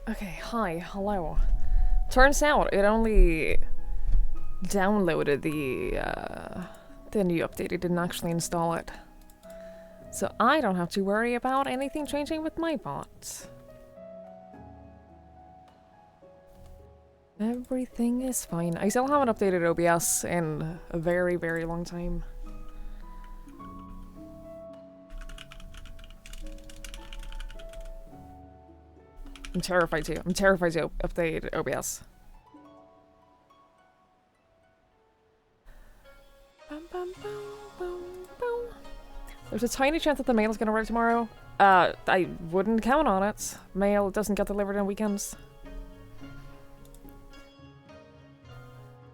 Okay, hi, hello. Turns out it only downloaded the new update. It didn't actually install it. So I don't have to worry about anything changing with my bot. Everything is fine. I still haven't updated OBS in a very, very long time. I'm terrified to. I'm terrified to update OBS. There's a tiny chance that the mail is gonna arrive tomorrow. I wouldn't count on it. Mail doesn't get delivered on weekends.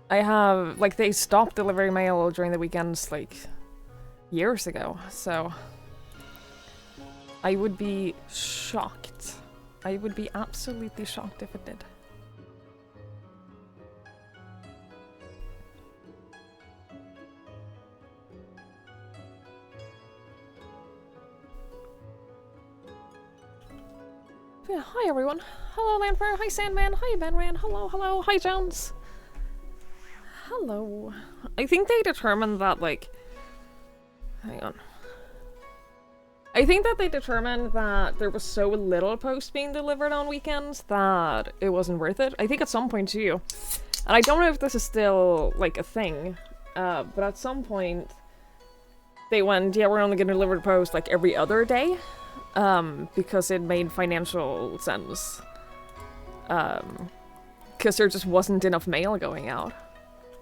I have, like, they stopped delivering mail during the weekends, like, years ago, so I would be shocked. I would be absolutely shocked if it did. Yeah, hi everyone. Hello Landfair, hi Sandman, hi Benran, hello, hello, hi Jones. Hello. I think they determined that, like... Hang on. I think that they determined that there was so little post being delivered on weekends that it wasn't worth it. I think at some point too. And I don't know if this is still, like, a thing. But at some point, they went, yeah, we're only gonna deliver the post, like, every other day. Because it made financial sense. Because there just wasn't enough mail going out.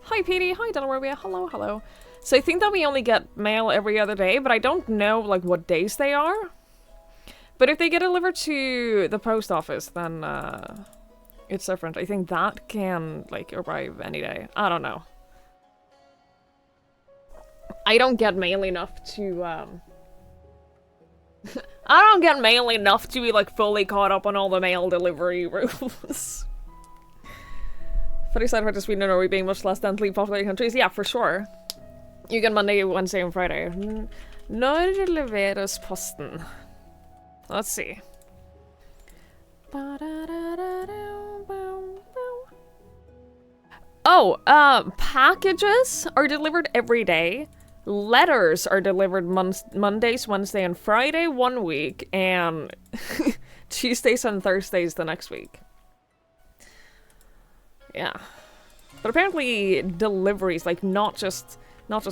Hi Petey, hi Delarobia, hello, hello. So I think that we only get mail every other day, but I don't know, like, what days they are. But if they get delivered to the post office, then, it's different. I think that can, like, arrive any day. I don't know. I don't get mail enough to, I don't get mail enough to be, like, fully caught up on all the mail delivery rules. Funny side effect of Sweden and Norway being much less densely populated countries. Yeah, for sure. You get Monday, Wednesday, and Friday. Når leveres posten? Let's see. Oh, packages are delivered every day. Letters are delivered Mondays, Wednesday, and Friday one week, and Tuesdays and Thursdays the next week. Yeah. But apparently deliveries, like, not just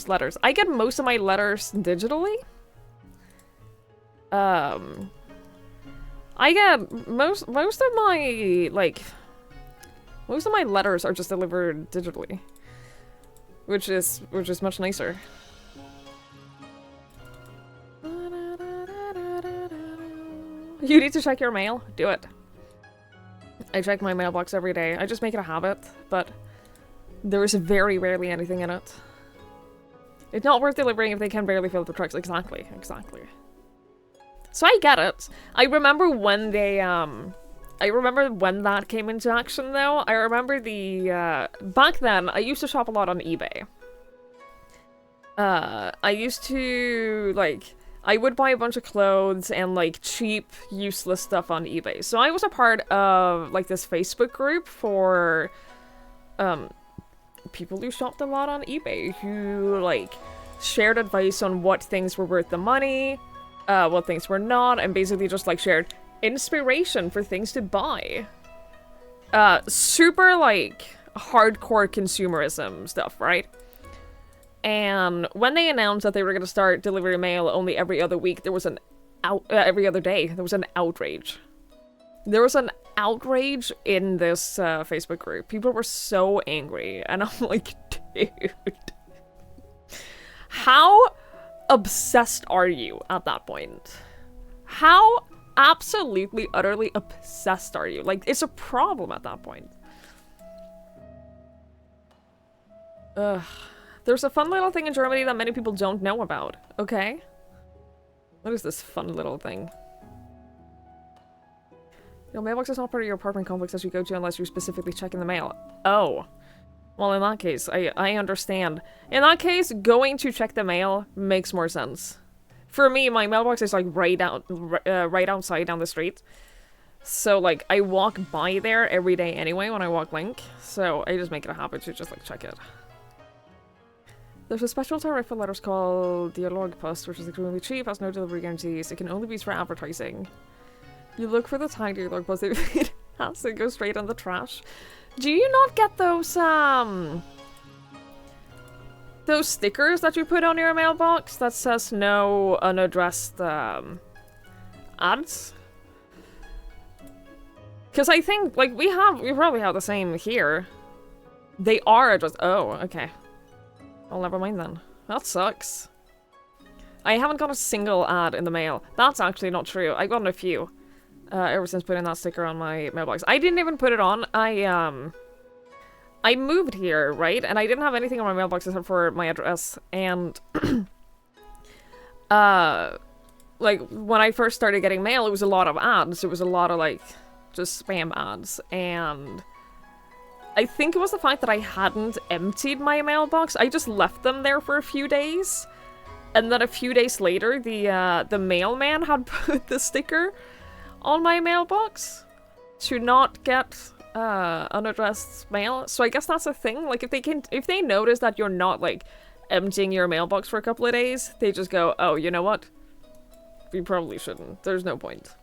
letters. I get most of my letters digitally. I get most of my, like, most of my letters are just delivered digitally. Which is much nicer. You need to check your mail? Do it. I check my mailbox every day. I just make it a habit, but there is very rarely anything in it. It's not worth delivering if they can barely fill the trucks. Exactly. So I get it. I remember when they, I remember when that came into action, though. I remember the, back then, I used to shop a lot on eBay. I used to, like, I would buy a bunch of clothes and, like, cheap, useless stuff on eBay. So I was a part of, like, this Facebook group for, people who shopped a lot on eBay, who, like, shared advice on what things were worth the money, what things were not, and basically just, like, shared inspiration for things to buy. Super, like, hardcore consumerism stuff, right? And when they announced that they were going to start delivering mail only every other week, there was an every other day, there was an outrage. There was an outrage in this Facebook group. People were so angry, and I'm like, dude. How obsessed are you at that point? How absolutely, utterly obsessed are you? Like, it's a problem at that point. Ugh. There's a fun little thing in Germany that many people don't know about, okay? What is this fun little thing? Your mailbox is not part of your apartment complex as you go to unless you're specifically checking the mail. Oh. Well, in that case, I understand. In that case, going to check the mail makes more sense. For me, my mailbox is, like, right outside down the street. So, like, I walk by there every day anyway when I walk Link. So, I just make it a habit to just, like, check it. There's a special tariff for letters called Dialogpost, which is extremely cheap, has no delivery guarantees. It can only be used for advertising. You look for the tag Dialogpost, it has to go straight in the trash. Do you not get those stickers that you put on your mailbox that says no unaddressed, ads? Because I think, like, we probably have the same here. They are addressed. Oh, okay. Well, never mind then. That sucks. I haven't got a single ad in the mail. That's actually not true. I've gotten a few. Ever since putting that sticker on my mailbox. I didn't even put it on. I moved here, right? And I didn't have anything on my mailbox except for my address. And, like, when I first started getting mail, it was a lot of ads. It was a lot of, like, just spam ads. And I think it was the fact that I hadn't emptied my mailbox. I just left them there for a few days. And then a few days later, the mailman had put the sticker on my mailbox to not get unaddressed mail. So I guess that's a thing. Like, if they notice that you're not, like, emptying your mailbox for a couple of days, they just go, oh, you know what? We probably shouldn't. There's no point.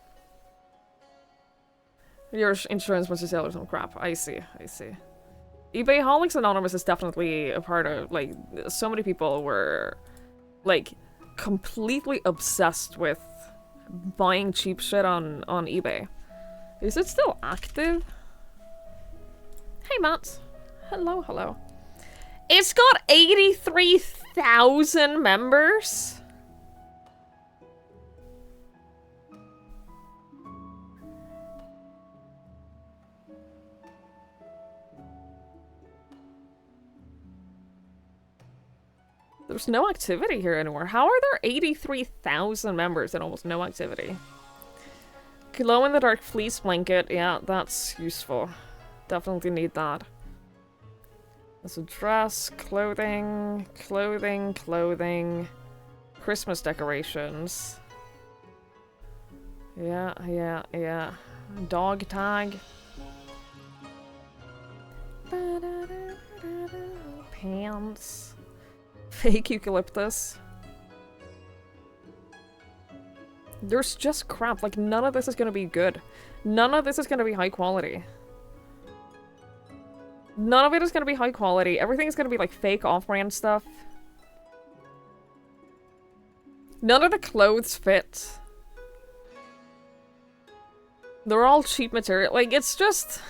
Your insurance must sell or some crap. I see. eBay Holics Anonymous is definitely a part of, like, so many people were, like, completely obsessed with buying cheap shit on eBay. Is it still active? Hey, Matt. Hello. It's got 83,000 members? There's no activity here anymore. How are there 83,000 members and almost no activity? Glow-in-the-dark fleece blanket. Yeah, that's useful. Definitely need that. There's a dress, clothing, clothing, clothing. Christmas decorations. Yeah, yeah, yeah. Dog tag. Pants. Fake eucalyptus. There's just crap. Like, none of this is gonna be good. None of this is gonna be high quality. None of it is gonna be high quality. Everything is gonna be, like, fake off-brand stuff. None of the clothes fit. They're all cheap material. Like, it's just...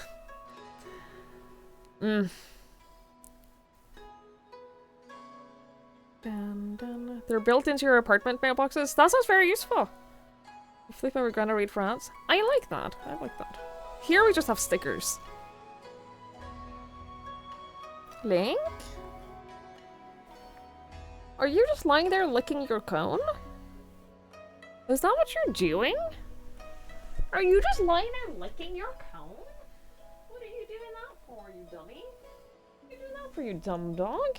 They're built into your apartment mailboxes. That sounds very useful. Flip over gonna read France. I like that. I like that. Here we just have stickers. Link? Are you just lying there licking your cone? Is that what you're doing? Are you just lying there licking your cone? What are you doing that for, you dummy? What are you doing that for, you dumb dog?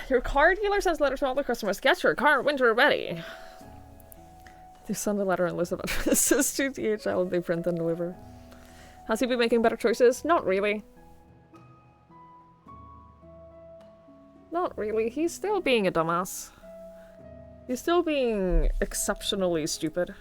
Your car dealer sends letters to all the customers. Get your car winter ready. They send a letter and list of addresses to DHL and they print and deliver. Has he been making better choices? Not really. Not really. He's still being a dumbass. He's still being exceptionally stupid.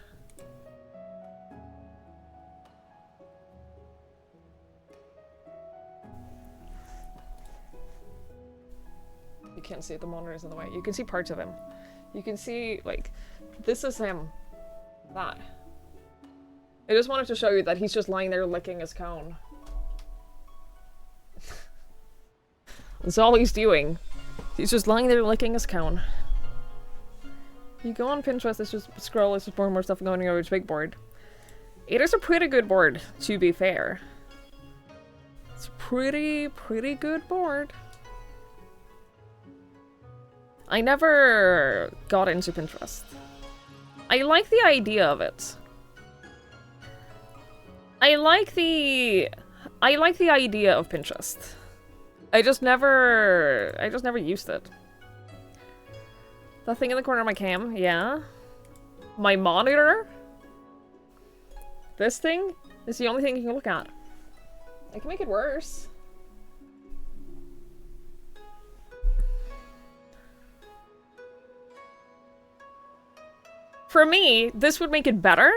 You can't see it, the monitor's in the way. You can see parts of him. You can see, like, this is him. That. I just wanted to show you that he's just lying there licking his cone. That's all he's doing. He's just lying there licking his cone. You go on Pinterest, it's just scroll, it's just more and more stuff going over his big board. It is a pretty good board, to be fair. It's a pretty good board. I never got into Pinterest. I like the idea of it. I like the idea of Pinterest. I just never used it. That thing in the corner of my cam, yeah. My monitor? This thing is the only thing you can look at. I can make it worse. For me, this would make it better,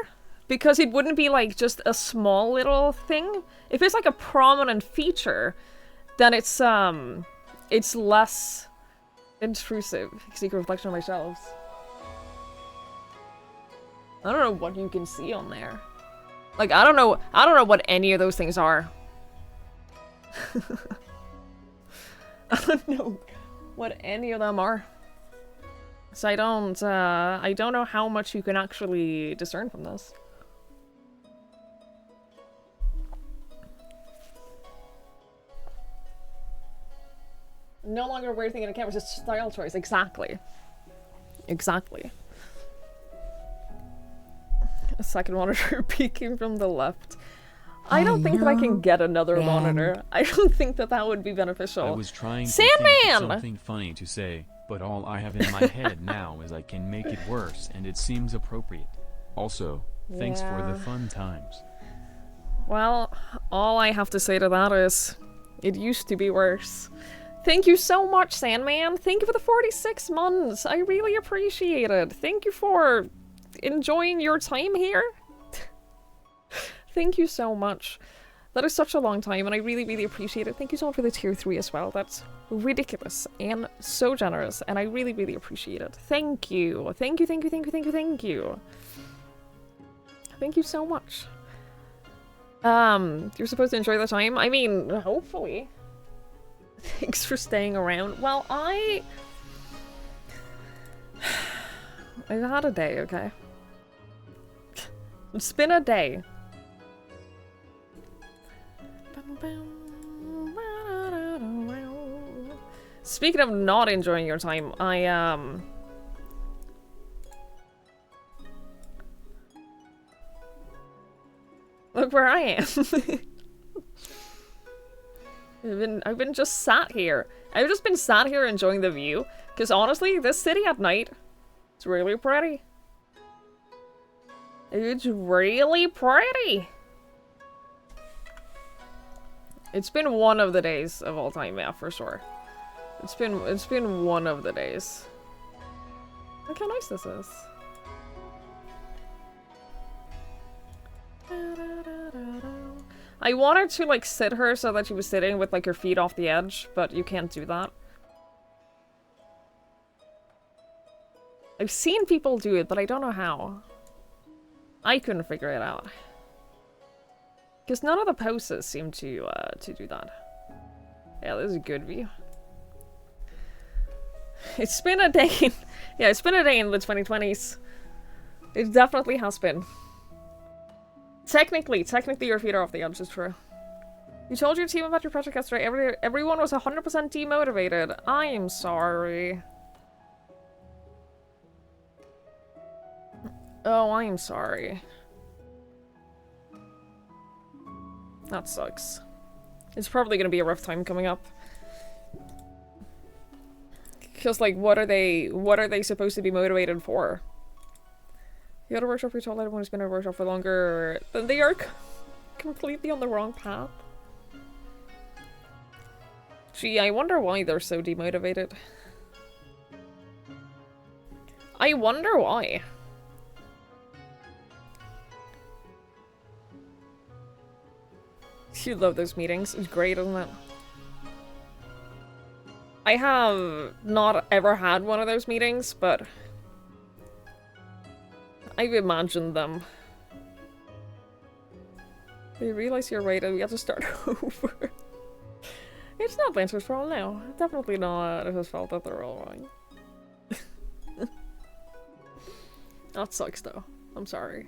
because it wouldn't be like just a small little thing. If it's like a prominent feature, then it's less intrusive. Secret reflection on my shelves. I don't know what you can see on there. Like, I don't know what any of those things are. I don't know what any of them are. So I don't know how much you can actually discern from this. No longer a weird thing in a camera, it's just style choice. Exactly. Exactly. A second monitor peeking from the left. I don't think that I can get another monitor. I don't think that that would be beneficial. I was trying to Sandman! think of something funny to say, but all I have in my head now is I can make it worse, and it seems appropriate. Also, thanks for the fun times. Well, all I have to say to that is, it used to be worse. Thank you so much, Sandman. Thank you for the 46 months. I really appreciate it. Thank you for enjoying your time here. Thank you so much. That is such a long time, and I really, really appreciate it. Thank you so much for the tier 3 as well. That's ridiculous and so generous, and I really, really appreciate it. Thank you. Thank you, thank you, thank you, thank you, thank you. Thank you so much. You're supposed to enjoy the time? I mean, hopefully. Thanks for staying around. Well, I've had a day, okay? It's been a day. Speaking of not enjoying your time, look where I am. I've been just sat here. I've just been sat here enjoying the view. Because honestly, this city at night, it's really pretty. It's really pretty. It's been one of the days of all time, yeah, for sure. It's been one of the days. Look how nice this is. I wanted to like sit her so that she was sitting with like her feet off the edge, but you can't do that. I've seen people do it, but I don't know how. I couldn't figure it out. Because none of the poses seem to do that. Yeah, this is a good view. It's been a day in, yeah, it's been a day in the 2020s. It definitely has been. Technically your feet are off the edge, is true. You told your team about your project yesterday. Everyone was 100% demotivated. I am sorry. Oh, I am sorry. That sucks. It's probably gonna be a rough time coming up. Because, like, what are they supposed to be motivated for? You had a workshop, you told everyone who's been in a workshop for longer, then they are completely on the wrong path. Gee, I wonder why they're so demotivated. I wonder why. You love those meetings. It's great, isn't it? I have not ever had one of those meetings, but I've imagined them. They realize you're right and we have to start over. It's not Lancer's fault now. Definitely not his fault that they're all wrong. That sucks though. I'm sorry.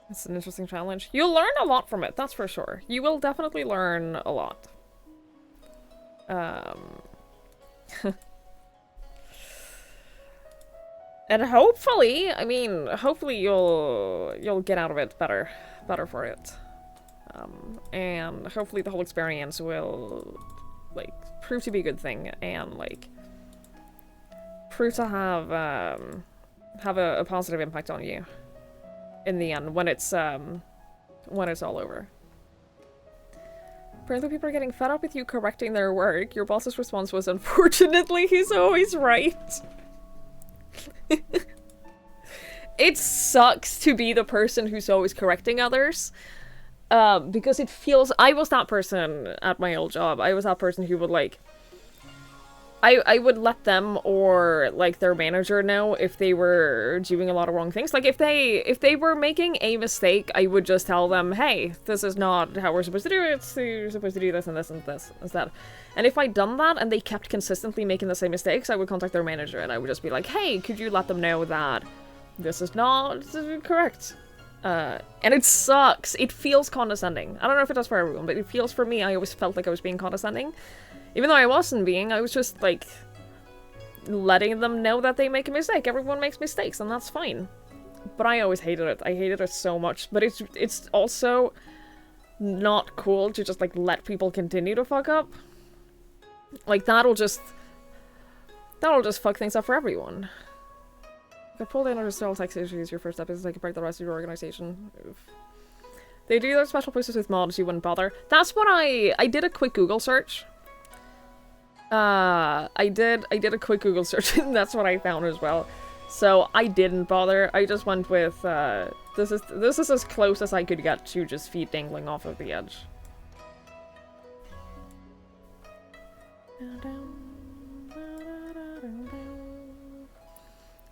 It's an interesting challenge. You'll learn a lot from it, that's for sure. You will definitely learn a lot. And hopefully, I mean, hopefully you'll get out of it better for it. And hopefully the whole experience will, like, prove to be a good thing and, like, prove to have a positive impact on you in the end when it's all over. Apparently people are getting fed up with you correcting their work. Your boss's response was, unfortunately, he's always right. It sucks to be the person who's always correcting others. Because it feels... I was that person at my old job. I was that person who would, like... I would let them or, like, their manager know if they were doing a lot of wrong things. Like, if they were making a mistake, I would just tell them, hey, this is not how we're supposed to do it. You're supposed to do this and this and this instead. And if I'd done that and they kept consistently making the same mistakes, I would contact their manager and I would just be like, hey, could you let them know that this is not correct? And it sucks. It feels condescending. I don't know if it does for everyone, but it feels for me, I always felt like I was being condescending. Even though I wasn't being, I was just, like, letting them know that they make a mistake. Everyone makes mistakes, and that's fine. But I always hated it. I hated it so much. But it's also not cool to just, like, let people continue to fuck up. Like, that'll just fuck things up for everyone. If I pull in under several text issues, your first step is to take apart the rest of your organization. Oof. They do their special posters with mods, you wouldn't bother. That's what I did a quick Google search. I did a quick Google search and that's what I found as well. So I didn't bother. I just went with This is as close as I could get to just feet dangling off of the edge.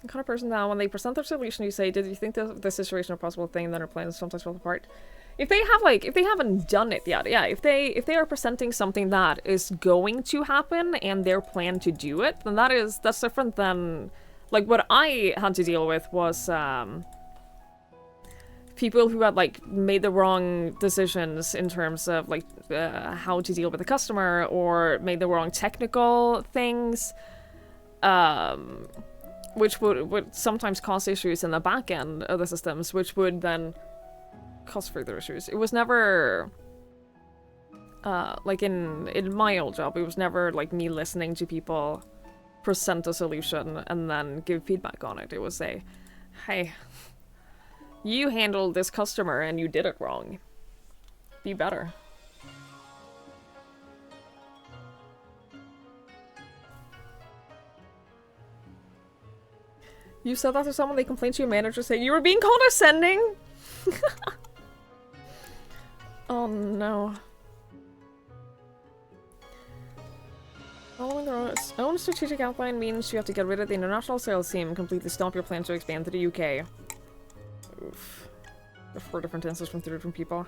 The kind of person that when they present their solution, you say, "Did you think this situation a possible thing?" Then their plans sometimes fall apart. If they have if they haven't done it yet, yeah. If they are presenting something that is going to happen and their plan to do it, then that's different than like what I had to deal with was people who had made the wrong decisions in terms of how to deal with the customer, or made the wrong technical things, which would sometimes cause issues in the back end of the systems, which would then cause further issues. It was never in my old job, it was never me listening to people present a solution and then give feedback on it. It was hey, you handled this customer and you did it wrong. Be better. You said that to someone, they complained to your manager saying you were being condescending? Oh no. Following their own strategic outline means you have to get rid of the international sales team, completely stop your plan to expand to the UK. Oof. There are 4 different answers from 3 different people.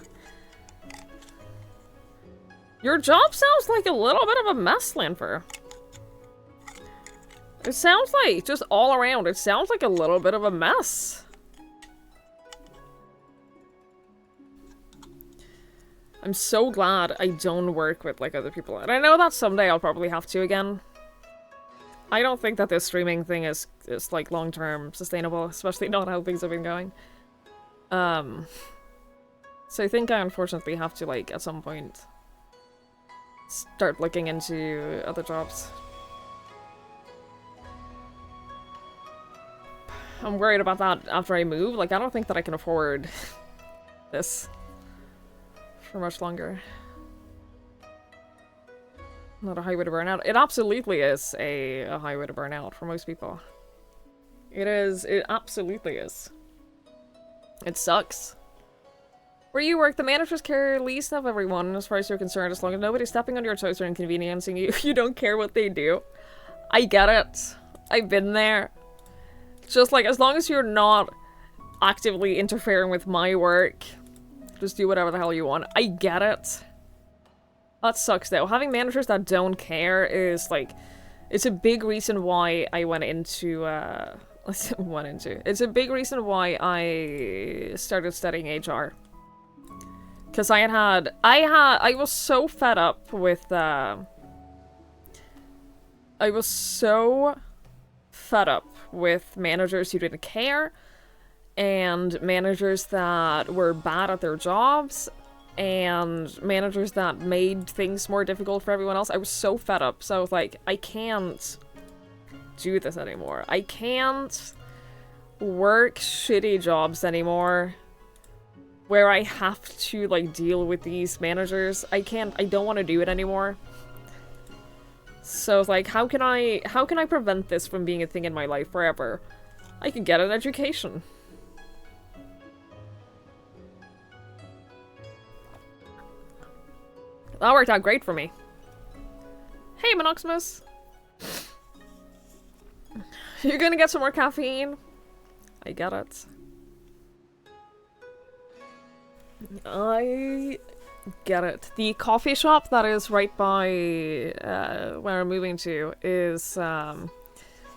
Your job sounds like a little bit of a mess, Lanfer. It sounds like, just all around, it sounds like a little bit of a mess. I'm so glad I don't work with other people. And I know that someday I'll probably have to again. I don't think that this streaming thing is long-term sustainable, especially not how things have been going. So I think I unfortunately have to at some point start looking into other jobs. I'm worried about that after I move. I don't think that I can afford this for much longer. Not a highway to burn out. It absolutely is a highway to burn out for most people. It is. It absolutely is. It sucks. Where you work, the managers care least of everyone as far as you're concerned. As long as nobody's stepping on your toes or inconveniencing you, you don't care what they do. I get it. I've been there. Just as long as you're not actively interfering with my work, just do whatever the hell you want. I get it. That sucks though. Having managers that don't care is it's a big reason why I went into, it's a big reason why I started studying HR. Because I was so fed up with, I was so fed up with managers who didn't care, and managers that were bad at their jobs, and managers that made things more difficult for everyone else. I was so fed up, so I was like, I can't do this anymore. I can't work shitty jobs anymore where I have to deal with these managers. I don't want to do it anymore. So it's how can I prevent this from being a thing in my life forever? I can get an education. That worked out great for me. Hey, Monoximus! You're gonna get some more caffeine? I get it. I get it. The coffee shop that is right by where I'm moving to is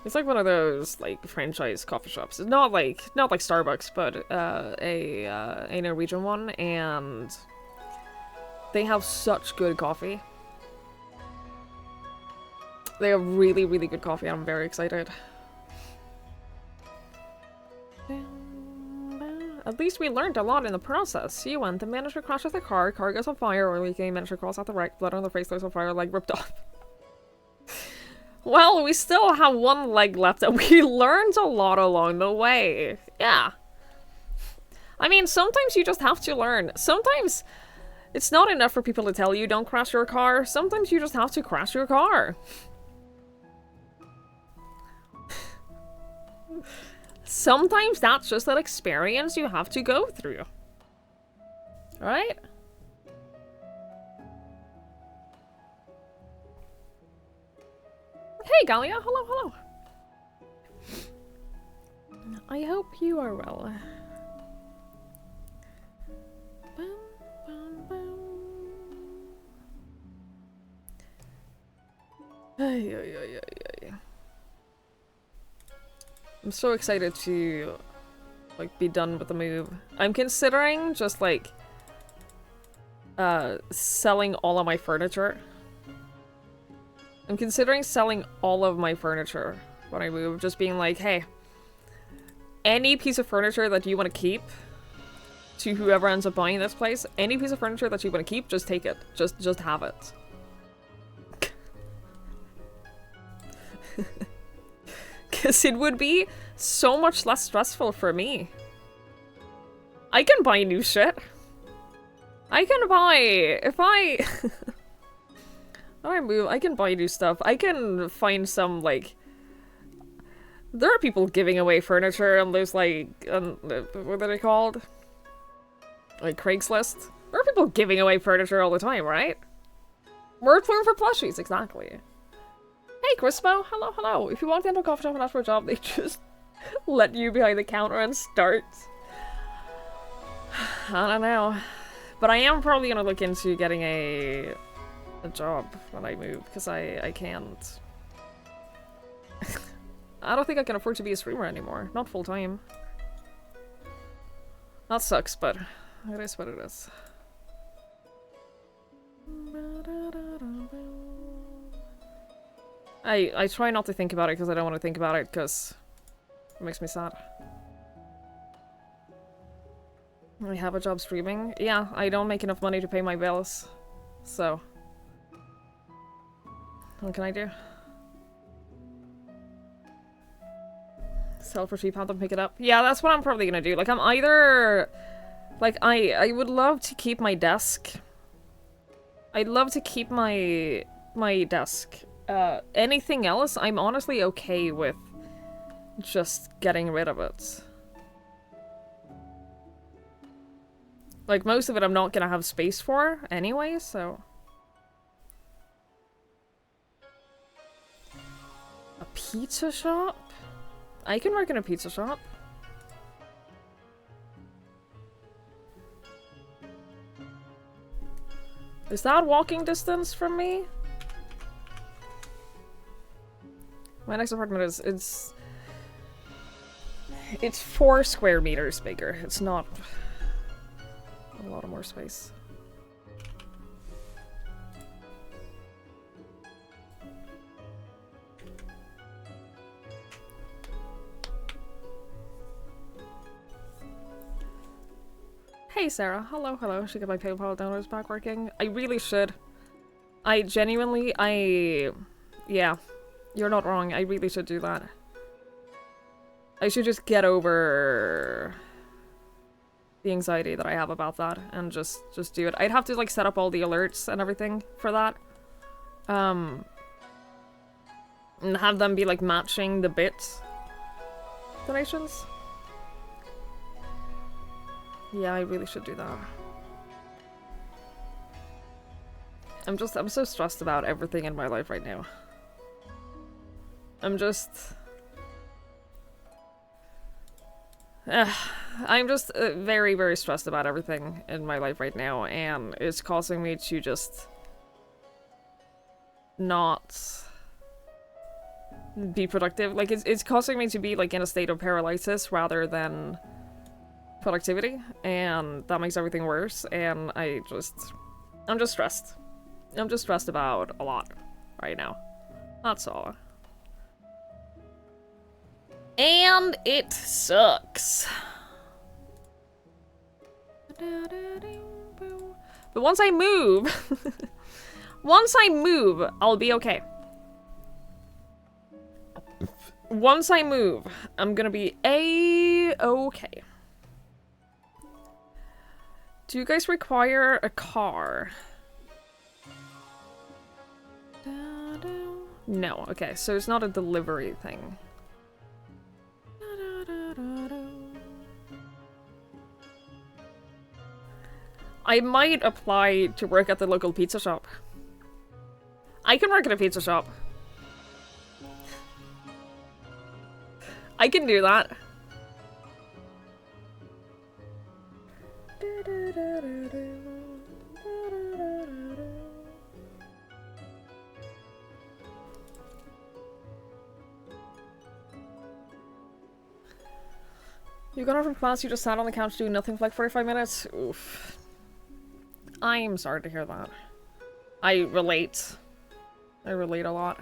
it's one of those franchise coffee shops. It's not not like Starbucks, but a Norwegian one, and they have such good coffee. They have really, really good coffee. I'm very excited. At least we learned a lot in the process. You went, the manager crashes the car goes on fire, or leaking, manager crawls out the wreck, blood on the face, lights on fire, leg ripped off. Well, we still have one leg left, and we learned a lot along the way. Yeah. I mean, sometimes you just have to learn. Sometimes it's not enough for people to tell you don't crash your car. Sometimes you just have to crash your car. Sometimes that's just an experience you have to go through. Right? Hey, Galia. Hello, hello. I hope you are well. Bum, bum, bum. Ay, ay, ay, ay, ay. I'm so excited to, like, be done with the move. I'm considering just, like, selling all of my furniture. I'm considering selling all of my furniture when I move. Just being like, hey, any piece of furniture that you want to keep, to whoever ends up buying this place, any piece of furniture that you want to keep, just take it. Just have it. Because it would be so much less stressful for me. I can buy new shit. I can buy... If I... when I move, I can buy new stuff. I can find some, like... There are people giving away furniture on those, like... what are they called? Like, Craigslist? There are people giving away furniture all the time, right? Word plume for plushies, exactly. Hey, Crispo. Hello, hello. If you walked into a coffee shop and asked for a job, they just let you behind the counter and start. I don't know. But I am probably gonna look into getting a job when I move, because I can't. I don't think I can afford to be a streamer anymore. Not full time. That sucks, but it is what it is. I try not to think about it because I don't want to think about it because it makes me sad. I have a job streaming. Yeah, I don't make enough money to pay my bills. So. What can I do? Sell for cheap, have them pick it up. Yeah, that's what I'm probably gonna do. Like, I'm either... Like, I would love to keep my desk. I'd love to keep my desk. Anything else, I'm honestly okay with just getting rid of it. Like, most of it I'm not gonna have space for anyway, so... A pizza shop? I can work in a pizza shop. Is that walking distance from me? My next apartment is... It's 4 square meters bigger. It's not a lot of more space. Hey Sarah, hello, hello. Should get my PayPal downloads back working. I really should. I genuinely, yeah, you're not wrong. I really should do that. I should just get over the anxiety that I have about that and just do it. I'd have to like set up all the alerts and everything for that. And have them be like matching the bit donations. Yeah, I really should do that. I'm so stressed about everything in my life right now. I'm just very, very stressed about everything in my life right now, and it's causing me to just not be productive. Like, it's causing me to be, like, in a state of paralysis rather than productivity, and that makes everything worse, and I'm just stressed. I'm just stressed about a lot right now. That's all. And it sucks. But once I move, I'll be okay. Once I move, I'm gonna be A-okay. Do you guys require a car? No, okay, so it's not a delivery thing. I might apply to work at the local pizza shop. I can work at a pizza shop. I can do that. You got off from class, you just sat on the couch doing nothing for like 45 minutes? Oof. I'm sorry to hear that. I relate. I relate a lot.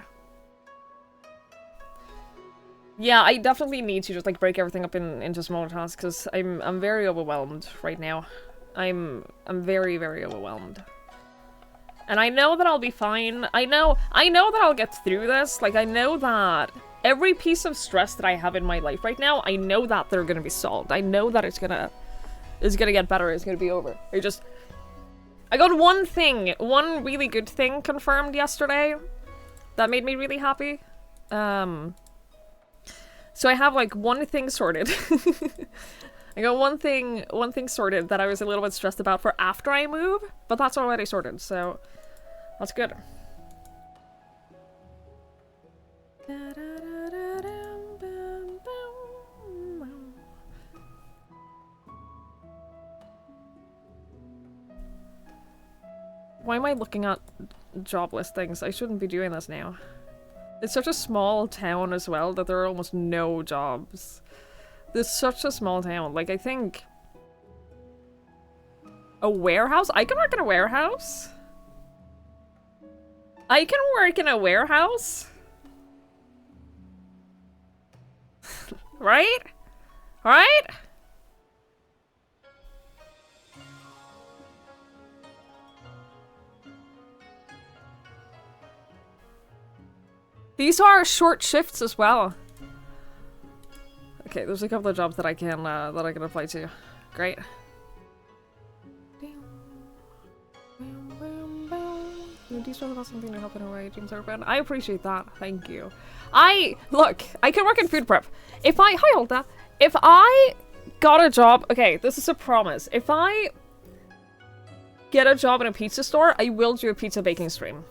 Yeah, I definitely need to just like break everything up into smaller tasks because I'm very overwhelmed right now. I'm very, very overwhelmed. And I know that I'll be fine. I know that I'll get through this. Like, I know that every piece of stress that I have in my life right now, I know that they're gonna be solved. I know that it's gonna get better, it's gonna be over. I got one really good thing confirmed yesterday that made me really happy. So I have like one thing sorted. I got one thing sorted that I was a little bit stressed about for after I move, but that's already sorted, so that's good. Why am I looking at job listings? I shouldn't be doing this now. It's such a small town as well that there are almost no jobs. There's such a small town. Like, I think... a warehouse? I can work in a warehouse? I can work in a warehouse? Right? Right? These are short shifts as well. Okay, there's a couple of jobs that I can apply to. Great. Do you stress about something to help in a way? Dreams are open. I appreciate that. Thank you. Look, I can work in food prep. If I got a job, okay, this is a promise. If I get a job in a pizza store, I will do a pizza baking stream.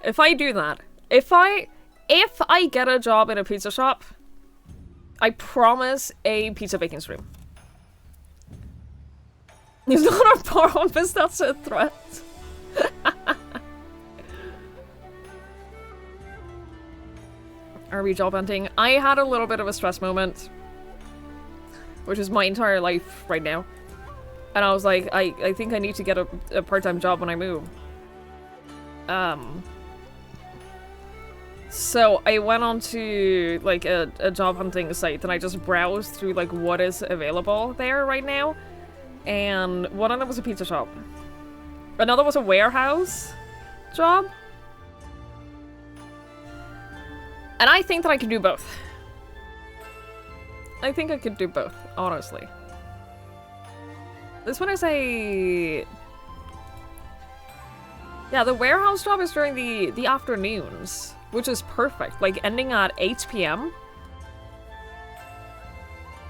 If I do that, if I get a job in a pizza shop, I promise a pizza baking stream. It's not a promise, that's a threat. Are we job hunting? I had a little bit of a stress moment, which is my entire life right now. And I was like, I think I need to get a part-time job when I move. So I went on to like a job hunting site and I just browsed through like what is available there right now. And one of them was a pizza shop. Another was a warehouse job. And I think that I could do both. I think I could do both, honestly. This one is a... yeah, the warehouse job is during the afternoons, which is perfect. Like, ending at 8 p.m.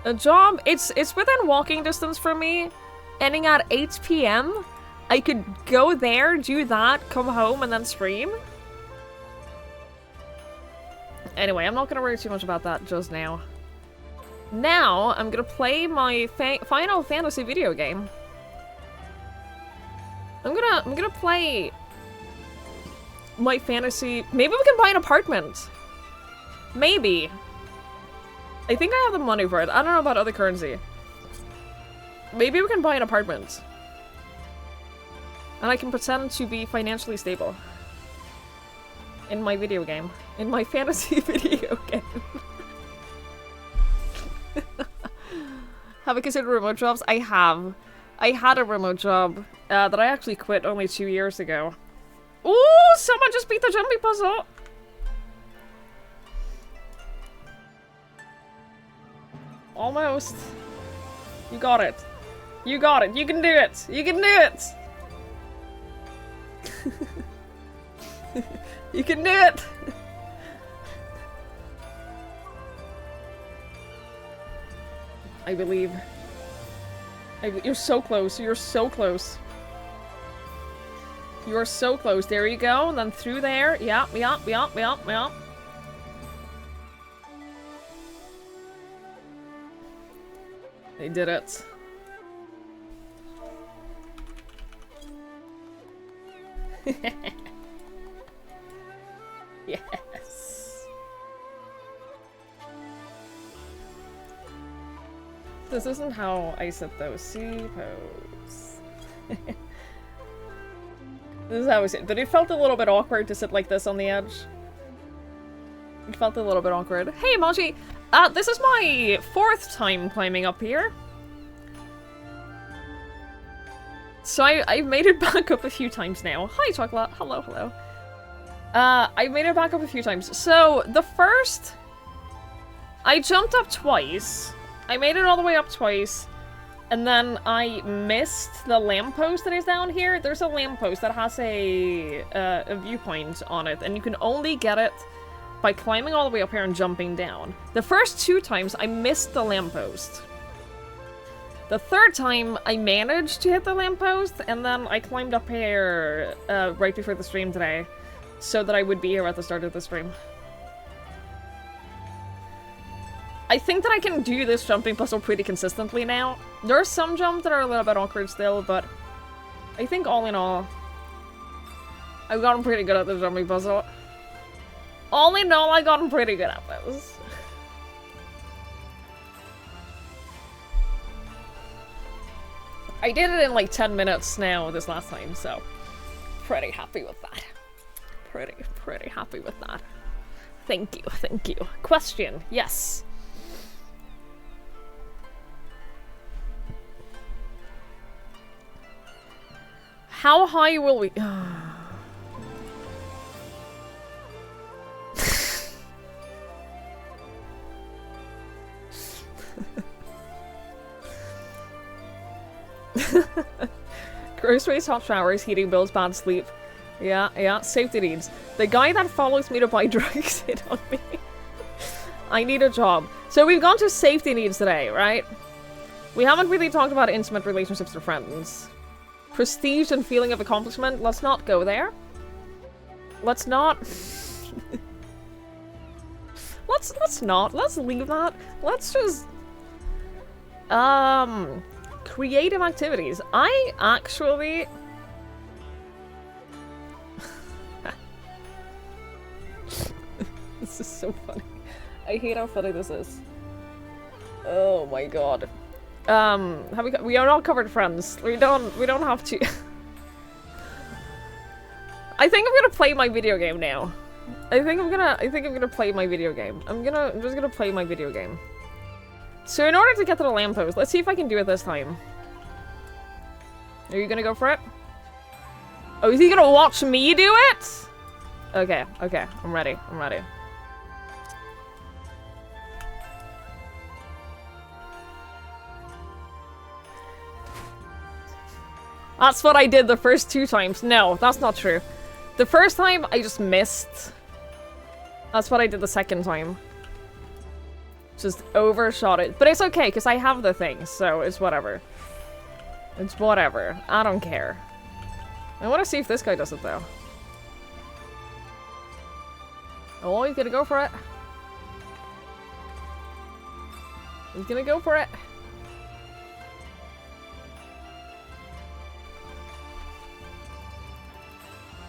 A job, it's within walking distance from me. Ending at 8 p.m. I could go there, do that, come home, and then stream. Anyway, I'm not gonna worry too much about that just now. Now, I'm gonna play my Final Fantasy video game. I'm gonna play my fantasy... maybe we can buy an apartment. Maybe. I think I have the money for it. I don't know about other currency. Maybe we can buy an apartment. And I can pretend to be financially stable. In my video game. In my fantasy video game. Have I considered remote jobs? I have. I had a remote job that I actually quit only 2 years ago. Ooh, someone just beat the jumping puzzle! Almost. You got it. You got it. You can do it. You can do it. You can do it. I believe. You're so close. You're so close. You're so close. There you go. And then through there. Yeah. They did it. Yes. This isn't how I sit though. C pose. This is how I sit. But it felt a little bit awkward to sit like this on the edge. It felt a little bit awkward. Hey, Maji! This is my 4th time climbing up here. So I've made it back up a few times now. Hi, Chocolate. Hello, hello. I made it back up a few times. So, the first... I jumped up twice. I made it all the way up twice. And then I missed the lamppost that is down here. There's a lamppost that has a viewpoint on it. And you can only get it by climbing all the way up here and jumping down. The first 2 times, I missed the lamppost. The 3rd time, I managed to hit the lamppost, and then I climbed up here right before the stream today, so that I would be here at the start of the stream. I think that I can do this jumping puzzle pretty consistently now. There are some jumps that are a little bit awkward still, but I think all in all, I've gotten pretty good at the jumping puzzle. All in all, I've gotten pretty good at this. I did it in like 10 minutes now this last time, so pretty happy with that. Pretty happy with that. Thank you, thank you. Question, yes. How high will we... Groceries, hot showers, heating bills, bad sleep. Yeah, safety needs. The guy that follows me to buy drugs hit on me. I need a job. So we've gone to safety needs today, right? We haven't really talked about intimate relationships with friends. Prestige and feeling of accomplishment, let's not go there. Let's not... let's not. Let's leave that. Let's just... creative activities. I actually... This is so funny. I hate how funny this is. Oh my god. We are not covered friends. We don't have to. I think I'm gonna play my video game now. I think I'm gonna play my video game. I'm just gonna play my video game. So in order to get to the lamppost, let's see if I can do it this time. Are you gonna go for it? Oh, is he gonna watch me do it? Okay, I'm ready. That's what I did the first 2 times. No, that's not true. The first time, I just missed. That's what I did the second time. Just overshot it. But it's okay, because I have the thing, so it's whatever. It's whatever. I don't care. I want to see if this guy does it, though. Oh, he's gonna go for it. He's gonna go for it.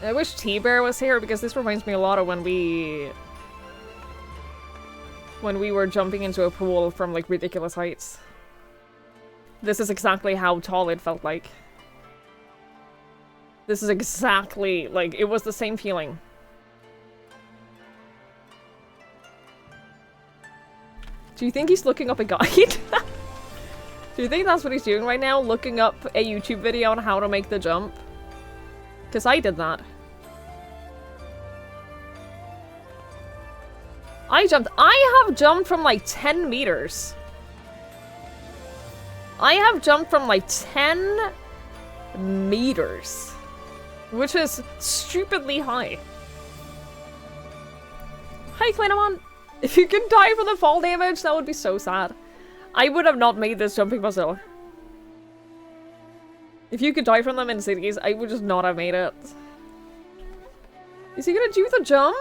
I wish T-Bear was here, because this reminds me a lot of when we were jumping into a pool from, like, ridiculous heights. This is exactly how tall it felt like. This is exactly, like, it was the same feeling. Do you think he's looking up a guide? Do you think that's what he's doing right now? Looking up a YouTube video on how to make the jump? Because I did that. I have jumped from like 10 meters. I have jumped from like 10 meters. Which is stupidly high. Hi, Kleinamon. If you can die from the fall damage, that would be so sad. I would have not made this jumping puzzle. If you could die from them in cities, I would just not have made it. Is he gonna do the jump?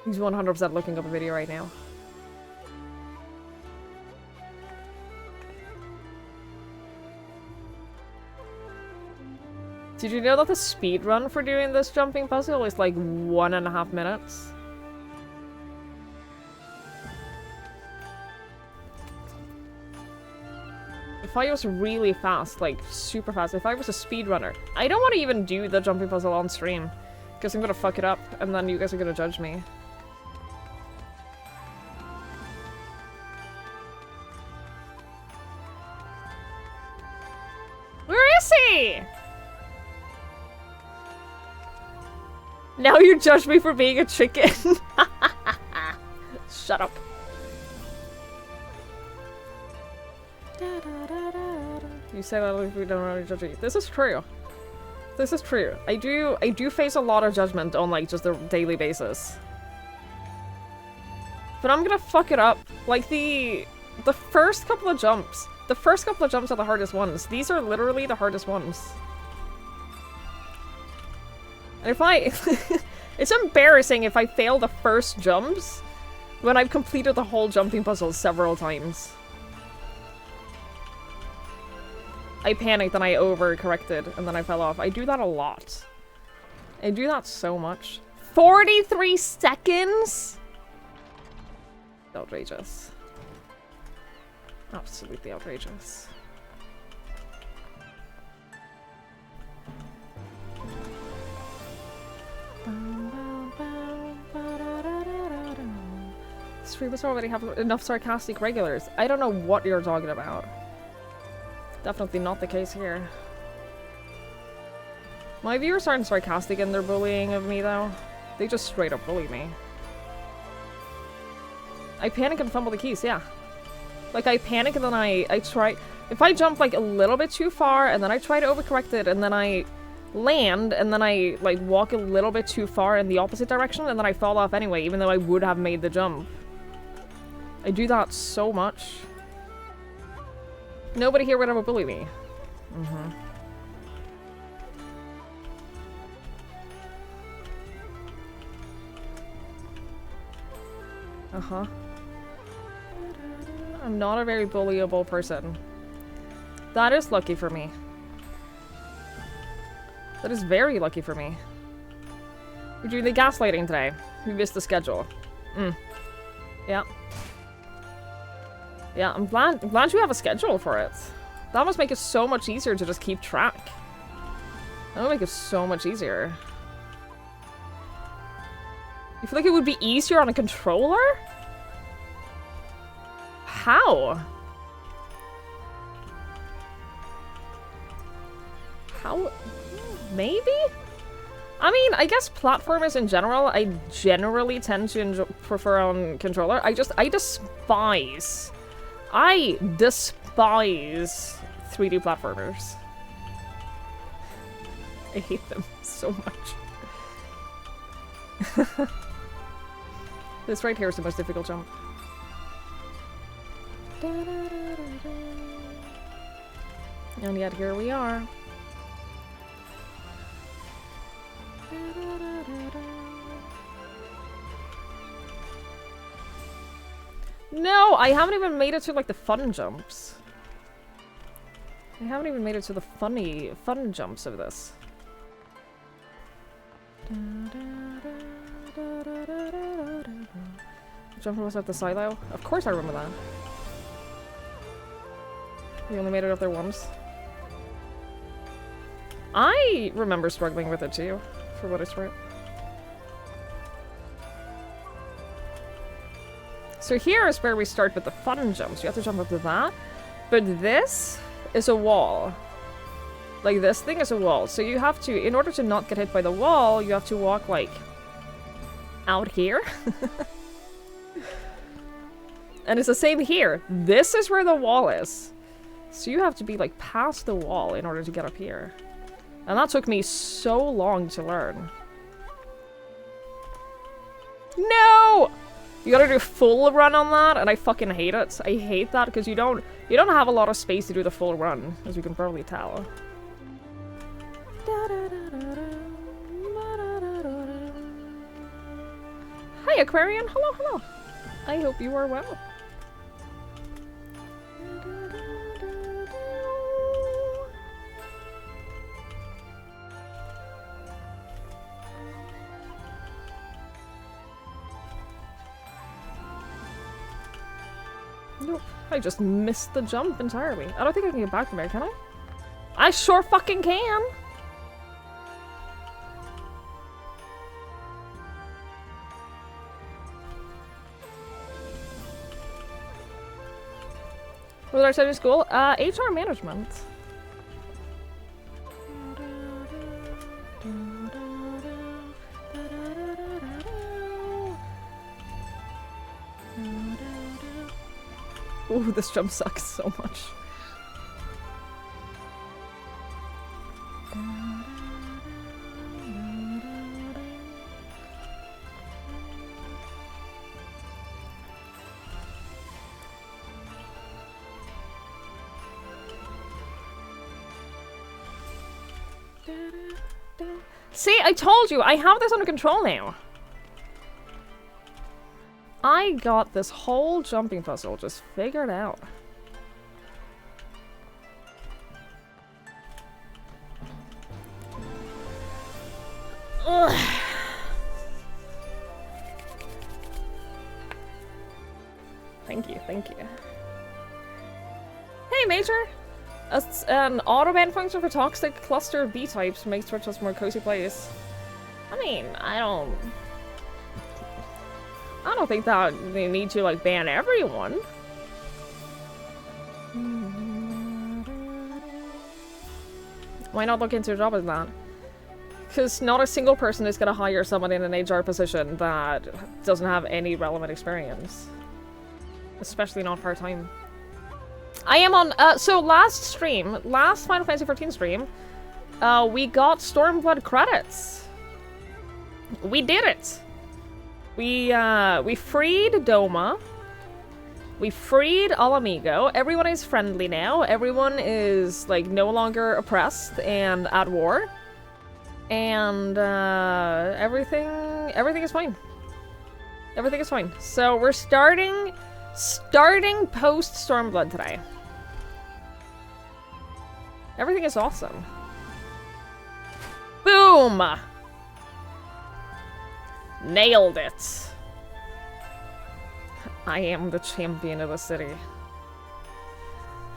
He's 100% looking up a video right now. Did you know that the speed run for doing this jumping puzzle is like 1.5 minutes? If I was really fast, like super fast, if I was a speedrunner, I don't want to even do the jumping puzzle on stream, because I'm gonna fuck it up, and then you guys are gonna judge me. Where is he? Now you judge me for being a chicken. Shut up. You say that if we don't really judge you. This is true. This is true. I do face a lot of judgment on like just a daily basis. But I'm gonna fuck it up. Like the first couple of jumps. The first couple of jumps are the hardest ones. These are literally the hardest ones. And if I... it's embarrassing if I fail the first jumps when I've completed the whole jumping puzzle several times. I panicked and I overcorrected and then I fell off. I do that a lot. I do that so much. 43 seconds? Outrageous. Absolutely outrageous. Streamers already have enough sarcastic regulars. I don't know what you're talking about. Definitely not the case here. My viewers aren't sarcastic in their bullying of me, though. They just straight up bully me. I panic and fumble the keys, yeah. Like, I panic and then I try... If I jump, like, a little bit too far, and then I try to overcorrect it, and then I land, and then I, like, walk a little bit too far in the opposite direction, and then I fall off anyway, even though I would have made the jump. I do that so much. Nobody here would ever bully me. Mm-hmm. Uh-huh. I'm not a very bullyable person. That is lucky for me. That is very lucky for me. We're doing the gaslighting today. We missed the schedule. Yeah. Yeah, I'm glad you have a schedule for it. That must make it so much easier to just keep track. That would make it so much easier. You feel like it would be easier on a controller? How? How? Maybe? I mean, I guess platformers in general, I generally tend to prefer on controller. I despise 3D platformers. I hate them so much. This right here is the most difficult jump. And yet here we are. No, I haven't even made it to like the fun jumps. I haven't even made it to the fun jumps of this. Jumping was at the silo? Of course I remember that. You only made it up there once. I remember struggling with it too, for what it's worth. So here is where we start with the fun jumps. You have to jump up to that. But this is a wall. Like, this thing is a wall. So you have to, in order to not get hit by the wall, you have to walk, like, out here. And it's the same here. This is where the wall is. So you have to be, like, past the wall in order to get up here. And that took me so long to learn. No! You gotta do a full run on that, and I fucking hate it. I hate that because you don't have a lot of space to do the full run, as you can probably tell. Hi, Aquarian. Hello, hello. I hope you are well. Nope, I just missed the jump entirely. I don't think I can get back from there, can I? I sure fucking can! What did I study in school? HR management. Ooh, this jump sucks so much. See, I told you, I have this under control now. I got this whole jumping puzzle just figured out. Ugh. Thank you, thank you. Hey, Major! An auto-ban function for toxic cluster B-types makes Twitch a more cozy place. I mean, I don't think that they need to, like, ban everyone. Why not look into a job as that? Because not a single person is gonna hire someone in an HR position that doesn't have any relevant experience. Especially not part-time. I am on, so last Final Fantasy XIV stream, we got Stormblood credits. We did it! We freed Doma. We freed Alamigo. Everyone is friendly now. Everyone is, like, no longer oppressed and at war. And, everything is fine. Everything is fine. So we're starting post Stormblood today. Everything is awesome. Boom! Nailed it. I am the champion of the city.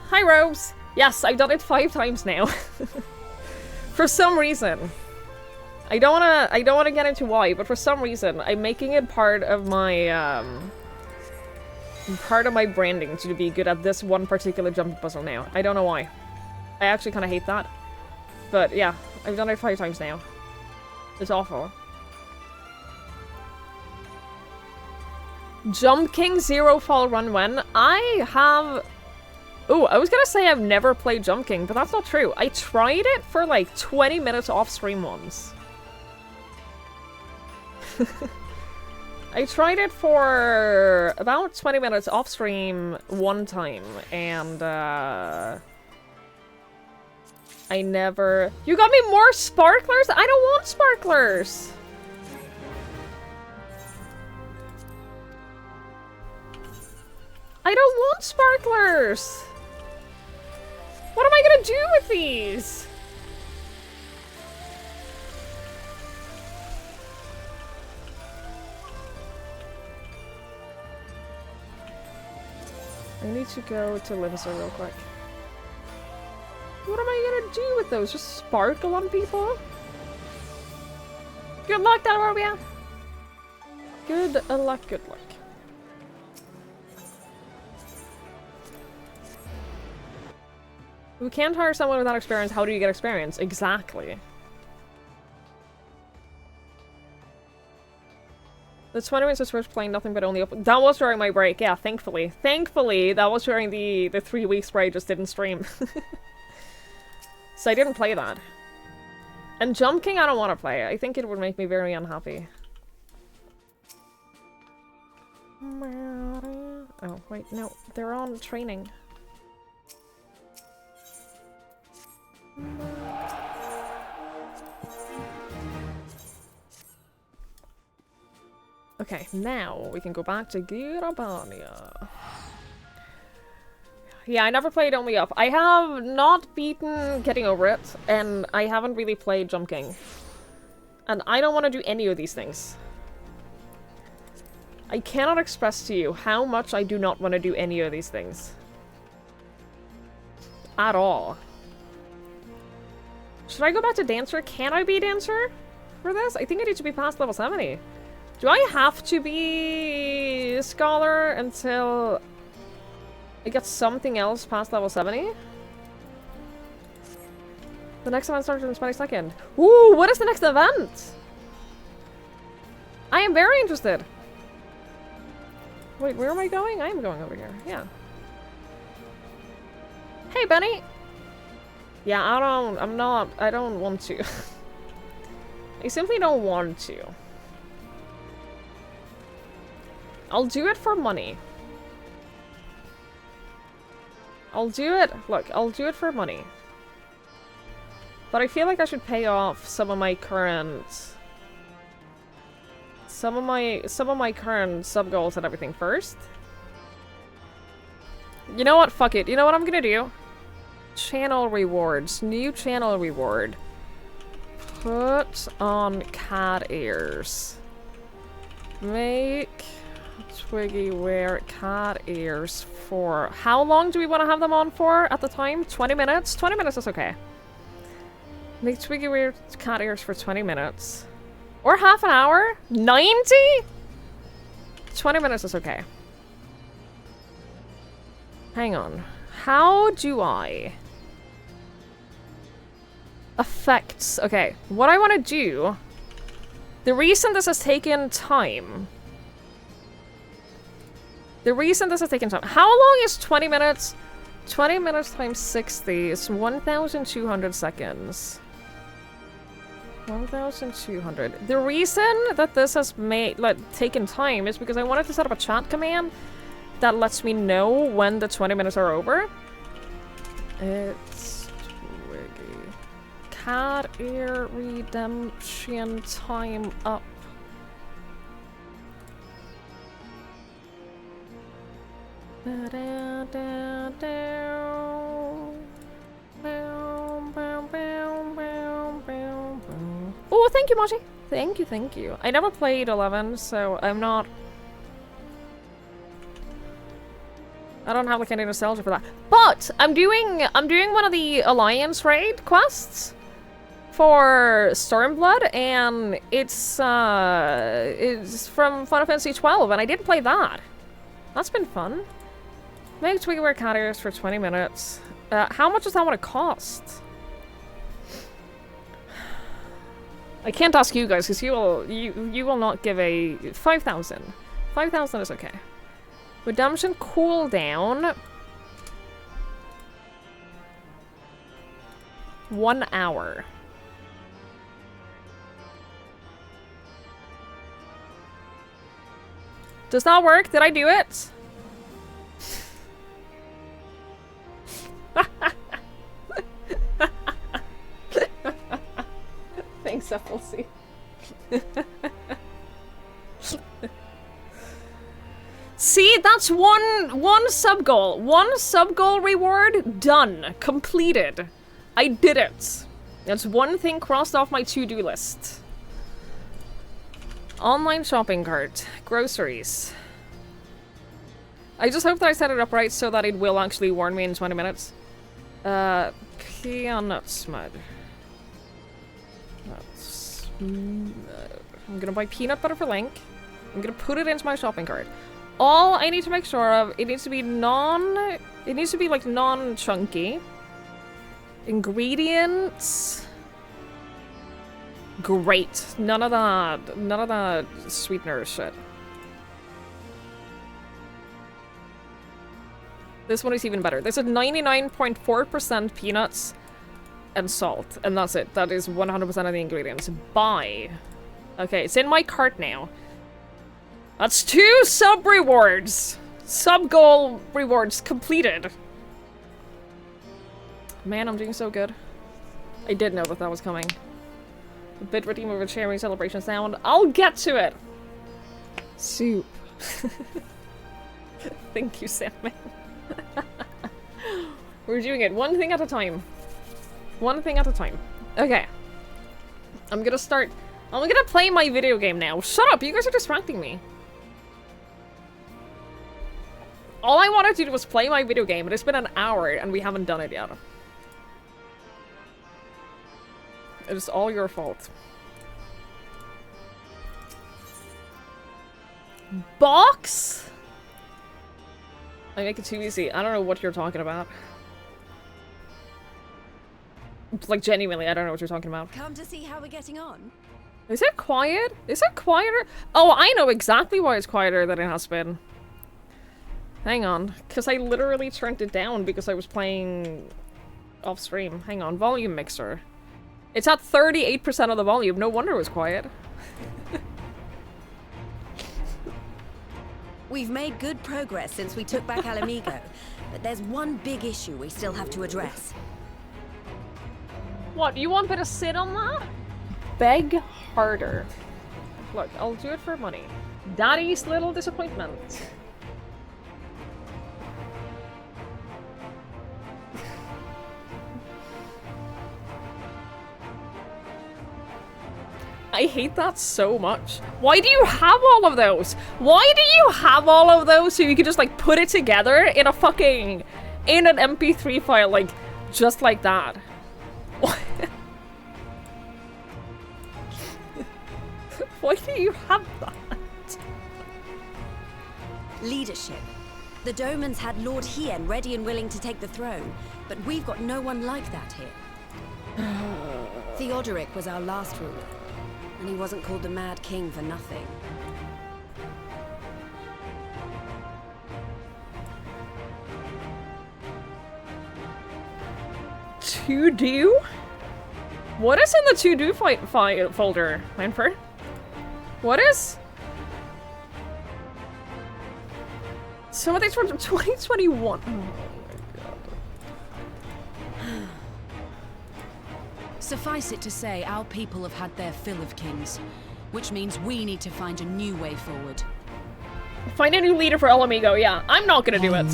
Hi, Rose. Yes, I've done it 5 times now. For some reason. I don't wanna get into why, but for some reason, I'm making it part of my branding to be good at this one particular jump puzzle now. I don't know why. I actually kind of hate that. But yeah, I've done it 5 times now. It's awful. Jump King Zero Fall Run when? I have... Ooh, I was gonna say I've never played Jump King, but that's not true. I tried it for like 20 minutes off stream once. I tried it for about 20 minutes off stream one time, and I never... You got me more sparklers? I don't want sparklers! I don't want sparklers! What am I gonna do with these? I need to go to Limsa real quick. What am I gonna do with those? Just sparkle on people? Good luck, Delrobia! Good luck, good luck. We can't hire someone without experience. How do you get experience? Exactly. The 20 minutes of Switch playing nothing but only open. That was during my break, yeah, thankfully. Thankfully, that was during the 3 weeks where I just didn't stream. So I didn't play that. And Jump King I don't want to play. I think it would make me very unhappy. Oh, wait, no. They're on training. Okay, now we can go back to Girabania. Yeah, I never played Only Up. I have not beaten Getting Over It, and I haven't really played Jump King. And I don't want to do any of these things. I cannot express to you how much I do not want to do any of these things. At all. Should I go back to Dancer? Can I be Dancer for this? I think I need to be past level 70. Do I have to be Scholar until I get something else past level 70? The next event starts in 22nd. Ooh, what is the next event? I am very interested. Wait, where am I going? I am going over here. Yeah. Hey, Benny! Yeah, I don't want to. I simply don't want to. I'll do it for money. I'll do it, look, I'll do it for money. But I feel like I should pay off some of my current... Some of my current sub-goals and everything first. You know what? Fuck it. You know what I'm gonna do? Channel rewards. New channel reward. Put on cat ears. Make Twiggy wear cat ears for... How long do we want to have them on for at the time? 20 minutes? 20 minutes is okay. Make Twiggy wear cat ears for 20 minutes. Or half an hour? 90? 20 minutes is okay. Hang on. How do I... Effects. Okay, what I want to do... The reason this has taken time... How long is 20 minutes? 20 minutes times 60 is 1,200 seconds. 1,200. The reason that this has taken time is because I wanted to set up a chat command that lets me know when the 20 minutes are over. It's Twiggy. Cat ear redemption time up. Oh, thank you, Moji. Thank you, thank you. I never played 11, so I don't have like any nostalgia for that. But I'm doing one of the Alliance raid quests for Stormblood, and it's from Final Fantasy 12, and I did play that. That's been fun. Make Twiggy wear cat ears for 20 minutes. How much does that want to cost? I can't ask you guys because you will not give a 5,000. 5,000 is okay. Redemption cooldown 1 hour. Does that work? Did I do it? Thanks, FLC. See, that's one sub goal. One sub goal reward done. Completed. I did it. That's one thing crossed off my to-do list. Online shopping cart. Groceries. I just hope that I set it up right so that it will actually warn me in 20 minutes. Peanut smud. I'm gonna buy peanut butter for Link. I'm gonna put it into my shopping cart. All I need to make sure of, it needs to be like non-chunky. Ingredients. Great. None of that sweetener shit. This one is even better. This is 99.4% peanuts and salt, and that's it. That is 100% of the ingredients. Buy. Okay, it's in my cart now. That's 2 sub rewards. Sub goal rewards completed. Man, I'm doing so good. I did know that that was coming. A bit redeemer with sharing celebration sound. I'll get to it. Soup. Thank you, Sandman. We're doing it one thing at a time. One thing at a time. Okay. I'm gonna play my video game now. Shut up, you guys are distracting me. All I wanted to do was play my video game, and it's been an hour and we haven't done it yet. It is all your fault. Box? I make it too easy. I don't know what you're talking about. Like, genuinely, I don't know what you're talking about. Come to see how we're getting on? Is it quiet? Is it quieter? Oh, I know exactly why it's quieter than it has been. Hang on. Because I literally turned it down because I was playing off stream. Hang on. Volume mixer. It's at 38% of the volume. No wonder it was quiet. We've made good progress since we took back Alamigo, but there's one big issue we still have to address. What, you want me to sit on that? Beg harder. Look, I'll do it for money. Daddy's little disappointment. I hate that so much. Why do you have all of those? Why do you have all of those so you can just like put it together in a fucking, in an MP3 file, like, just like that? Why do you have that? Leadership. The Domans had Lord Hien ready and willing to take the throne, but we've got no one like that here. Theodoric was our last ruler, and he wasn't called the Mad King for nothing. To-do? What is in the to-do folder, Manfred? What is? Some of these from 2021. Oh my god. Suffice it to say, our people have had their fill of kings, which means we need to find a new way forward. Find a new leader for El Amigo, yeah. I'm not gonna do it.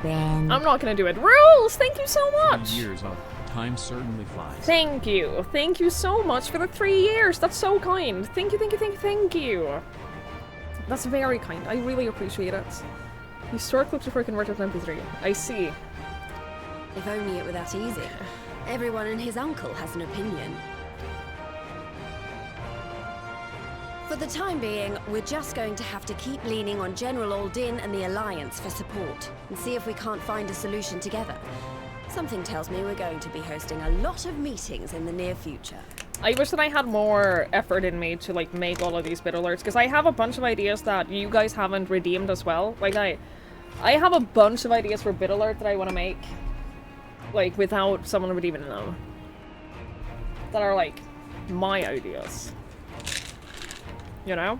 I'm not gonna do it. Rules! Thank you so much! 3 years off. Time certainly flies. Thank you. Thank you so much for the 3 years. That's so kind. Thank you, thank you, thank you, thank you. That's very kind. I really appreciate it. You store clips before converted to MP3. I see. If only it were that easy. Everyone and his uncle has an opinion. For the time being, we're just going to have to keep leaning on General Aldin and the Alliance for support, and see if we can't find a solution together. Something tells me we're going to be hosting a lot of meetings in the near future. I wish that I had more effort in me to like make all of these bit alerts, because I have a bunch of ideas that you guys haven't redeemed as well. Like I have a bunch of ideas for bit alert that I want to make, like without someone redeeming them. That are like my ideas. You know?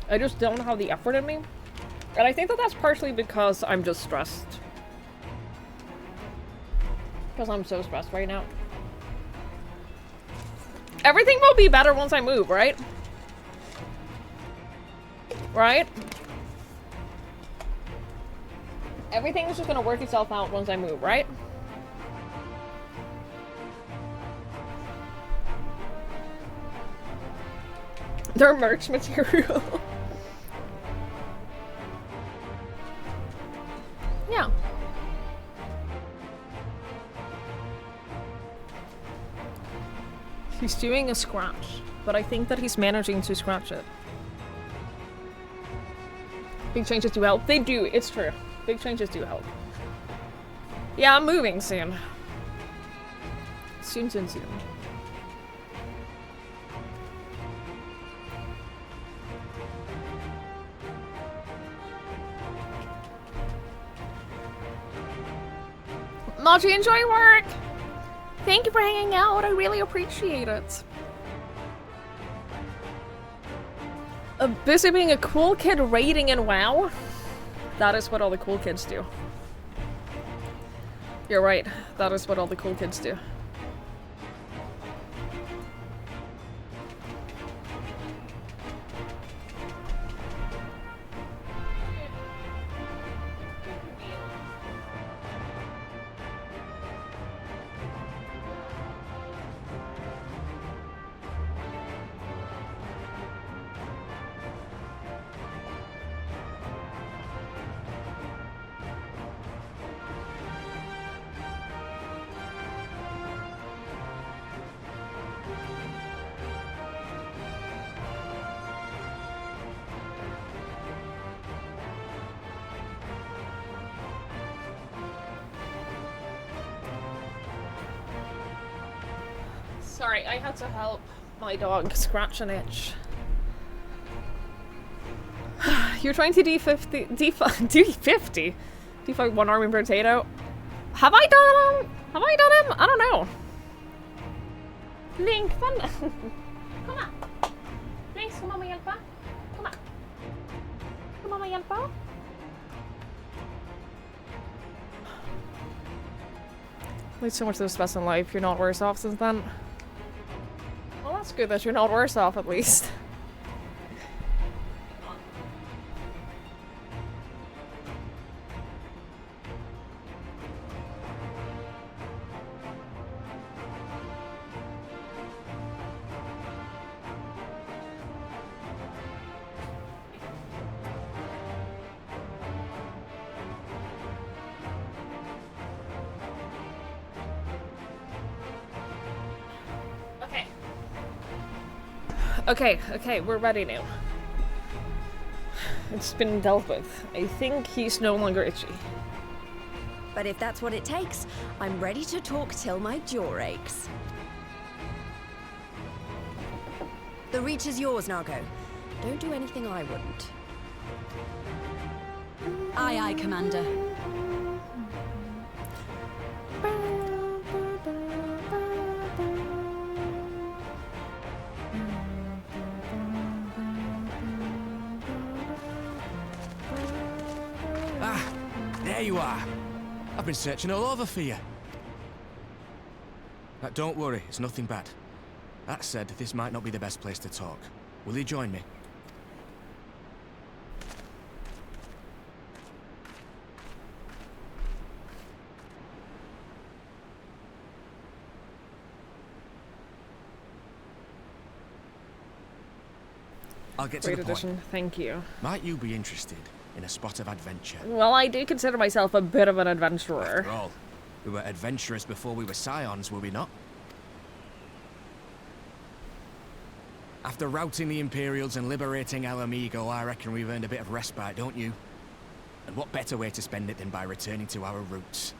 I just don't have the effort in me. And I think that that's partially because I'm just stressed. Because I'm so stressed right now. Everything will be better once I move, right? Right? Everything is just gonna work itself out once I move, right? Their merch material. Yeah. He's doing a scratch, but I think that he's managing to scratch it. Big changes do help. They do, it's true. Big changes do help. Yeah, I'm moving soon. Soon. Maji, enjoy work! Thank you for hanging out, I really appreciate it. Busy being a cool kid raiding in WoW? That is what all the cool kids do. You're right. That is what all the cool kids do. Sorry, I had to help my dog scratch an itch. You're trying to D50, D50? D5 one army potato? Have I done him? Have I done him? I don't know. Link, thunder. Kom här. Link, ska mamma hjälpa? Kom här. Ska mamma hjälpa? Lead so much to the best in life, you're not worse off since then. Well, that's good that you're not worse off, at least. Okay, we're ready now. It's been dealt with. I think he's no longer itchy. But if that's what it takes, I'm ready to talk till my jaw aches. The reach is yours, Nago. Don't do anything I wouldn't. Aye, aye, Commander. There you are. I've been searching all over for you. But don't worry, it's nothing bad. That said, this might not be the best place to talk. Will you join me? I'll get to Great the addition, point. thank you. Might you be interested in a spot of adventure? Well, I do consider myself a bit of an adventurer. After all, we were adventurers before we were scions, were we not? After routing the Imperials and liberating El Amigo, I reckon we've earned a bit of respite, don't you? And what better way to spend it than by returning to our roots?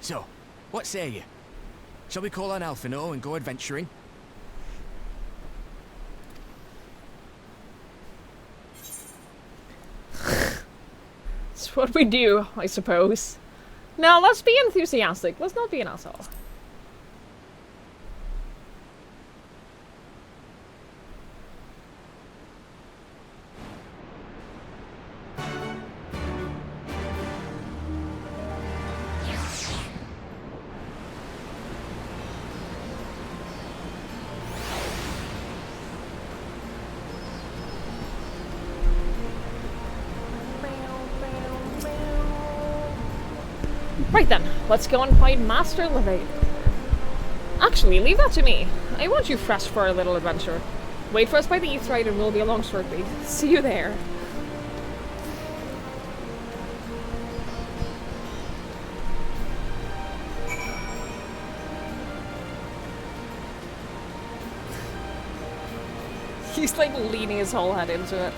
So, what say you? Shall we call on Alphino and go adventuring? It's what we do, I suppose. Now, let's be enthusiastic. Let's not be an asshole. Right then, let's go and find Master Levate. Actually, leave that to me. I want you fresh for our little adventure. Wait for us by the East Ride and we'll be along shortly. See you there. He's like leaning his whole head into it.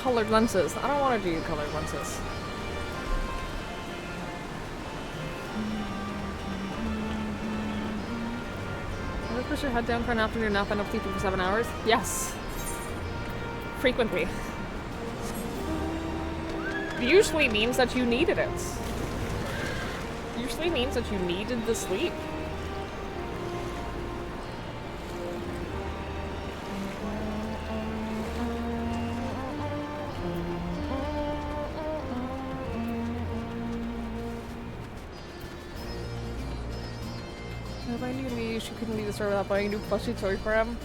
Colored lenses. I don't want to do colored lenses. push your head down for an afternoon nap and up sleeping for 7 hours? Yes. Frequently. It usually means that you needed it. Usually means that you needed the sleep. If I knew me, she couldn't leave the store without buying a new plushie toy for him.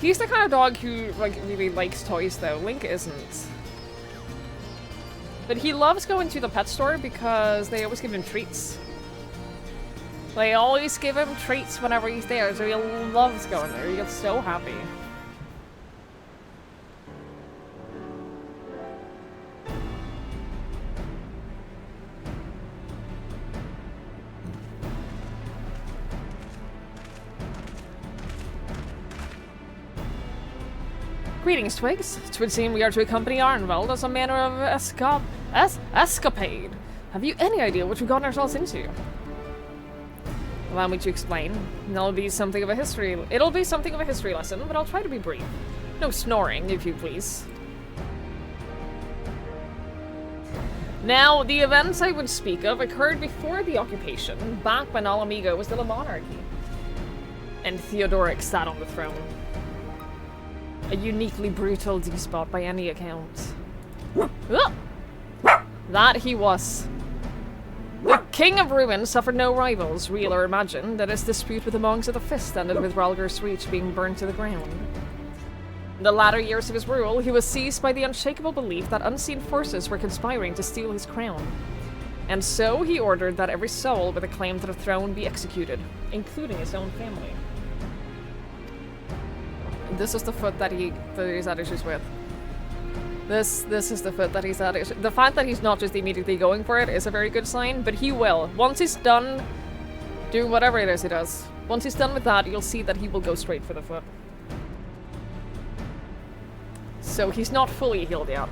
He's the kind of dog who, like, really likes toys, though. Link isn't. But he loves going to the pet store because they always give him treats. They always give him treats whenever he's there, so he loves going there. He gets so happy. Greetings, Twigs. 'Twould seem we are to accompany Arnvald as a manner of escapade. Have you any idea what we've gotten ourselves into? Allow me to explain. It'll be something of a history lesson, but I'll try to be brief. No snoring, if you please. Now, the events I would speak of occurred before the occupation, back when Ala Mhigo was still a monarchy. And Theodoric sat on the throne. A uniquely brutal despot by any account. That he was. The King of Ruin suffered no rivals, real or imagined, that his dispute with the monks of the Fist ended with Ralger's Reach being burned to the ground. In the latter years of his rule, he was seized by the unshakable belief that unseen forces were conspiring to steal his crown. And so he ordered that every soul with a claim to the throne be executed, including his own family. This is the foot that he's had issues with. This is the foot that he's had issues. The fact that he's not just immediately going for it is a very good sign, but he will. Once he's done doing whatever it is he does, once he's done with that, you'll see that he will go straight for the foot. So he's not fully healed yet.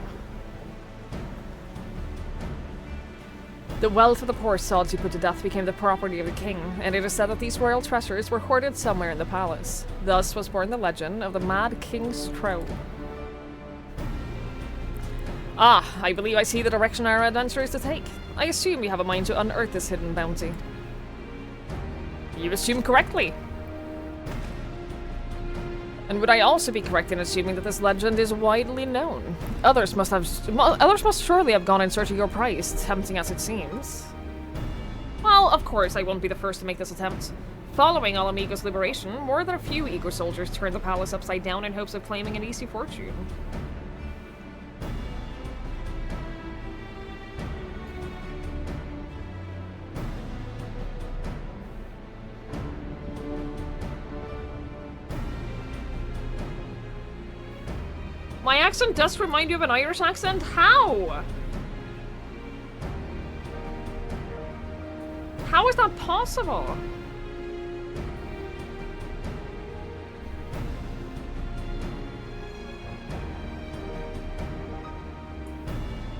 The wealth of the poor sods he put to death became the property of the king, and it is said that these royal treasures were hoarded somewhere in the palace. Thus was born the legend of the Mad King's Trove. Ah, I believe I see the direction our adventure is to take. I assume you have a mind to unearth this hidden bounty. You assume correctly. And would I also be correct in assuming that this legend is widely known? Others must surely have gone in search of your prize, tempting as it seems. Well, of course, I won't be the first to make this attempt. Following Ala Mhigo's liberation, more than a few eager soldiers turned the palace upside down in hopes of claiming an easy fortune. My accent does remind you of an Irish accent? How? How is that possible?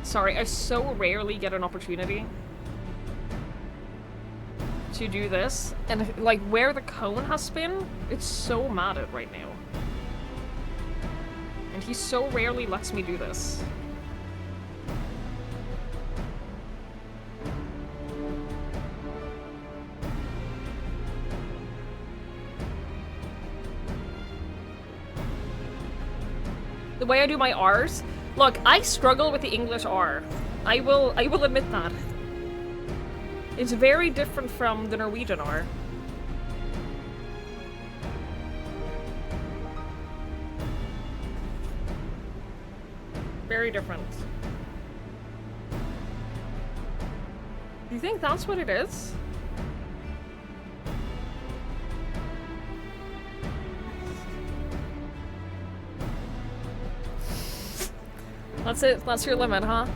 Sorry, I so rarely get an opportunity to do this. And like where the cone has been, it's so mad at right now. And he so rarely lets me do this. The way I do my R's? Look, I struggle with the English R. I will admit that. It's very different from the Norwegian R. Very different. Do you think that's what it is? That's it. That's your limit, huh?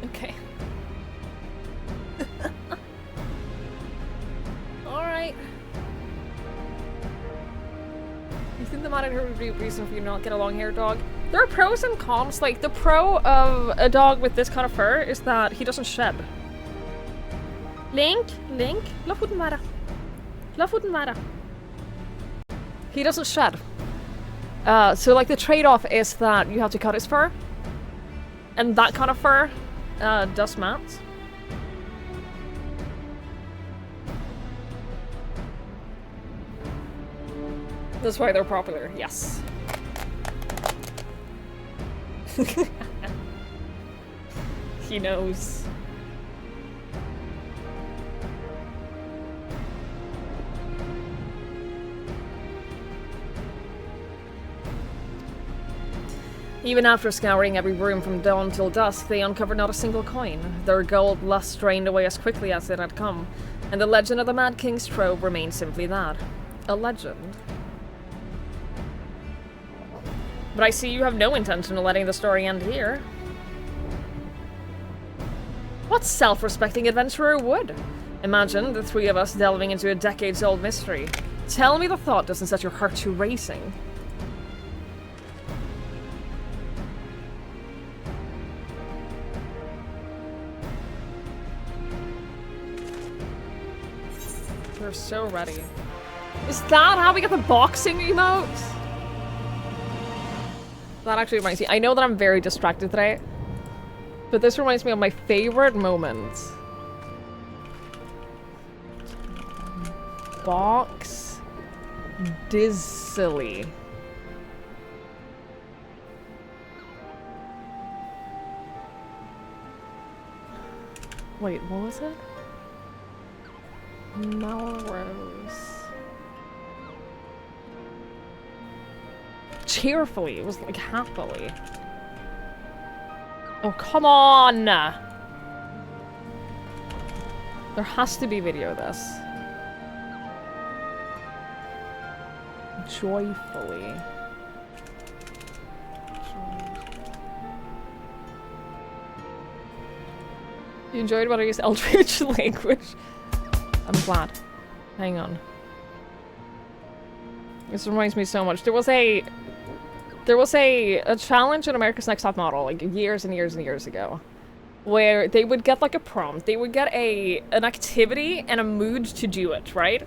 Okay. Alright. You think the modded hair would be a reason for you to not get a long hair dog? There are pros and cons. Like, the pro of a dog with this kind of fur is that he doesn't shed. Link, lad hunden være der. Lad hunden være der. He doesn't shed. So like the trade-off is that you have to cut his fur. And that kind of fur does mats. That's why they're popular, yes. He knows. Even after scouring every room from dawn till dusk, they uncovered not a single coin. Their gold lust drained away as quickly as it had come, and the legend of the Mad King's trove remained simply that. A legend. But I see you have no intention of letting the story end here. What self-respecting adventurer would? Imagine the three of us delving into a decades-old mystery. Tell me the thought doesn't set your heart to racing. We're so ready. Is that how we get the boxing emote? That actually reminds me. I know that I'm very distracted today, but this reminds me of my favorite moment. Box dizzily. Wait, what was it? Melrose. Cheerfully. It was like happily. Oh, come on! There has to be video of this. Joyfully. You enjoyed what I used Eldritch language? I'm glad. Hang on. This reminds me so much. There was a challenge in America's Next Top Model, like years and years and years ago, where they would get like a prompt. They would get an activity and a mood to do it, right?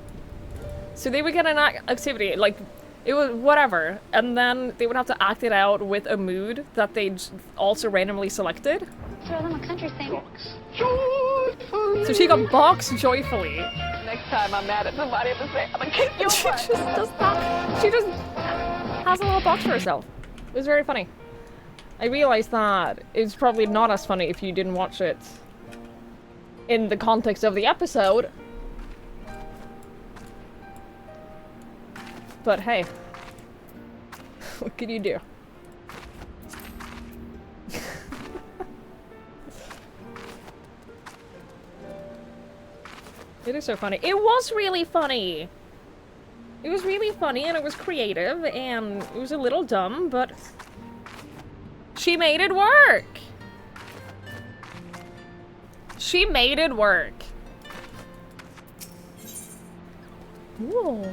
So they would get an activity, like, it was whatever, and then they would have to act it out with a mood that they'd also randomly selected. Throw them a country thing. So she got boxed joyfully. Next time I'm mad at somebody, I'm gonna say, I'm gonna kick your She butt. just does that. She just has a little box for herself. It was very funny. I realized that it's probably not as funny if you didn't watch it in the context of the episode. But hey, what can you do? It is so funny. It was really funny! It was really funny and it was creative and it was a little dumb, but she made it work! She made it work. Ooh.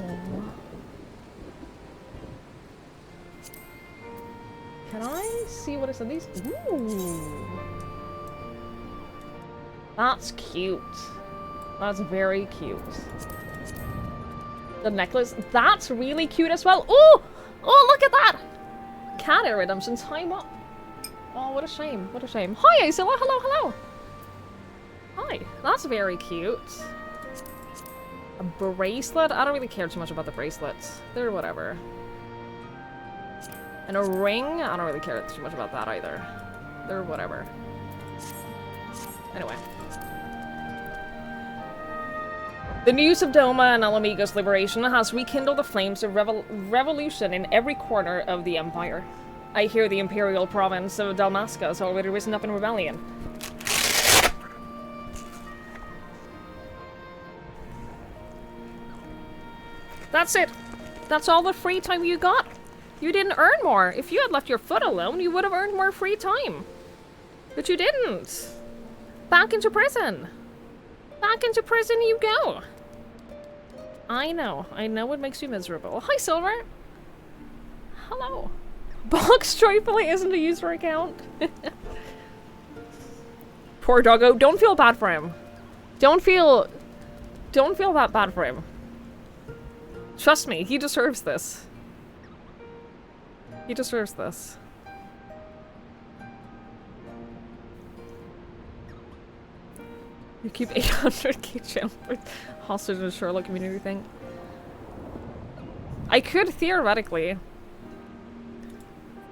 Can I see what it's on these? Ooh. That's cute. That's very cute. The necklace, that's really cute as well. Ooh! Oh, look at that! Cat Air Redemption, time up. Oh, what a shame. What a shame. Hi, Isilla. Hello, hello. Hi. That's very cute. A bracelet? I don't really care too much about the bracelets. They're whatever. And a ring? I don't really care too much about that either. They're whatever. Anyway. The news of Doma and Alamigo's liberation has rekindled the flames of revolution in every corner of the Empire. I hear the Imperial province of Dalmasca has already risen up in rebellion. That's it. That's all the free time you got. You didn't earn more. If you had left your foot alone, you would have earned more free time. But you didn't. Back into prison. Back into prison you go. I know it makes you miserable. Hi, Silver. Hello. Box joyfully isn't a user account. Poor doggo, don't feel bad for him. Don't feel that bad for him. Trust me, he deserves this. He deserves this. You keep 800k channel for hostage in the Sherlock community thing. I could theoretically.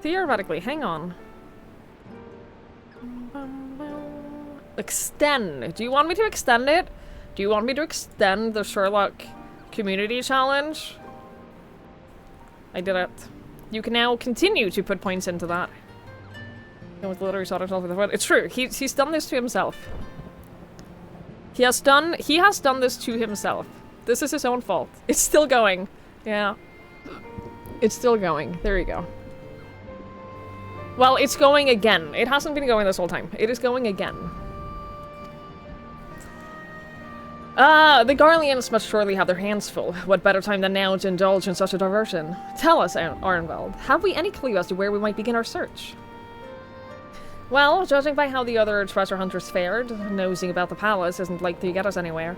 Theoretically, hang on. Extend. Do you want me to extend it? Do you want me to extend the Sherlock community challenge? I did it. You can now continue to put points into that. With literally shot himself with the foot. It's true. He's done this to himself. He has done this to himself. This is his own fault. It's still going. Yeah. It's still going. There you go. Well, it's going again. It hasn't been going this whole time. It is going again. The Garleans must surely have their hands full. What better time than now to indulge in such a diversion? Tell us, Arnvald, have we any clue as to where we might begin our search? Well, judging by how the other treasure hunters fared, nosing about the palace isn't likely to get us anywhere.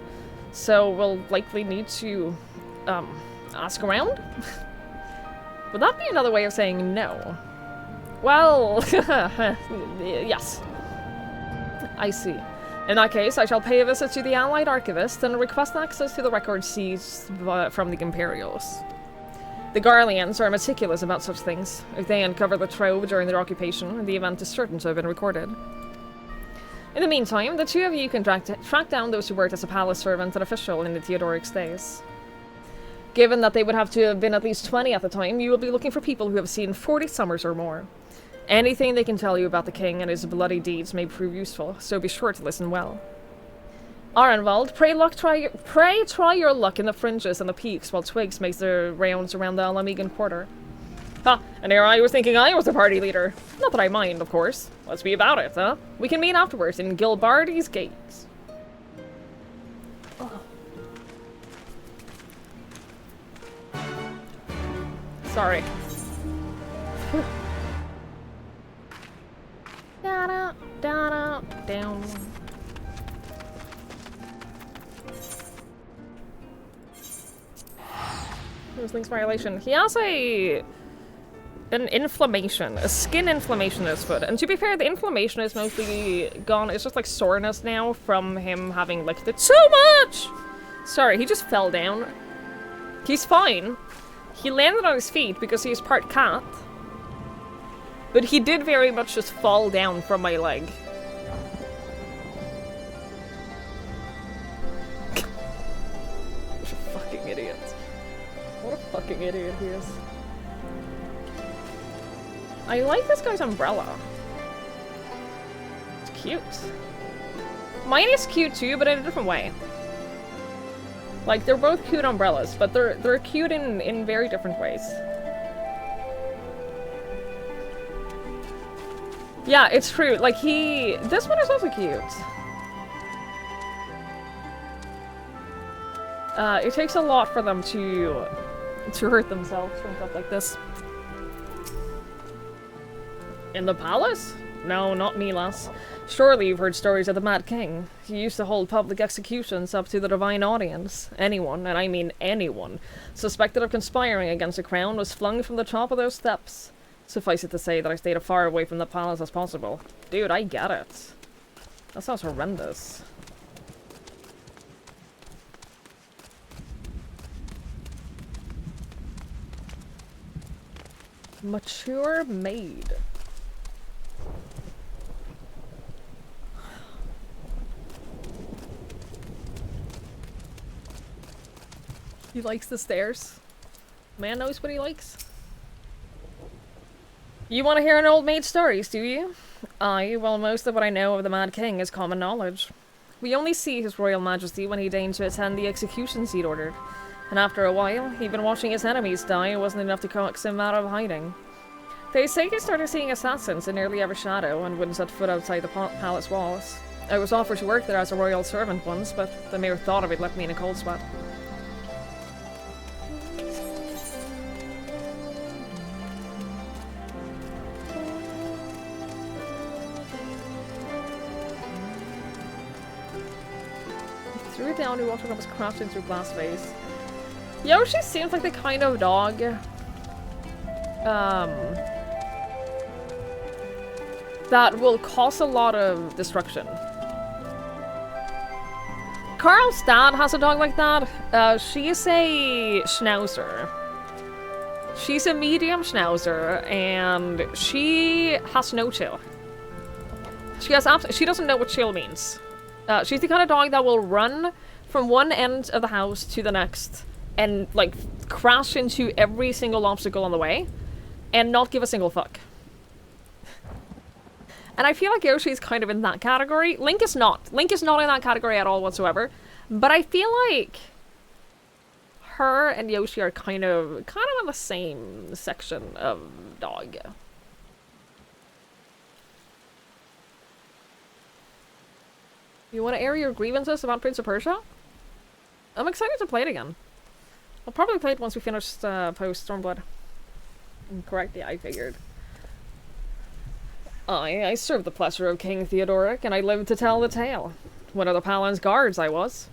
So we'll likely need to, ask around? Would that be another way of saying no? Well, yes. I see. In that case, I shall pay a visit to the Allied Archivist and request access to the records seized from the Imperials. The Garleans are meticulous about such things. If they uncover the trove during their occupation, the event is certain to have been recorded. In the meantime, the two of you can track down those who worked as a palace servant and official in the Theodoric days. Given that they would have to have been at least 20 at the time, you will be looking for people who have seen 40 summers or more. Anything they can tell you about the king and his bloody deeds may prove useful, so be sure to listen well. Arenvald, pray try your luck in the fringes and the peaks while Twigs makes their rounds around the Alamegan quarter. Ha, and here I was thinking I was the party leader. Not that I mind, of course. Let's be about it, huh? We can meet afterwards in Gilbardy's Gates. Oh. Sorry. Da-da, da-da, down. Here's Link's violation. He has an inflammation, a skin inflammation in his foot. And to be fair, the inflammation is mostly gone. It's just like soreness now from him having licked it so much! Sorry, he just fell down. He's fine. He landed on his feet because he's part cat. But he did very much just fall down from my leg. Fucking idiot. What a fucking idiot he is. I like this guy's umbrella. It's cute. Mine is cute too, but in a different way. Like, they're both cute umbrellas, but they're cute in very different ways. Yeah, it's true. Like, this one is also cute. It takes a lot for them to hurt themselves from stuff like this. In the palace? No, not me, lass. Surely you've heard stories of the Mad King. He used to hold public executions up to the divine audience. Anyone, and I mean anyone, suspected of conspiring against the crown was flung from the top of those steps. Suffice it to say that I stayed as far away from the palace as possible. Dude, I get it. That sounds horrendous. Mature maid. He likes the stairs. Man knows what he likes. You want to hear an old maid's stories, do you? Aye, well, most of what I know of the Mad King is common knowledge. We only see his royal majesty when he deigned to attend the executions he'd ordered. And after a while, even watching his enemies die wasn't enough to coax him out of hiding. They say he started seeing assassins in nearly every shadow and wouldn't set foot outside the palace walls. I was offered to work there as a royal servant once, but the mere thought of it left me in a cold sweat. Threw it down, he walked up, was crashed into a glass vase. Yoshi seems like the kind of dog that will cause a lot of destruction. Carl's dad has a dog like that. She is a Schnauzer. She's a medium Schnauzer, and she has no chill. She doesn't know what chill means. She's the kind of dog that will run from one end of the house to the next and, like, crash into every single obstacle on the way and not give a single fuck. And I feel like Yoshi's kind of in that category. Link is not. Link is not in that category at all whatsoever. But I feel like her and Yoshi are kind of in the same section of dog. You want to air your grievances about Prince of Persia? I'm excited to play it again. I'll probably play it once we finish post Stormblood. Correct? Yeah, I figured. I served the pleasure of King Theodoric, and I lived to tell the tale. One of the Palin's guards, I was.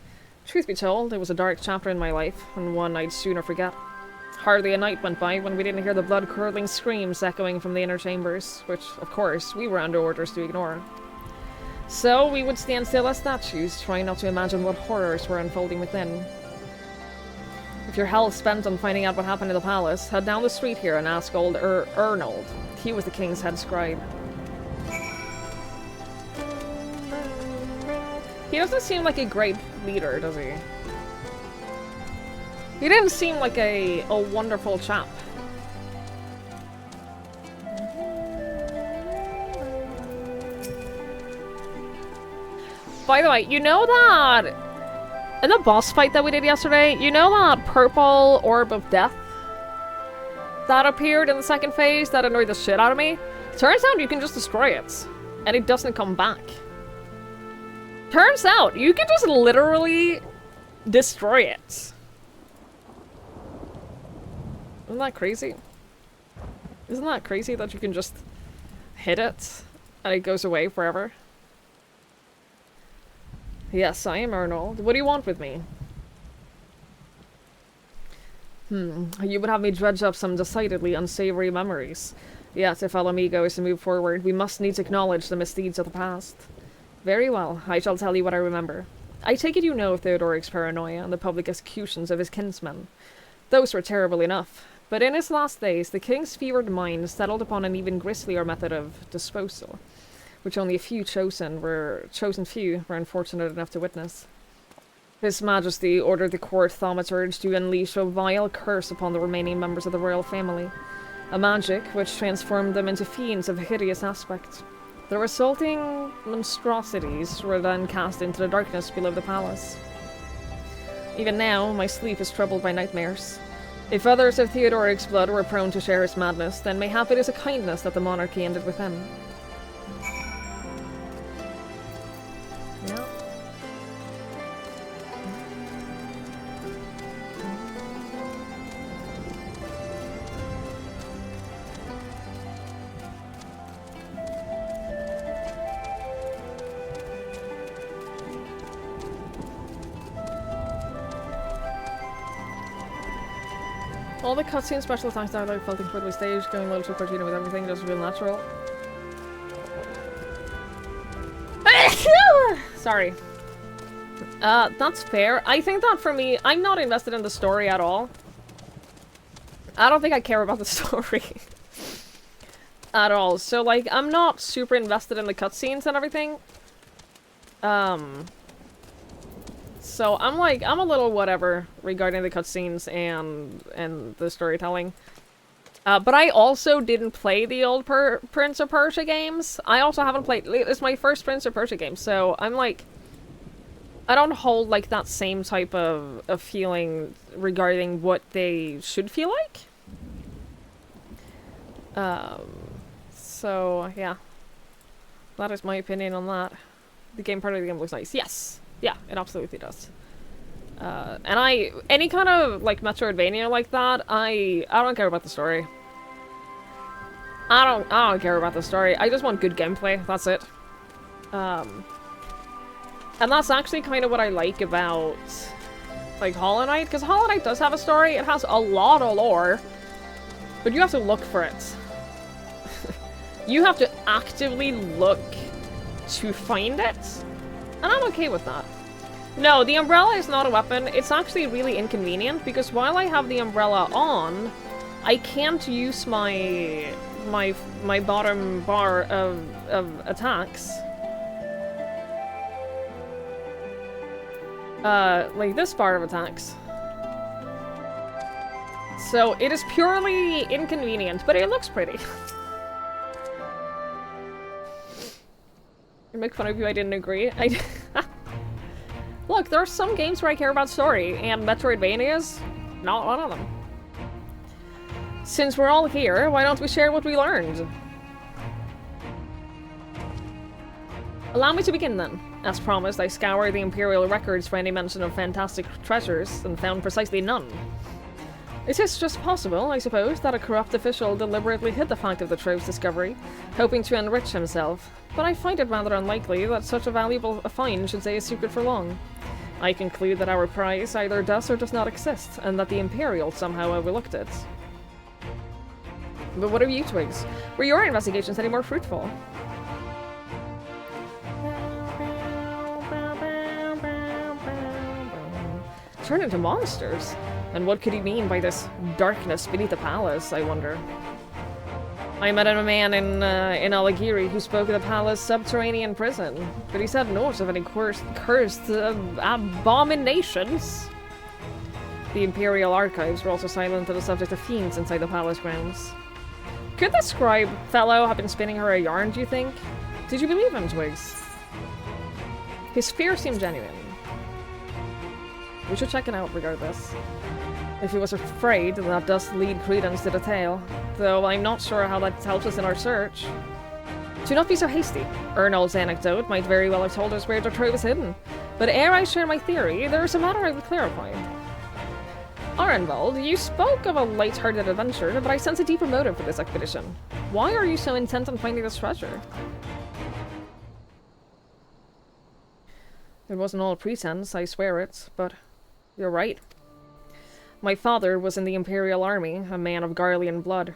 Truth be told, it was a dark chapter in my life, and one I'd sooner forget. Hardly a night went by when we didn't hear the blood-curdling screams echoing from the inner chambers, which, of course, we were under orders to ignore. So we would stand still as statues, trying not to imagine what horrors were unfolding within. If your hell's spent on finding out what happened in the palace, head down the street here and ask old Ernold. He was the king's head scribe. He doesn't seem like a great leader, does he? He didn't seem like a wonderful chap. By the way, you know that in the boss fight that we did yesterday, you know that purple orb of death that appeared in the second phase that annoyed the shit out of me? Turns out you can just destroy it, and it doesn't come back. Turns out you can just literally destroy it. Isn't that crazy? Isn't that crazy that you can just hit it and it goes away forever? Yes, I am Arnold. What do you want with me? You would have me dredge up some decidedly unsavory memories. Yet, if Alamigo is to move forward, we must needs acknowledge the misdeeds of the past. Very well, I shall tell you what I remember. I take it you know of Theodoric's paranoia and the public executions of his kinsmen. Those were terrible enough, but in his last days, the king's fevered mind settled upon an even grislier method of disposal, which only a few chosen few were unfortunate enough to witness. His Majesty ordered the court thaumaturge to unleash a vile curse upon the remaining members of the royal family, a magic which transformed them into fiends of hideous aspect. The resulting monstrosities were then cast into the darkness below the palace. Even now, my sleep is troubled by nightmares. If others of Theodoric's blood were prone to share his madness, then mayhap it is a kindness that the monarchy ended with him. Yeah. All the cutscenes, special effects, dialogue felt incredibly staged, going a little too cartoony with everything, just real natural. Sorry. That's fair. I think that for me, I'm not invested in the story at all. I don't think I care about the story. At all. So, like, I'm not super invested in the cutscenes and everything. So I'm a little whatever regarding the cutscenes and the storytelling. But I also didn't play the old Prince of Persia games. I also haven't played, it's my first Prince of Persia game, so I'm like, I don't hold like that same type of feeling regarding what they should feel like. So yeah, that is my opinion on that. The game part of the game looks nice. Yes. Yeah, it absolutely does. And any kind of, like, Metroidvania like that, I don't care about the story. I don't care about the story. I just want good gameplay, that's it. And that's actually kind of what I like about, like, Hollow Knight, because Hollow Knight does have a story. It has a lot of lore, but you have to look for it. You have to actively look to find it, and I'm okay with that. No, the umbrella is not a weapon. It's actually really inconvenient, because while I have the umbrella on, I can't use my bottom bar of attacks. Like this bar of attacks. So it is purely inconvenient, but it looks pretty. I make fun of you, I didn't agree. Look, there are some games where I care about story, and Metroidvania's not one of them. Since we're all here, why don't we share what we learned? Allow me to begin then. As promised, I scoured the Imperial records for any mention of fantastic treasures, and found precisely none. It is just possible, I suppose, that a corrupt official deliberately hid the fact of the trove's discovery, hoping to enrich himself, but I find it rather unlikely that such a valuable find should stay a secret for long. I conclude that our prize either does or does not exist, and that the Imperial somehow overlooked it. But what of you, Twigs? Were your investigations any more fruitful? Turn into monsters? And what could he mean by this darkness beneath the palace, I wonder? I met a man in Alagiri who spoke of the palace subterranean prison, but he said naught of any cursed abominations. The Imperial archives were also silent on the subject of fiends inside the palace grounds. Could the scribe fellow have been spinning her a yarn, do you think? Did you believe him, Twigs? His fear seemed genuine. We should check it out regardless. If he was afraid, that does lead credence to the tale, though I'm not sure how that helps us in our search. Do not be so hasty. Ernald's anecdote might very well have told us where the trove is hidden, but ere I share my theory, there is a matter I would clarify. Arenvald, you spoke of a light-hearted adventure, but I sense a deeper motive for this expedition. Why are you so intent on finding this treasure? It wasn't all pretense, I swear it, but you're right. My father was in the Imperial Army, a man of Garlean blood.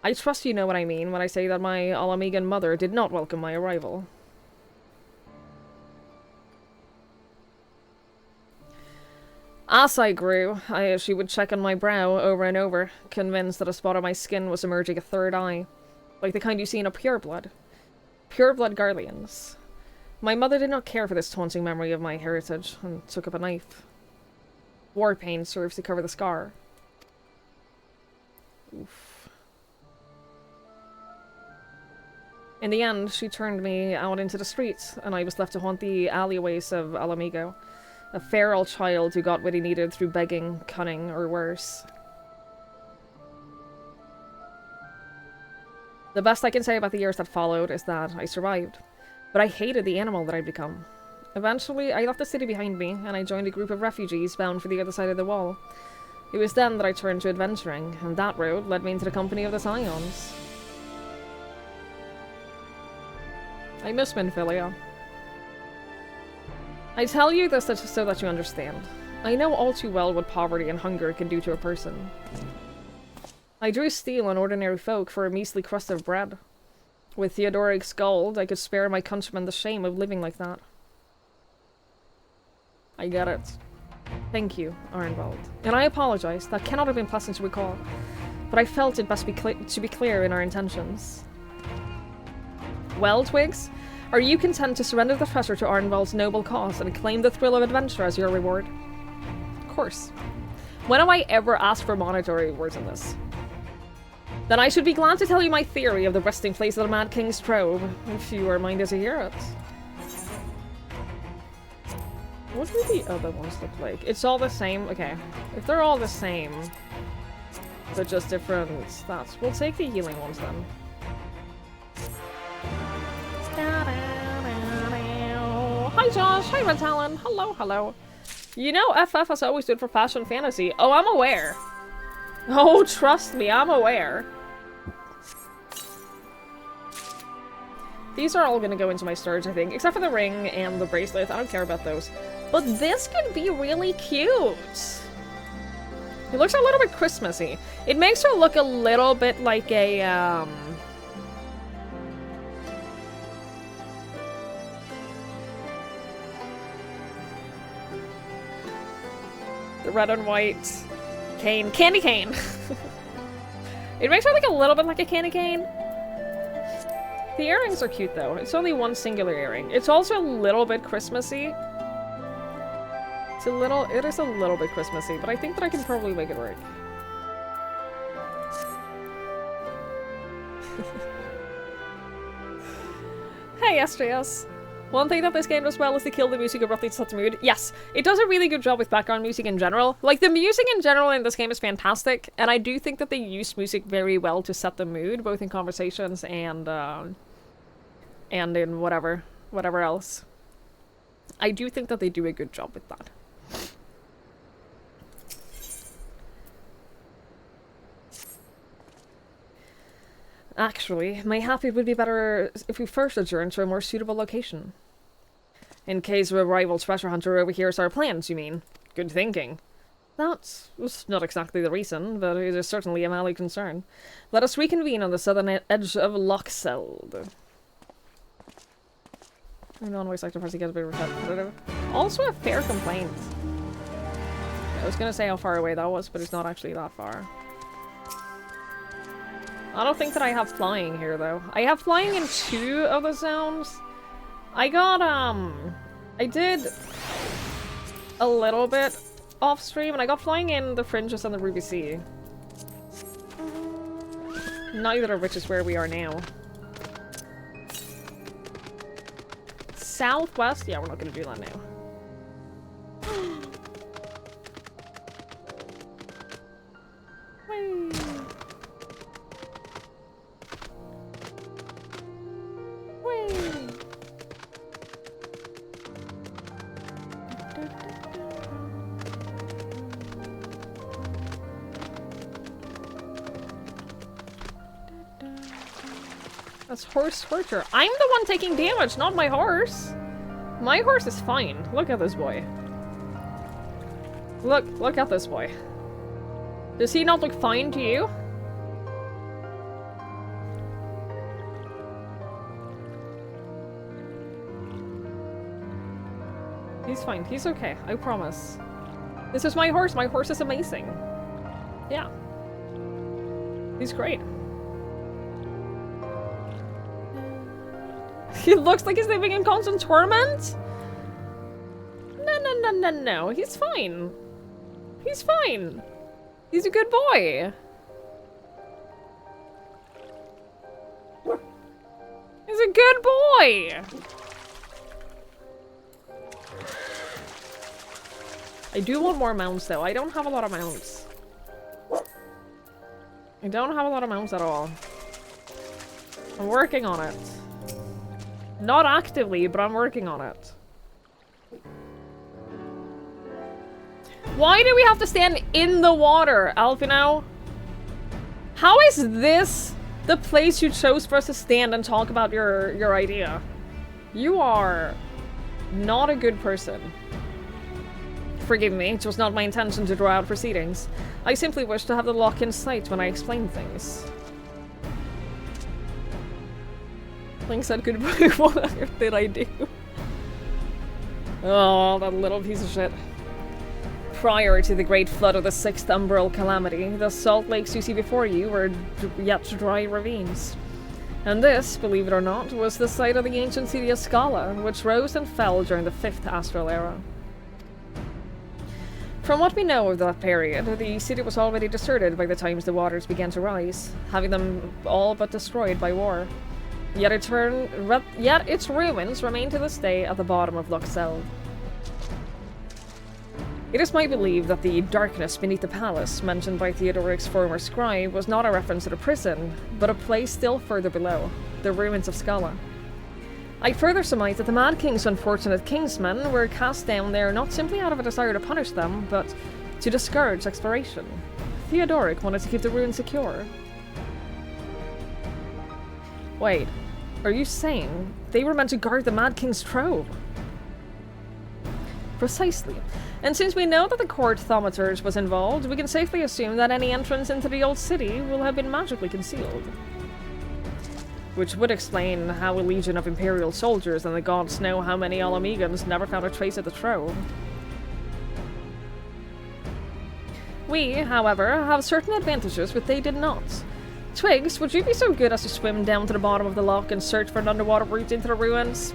I trust you know what I mean when I say that my Alamegan mother did not welcome my arrival. As I grew, she would check on my brow over and over, convinced that a spot on my skin was emerging a third eye, like the kind you see in a pureblood. Pureblood Garleans. My mother did not care for this taunting memory of my heritage, and took up a knife. War pain serves to cover the scar. Oof. In the end, she turned me out into the streets, and I was left to haunt the alleyways of Alamigo. A feral child who got what he needed through begging, cunning, or worse. The best I can say about the years that followed is that I survived. But I hated the animal that I'd become. Eventually, I left the city behind me, and I joined a group of refugees bound for the other side of the wall. It was then that I turned to adventuring, and that road led me into the company of the Scions. I miss Minfilia. I tell you this so that you understand. I know all too well what poverty and hunger can do to a person. I drew steel on ordinary folk for a measly crust of bread. With Theodoric's gold, I could spare my countrymen the shame of living like that. I get it. Thank you, Arenvald. And I apologize, that cannot have been pleasant to recall, but I felt it best to be clear in our intentions. Well, Twigs, are you content to surrender the treasure to Arenvald's noble cause and claim the thrill of adventure as your reward? Of course. When have I ever asked for monetary rewards in this? Then I should be glad to tell you my theory of the resting place of the Mad King's trove, if you are minded to hear it. What do the other ones look like? It's all the same? Okay. If they're all the same, but just different stats, we'll take the healing ones then. Hi Josh! Hi Red Talon! Hello, hello. You know FF has always stood for fashion fantasy. Oh, I'm aware. Oh, trust me, I'm aware. These are all gonna go into my storage, I think, except for the ring and the bracelet. I don't care about those. But this could be really cute. It looks a little bit Christmassy. It makes her look a little bit like a, the red and white cane. Candy cane! It makes her look a little bit like a candy cane. The earrings are cute, though. It's only one singular earring. It's also a little bit Christmassy. It is a little bit Christmassy, but I think that I can probably make it work. Hey, SJS. One thing that this game does well is to kill the music abruptly to set the mood. Yes, it does a really good job with background music in general. Like, the music in general in this game is fantastic, and I do think that they use music very well to set the mood, both in conversations and in whatever else. I do think that they do a good job with that. Actually, mayhap it would be better if we first adjourn to a more suitable location. In case a rival treasure hunter overhears our plans, you mean? Good thinking. That was not exactly the reason, but it is certainly a valid concern. Let us reconvene on the southern edge of Lochseld. I non-voice actor person gets a bit repetitive. Also a fair complaint. I was gonna say how far away that was, but it's not actually that far. I don't think that I have flying here, though. I have flying in 2 of the zones. I got, I did a little bit off stream, and I got flying in the Fringes and the Ruby Sea. Neither of which is where we are now. Southwest? Yeah, we're not gonna do that now. Whee! Whee! That's horse torture. I'm the one taking damage, not my horse. My horse is fine. Look at this boy. Look at this boy. Does he not look fine to you? He's fine. He's okay. I promise. This is my horse. My horse is amazing. Yeah. He's great. He looks like he's living in constant torment? No. He's fine. He's fine. He's a good boy. He's a good boy. I do want more mounts, though. I don't have a lot of mounts. I don't have a lot of mounts at all. I'm working on it. Not actively, but I'm working on it. Why do we have to stand in the water, Alfino? How is this the place you chose for us to stand and talk about your idea? You are not a good person. Forgive me, it was not my intention to draw out proceedings. I simply wish to have the lock in sight when I explain things. Link said goodbye. What did I do? Oh, that little piece of shit. Prior to the great flood of the 6th Umbral Calamity, the salt lakes you see before you were yet dry ravines. And this, believe it or not, was the site of the ancient city of Scala, which rose and fell during the 5th Astral Era. From what we know of that period, the city was already deserted by the times the waters began to rise, having them all but destroyed by war. Yet its ruins remain to this day at the bottom of Lochseld. It is my belief that the darkness beneath the palace, mentioned by Theodoric's former scribe, was not a reference to the prison, but a place still further below, the ruins of Scala. I further surmise that the Mad King's unfortunate kingsmen were cast down there not simply out of a desire to punish them, but to discourage exploration. Theodoric wanted to keep the ruins secure. Wait. Are you saying they were meant to guard the Mad King's trove? Precisely. And since we know that the court thaumaturge was involved, we can safely assume that any entrance into the old city will have been magically concealed. Which would explain how a legion of Imperial soldiers and the gods know how many Alamegans never found a trace of the trove. We, however, have certain advantages which they did not. Twigs, would you be so good as to swim down to the bottom of the loch and search for an underwater route into the ruins?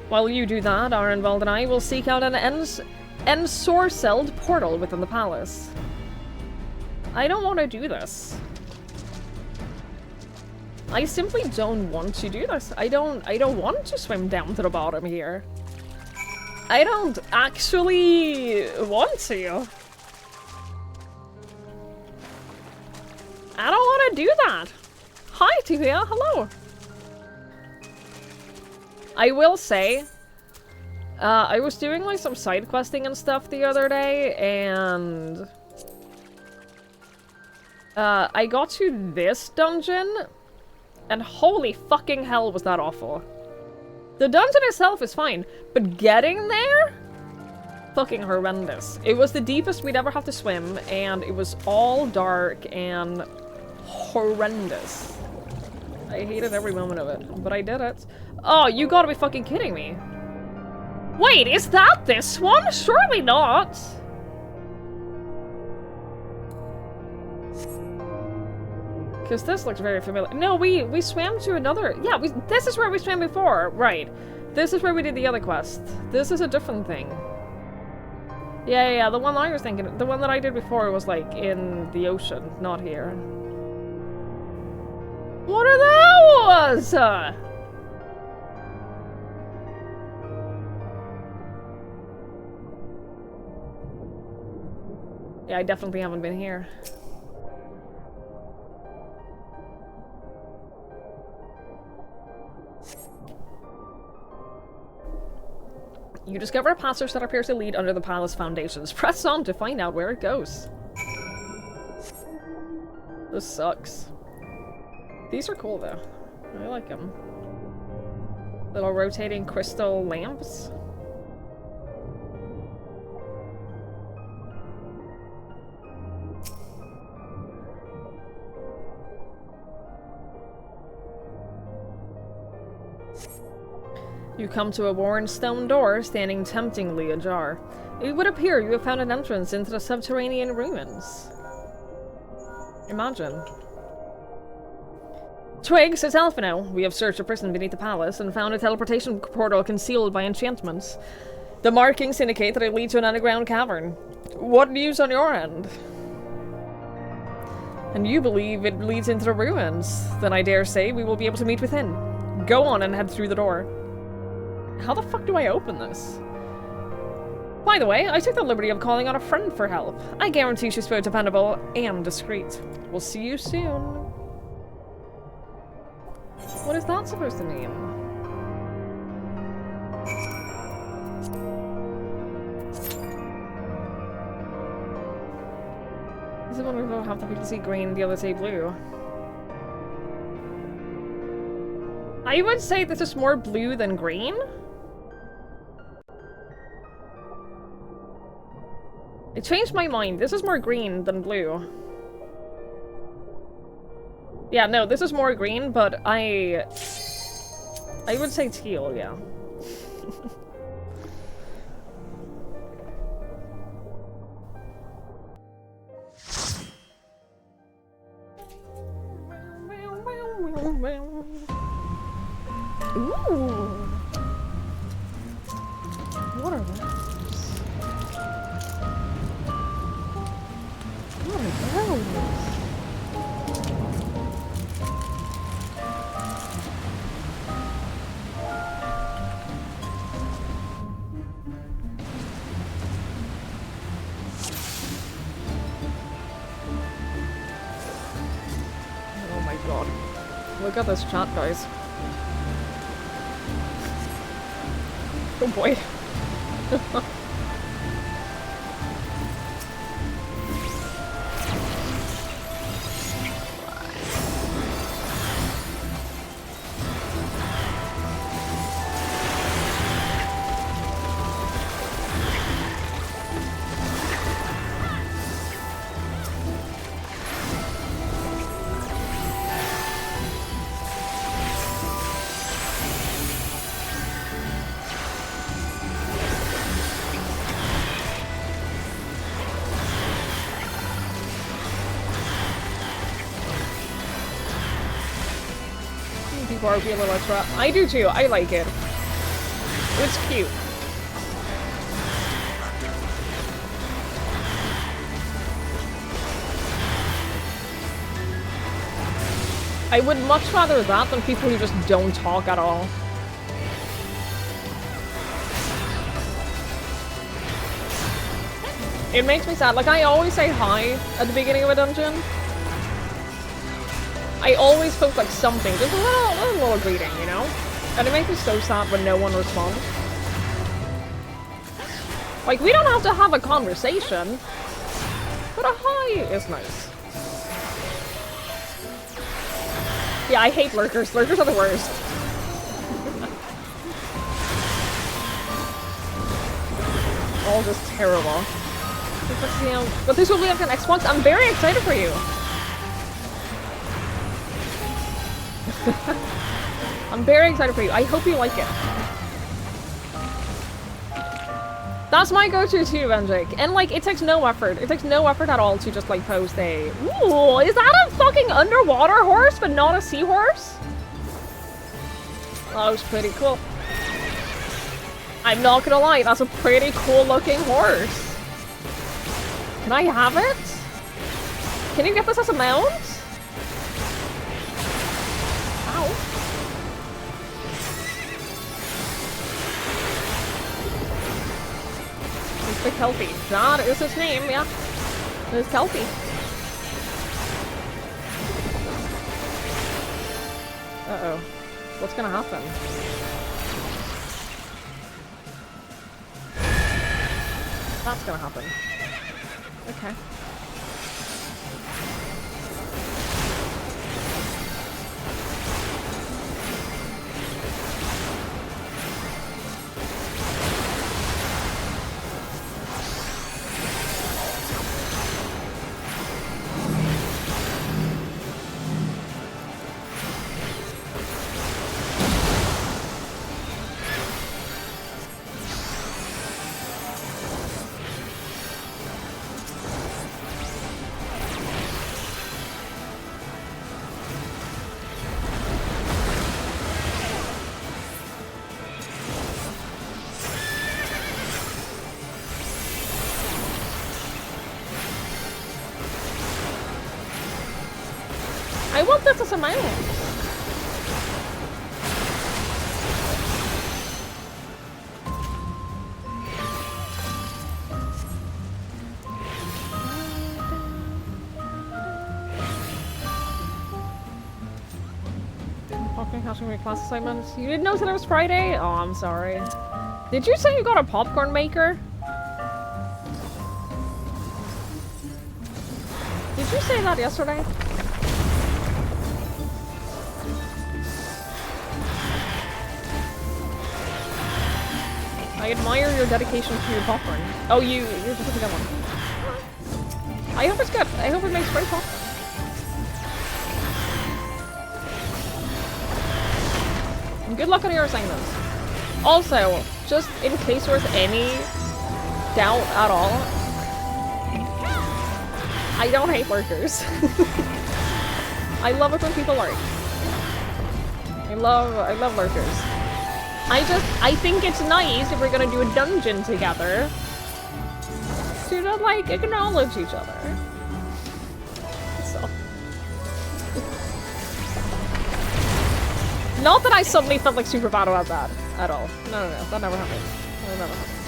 While you do that, Arenvald and I will seek out an ensorcelled portal within the palace. I don't want to do this. I simply don't want to do this. I don't want to swim down to the bottom here. I don't actually want to. I don't want to do that. Hi, Tia. Hello. I will say, I was doing like some side questing and stuff the other day, and I got to this dungeon, and holy fucking hell was that awful. The dungeon itself is fine, but getting there? Fucking horrendous. It was the deepest we'd ever have to swim, and it was all dark and horrendous. I hated every moment of it, but I did it. Oh, you gotta be fucking kidding me. Wait, is that this one? Surely not. Because this looks very familiar. No, we swam to another... Yeah, this is where we swam before. Right. This is where we did the other quest. This is a different thing. Yeah, the one I was thinking... The one that I did before was, like, in the ocean, not here. What are those? Yeah, I definitely haven't been here. You discover a passage that appears to lead under the palace foundations. Press on to find out where it goes. This sucks. These are cool though. I like them. Little rotating crystal lamps. You come to a worn stone door standing temptingly ajar. It would appear you have found an entrance into the subterranean ruins. Imagine. Twigs, it's Alphino. We have searched a prison beneath the palace and found a teleportation portal concealed by enchantments. The markings indicate that it leads to an underground cavern. What news on your end? And you believe it leads into the ruins. Then I dare say we will be able to meet within. Go on and head through the door. How the fuck do I open this? By the way, I took the liberty of calling on a friend for help. I guarantee she's both dependable and discreet. We'll see you soon. What is that supposed to mean? This is when we both have the people see green, the other say blue. I would say this is more blue than green. I changed my mind. This is more green than blue. Yeah, no, this is more green, but I would say teal, yeah. Ooh. What are those? What are those? Oh my god. Look at this chat, guys. Oh boy. colloquial illiterate. I do too, I like it. It's cute. I would much rather that than people who just don't talk at all. It makes me sad. Like, I always say hi at the beginning of a dungeon. I always post, like, something. Just a little greeting, you know? And it makes me so sad when no one responds. Like, we don't have to have a conversation. But a hi is nice. Yeah, I hate lurkers. Lurkers are the worst. All just terrible. But this will be up to Xbox. I'm very excited for you. I'm very excited for you. I hope you like it. That's my go-to too, Venjik. And like, it takes no effort. It takes no effort at all to just like post a... Ooh, is that a fucking underwater horse but not a seahorse? That was pretty cool. I'm not gonna lie, that's a pretty cool looking horse. Can I have it? Can you get this as a mount? Ow. It's the Kelpie. That is his name, yeah. It's Kelpie. Uh-oh. What's gonna happen? That's gonna happen. Okay. I want this as a mount. Fucking catching my class assignments. You didn't know that it was Friday? Oh, I'm sorry. Did you say you got a popcorn maker? Did you say that yesterday? I admire your dedication to your popcorn. Oh, you're just a good one. I hope it's good. I hope it makes great popcorn. And good luck on your assignments. Also, just in case there's any doubt at all, I don't hate lurkers. I love it when people lurk. I love lurkers. I think it's nice if we're gonna do a dungeon together to just, like, acknowledge each other. So. Not that I suddenly felt like super bad about that at all. No, that never happened. That never happened.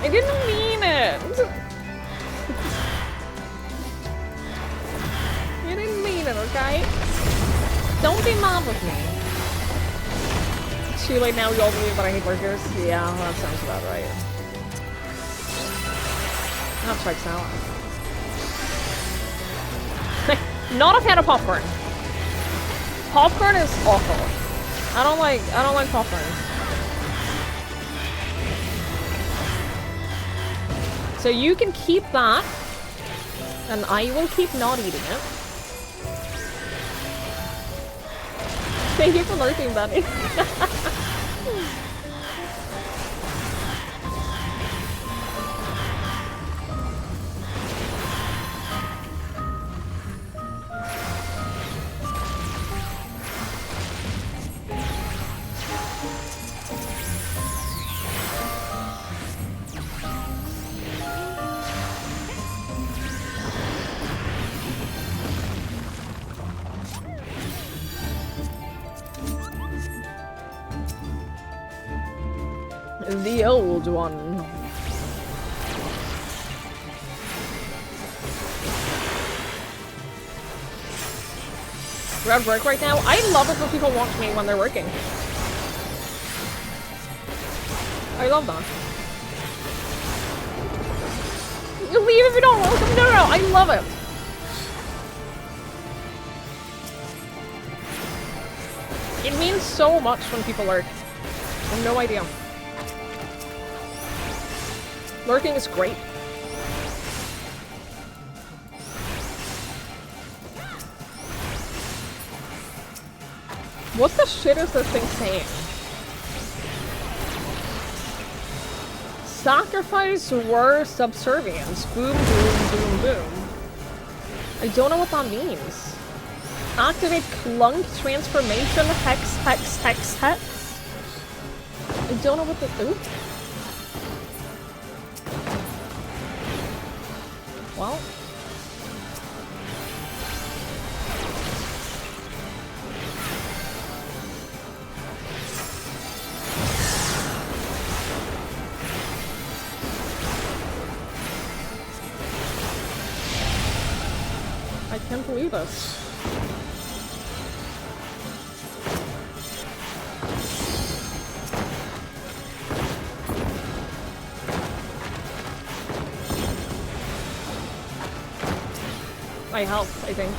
I didn't mean it! You didn't mean it, okay? Don't be mad with me. Too late now, you all believe that I hate burgers? Yeah, that sounds about right. That checks out. Not a fan of popcorn. Popcorn is awful. I don't like popcorn. So you can keep that, and I will keep not eating it. Thank you for lurking, buddy. The old one. We're at work right now. I love it when people watch me when they're working. I love that. You leave if you don't welcome. No, I love it. It means so much when people lurk. I have no idea. Lurking is great. What the shit is this thing saying? Sacrifice war subservience. Boom, boom, boom, boom. I don't know what that means. Activate clunk transformation hex hex hex hex. I don't know what the ooh. Well. I can't believe this. I helped, I think.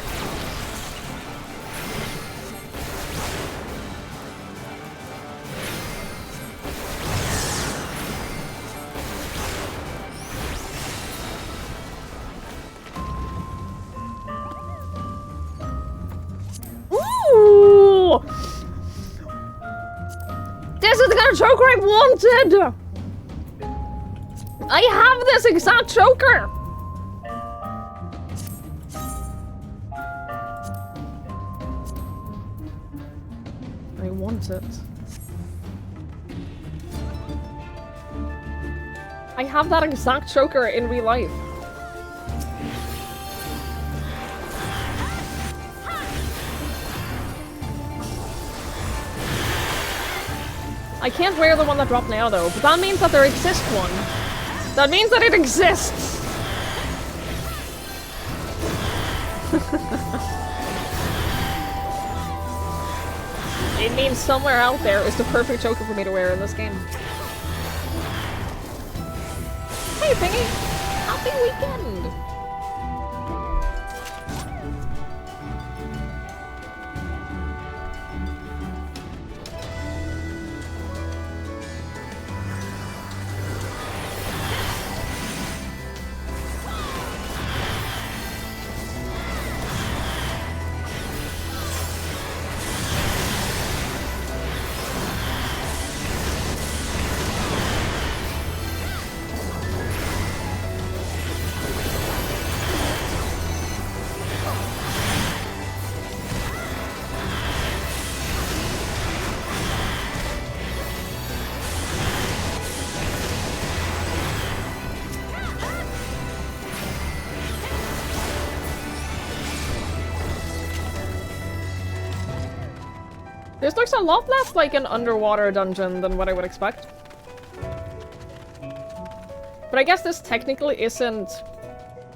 Ooh! This is the kind of choker I wanted! I have this exact choker! I want it. I have that exact choker in real life. I can't wear the one that dropped now though, but that means that there exists one. That means that it exists! It means somewhere out there is the perfect choker for me to wear in this game. Hey Thingy! Happy weekend! This looks a lot less like an underwater dungeon than what I would expect. But I guess this technically isn't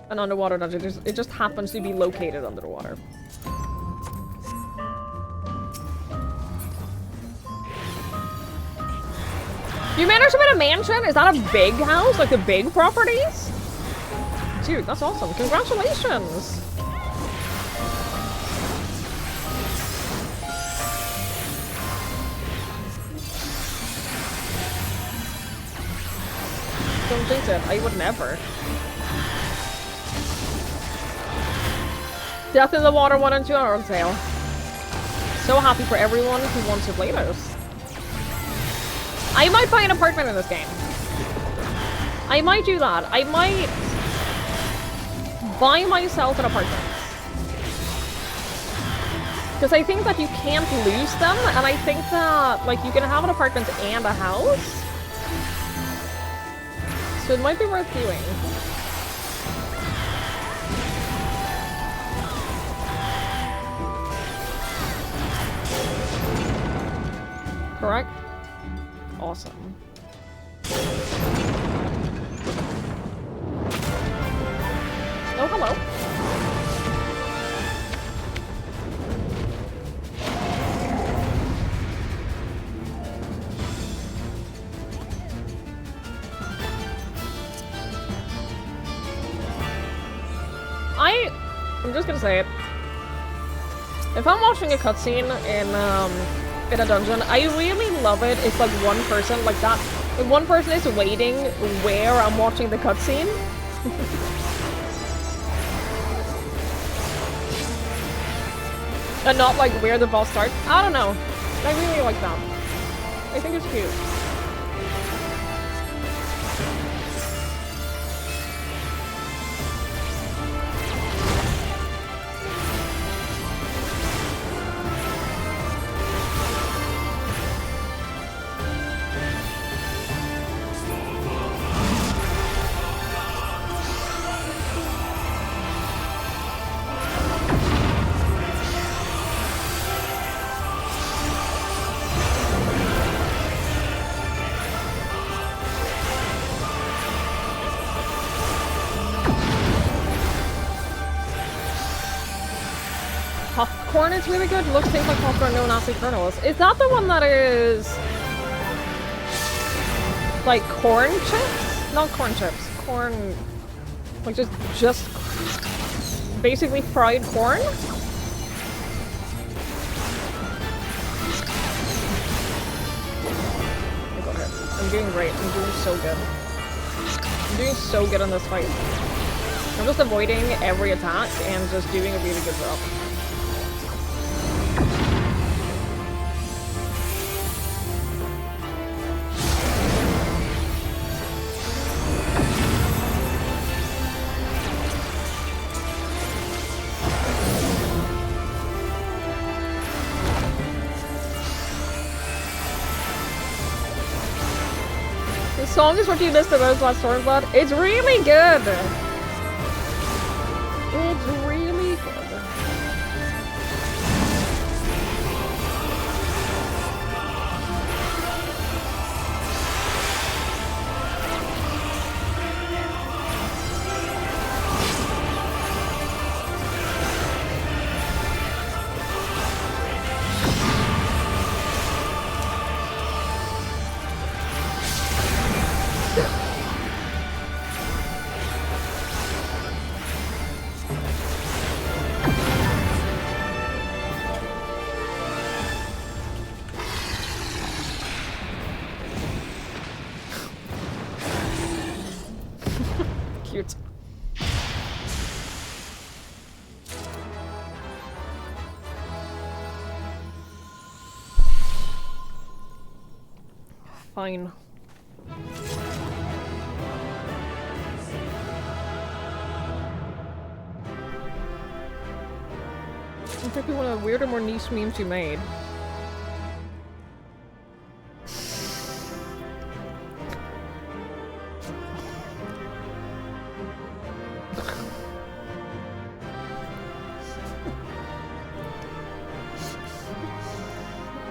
an underwater dungeon, it just happens to be located under the water. You managed to win a mansion? Is that a big house? Like the big properties? Dude, that's awesome. Congratulations! Don't jinx it. I would never. Death in the Water 1 and 2 are on sale. So happy for everyone who wants to play those. I might buy an apartment in this game. I might do that. I might buy myself an apartment. Because I think that you can't lose them, and I think that, like, you can have an apartment and a house. So it might be worth doing. Correct? Awesome. hello. I'm just gonna say it. If I'm watching a cutscene in a dungeon, I really love it if like one person like that, if one person is waiting where I'm watching the cutscene. And not like where the boss starts. I don't know. I really like that. I think it's cute. Popcorn is really good. Looks things like popcorn, no nasty kernels. Is that the one that is like corn chips? Not corn chips. Corn, like just basically fried corn. I'm doing great. I'm doing so good. I'm doing so good on this fight. I'm just avoiding every attack and just doing a really good job. The song is what you missed the most about Stormblood. It's really good. It's really good. Cute. Fine. I think one of the weirder, more niche memes you made.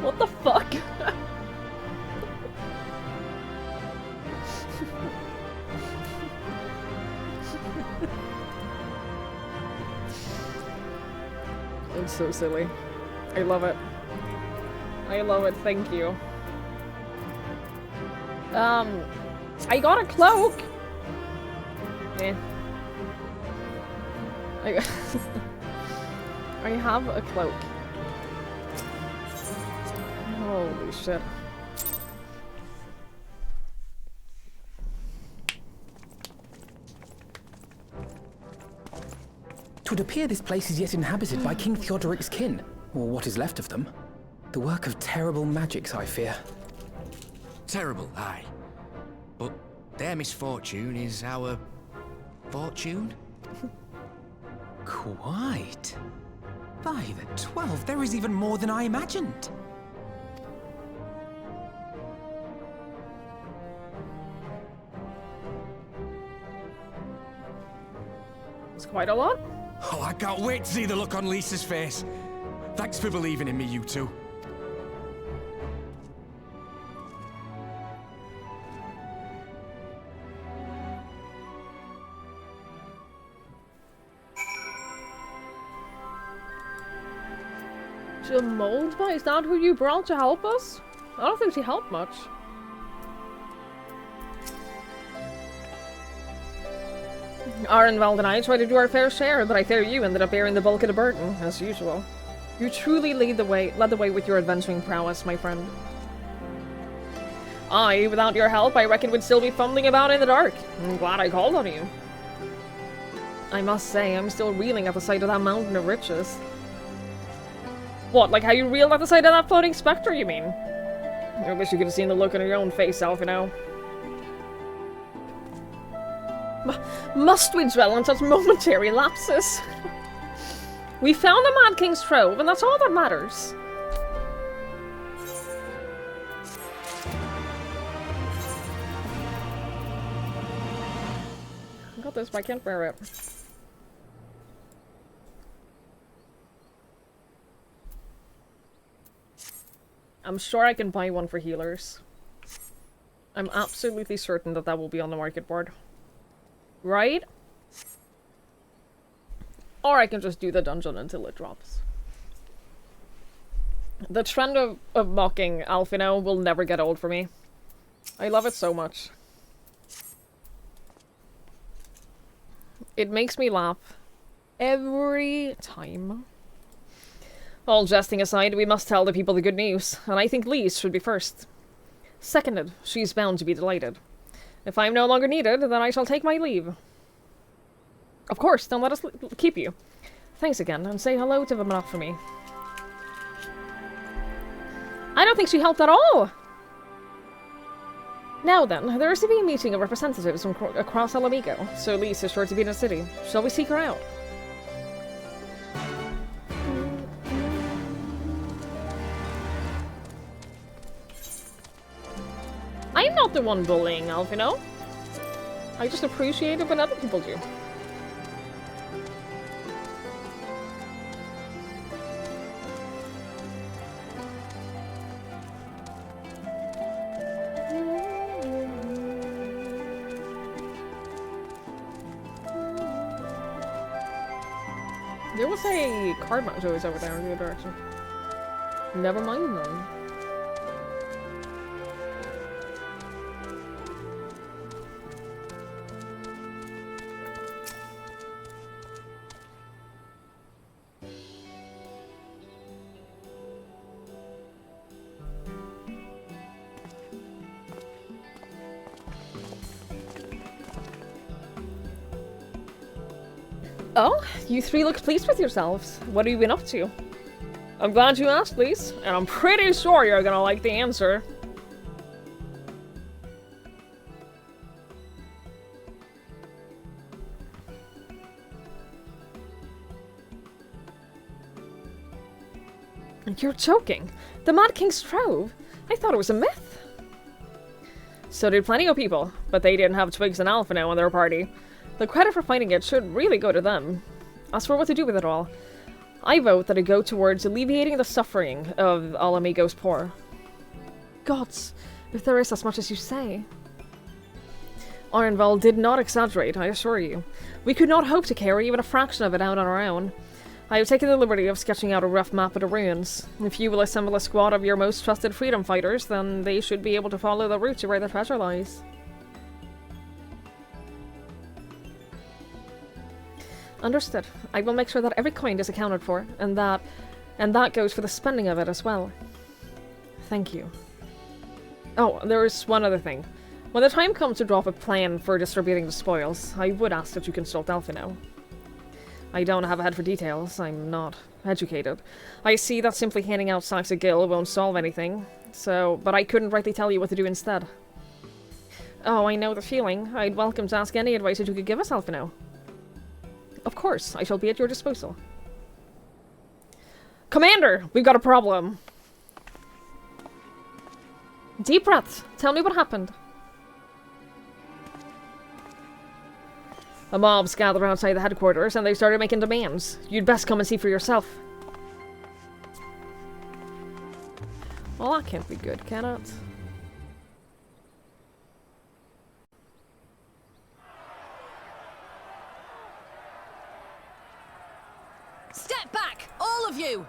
What the fuck? It's so silly. I love it. I love it, thank you. I got a cloak! Eh. I have a cloak. Holy shit. Twould appear this place is yet inhabited by King Theodoric's kin, or what is left of them. The work of terrible magics, I fear. Terrible, aye. But their misfortune is our fortune? Quite. By the 12, there is even more than I imagined. It's quite a lot. Oh, I can't wait to see the look on Lisa's face. Thanks for believing in me, you two. The Moldva? Is that who you brought to help us? I don't think she helped much. Arenvald and I tried to do our fair share, but I fear you ended up bearing the bulk of the burden, as usual. You truly led the way with your adventuring prowess, my friend. Without your help, I reckon would still be fumbling about in the dark. I'm glad I called on you. I must say, I'm still reeling at the sight of that mountain of riches. What, like how you reeled at the sight of that floating spectre, you mean? I wish you could have seen the look on your own face, Alphino. Must we dwell on such momentary lapses? We found the Mad King's trove, and that's all that matters. I got this, but I can't bear it. I'm sure I can buy one for healers. I'm absolutely certain that that will be on the market board. Right? Or I can just do the dungeon until it drops. The trend of mocking Alphino will never get old for me. I love it so much. It makes me laugh every time. All jesting aside, we must tell the people the good news, and I think Lise should be first. Seconded, she's bound to be delighted. If I'm no longer needed, then I shall take my leave. Of course, don't let us keep you. Thanks again, and say hello to Vamanoff for me. I don't think she helped at all! Now then, there is to be a meeting of representatives from across Alamigo, so Lise is sure to be in the city. Shall we seek her out? I'm not the one bullying Alphino. I just appreciate it when other people do. There was a card mounted over there in the other direction. Never mind then. Oh, you three look pleased with yourselves. What have you been up to? I'm glad you asked, Lise, and I'm pretty sure you're gonna like the answer. You're joking. The Mad King's trove? I thought it was a myth. So did plenty of people, but they didn't have Twigs and Alphino in their party. The credit for finding it should really go to them. As for what to do with it all, I vote that it go towards alleviating the suffering of Alamigo's poor. Gods, if there is as much as you say. Arenvald did not exaggerate, I assure you. We could not hope to carry even a fraction of it out on our own. I have taken the liberty of sketching out a rough map of the ruins. If you will assemble a squad of your most trusted freedom fighters, then they should be able to follow the route to where the treasure lies. Understood. I will make sure that every coin is accounted for, and that goes for the spending of it as well. Thank you. Oh, there is one other thing. When the time comes to draw up a plan for distributing the spoils, I would ask that you consult Alphino. I don't have a head for details. I'm not educated. I see that simply handing out sacks of gil won't solve anything, but I couldn't rightly tell you what to do instead. Oh, I know the feeling. I'd welcome to ask any advice that you could give us, Alphino. Of course, I shall be at your disposal. Commander, we've got a problem. Deep breaths. Tell me what happened. The mobs gathered outside the headquarters and they started making demands. You'd best come and see for yourself. Well, that can't be good, can it? Step back, all of you!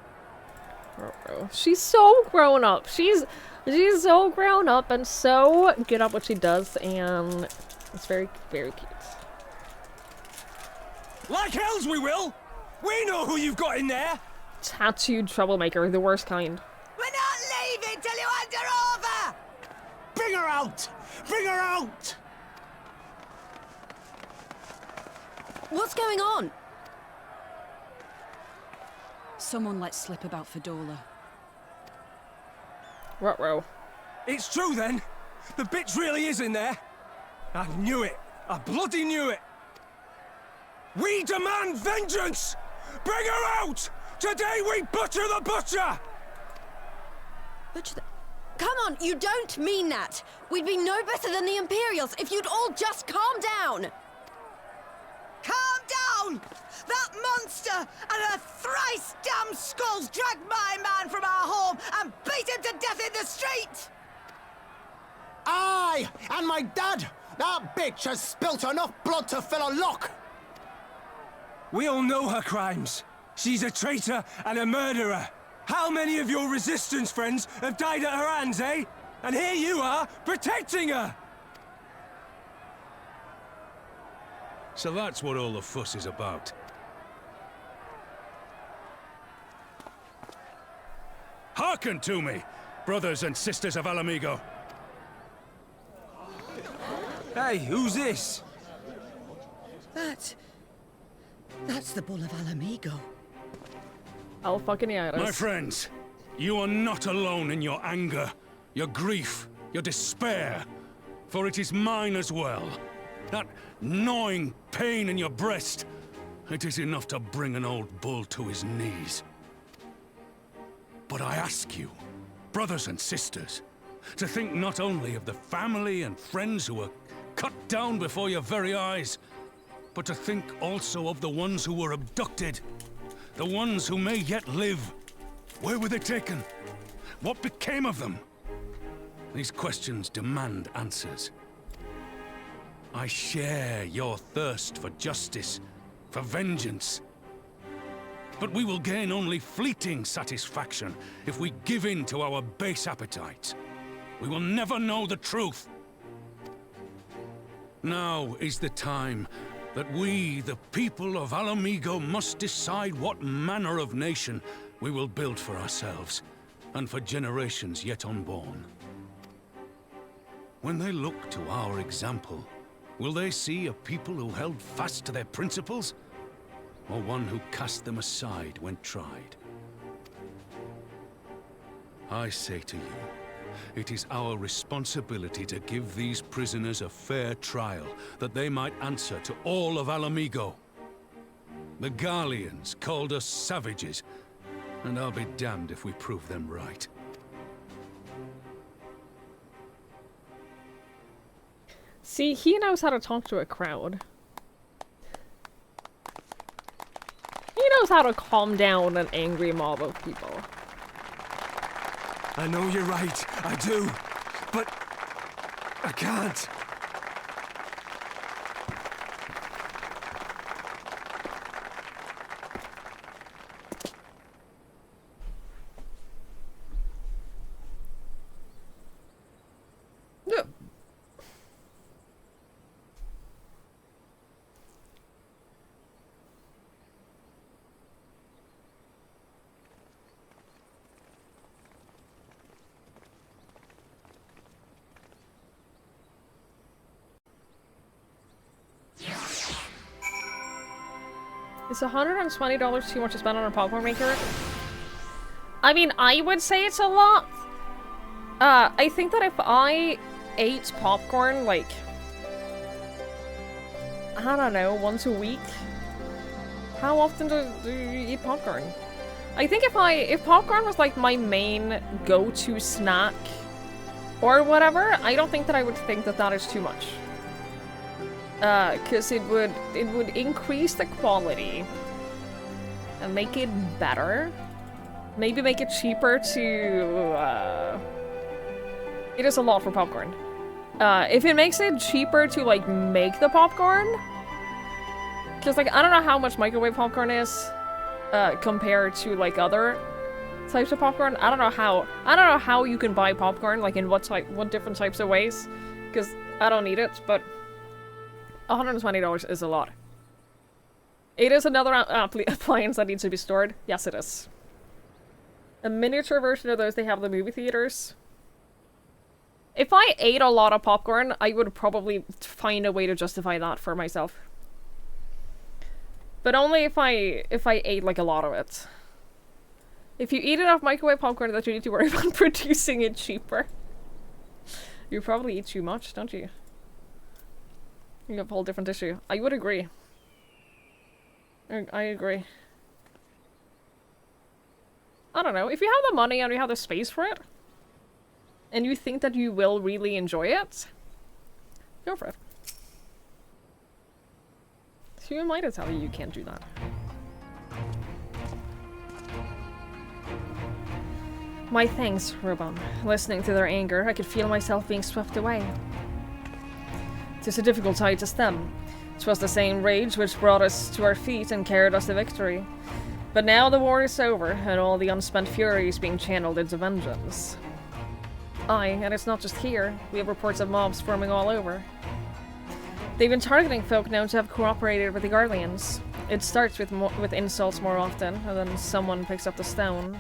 know. She's so grown up. She's so grown up and so good at what she does, and it's very, very cute. Like hells we will! We know who you've got in there! Tattooed troublemaker, the worst kind. We're not leaving till you hand her over! Bring her out! Bring her out! What's going on? Someone let slip about Fedora. Ruh-roh. It's true then! The bitch really is in there! I knew it! I bloody knew it! We demand vengeance! Bring her out! Today we butcher the butcher! Butcher the... Come on, you don't mean that! We'd be no better than the Imperials if you'd all just calm down! Calm down! That monster and her thrice damned skulls dragged my man from our home and beat him to death in the street! Aye! And my dad! That bitch has spilt enough blood to fill a lock! We all know her crimes. She's a traitor and a murderer. How many of your resistance friends have died at her hands, eh? And here you are, protecting her! So that's what all the fuss is about. Hearken to me, brothers and sisters of Alamigo. Hey, who's this? That's the Bull of Alamigo. Oh, fucking yeah, it is. My friends, you are not alone in your anger, your grief, your despair, for it is mine as well. That gnawing pain in your breast, it is enough to bring an old bull to his knees. But I ask you, brothers and sisters, to think not only of the family and friends who were cut down before your very eyes, but to think also of the ones who were abducted, the ones who may yet live. Where were they taken? What became of them? These questions demand answers. I share your thirst for justice, for vengeance. But we will gain only fleeting satisfaction if we give in to our base appetites. We will never know the truth. Now is the time that we, the people of Alamigo, must decide what manner of nation we will build for ourselves, and for generations yet unborn. When they look to our example, will they see a people who held fast to their principles, or one who cast them aside when tried? I say to you, it is our responsibility to give these prisoners a fair trial, that they might answer to all of Alamigo. The Garleans called us savages, and I'll be damned if we prove them right. See, he knows how to talk to a crowd. He knows how to calm down an angry mob of people. I know you're right, I do. But I can't. Is $120 too much to spend on a popcorn maker? I mean, I would say it's a lot. I think that if I ate popcorn, like, I don't know, once a week. How often do you eat popcorn? I think if popcorn was like my main go-to snack or whatever, I don't think that I would think that that is too much. Cause it would increase the quality and make it better. Maybe make it cheaper to, it is a lot for popcorn. If it makes it cheaper to, like, make the popcorn, cause, like, I don't know how much microwave popcorn is, compared to, like, other types of popcorn. I don't know how. I don't know how you can buy popcorn, like in what different types of ways, because I don't need it. But $120 is a lot. It is another appliance that needs to be stored. Yes, it is. A miniature version of those they have in the movie theaters. If I ate a lot of popcorn, I would probably find a way to justify that for myself. But only if I ate like a lot of it. If you eat enough microwave popcorn that you need to worry about producing it cheaper. You probably eat too much, don't you? You have a whole different issue. I would agree. I agree. I don't know. If you have the money and you have the space for it, and you think that you will really enjoy it, go for it. Who am I to tell you you can't do that? My thanks, Ruban. Listening to their anger, I could feel myself being swept away. 'Tis a difficult tide to stem. 'Twas the same rage which brought us to our feet and carried us to victory. But now the war is over, and all the unspent fury is being channeled into vengeance. Aye, and it's not just here. We have reports of mobs forming all over. They've been targeting folk known to have cooperated with the Guardians. It starts with insults more often, and then someone picks up the stone.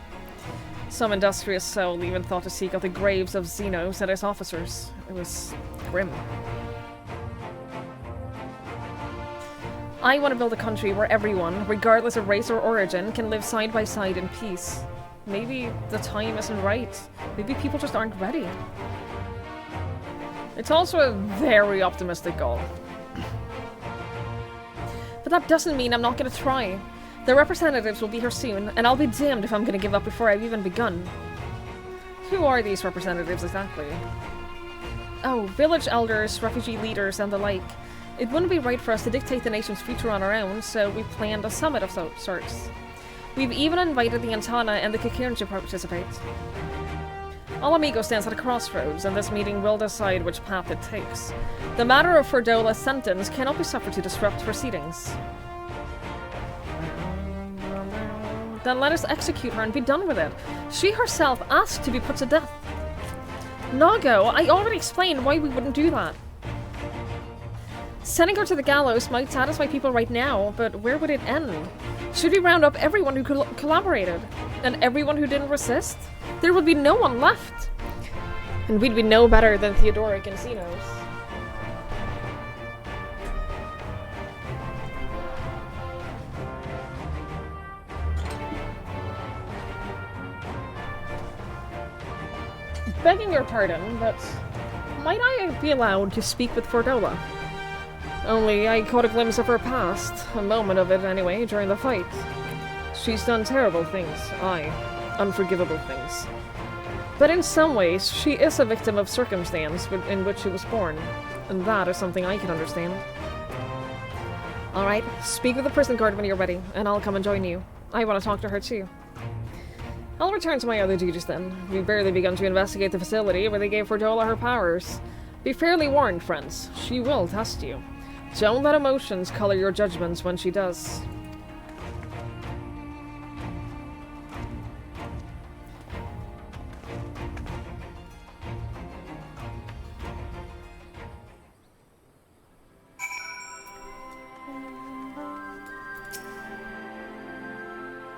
Some industrious soul even thought to seek out the graves of Xenos and his officers. It was grim. I want to build a country where everyone, regardless of race or origin, can live side by side in peace. Maybe the time isn't right. Maybe people just aren't ready. It's also a very optimistic goal. But that doesn't mean I'm not going to try. The representatives will be here soon, and I'll be damned if I'm going to give up before I've even begun. Who are these representatives exactly? Oh, village elders, refugee leaders, and the like. It wouldn't be right for us to dictate the nation's future on our own, so we planned a summit of sorts. We've even invited the Antana and the Cocoon to participate. All Amigo stands at a crossroads, and this meeting will decide which path it takes. The matter of Ferdola's sentence cannot be suffered to disrupt proceedings. Then let us execute her and be done with it. She herself asked to be put to death. Nago, I already explained why we wouldn't do that. Sending her to the gallows might satisfy people right now, but where would it end? Should we round up everyone who collaborated? And everyone who didn't resist? There would be no one left. And we'd be no better than Theodoric and Xenos. Begging your pardon, but might I be allowed to speak with Ferdola? Only I caught a glimpse of her past, a moment of it anyway, during the fight. She's done terrible things, aye, unforgivable things. But in some ways, she is a victim of circumstance in which she was born, and that is something I can understand. Alright, speak with the prison guard when you're ready, and I'll come and join you. I want to talk to her too. I'll return to my other duties then. We've barely begun to investigate the facility where they gave Ferdola her powers. Be fairly warned, friends. She will test you. Don't let emotions color your judgments when she does.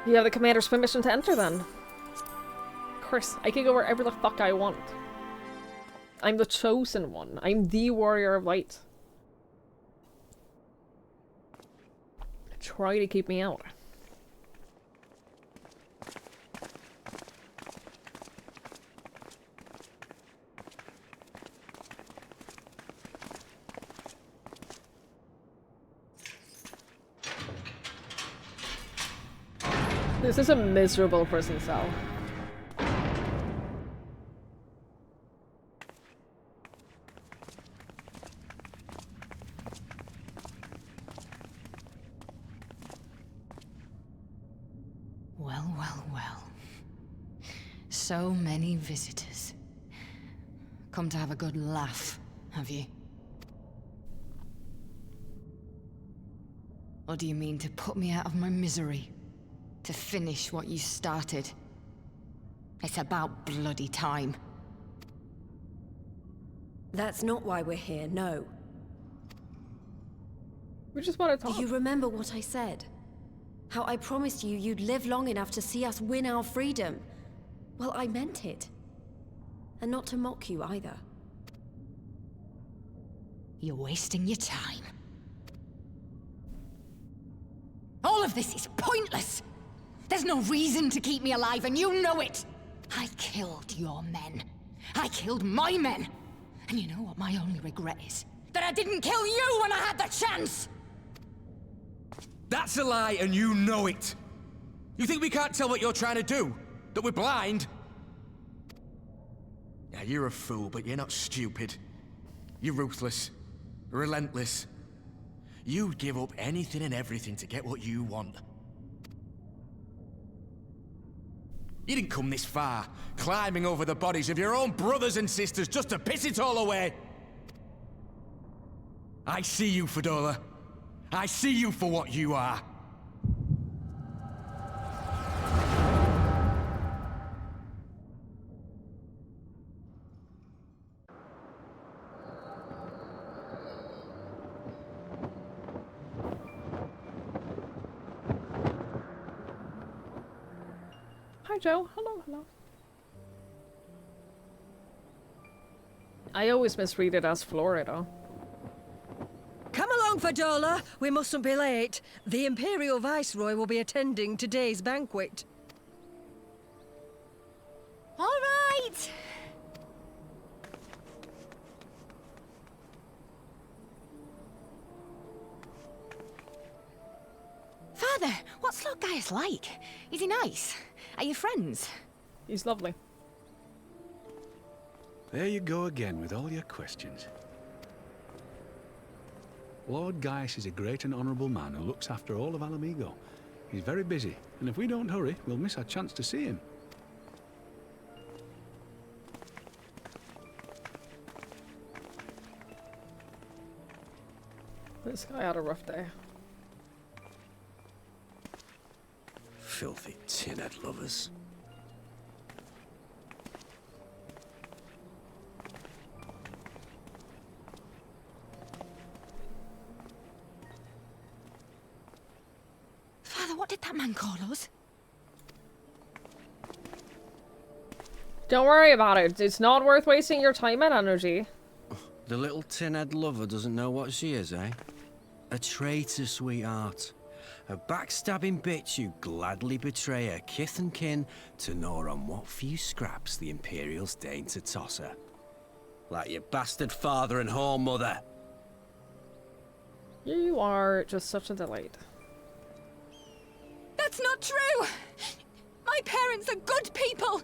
You have the commander's permission to enter then. Of course, I can go wherever the fuck I want. I'm the chosen one. I'm the warrior of light. Try to keep me out. This is a miserable prison cell. So many visitors. Come to have a good laugh, have you? Or do you mean to put me out of my misery? To finish what you started? It's about bloody time. That's not why we're here, no. We just want to Do talk. you remember what I said? How I promised you you'd live long enough to see us win our freedom? Well, I meant it. And not to mock you either. You're wasting your time. All of this is pointless! There's no reason to keep me alive, and you know it! I killed your men. I killed my men! And you know what my only regret is? That I didn't kill you when I had the chance! That's a lie, and you know it! You think we can't tell what you're trying to do? That we're blind? Yeah, you're a fool, but you're not stupid. You're ruthless. Relentless. You'd give up anything and everything to get what you want. You didn't come this far, climbing over the bodies of your own brothers and sisters just to piss it all away. I see you, Fedora. I see you for what you are. Hi, Joe. Hello, hello. I always misread it as Florida. Come along, Fedora. We mustn't be late. The Imperial Viceroy will be attending today's banquet. All right! Father, what's Lord Gaius like? Is he nice? Are you friends? He's lovely. There you go again with all your questions. Lord Gaius is a great and honourable man who looks after all of Alamigo. He's very busy, and if we don't hurry, we'll miss our chance to see him. This guy had a rough day. Filthy tin-head lovers. Father, what did that man call us? Don't worry about it. It's not worth wasting your time and energy. The little tin-head lover doesn't know what she is, eh? A traitor, sweetheart. A backstabbing bitch who gladly betray her kith and kin to gnaw on what few scraps the Imperials deign to toss her. Like your bastard father and whore mother. You are just such a delight. That's not true! My parents are good people!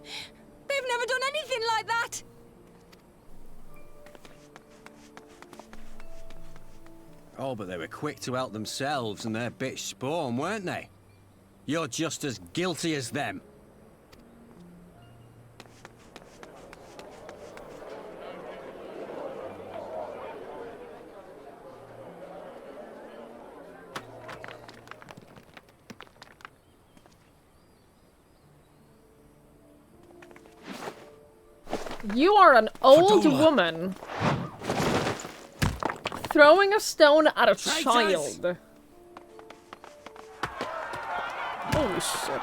They've never done anything like that! Oh, but they were quick to help themselves and their bitch spawn, weren't they? You're just as guilty as them. You are an old Fedora. woman throwing a stone at a child. Holy shit.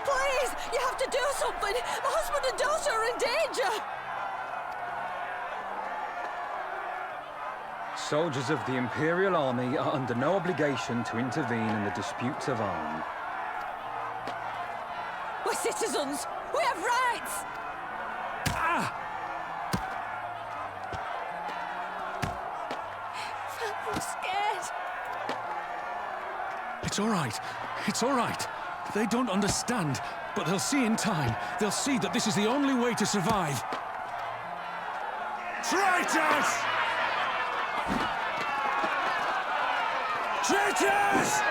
Please, you have to do something. My husband and daughter are in danger. Soldiers of the Imperial Army are under no obligation to intervene in the disputes of arms. We're citizens. We have rights. I'm scared. It's all right. It's all right. They don't understand, but they'll see in time. They'll see that this is the only way to survive. Traitors! Traitors!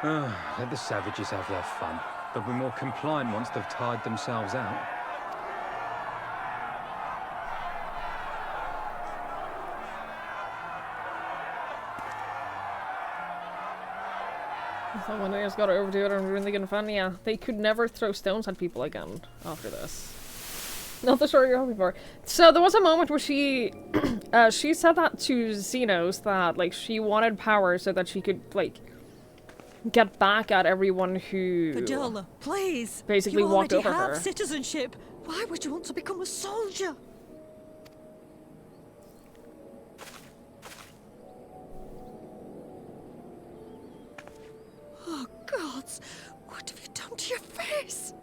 Let the savages have their fun. They'll be more compliant once they've tired themselves out. Someone has got to overdo it and ruin the fun. Yeah, they could never throw stones at people again after this. Not the story you're hoping for. So there was a moment where she, she said that to Xenos that like she wanted power so that she could like get back at everyone who Vidala, please. basically walked over You already her. have citizenship. Why would you want to become a soldier? Oh, gods. What have you done to your face?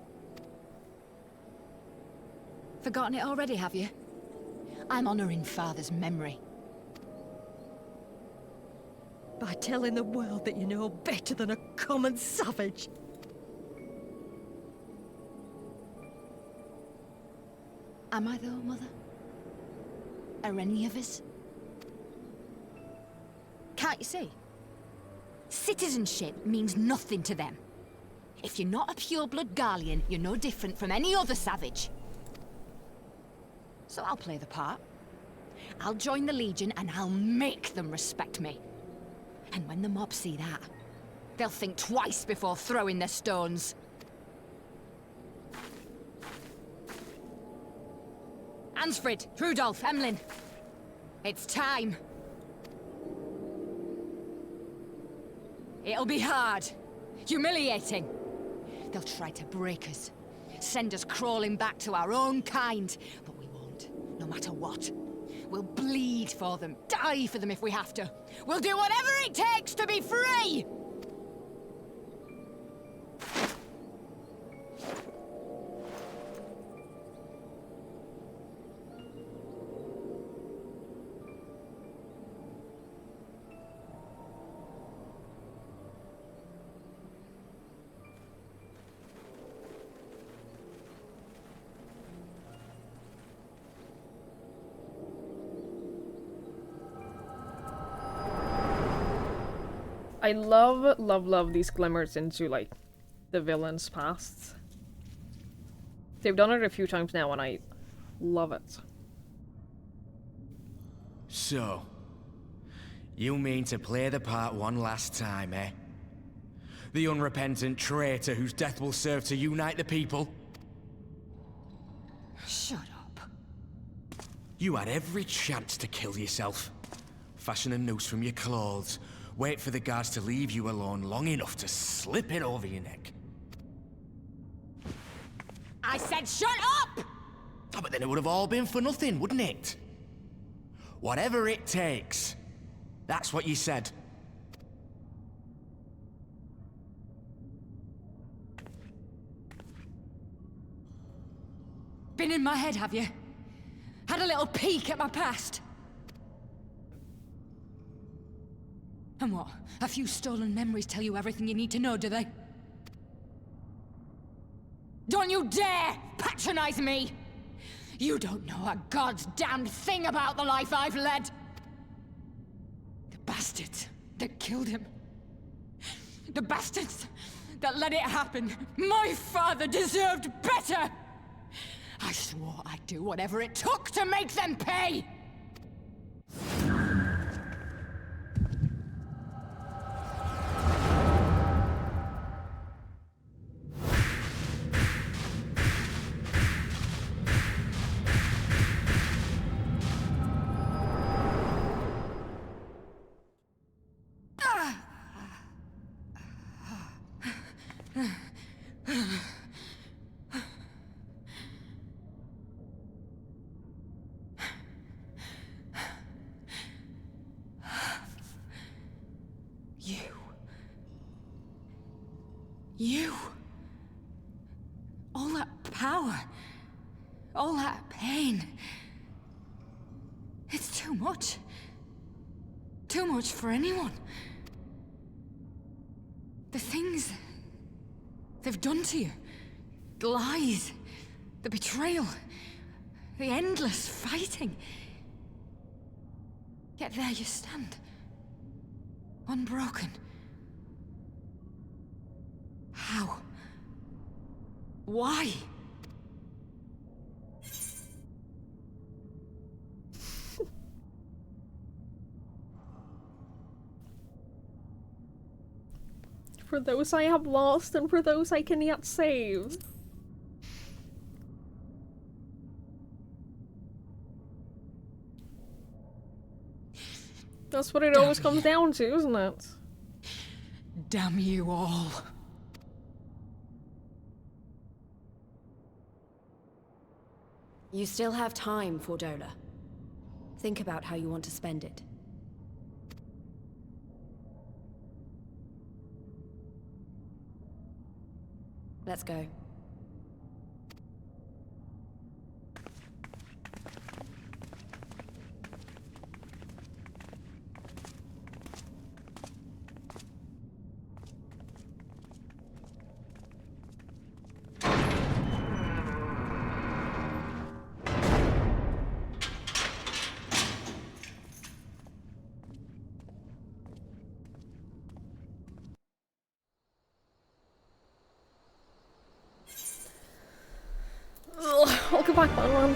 Forgotten it already, have you? I'm honoring Father's memory. By telling the world that you know better than a common savage. Am I though, Mother? Are any of us? Can't you see? Citizenship means nothing to them. If you're not a pure-blood Garlean, you're no different from any other savage. So I'll play the part. I'll join the Legion and I'll make them respect me. And when the mob see that, they'll think twice before throwing their stones. Ansfrid, Rudolph, Emlyn. It's time. It'll be hard. Humiliating. They'll try to break us. Send us crawling back to our own kind. But we won't, no matter what. We'll bleed for them, die for them if we have to. We'll do whatever it takes to be free! I love these glimmers into, like, the villain's past. They've done it a few times now, and I love it. So, you mean to play the part one last time, eh? The unrepentant traitor whose death will serve to unite the people? Shut up. You had every chance to kill yourself. Fashion a noose from your clothes. Wait for the guards to leave you alone long enough to slip it over your neck. I said shut up! Oh, but then it would have all been for nothing, wouldn't it? Whatever it takes. That's what you said. Been in my head, have you? Had a little peek at my past? And what? A few stolen memories tell you everything you need to know, do they? Don't you dare patronize me! You don't know a god's damned thing about the life I've led! The bastards that killed him. The bastards that let it happen. My father deserved better! I swore I'd do whatever it took to make them pay! You. All that power. All that pain. It's too much. Too much for anyone. The things they've done to you. The lies. The betrayal. The endless fighting. Yet there you stand. Unbroken. How? Why? For those I have lost and for those I can yet save. That's what it always comes down to, isn't it? Damn you all. You still have time, Fordola. Think about how you want to spend it. Let's go. I'll go back that one.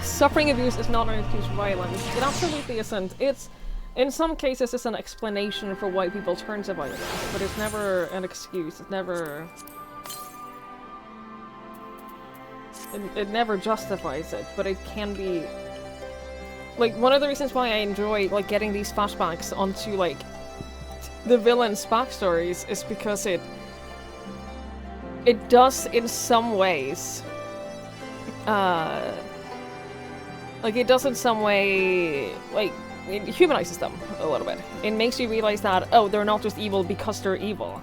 Suffering abuse is not an excuse for violence. It absolutely isn't. It's, in some cases, it's an explanation for why people turn to violence, but it's never an excuse. It's never... It never justifies it, but it can be... Like, one of the reasons why I enjoy, like, getting these flashbacks onto, like, the villains' backstories is because it does, in some ways... like, it does in some way, like, it humanizes them a little bit. It makes you realize that, oh, they're not just evil because they're evil.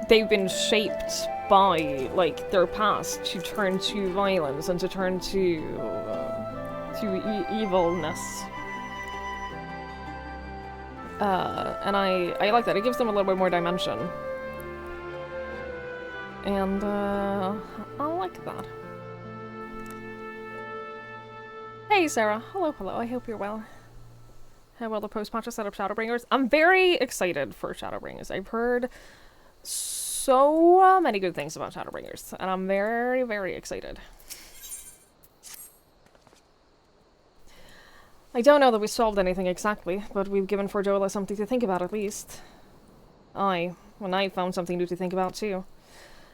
They've been shaped by, like, their past to turn to violence and to turn to evilness. And I like that. It gives them a little bit more dimension. And, I like that. Hey Sarah, hello, I hope you're well. How well the post-patch set up Shadowbringers? I'm very excited for Shadowbringers. I've heard so many good things about Shadowbringers, and I'm very, very excited. I don't know that we solved anything exactly, but we've given Fordola something to think about at least. When I found something new to think about too.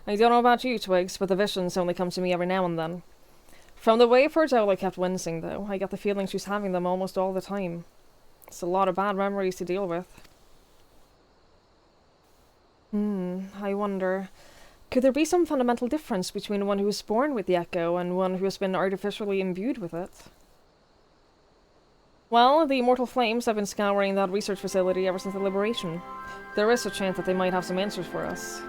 I don't know about you, Twigs, but the visions only come to me every now and then. From the way Fordola kept wincing, though, I get the feeling she's having them almost all the time. It's a lot of bad memories to deal with. I wonder... Could there be some fundamental difference between one who was born with the Echo and one who has been artificially imbued with it? Well, the Immortal Flames have been scouring that research facility ever since the Liberation. There is a chance that they might have some answers for us.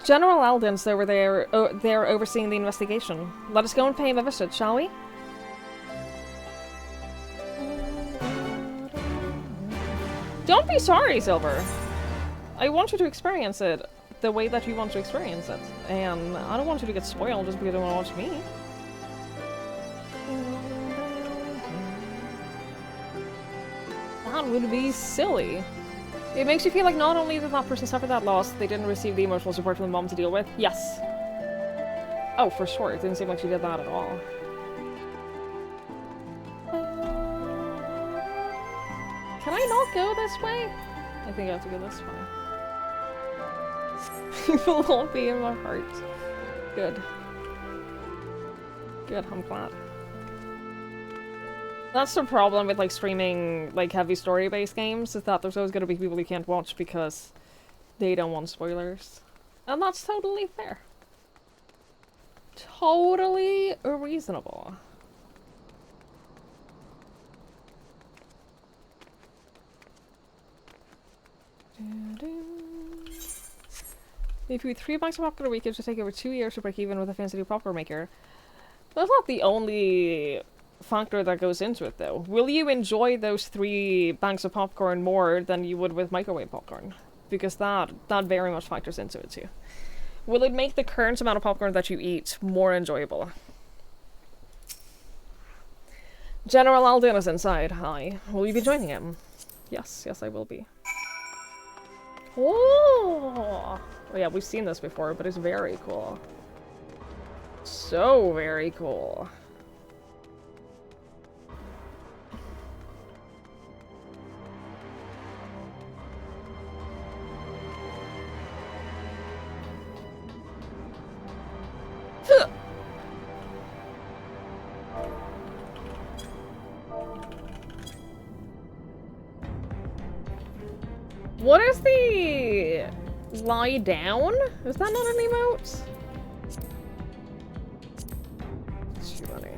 General Aldin's over there, they're overseeing the investigation. Let us go and pay him a visit, shall we? Don't be sorry, Silver. I want you to experience it the way that you want to experience it. And I don't want you to get spoiled just because you don't want to watch me. That would be silly. It makes you feel like not only did that person suffer that loss, they didn't receive the emotional support from the mom to deal with. Yes. Oh, for sure. It didn't seem like she did that at all. Can I not go this way? I think I have to go this way. People won't be in my heart. Good. Good, I'm glad. That's the problem with, like, streaming, like, heavy story-based games, is that there's always gonna be people you can't watch because they don't want spoilers. And that's totally fair. Totally reasonable. If you eat 3 bags of popcorn a week, it should take over 2 years to break even with a fancy popcorn maker. That's not the only factor that goes into it, though. Will you enjoy those 3 bags of popcorn more than you would with microwave popcorn? Because that very much factors into it, too. Will it make the current amount of popcorn that you eat more enjoyable? General Aldin is inside. Hi. Will you be joining him? Yes, I will be. Oh! Oh yeah, we've seen this before, but it's very cool. So very cool. What is the lie down? Is that not an emote? It's too funny.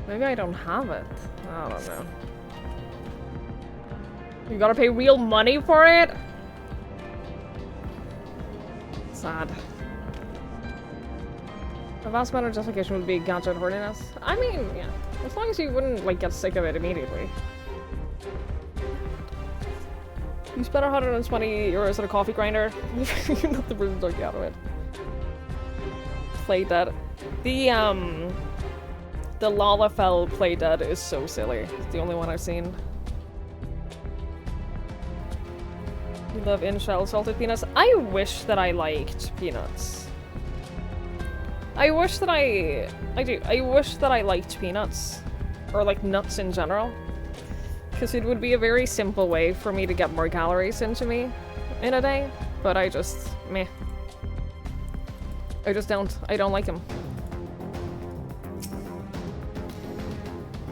Maybe I don't have it. I don't know. You gotta pay real money for it? Sad. A vast amount of justification would be gadget horniness. I mean, yeah. As long as you wouldn't, like, get sick of it immediately. You spent 120 euros on a coffee grinder. You got the bruise dog out of it. Play dead. The Lalafell play dead is so silly. It's the only one I've seen. You love in-shell salted peanuts? I wish that I liked peanuts. I wish that I wish that I liked peanuts. Or like nuts in general. Because it would be a very simple way for me to get more calories into me in a day. But I just, meh. I don't like them.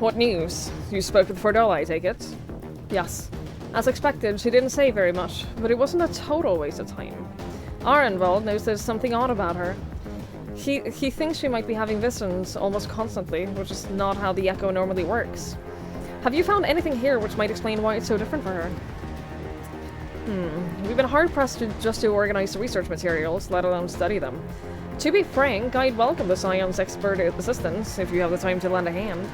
What news? You spoke with Fordola, I take it? Yes. As expected, she didn't say very much, but it wasn't a total waste of time. Arenvald knows there's something odd about her. He thinks she might be having visions almost constantly, which is not how the Echo normally works. Have you found anything here which might explain why it's so different for her? We've been hard-pressed just to organize the research materials, let alone study them. To be frank, I'd welcome the science expert assistance if you have the time to lend a hand.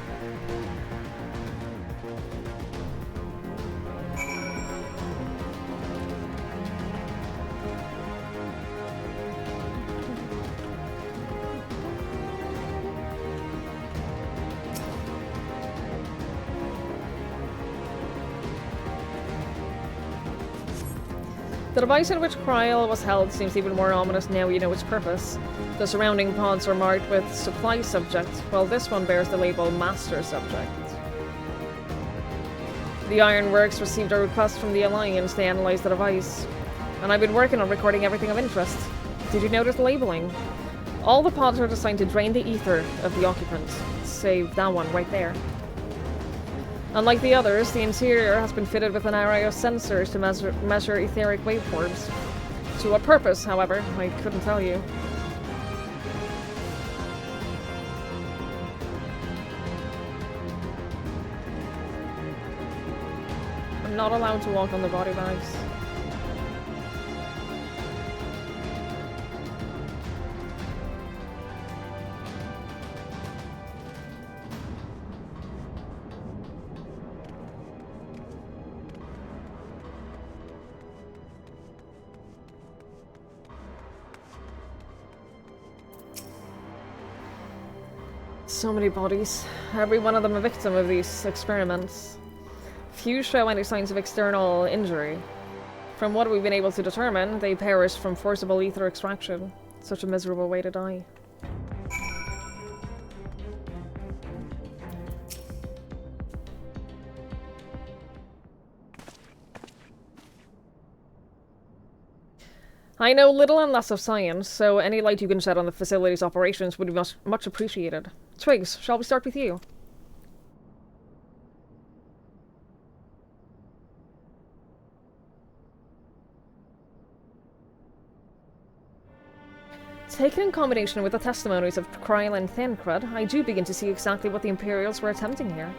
The device in which Kryl was held seems even more ominous now you know its purpose. The surrounding pods are marked with Supply Subject, while this one bears the label Master Subject. The Ironworks received a request from the Alliance to analyze the device, and I've been working on recording everything of interest. Did you notice the labeling? All the pods are designed to drain the ether of the occupant, save that one right there. Unlike the others, the interior has been fitted with an array of sensors to measure etheric waveforms. To what purpose, however, I couldn't tell you. I'm not allowed to walk on the body bags. So many bodies, every one of them a victim of these experiments. Few show any signs of external injury. From what we've been able to determine, they perished from forcible ether extraction. Such a miserable way to die. I know little and less of science, so any light you can shed on the facility's operations would be much appreciated. Twigs, shall we start with you? Taken in combination with the testimonies of Kryl and Thancred, I do begin to see exactly what the Imperials were attempting here.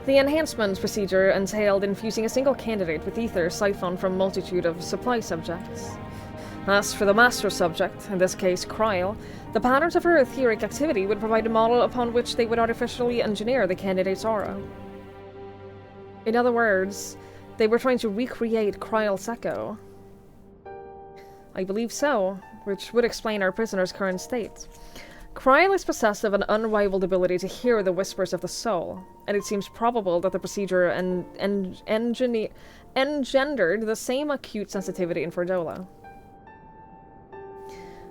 The enhancement procedure entailed infusing a single candidate with ether siphoned from a multitude of supply subjects. As for the master subject, in this case Kryl, the patterns of her etheric activity would provide a model upon which they would artificially engineer the candidate's aura. In other words, they were trying to recreate Kryl's echo. I believe so, which would explain our prisoner's current state. Kryl is possessed of an unrivaled ability to hear the whispers of the soul, and it seems probable that the procedure engendered the same acute sensitivity in Fordola.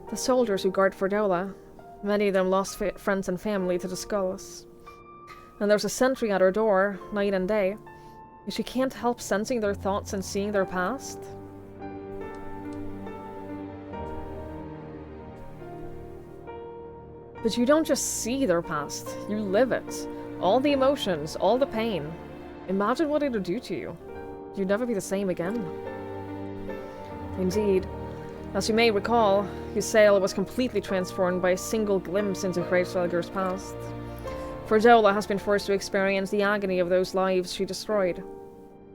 The soldiers who guard Fordola, many of them lost friends and family to the skulls. And there's a sentry at her door, night and day. She can't help sensing their thoughts and seeing their past. But you don't just see their past, you live it. All the emotions, all the pain. Imagine what it would do to you. You'd never be the same again. Indeed. As you may recall, Ysael was completely transformed by a single glimpse into Hraesvelgur's past. Fordola has been forced to experience the agony of those lives she destroyed.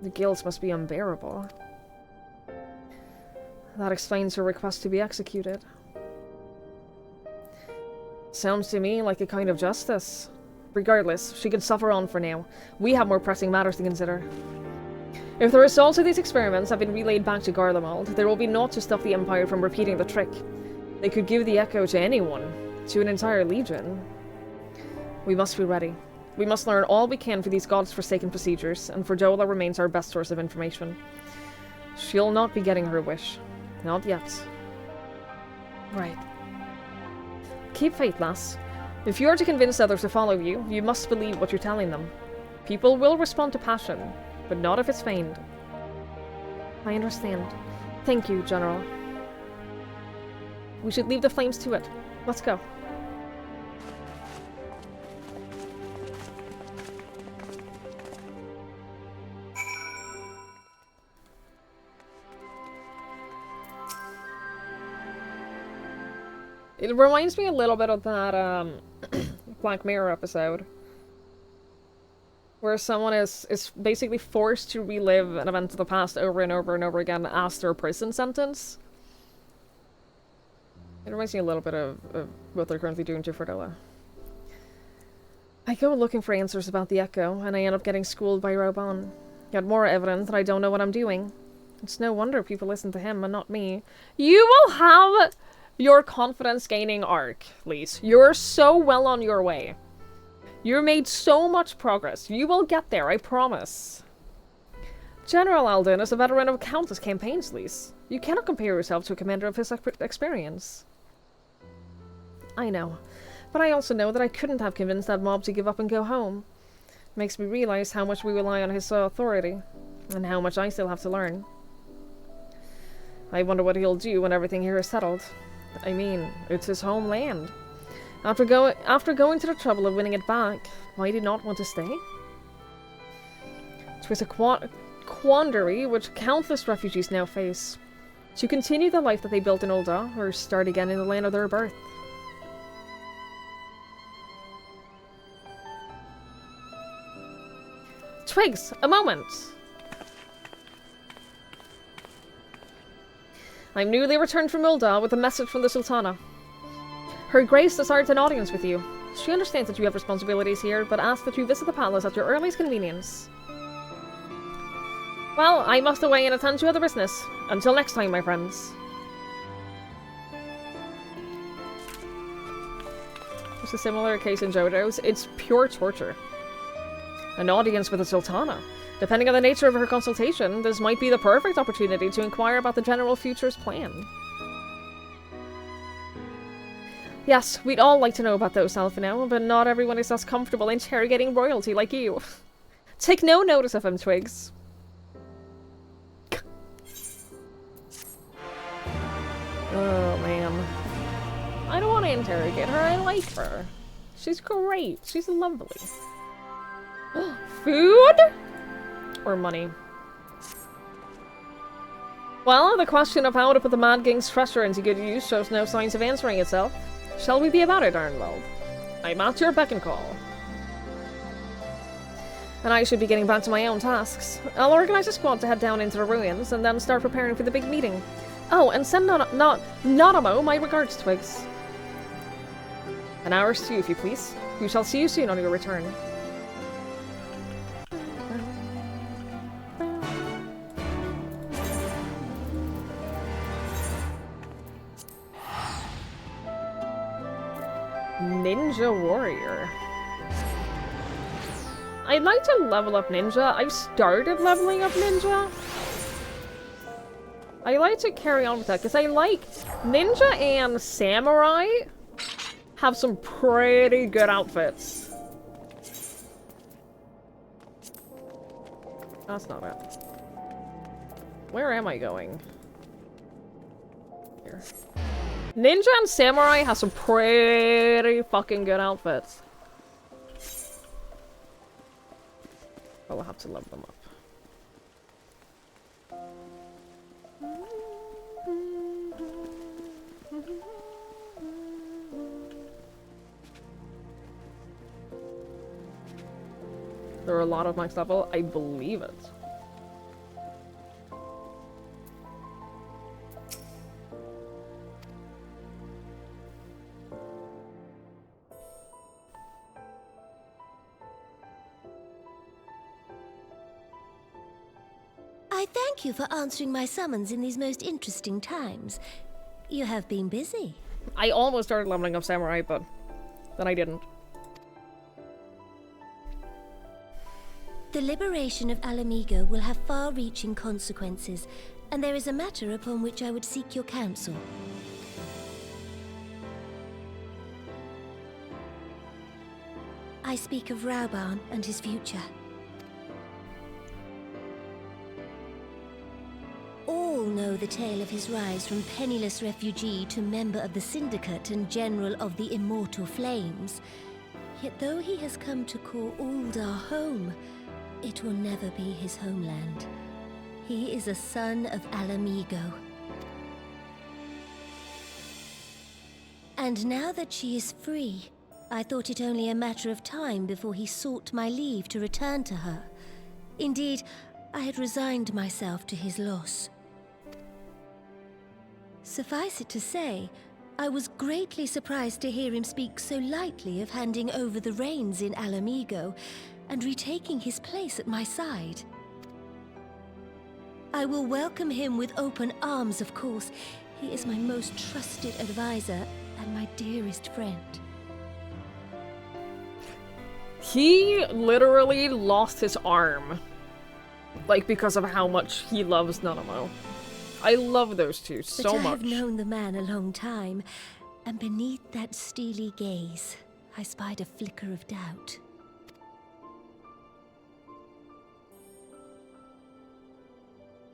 The guilt must be unbearable. That explains her request to be executed. Sounds to me like a kind of justice. Regardless, she can suffer on for now. We have more pressing matters to consider. If the results of these experiments have been relayed back to Garlemald, there will be naught to stop the Empire from repeating the trick. They could give the echo to anyone, to an entire legion. We must be ready. We must learn all we can for these god's-forsaken procedures, and Fordola remains our best source of information. She'll not be getting her wish. Not yet. Right. Keep faith, lass. If you are to convince others to follow you, you must believe what you're telling them. People will respond to passion, but not if it's feigned. I understand. Thank you, General. We should leave the flames to it. Let's go. It reminds me a little bit of that Black Mirror episode, where someone is basically forced to relive an event of the past over and over and over again after a prison sentence. It reminds me a little bit of what they're currently doing to Fordola. I go looking for answers about the Echo, and I end up getting schooled by Roban. Yet more evident that I don't know what I'm doing. It's no wonder people listen to him and not me. You will have your confidence-gaining arc, Lise. You're so well on your way. You made so much progress. You will get there, I promise. General Alden is a veteran of countless campaigns, Lise. You cannot compare yourself to a commander of his experience. I know, but I also know that I couldn't have convinced that mob to give up and go home. Makes me realize how much we rely on his authority, and how much I still have to learn. I wonder what he'll do when everything here is settled. I mean, it's his homeland. After going to the trouble of winning it back, might he not want to stay? It was a quandary which countless refugees now face. To continue the life that they built in Ul'dah, or start again in the land of their birth. Twigs, a moment! I'm newly returned from Ul'dah with a message from the Sultana. Her Grace desires an audience with you. She understands that you have responsibilities here, but asks that you visit the palace at your earliest convenience. Well, I must away and attend to other business. Until next time, my friends. There's a similar case in JoJo's. It's pure torture. An audience with the Sultana. Depending on the nature of her consultation, this might be the perfect opportunity to inquire about the general future's plan. Yes, we'd all like to know about those, Alphino, but not everyone is as comfortable interrogating royalty like you. Take no notice of him, Twigs. Oh, man. I don't want to interrogate her, I like her. She's great, she's lovely. Food? Or money. Well, the question of how to put the Mad King's treasure into good use shows no signs of answering itself. Shall we be about it, Arnwald? I'm at your beck and call. And I should be getting back to my own tasks. I'll organize a squad to head down into the ruins, and then start preparing for the big meeting. Oh, and send Nanamo my regards, Twigs. And ours too, if you please. We shall see you soon on your return. I'd like to level up Ninja. I've started leveling up Ninja. I like to carry on with that, because I like Ninja and Samurai have some pretty good outfits. That's not it. Where am I going? Here. Ninja and Samurai have some pretty fucking good outfits. I'll have to level them up. There are a lot of max level. I believe it. I thank you for answering my summons in these most interesting times. You have been busy. I almost started leveling up Samurai, but then I didn't. The liberation of Alamigo will have far-reaching consequences, and there is a matter upon which I would seek your counsel. I speak of Rauban and his future. All know the tale of his rise from penniless refugee to member of the Syndicate and General of the Immortal Flames. Yet though he has come to call Uldar home, it will never be his homeland. He is a son of Alamigo. And now that she is free, I thought it only a matter of time before he sought my leave to return to her. Indeed, I had resigned myself to his loss. Suffice it to say, I was greatly surprised to hear him speak so lightly of handing over the reins in Alamigo and retaking his place at my side. I will welcome him with open arms, of course. He is my most trusted advisor and my dearest friend. He literally lost his arm. Like, because of how much he loves Nanamo. I love those two so much. But I have known the man a long time, and beneath that steely gaze, I spied a flicker of doubt.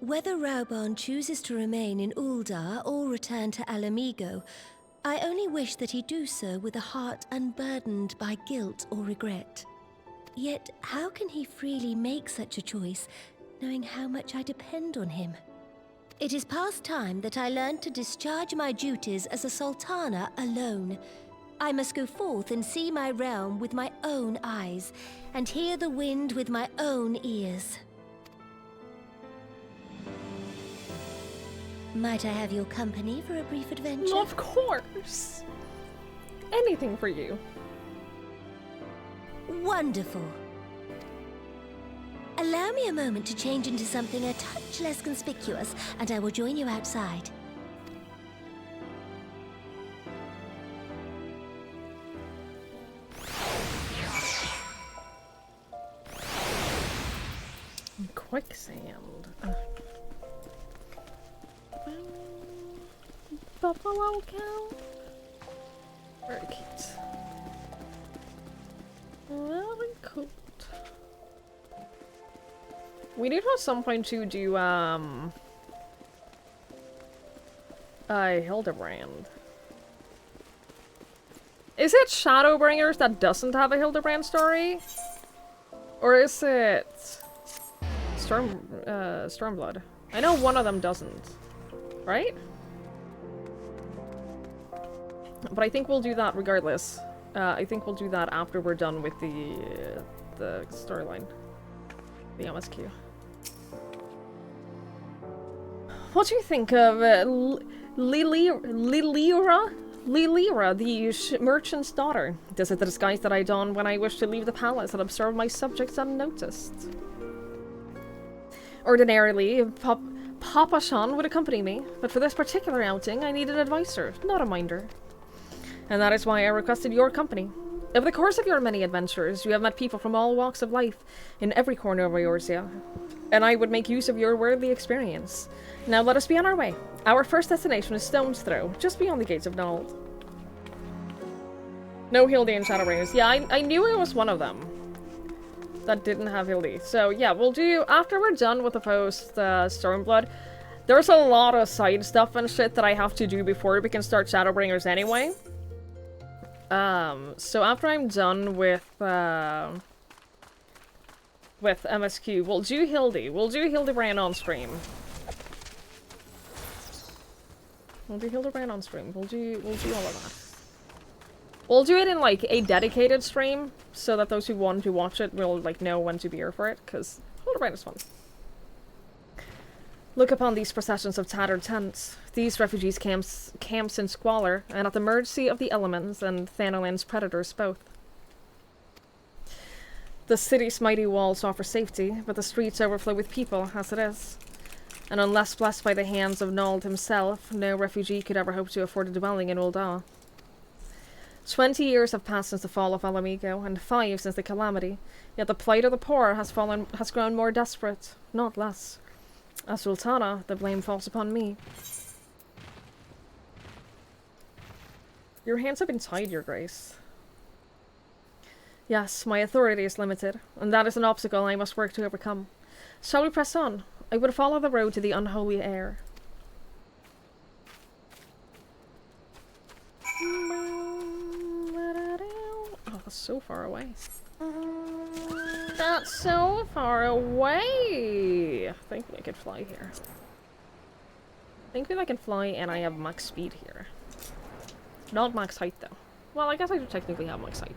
Whether Rauban chooses to remain in Uldar or return to Alamigo, I only wish that he do so with a heart unburdened by guilt or regret. Yet, how can he freely make such a choice, knowing how much I depend on him? It is past time that I learned to discharge my duties as a sultana alone. I must go forth and see my realm with my own eyes, and hear the wind with my own ears. Might I have your company for a brief adventure? Of course! Anything for you. Wonderful. Allow me a moment to change into something a touch less conspicuous, and I will join you outside. Quicksand. Buffalo cow? Very cute. Very cute. We need at some point to do, Hildebrand. Is it Shadowbringers that doesn't have a Hildebrand story? Or is it Stormblood? I know one of them doesn't. Right? But I think we'll do that regardless. I think we'll do that after we're done with the storyline. The MSQ. What do you think of Lilira, the merchant's daughter? Is it the disguise that I don when I wish to leave the palace and observe my subjects unnoticed? Ordinarily, Papa Shan would accompany me, but for this particular outing, I need an advisor, not a minder. And that is why I requested your company. Over the course of your many adventures, you have met people from all walks of life in every corner of Eorzea, and I would make use of your worldly experience. Now let us be on our way. Our first destination is Stone's Throw, just beyond the gates of Nald. No Hildy and Shadowbringers. Yeah, I knew it was one of them that didn't have Hildy. So yeah, we'll do, after we're done with the post Stormblood, there's a lot of side stuff and shit that I have to do before we can start Shadowbringers anyway. So after I'm done with MSQ, we'll do Hildy. We'll do Hildebrand on stream. We'll do Hildebrand on stream. We'll do all of that. We'll do it in, like, a dedicated stream, so that those who want to watch it will, like, know when to be here for it, because Hildebrand is fun. Look upon these processions of tattered tents. These refugees camps in squalor, and at the mercy of the elements and Thanalan's predators both. The city's mighty walls offer safety, but the streets overflow with people, as it is. And unless blessed by the hands of Nald himself, no refugee could ever hope to afford a dwelling in Ul'dah. 20 years have passed since the fall of Alamigo, and 5 since the calamity, yet the plight of the poor has grown more desperate, not less. As Sultana, the blame falls upon me. Your hands have been tied, Your Grace. Yes, my authority is limited, and that is an obstacle I must work to overcome. Shall we press on? I would follow the road to the unholy air. Oh, that's so far away. That's so far away! I think I could fly here. I think I can fly and I have max speed here. Not max height though. Well, I guess I do technically have max height.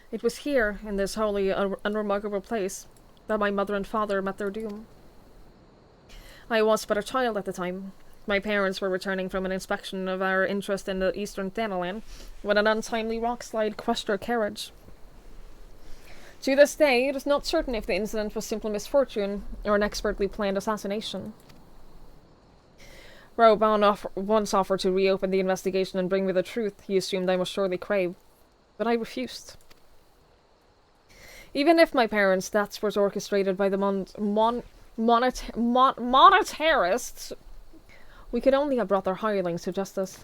It was here, in this holy, unremarkable place, that my mother and father met their doom. I was but a child at the time. My parents were returning from an inspection of our interest in the eastern Thanalan, when an untimely rockslide crushed our carriage. To this day, it is not certain if the incident was simple misfortune, or an expertly planned assassination. Raoban once offered to reopen the investigation and bring me the truth he assumed I must surely crave, but I refused. Even if my parents' deaths were orchestrated by the monetarists, we could only have brought their hirelings to justice.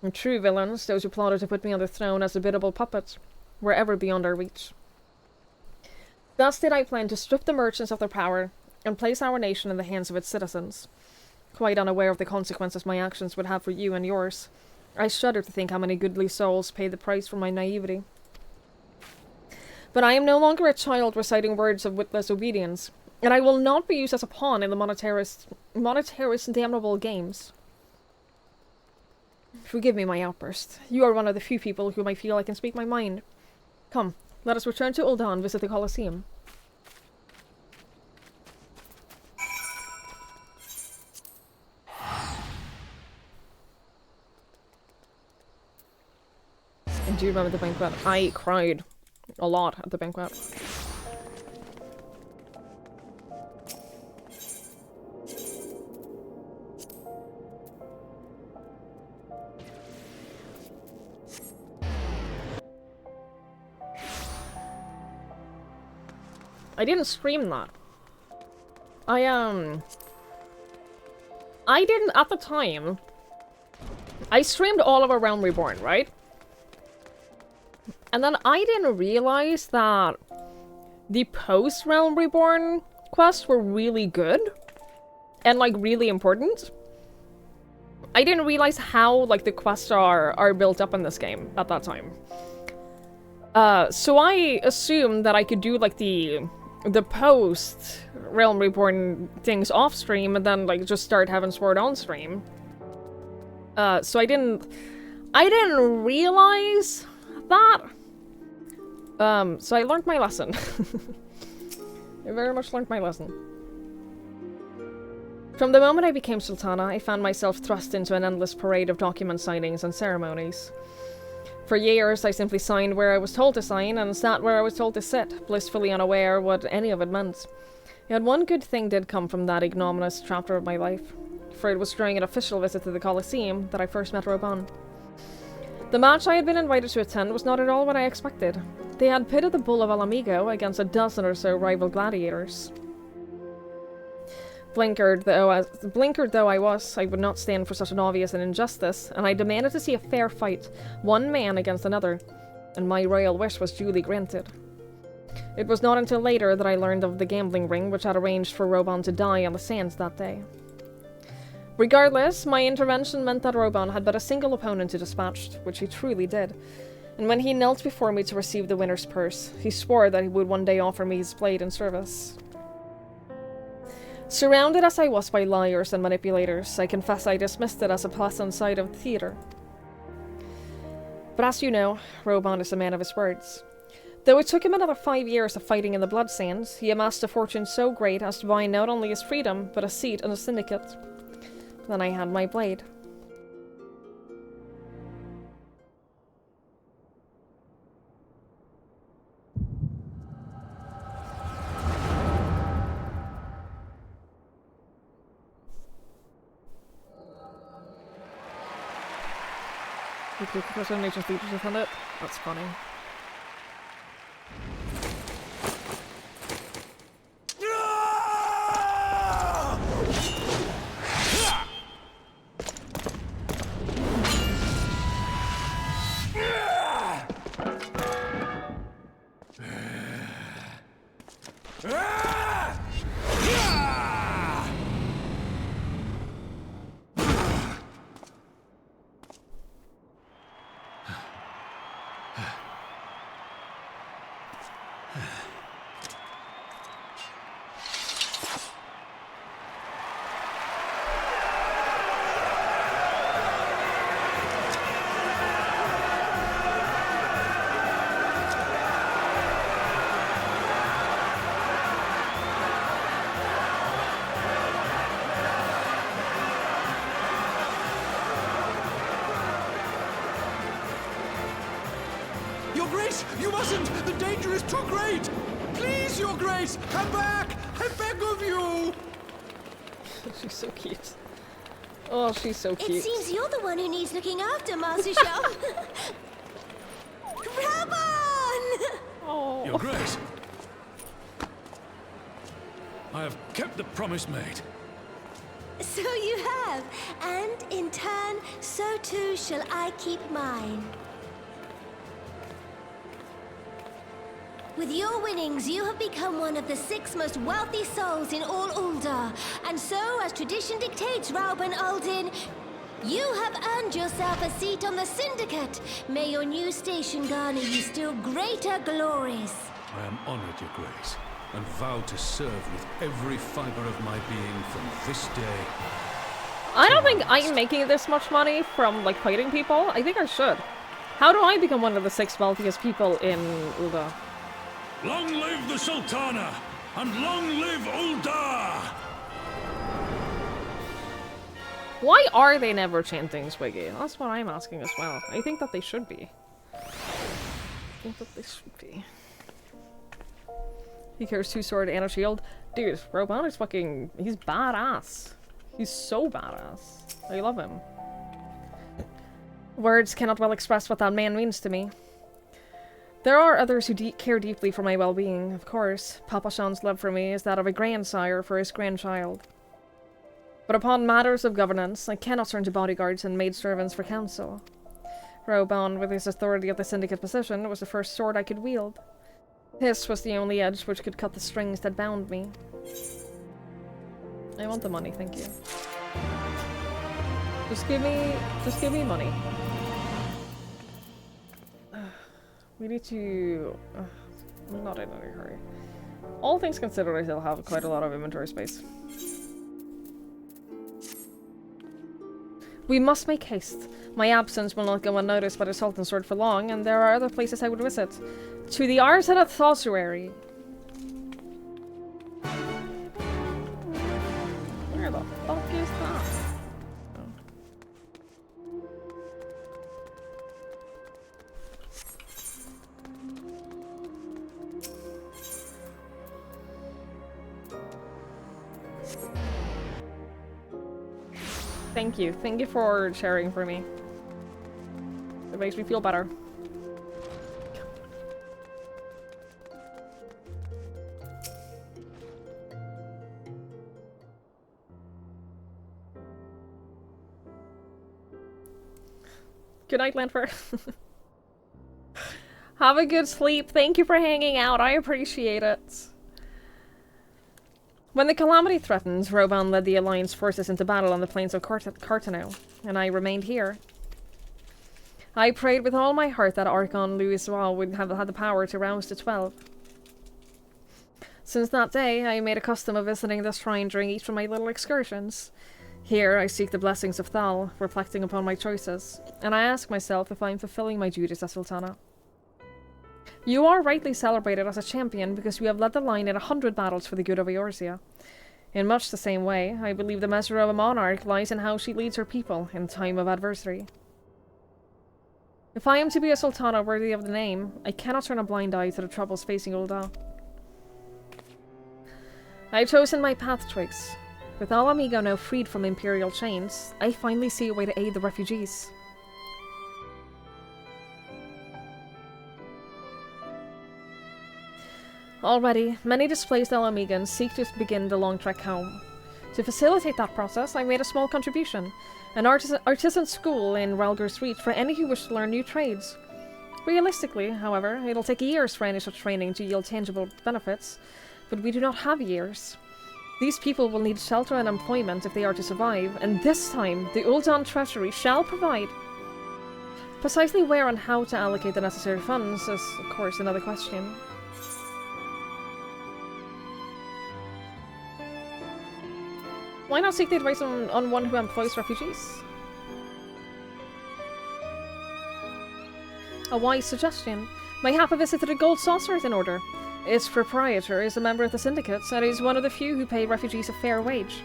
And true villains, those who plotted to put me on the throne as a biddable puppet, were ever beyond our reach. Thus did I plan to strip the merchants of their power and place our nation in the hands of its citizens. Quite unaware of the consequences my actions would have for you and yours, I shudder to think how many goodly souls paid the price for my naivety. But I am no longer a child reciting words of witless obedience, and I will not be used as a pawn in the monetarist damnable games. Forgive me my outburst. You are one of the few people whom I feel I can speak my mind. Come, let us return to Ul'dah and visit the Colosseum. And do you remember the banquet? I cried a lot at the banquet. I didn't stream that. I didn't at the time. I streamed all of A Realm Reborn, right? And then I didn't realize that the post-Realm Reborn quests were really good. And, like, really important. I didn't realize how, like, the quests are built up in this game at that time. So I assumed that I could do, like, the post-Realm Reborn things off-stream and then, like, just start having Sword on-stream. So I didn't realize that. So I learned my lesson. I very much learned my lesson. From the moment I became Sultana, I found myself thrust into an endless parade of document signings and ceremonies. For years, I simply signed where I was told to sign and sat where I was told to sit, blissfully unaware what any of it meant. Yet one good thing did come from that ignominious chapter of my life, for it was during an official visit to the Colosseum that I first met Roban. The match I had been invited to attend was not at all what I expected. They had pitted the Bull of Alamigo against a dozen or so rival gladiators. Blinkered though I was, I would not stand for such an obvious an injustice, and I demanded to see a fair fight, one man against another, and my royal wish was duly granted. It was not until later that I learned of the gambling ring which had arranged for Roban to die on the sands that day. Regardless, my intervention meant that Roban had but a single opponent to dispatch, which he truly did, and when he knelt before me to receive the winner's purse, he swore that he would one day offer me his blade in service. Surrounded as I was by liars and manipulators, I confess I dismissed it as a pleasant side of the theatre. But as you know, Roban is a man of his words. Though it took him another 5 years of fighting in the Blood Sands, he amassed a fortune so great as to buy not only his freedom, but a seat in the syndicate. Then I had my blade. Because only just leaders defend it. That's funny. Your Grace, you mustn't! The danger is too great! Please, Your Grace, come back! I beg of you! She's so cute. Oh, she's so cute. It seems you're the one who needs looking after, Master Shaw. Roban! Oh. Your Grace, I have kept the promise made. So you have, and in turn, so too shall I keep mine. With your winnings, you have become one of the 6 most wealthy souls in all Uldar, and so, as tradition dictates, Rauben Aldin, you have earned yourself a seat on the Syndicate. May your new station garner you still greater glories. I am honored, Your Grace, and vow to serve with every fiber of my being from this day. I don't think I'm making this much money from, like, fighting people. I think I should. How do I become one of the 6 wealthiest people in Uldar? Long live the Sultana, and long live Uldar! Why are they never chanting Swiggy? That's what I'm asking as well. I think that they should be. He carries 2 sword and a shield. Dude, Roban is fucking... he's badass. He's so badass. I love him. Words cannot well express what that man means to me. There are others who care deeply for my well-being, of course. Papa Shan's love for me is that of a grandsire for his grandchild. But upon matters of governance, I cannot turn to bodyguards and maidservants for counsel. Roban, with his authority of the Syndicate position, was the first sword I could wield. This was the only edge which could cut the strings that bound me. I want the money, thank you. Just give me money. We need to... I'm not in any hurry. All things considered, I still have quite a lot of inventory space. We must make haste. My absence will not go unnoticed by the Sultan's sword for long, and there are other places I would visit. To the Arsenat Thossuary. Where the fuck Thank you. Thank you for sharing for me. It makes me feel better. Good night, Lanfer. Have a good sleep. Thank you for hanging out. I appreciate it. When the calamity threatened, Roban led the Alliance forces into battle on the plains of Cartano, and I remained here. I prayed with all my heart that Archon Louisoix would have had the power to rouse the 12. Since that day, I made a custom of visiting the shrine during each of my little excursions. Here, I seek the blessings of Thal, reflecting upon my choices, and I ask myself if I am fulfilling my duties as Sultana. You are rightly celebrated as a champion because you have led the line in 100 battles for the good of Eorzea. In much the same way, I believe the measure of a monarch lies in how she leads her people in time of adversity. If I am to be a Sultana worthy of the name, I cannot turn a blind eye to the troubles facing Ul'dah. I have chosen my path, Twigs. With Ala Mhigo now freed from Imperial chains, I finally see a way to aid the refugees. Already, many displaced Ala Mhigans seek to begin the long trek home. To facilitate that process, I made a small contribution, an artisan school in Rhalgr's Reach for any who wish to learn new trades. Realistically, however, it'll take years for any such training to yield tangible benefits, but we do not have years. These people will need shelter and employment if they are to survive, and this time, the Ul'dah Treasury shall provide. Precisely where and how to allocate the necessary funds is, of course, another question. Why not seek the advice on one who employs refugees? A wise suggestion. Mayhap a visit to the Gold Saucer is in order. Its proprietor is a member of the syndicate, and is one of the few who pay refugees a fair wage.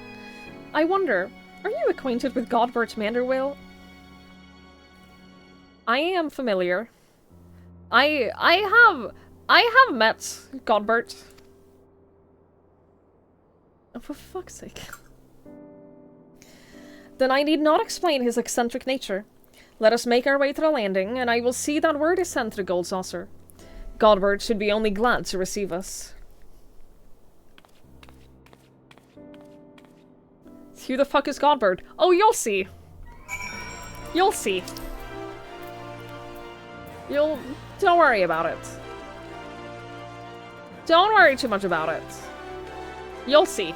I wonder, are you acquainted with Godbert Manderwill? I am familiar. I have met Godbert. Oh, for fuck's sake. Then I need not explain his eccentric nature. Let us make our way to the landing, and I will see that word is sent to the Gold Saucer. Godbert should be only glad to receive us. Who the fuck is Godbert? Oh, you'll see. You'll see. Don't worry about it. Don't worry too much about it. You'll see.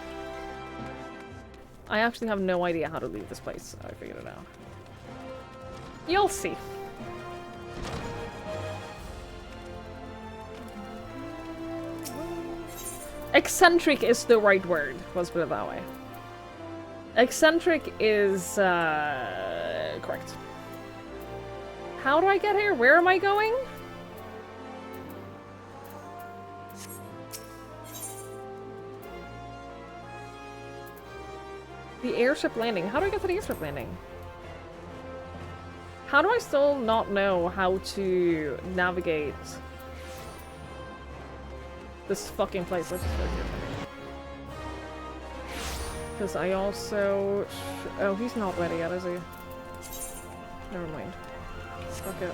I actually have no idea how to leave this place. I figured it out. You'll see. Eccentric is the right word. Let's put it that way. Eccentric is, correct. How do I get here? Where am I going? The airship landing. How do I get to the airship landing? How do I still not know how to navigate this fucking place? Let's just go here. Because I also... oh, he's not ready yet, is he? Never mind. Fuck it.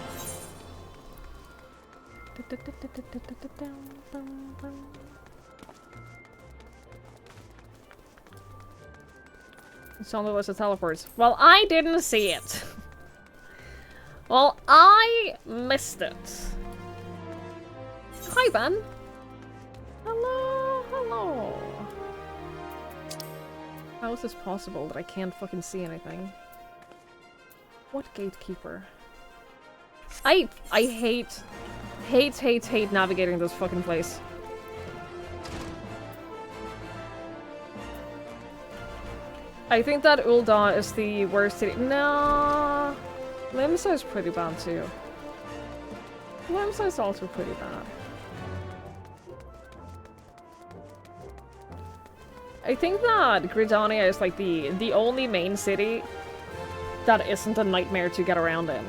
It's on the list of teleports. Well, I didn't see it. Well, I missed it. Hi, Ben. Hello, hello. How is this possible that I can't fucking see anything? What gatekeeper? I hate navigating this fucking place. I think that Ul'dah is the worst city. Nah, Limsa is pretty bad too. Limsa is also pretty bad. I think that Gridania is like the only main city that isn't a nightmare to get around in.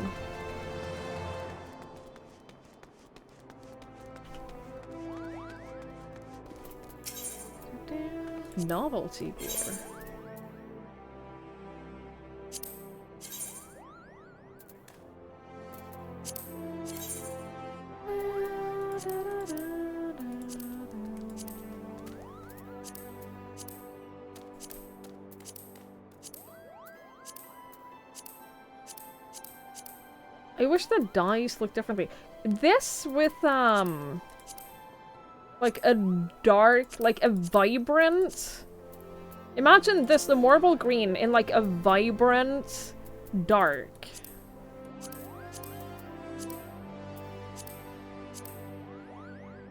Novelty gear. I wish the dice looked differently. This with, like a dark, like a vibrant... Imagine this, the marble green, in like a vibrant dark.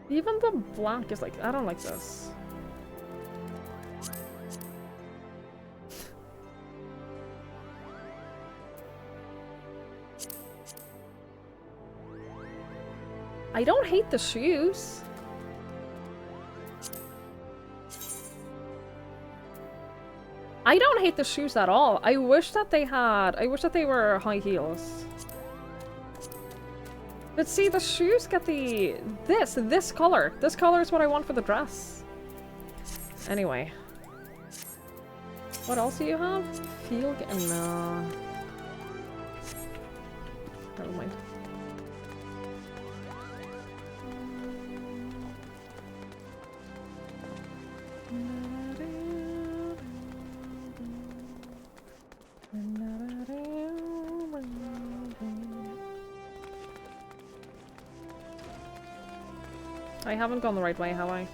Even the black is like, I don't like this. I don't hate the shoes. I don't hate the shoes at all. I wish that they were high heels. But see, the shoes get this color. This color is what I want for the dress. Anyway. What else do you have? Field and never mind. I haven't gone the right way, have I?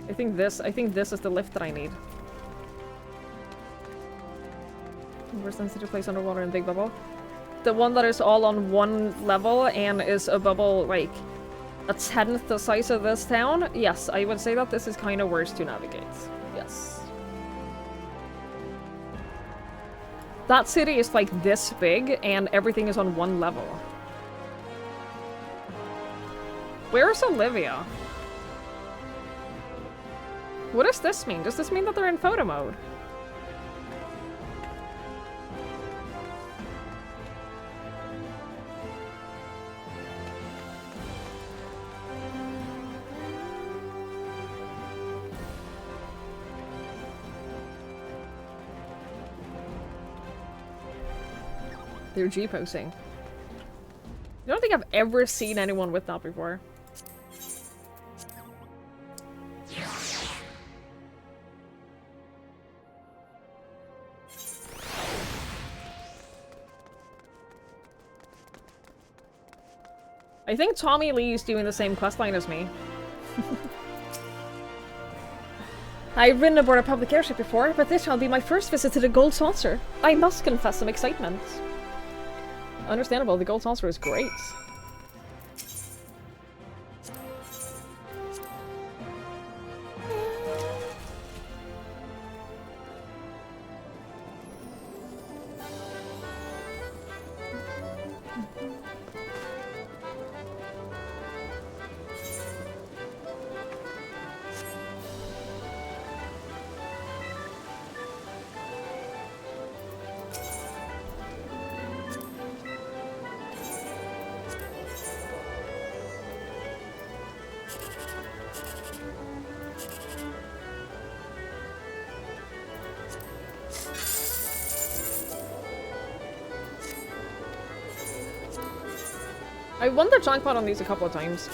I think this is the lift that I need. More sensitive place underwater in big bubble. The one that is all on one level and is a bubble like a 10th the size of this town. Yes, I would say that this is kind of worse to navigate. Yes. That city is like this big and everything is on one level. Where's Olivia? What does this mean? Does this mean that they're in photo mode? They're G-posing. I don't think I've ever seen anyone with that before. I think Tommy Lee is doing the same questline as me. I've ridden aboard a public airship before, but this shall be my first visit to the Gold Saucer. I must confess some excitement. Understandable, the Gold Saucer is great. I won the jackpot on these a couple of times.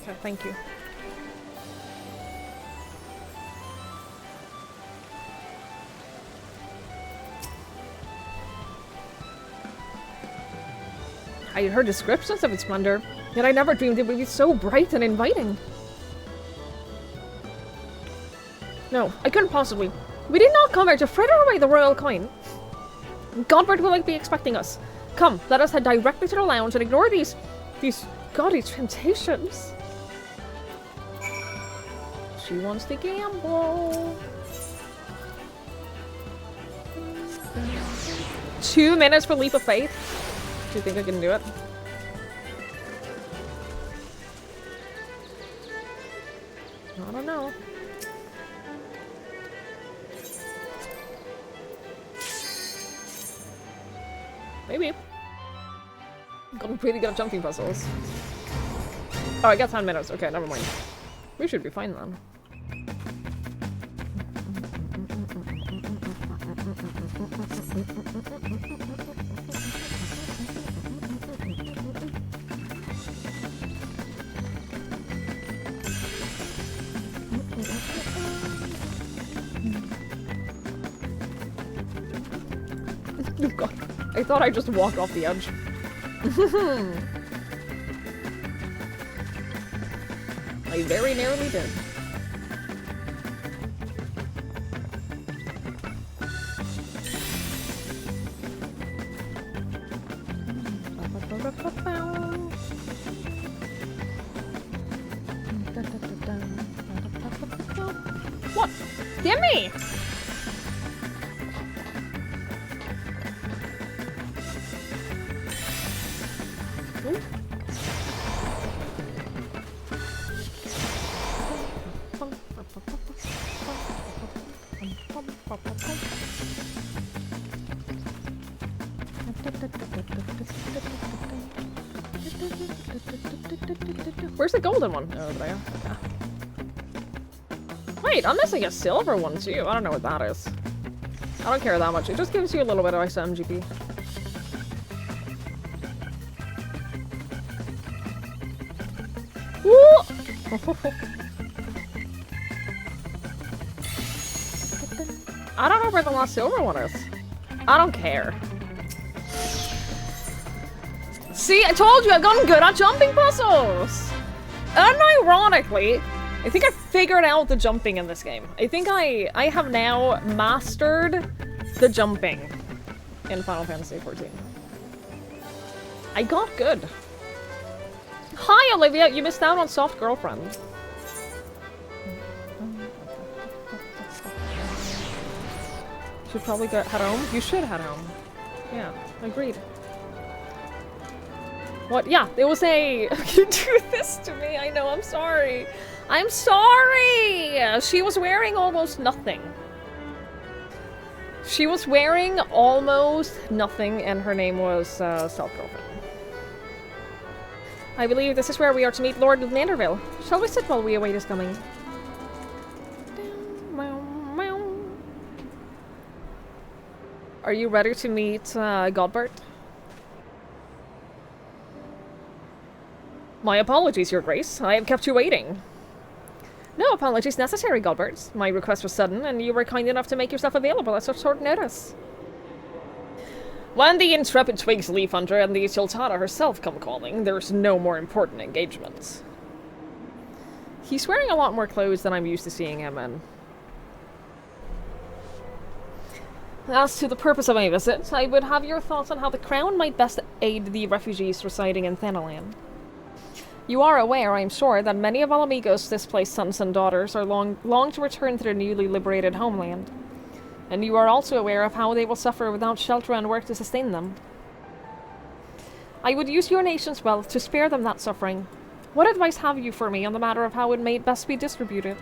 Okay, thank you. I had heard descriptions of its splendor, yet I never dreamed it would be so bright and inviting. No, I couldn't possibly. We did not come here to fritter away the royal coin. Godward will be expecting us. Come, let us head directly to the lounge and ignore these gaudy temptations. She wants to gamble. 2 minutes for leap of faith. Do you think I can do it? I don't know. Maybe. I've gotten pretty good at jumping puzzles. Oh, I got 10 minutes. Okay, never mind. We should be fine then. Oh god. I thought I just walked off the edge. I very narrowly did. What? Give me! Where's the golden one? Oh, there. Okay. Wait, I'm missing a silver one too. I don't know what that is. I don't care that much. It just gives you a little bit of extra MGP. Woo! I don't know where the last silver one is. I don't care. See, I told you I've gotten good at jumping puzzles! Unironically, I think I figured out the jumping in this game. I think I have now mastered the jumping in Final Fantasy XIV. I got good. Hi, Olivia! You missed out on Soft Girlfriend. Should probably head home. You should head home. Yeah, agreed. What? Yeah, it was a... You do this to me. I know, I'm sorry. I'm sorry! She was wearing almost nothing. She was wearing almost nothing, and her name was Self-Girlfriend. I believe this is where we are to meet Lord Manderville. Shall we sit while we await his coming? Are you ready to meet Godbert? My apologies, Your Grace. I have kept you waiting. No apologies necessary, Godbert. My request was sudden, and you were kind enough to make yourself available at such short notice. When the intrepid Twigs Leaf Hunter and the Sultana herself come calling, there's no more important engagement. He's wearing a lot more clothes than I'm used to seeing him in. As to the purpose of my visit, I would have your thoughts on how the Crown might best aid the refugees residing in Thanalan. You are aware, I am sure, that many of Alamigo's displaced sons and daughters are long to return to their newly liberated homeland. And you are also aware of how they will suffer without shelter and work to sustain them. I would use your nation's wealth to spare them that suffering. What advice have you for me on the matter of how it may best be distributed?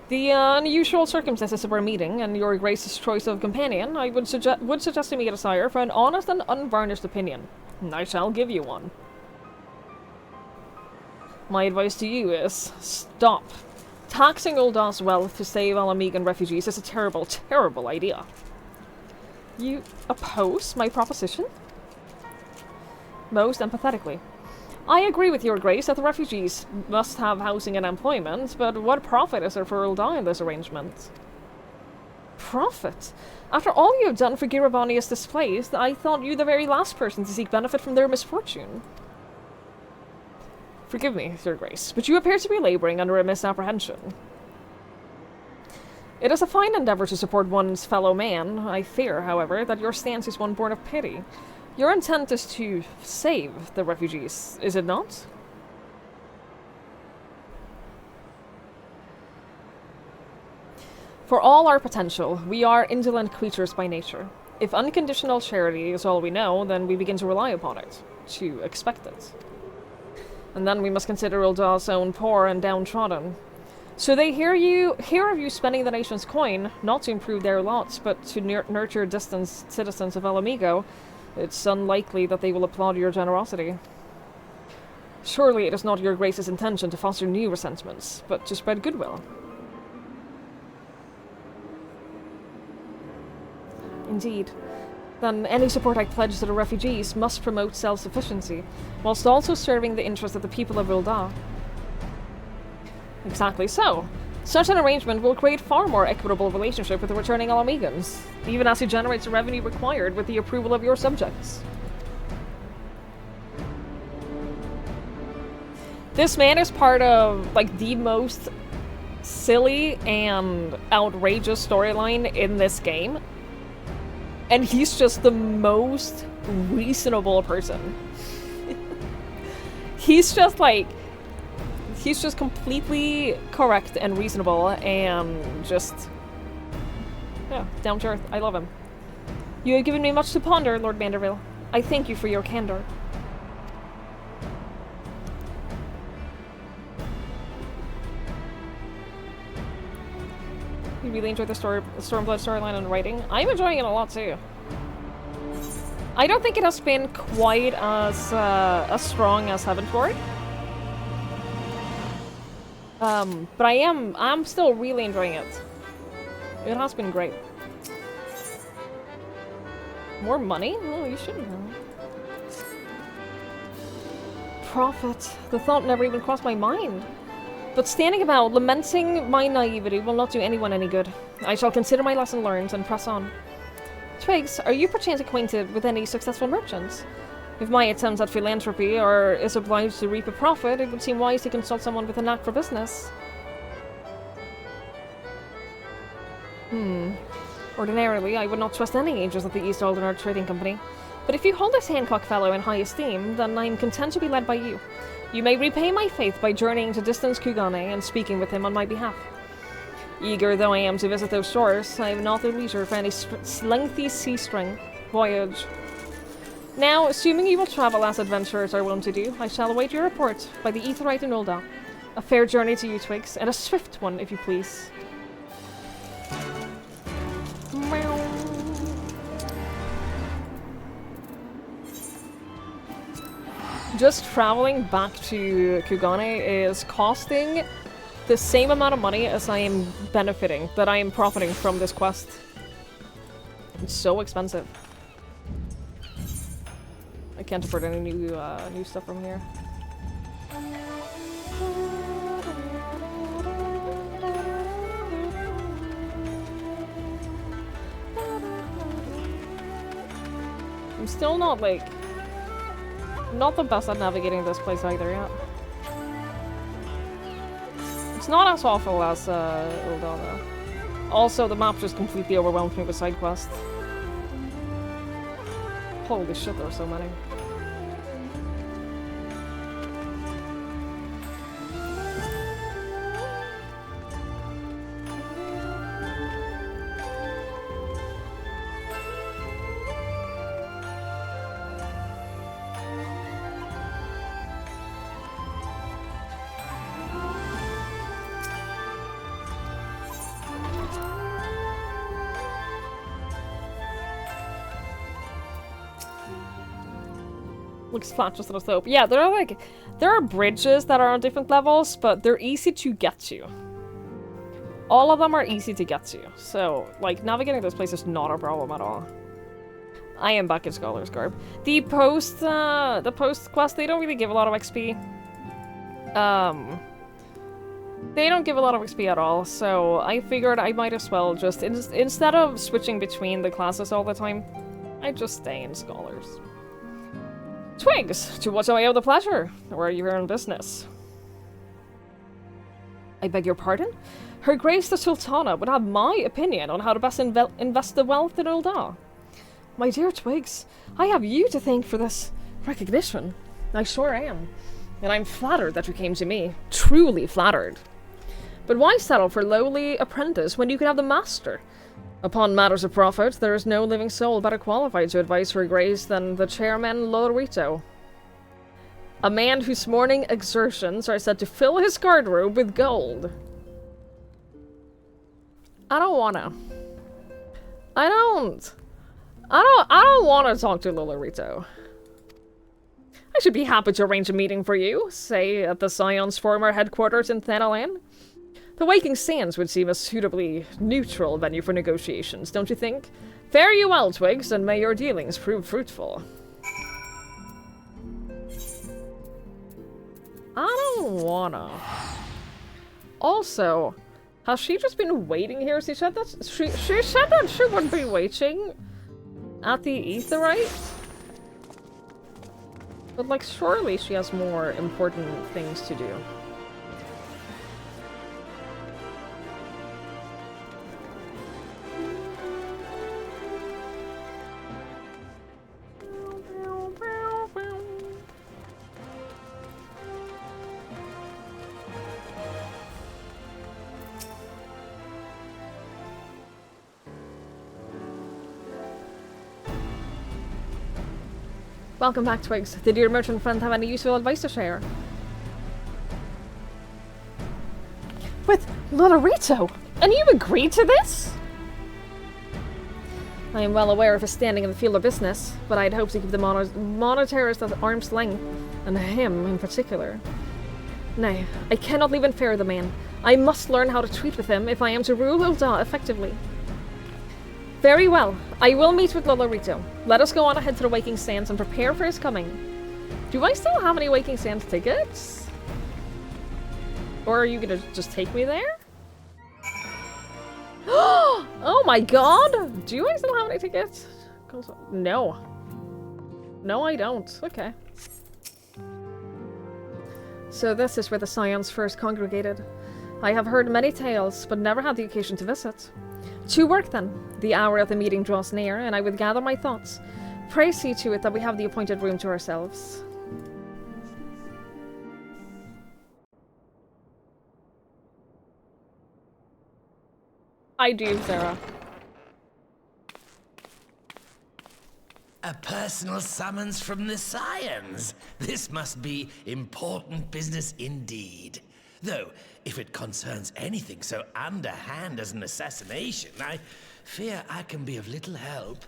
The unusual circumstances of our meeting and your Grace's choice of companion, I would suggest to me a desire for an honest and unvarnished opinion. I shall give you one. My advice to you is, stop. Taxing Ul'dah's wealth to save Alamigan refugees is a terrible, terrible idea. You oppose my proposition? Most empathetically. I agree with your Grace that the refugees must have housing and employment, but what profit is there for Ul'dah in this arrangement? Profit? After all you have done for Giravani's displaced, I thought you the very last person to seek benefit from their misfortune. Forgive me, Your Grace, but you appear to be laboring under a misapprehension. It is a fine endeavor to support one's fellow man. I fear, however, that your stance is one born of pity. Your intent is to save the refugees, is it not? For all our potential, we are indolent creatures by nature. If unconditional charity is all we know, then we begin to rely upon it, to expect it. And then we must consider Ul'dah's own poor and downtrodden. So they hear of you spending the nation's coin, not to improve their lots, but to nurture distant citizens of Alamigo, It's unlikely that they will applaud your generosity. Surely it is not your grace's intention to foster new resentments, but to spread goodwill. Indeed. Then any support I pledge to the refugees must promote self-sufficiency, whilst also serving the interests of the people of Ul'dah. Exactly so. Such an arrangement will create far more equitable relationship with the returning Alamegans, even as it generates the revenue required with the approval of your subjects. This man is part of, like, the most silly and outrageous storyline in this game. And he's just the most reasonable person. He's just completely correct and reasonable and just, yeah, down to earth. I love him. You have given me much to ponder, Lord Manderville. I thank you for your candor. You really enjoyed the Stormblood storyline and writing. I'm enjoying it a lot too. I don't think it has been quite as strong as Heavenward. But I'm still really enjoying it. It has been great. More money? No, you shouldn't have. Profit. The thought never even crossed my mind. But standing about, lamenting my naivety will not do anyone any good. I shall consider my lesson learned and press on. Twigs, are you perchance acquainted with any successful merchants? If my attempts at philanthropy is obliged to reap a profit, it would seem wise to consult someone with a knack for business. Ordinarily, I would not trust any agents at the East Aldenar Trading Company. But if you hold this Hancock fellow in high esteem, then I am content to be led by you. You may repay my faith by journeying to distant Kugane and speaking with him on my behalf. Eager though I am to visit those shores, I have not the leisure for any lengthy sea-string voyage. Now, assuming you will travel as adventurers are wont to do, I shall await your report by the Aetheryte in Ul'dah. A fair journey to you, Twigs, and a swift one, if you please. Just traveling back to Kugane is costing the same amount of money as I am benefiting, that I am profiting from this quest. It's so expensive. I can't afford any new stuff from here. I'm still not, like, not the best at navigating this place either yet. It's not as awful as Ul'dah though. Also, the map just completely overwhelmed me with side quests. Holy shit, there are so many. Looks flat just on a slope. Yeah, there are bridges that are on different levels, but they're easy to get to. All of them are easy to get to, so, like, navigating this place is not a problem at all. I am back in Scholar's Garb. The post quest, they don't really give a lot of XP. They don't give a lot of XP at all, so I figured I might as well just, instead of switching between the classes all the time, I just stay in Scholars. Twigs, to what do I owe the pleasure? Or are you here on business? I beg your pardon? Her Grace the Sultana would have my opinion on how to best invest the wealth in Ul'dah. My dear Twigs, I have you to thank for this recognition. I sure am. And I'm flattered that you came to me. Truly flattered. But why settle for lowly apprentice when you could have the master? Upon matters of profit, there is no living soul better qualified to advise Her Grace than the chairman Lorito. A man whose morning exertions are said to fill his garderobe with gold. I don't wanna. I I don't want to talk to Lolorito. I should be happy to arrange a meeting for you, say at the Scion's former headquarters in Thanalan. The Waking Sands would seem a suitably neutral venue for negotiations, don't you think? Fare you well, Twigs, and may your dealings prove fruitful. I don't wanna. Also, has she just been waiting here? She said that she said that she would be waiting at the Aetheryte? But like, surely she has more important things to do. Welcome back, Twigs. Did your merchant friend have any useful advice to share? With Lolorito? And you agreed to this? I am well aware of his standing in the field of business, but I'd hoped to keep the monetarist at arm's length, and him in particular. Nay, I cannot leave in fear of the man. I must learn how to treat with him if I am to rule Ul'dah effectively. Very well. I will meet with Lolorito. Let us go on ahead to the Waking Sands and prepare for his coming. Do I still have any Waking Sands tickets? Or are you gonna just take me there? Oh my god! Do I still have any tickets? No. No, I don't. Okay. So this is where the Scions first congregated. I have heard many tales, but never had the occasion to visit. To work then. The hour of the meeting draws near, and I would gather my thoughts. Pray see to it that we have the appointed room to ourselves. I do, Sarah. A personal summons from the Scions. This must be important business indeed. Though, if it concerns anything so underhand as an assassination, I fear I can be of little help.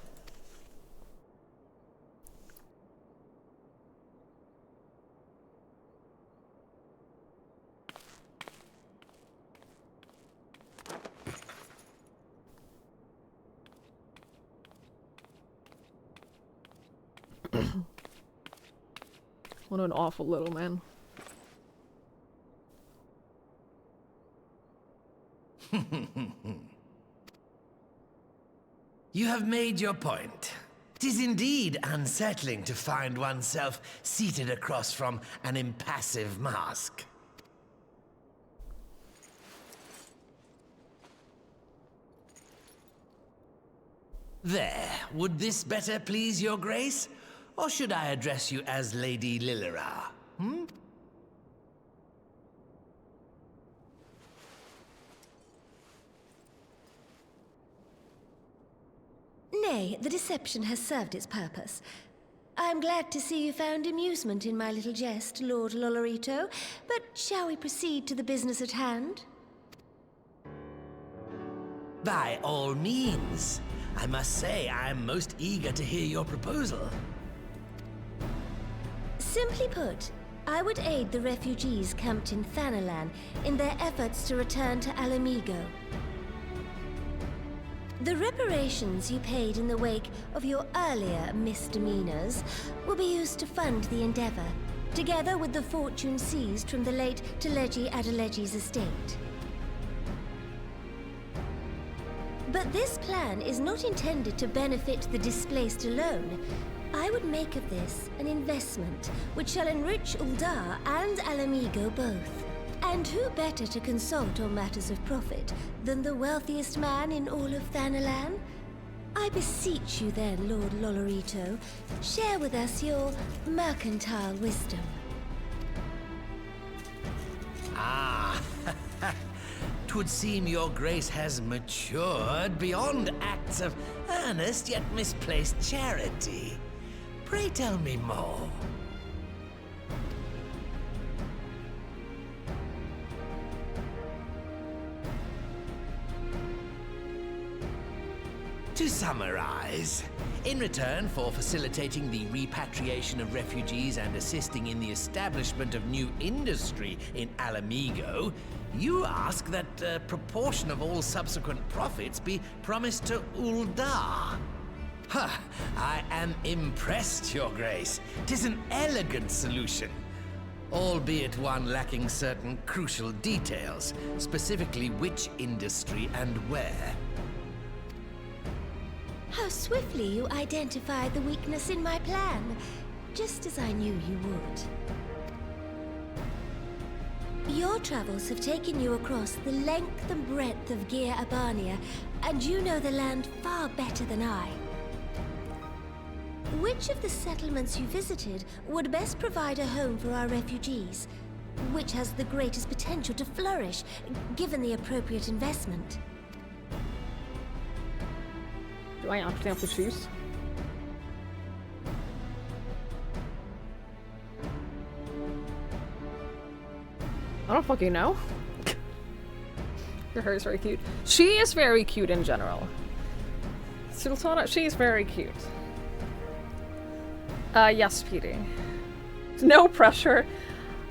What an awful little man. You have made your point. 'Tis indeed unsettling to find oneself seated across from an impassive mask. There, would this better please your grace? Or should I address you as Lady Lilira? Hmm? Nay, the deception has served its purpose. I'm glad to see you found amusement in my little jest, Lord Lolorito, but shall we proceed to the business at hand? By all means. I must say, I'm most eager to hear your proposal. Simply put, I would aid the refugees camped in Thanalan in their efforts to return to Alamigo. The reparations you paid in the wake of your earlier misdemeanors will be used to fund the endeavor, together with the fortune seized from the late Teleji Adeleji's estate. But this plan is not intended to benefit the displaced alone. I would make of this an investment which shall enrich Ul'dah and Alamigo both. And who better to consult on matters of profit than the wealthiest man in all of Thanalan? I beseech you then, Lord Lolorito, share with us your mercantile wisdom. Ah, 'twould seem your grace has matured beyond acts of earnest yet misplaced charity. Pray tell me more. To summarize, in return for facilitating the repatriation of refugees and assisting in the establishment of new industry in Alamigo, you ask that a proportion of all subsequent profits be promised to Uldar. Huh, I am impressed, Your Grace. 'Tis an elegant solution, albeit one lacking certain crucial details, specifically which industry and where. How swiftly you identified the weakness in my plan, just as I knew you would. Your travels have taken you across the length and breadth of Gir Abania, and you know the land far better than I. Which of the settlements you visited would best provide a home for our refugees? Which has the greatest potential to flourish, given the appropriate investment? Do I actually have to choose? I don't fucking know. Your hair is very cute. She is very cute in general. Sultana, she's very cute. Yes, Petey. No pressure.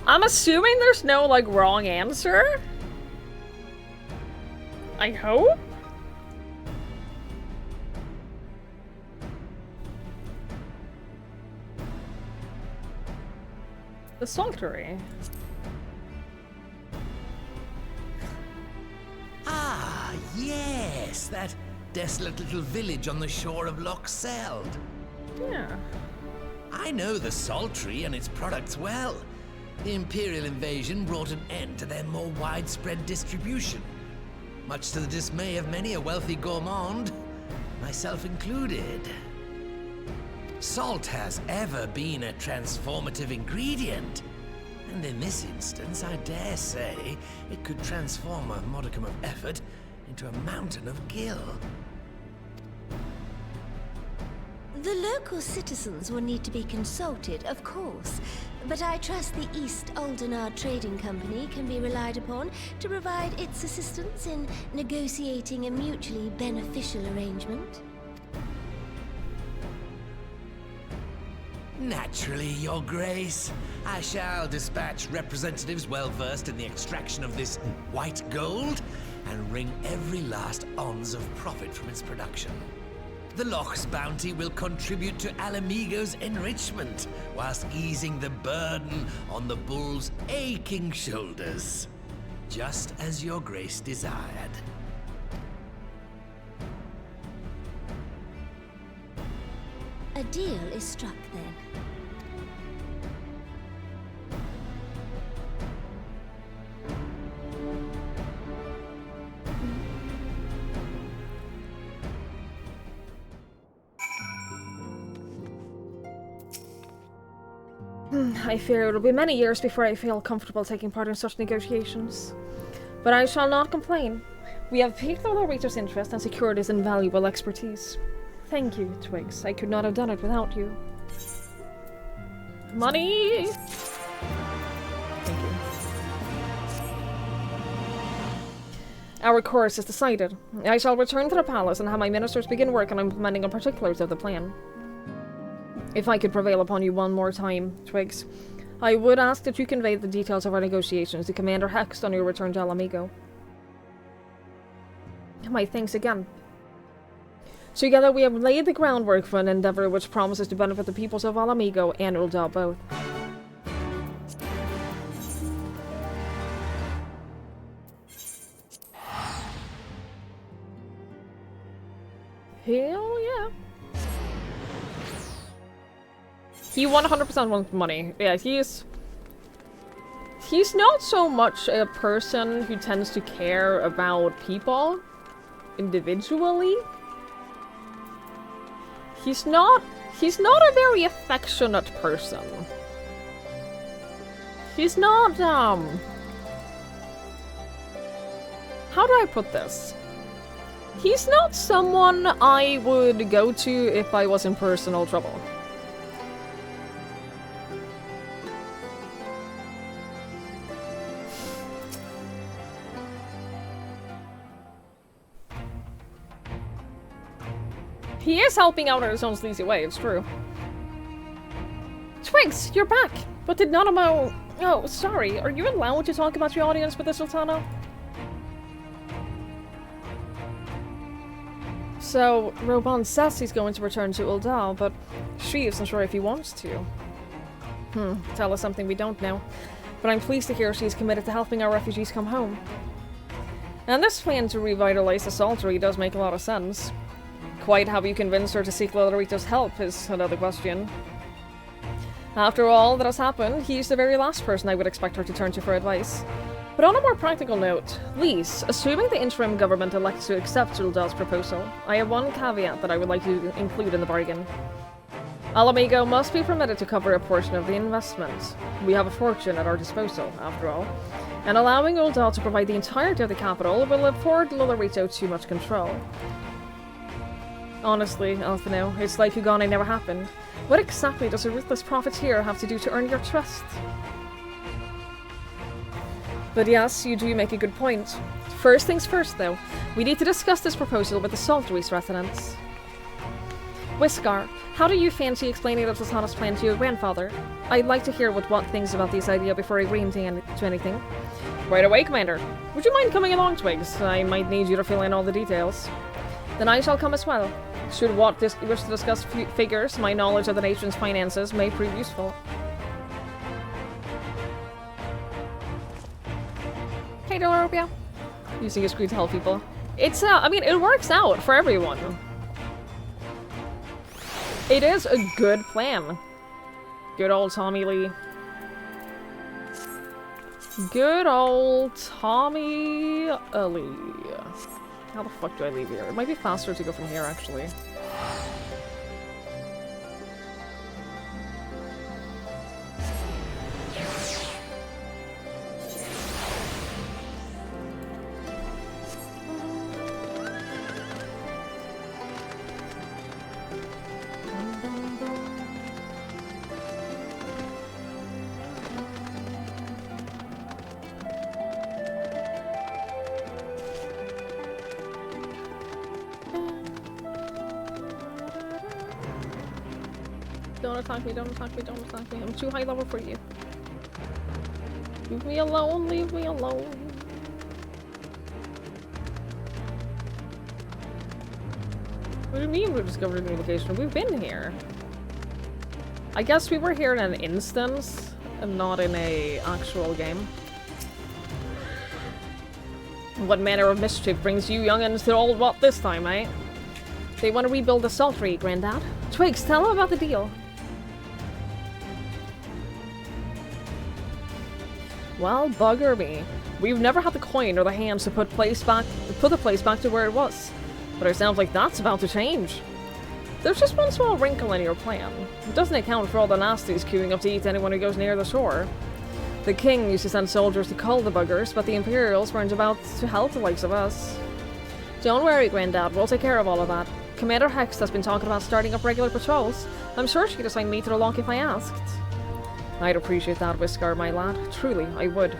I'm assuming there's no, like, wrong answer? I hope? The Sanctuary. Ah, yes, that desolate little village on the shore of Loch Seld. Yeah. I know the Saltry and its products well. The Imperial invasion brought an end to their more widespread distribution, much to the dismay of many a wealthy gourmand, myself included. Salt has ever been a transformative ingredient, and in this instance, I dare say, it could transform a modicum of effort into a mountain of gill. The local citizens will need to be consulted, of course, but I trust the East Aldenard Trading Company can be relied upon to provide its assistance in negotiating a mutually beneficial arrangement. Naturally, Your Grace. I shall dispatch representatives well-versed in the extraction of this white gold and wring every last ons of profit from its production. The Loch's bounty will contribute to Alamigo's enrichment, whilst easing the burden on the bull's aching shoulders, just as Your Grace desired. A deal is struck, then. I fear it will be many years before I feel comfortable taking part in such negotiations. But I shall not complain. We have piqued all our readers' interest and secured his invaluable expertise. Thank you, Twigs. I could not have done it without you. Money! Thank you. Our course is decided. I shall return to the palace and have my ministers begin work on implementing the particulars of the plan. If I could prevail upon you one more time, Twigs, I would ask that you convey the details of our negotiations to Commander Hext on your return to Alamigo. My thanks again. Together we have laid the groundwork for an endeavor which promises to benefit the peoples of Alamigo and Ul'dah both. Hell yeah. He 100% wants money. Yeah, he's not so much a person who tends to care about people individually. He's not a very affectionate person. He's not, how do I put this? He's not someone I would go to if I was in personal trouble. He is helping out in his own sleazy way, it's true. Twigs, you're back! But did not about... Oh, sorry. Are you allowed to talk about your audience with the Sultana? So, Roban says he's going to return to Ul'dah, but she isn't sure if he wants to. Tell us something we don't know. But I'm pleased to hear she's committed to helping our refugees come home. And this plan to revitalize the Saltery does make a lot of sense. Quite how you convinced her to seek Lodorito's help is another question. After all that has happened, he's the very last person I would expect her to turn to for advice. But on a more practical note, Lise, assuming the interim government elects to accept Uldah's proposal, I have one caveat that I would like to include in the bargain. Alamigo must be permitted to cover a portion of the investment. We have a fortune at our disposal, after all, and allowing Ul'dah to provide the entirety of the capital will afford Lodorito too much control. Honestly, Alphino, it's like Ugane never happened. What exactly does a ruthless profiteer have to do to earn your trust? But yes, you do make a good point. First things first, though. We need to discuss this proposal with the Saltery's residents. Whiskar, how do you fancy explaining the Sultana's plan to your grandfather? I'd like to hear what Wat thinks about this idea before agreeing to anything. Right away, Commander. Would you mind coming along, Twigs? I might need you to fill in all the details. Then I shall come as well. Should Wat wish to discuss figures, my knowledge of the nation's finances may prove useful. Hey, Delorobia. Using your screen to help people. It's, I mean, it works out for everyone. It is a good plan. Good old Tommy Lee. Good old Tommy Lee. How the fuck do I leave here? It might be faster to go from here, actually. Don't attack me, don't attack me, don't attack me. I'm too high level for you. Leave me alone, leave me alone. What do you mean we discovered a new location? We've been here. I guess we were here in an instance, and not in a actual game. What manner of mischief brings you young'uns to old Wat this time, eh? They want to rebuild the Saltery, Grandad. Twigs, tell them about the deal. Well, bugger me. We've never had the coin or the hands to put the place back to where it was. But it sounds like that's about to change. There's just one small wrinkle in your plan. It doesn't account for all the nasties queuing up to eat anyone who goes near the shore. The king used to send soldiers to cull the buggers, but the Imperials weren't about to help the likes of us. Don't worry, Grandad, we'll take care of all of that. Commander Hex has been talking about starting up regular patrols. I'm sure she could assign me to the lock if I asked. I'd appreciate that, Whiskar, my lad. Truly, I would.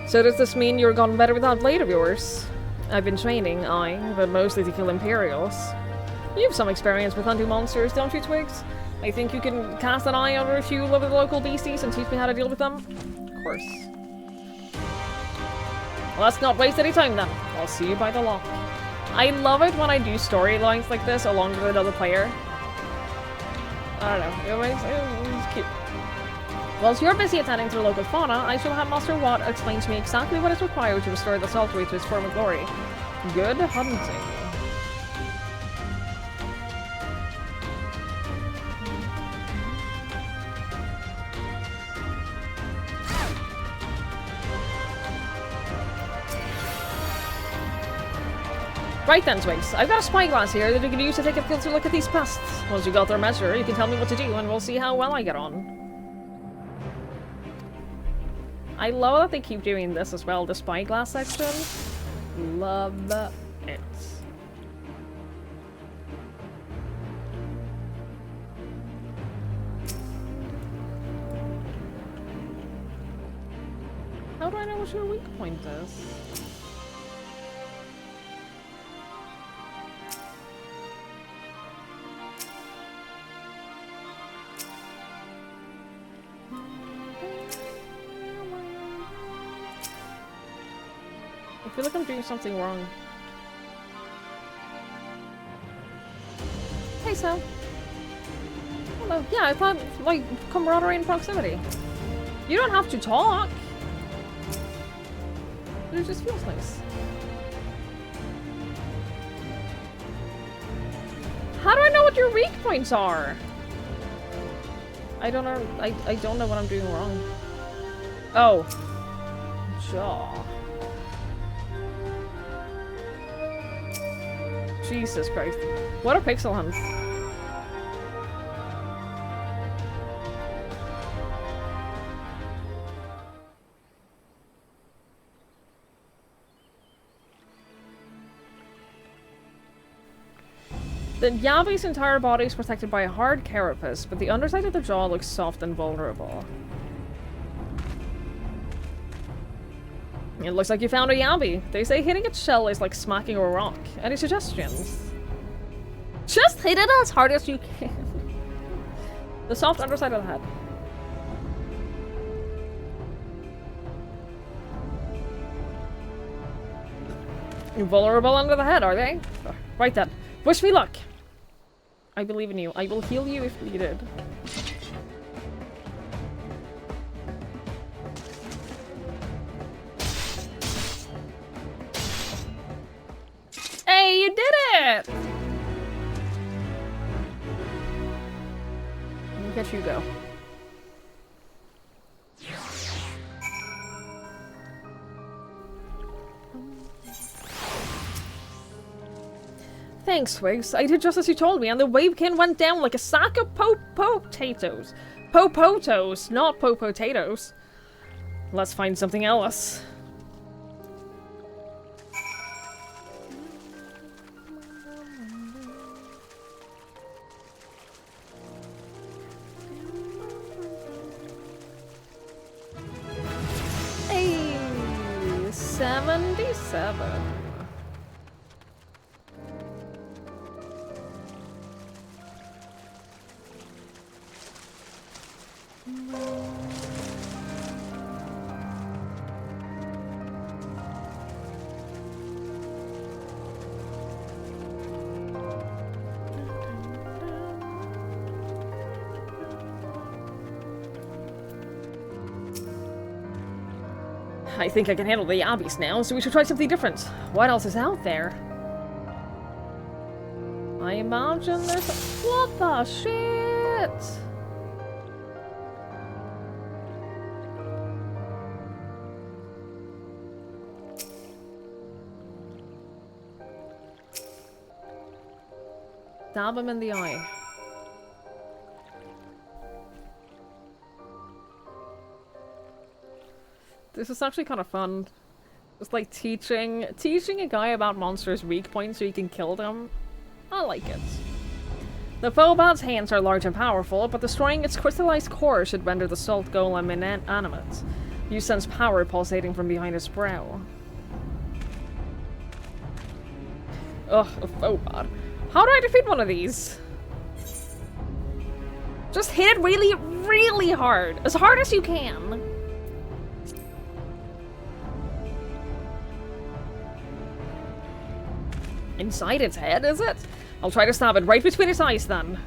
So does this mean you're gone better with that blade of yours? I've been training, aye, but mostly to kill Imperials. You have some experience with hunting monsters, don't you, Twigs? I think you can cast an eye over a few of the local beasties and teach me how to deal with them? Of course. Well, let's not waste any time then. I'll see you by the lock. I love it when I do storylines like this along with another player. I don't know, it's cute. Whilst you're busy attending to the local fauna, I shall have Master Wat explain to me exactly what is required to restore the Saltery to its former glory. Good hunting. Right then, Twigs. I've got a spyglass here that you can use to take a closer look at these pests. Once you got their measure, you can tell me what to do, and we'll see how well I get on. I love that they keep doing this as well, the spyglass section. Love it. How do I know what your weak point is? feel like I'm doing something wrong. Hey, Sam. Hello. Yeah, I thought, like, camaraderie and proximity. You don't have to talk. But it just feels nice. How do I know what your weak points are? I don't know. I don't know what I'm doing wrong. Oh. Jaw. Jesus Christ. What a pixel hunt. The Yabi's entire body is protected by a hard carapace, but the underside of the jaw looks soft and vulnerable. It looks like you found a Yabi. They say hitting its shell is like smacking a rock. Any suggestions? Just hit it as hard as you can. The soft underside of the head. Vulnerable under the head, are they? Right then. Wish me luck. I believe in you. I will heal you if needed. Hey, you did it! Look at you go. Thanks, Twigs. I did just as you told me, and the wavekin went down like a sack of potatoes. Popotos, not potatoes. Let's find something else. Hey, 77. I think I can handle the Yabis now, so we should try something different. What else is out there? I imagine there's a— what the shit? Stab him in the eye. This is actually kind of fun. Just like teaching a guy about monsters' weak points so he can kill them. I like it. The Phobad's hands are large and powerful, but destroying its crystallized core should render the salt golem inanimate. You sense power pulsating from behind its brow. Ugh, a Phobad. How do I defeat one of these? Just hit it really, really hard. As hard as you can. Inside its head, is it? I'll try to stab it right between its eyes, then.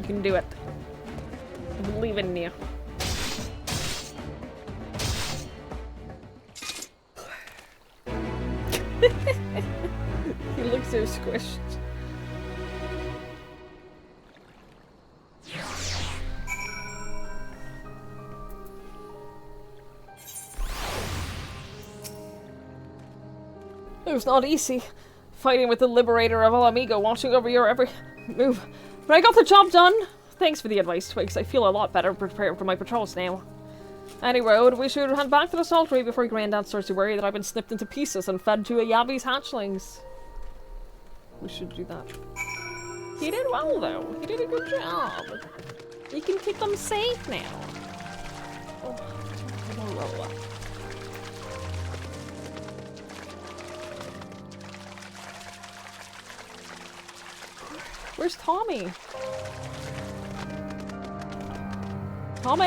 You can do it. I believe in you. He looks so squished. It was not easy, fighting with the Liberator of Alamigo watching over your every move. But I got the job done! Thanks for the advice, Twigs. I feel a lot better prepared for my patrols now. Anyway, we should head back to the Saltery before Grandad starts to worry that I've been snipped into pieces and fed to a Yabi's hatchlings. We should do that. He did well, though. He did a good job. You can keep them safe now. Oh, where's Tommy? Tommy!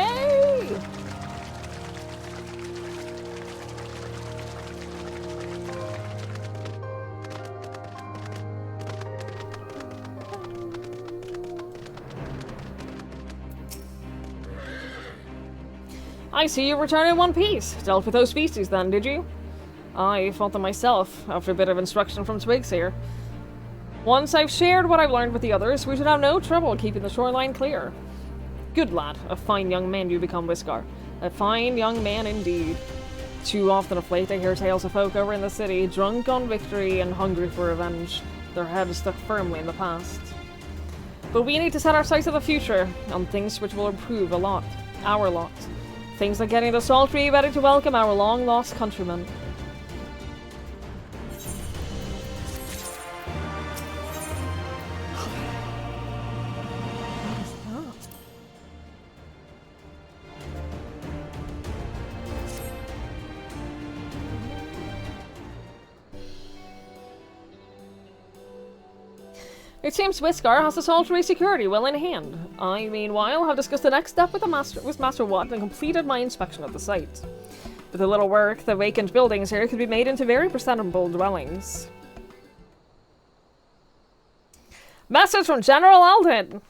I see you returned in one piece. Dealt with those species then, did you? I fought them myself, after a bit of instruction from Twigs here. Once I've shared what I've learned with the others, we should have no trouble keeping the shoreline clear. Good lad, a fine young man you become, Whiskar. A fine young man indeed. Too often of late I hear tales of folk over in the city, drunk on victory and hungry for revenge. Their heads stuck firmly in the past. But we need to set our sights on the future, on things which will improve a lot. Our lot. Things like getting the salt tree ready to welcome our long-lost countrymen. It seems Whiskar has the Saltery security well in hand. I, meanwhile, have discussed the next step with Master Watt and completed my inspection of the site. With a little work, the vacant buildings here could be made into very presentable dwellings. Message from General Alden!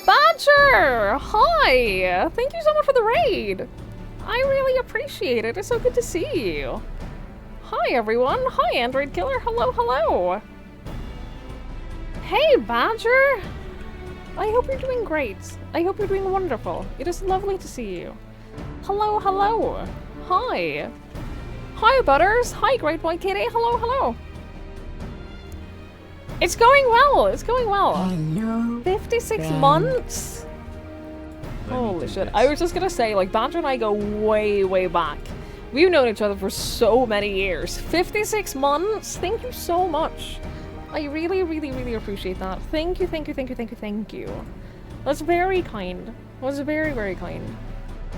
Badger! Hi! Thank you so much for the raid! I really appreciate it. It's so good to see you. Hi everyone! Hi Android Killer! Hello, hello! Hey Badger! I hope you're doing great. I hope you're doing wonderful. It is lovely to see you. Hello, hello! Hi! Hi Butters! Hi Great White Kitty! Hello, hello! It's going well! It's going well! Hello! 56 months? Holy shit. I was just gonna say, like, Badger and I go way, way back. We've known each other for so many years. 56 months? Thank you so much. I really, really, really appreciate that. Thank you, thank you, thank you, thank you, thank you. That's very kind. That was very, very kind.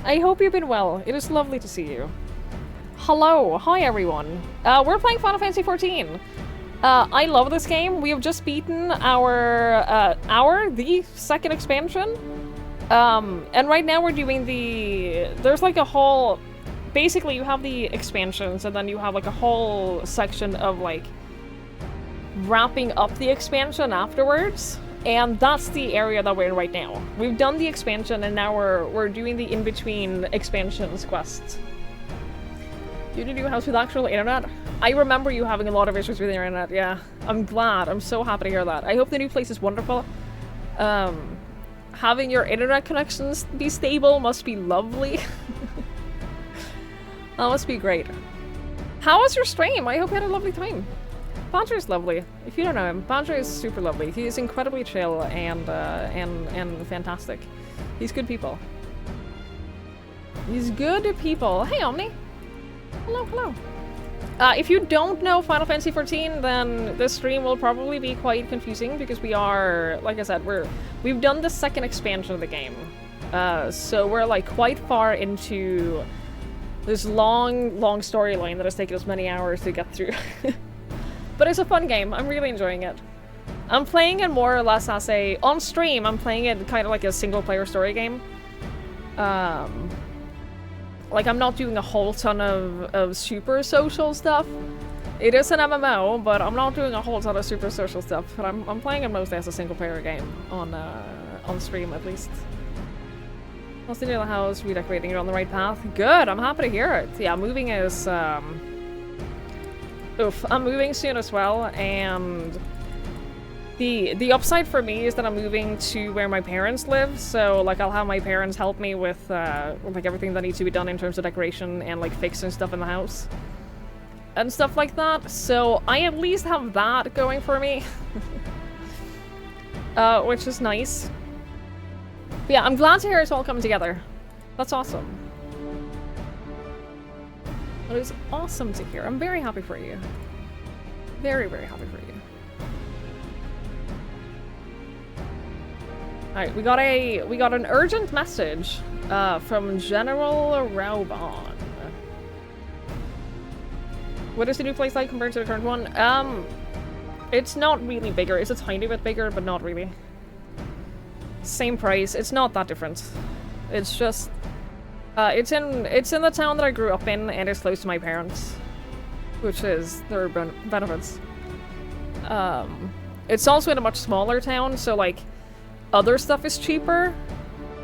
I hope you've been well. It is lovely to see you. Hello. Hi, everyone. We're playing Final Fantasy XIV. I love this game. We have just beaten the second expansion. And right now we're doing there's like a whole... Basically, you have the expansions, and then you have like a whole section of like wrapping up the expansion afterwards, and that's the area that we're in right now. We've done the expansion, and now we're doing the in-between expansions quests. You need a new house with actual internet? I remember you having a lot of issues with your internet. Yeah, I'm glad. I'm so happy to hear that. I hope the new place is wonderful. Having your internet connections be stable must be lovely. That must be great. How was your stream? I hope you had a lovely time. Badger is lovely. If you don't know him, Badger is super lovely. He is incredibly chill and fantastic. He's good people. He's good people. Hey, Omni. Hello, hello. If you don't know Final Fantasy XIV, then this stream will probably be quite confusing because we are, like I said, we've done the second expansion of the game. So we're like quite far into this long storyline that has taken us many hours to get through. But it's a fun game. I'm really enjoying it. I'm playing it more or less as on stream, I'm playing it kind of like a single player story game. Like I'm not doing a whole ton of super social stuff. It is an MMO, but I'm not doing a whole ton of super social stuff. But I'm playing it mostly as a single player game on stream at least. Once near the house, redecorating, you're on the right path. Good, I'm happy to hear it. Yeah, moving is, I'm moving soon as well, and the upside for me is that I'm moving to where my parents live, so, like, I'll have my parents help me with, like, everything that needs to be done in terms of decoration and, like, fixing stuff in the house. And stuff like that, so I at least have that going for me. Which is nice. But yeah, I'm glad to hear it's all coming together. That's awesome. That is awesome to hear. I'm very happy for you. Very, very happy for you. Alright, we got an urgent message from General Raubon. What is the new place like compared to the current one? It's not really bigger. It's a tiny bit bigger, but not really. Same price. It's not that different. It's just it's in the town that I grew up in, and it's close to my parents, which is their benefits. It's also in a much smaller town, so like other stuff is cheaper.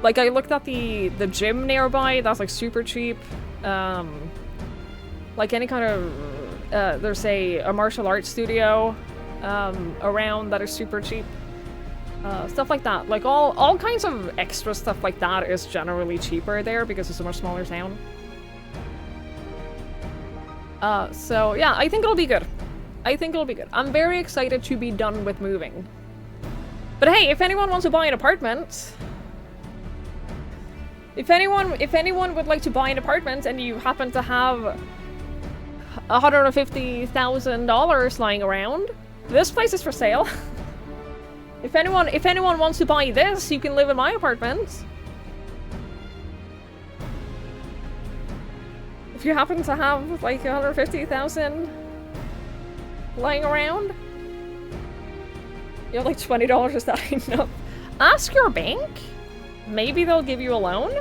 Like I looked at the gym nearby, that's like super cheap. Like any kind of there's a martial arts studio around that is super cheap. Stuff like that. Like all kinds of extra stuff like that is generally cheaper there because it's a much smaller town. So yeah, I think it'll be good. I think it'll be good. I'm very excited to be done with moving. But hey, if anyone wants to buy an apartment, if anyone would like to buy an apartment and you happen to have $150,000 lying around, this place is for sale. If anyone wants to buy this, you can live in my apartment. If you happen to have like 150,000 lying around, you have like $20, is that enough? Ask your bank. Maybe they'll give you a loan.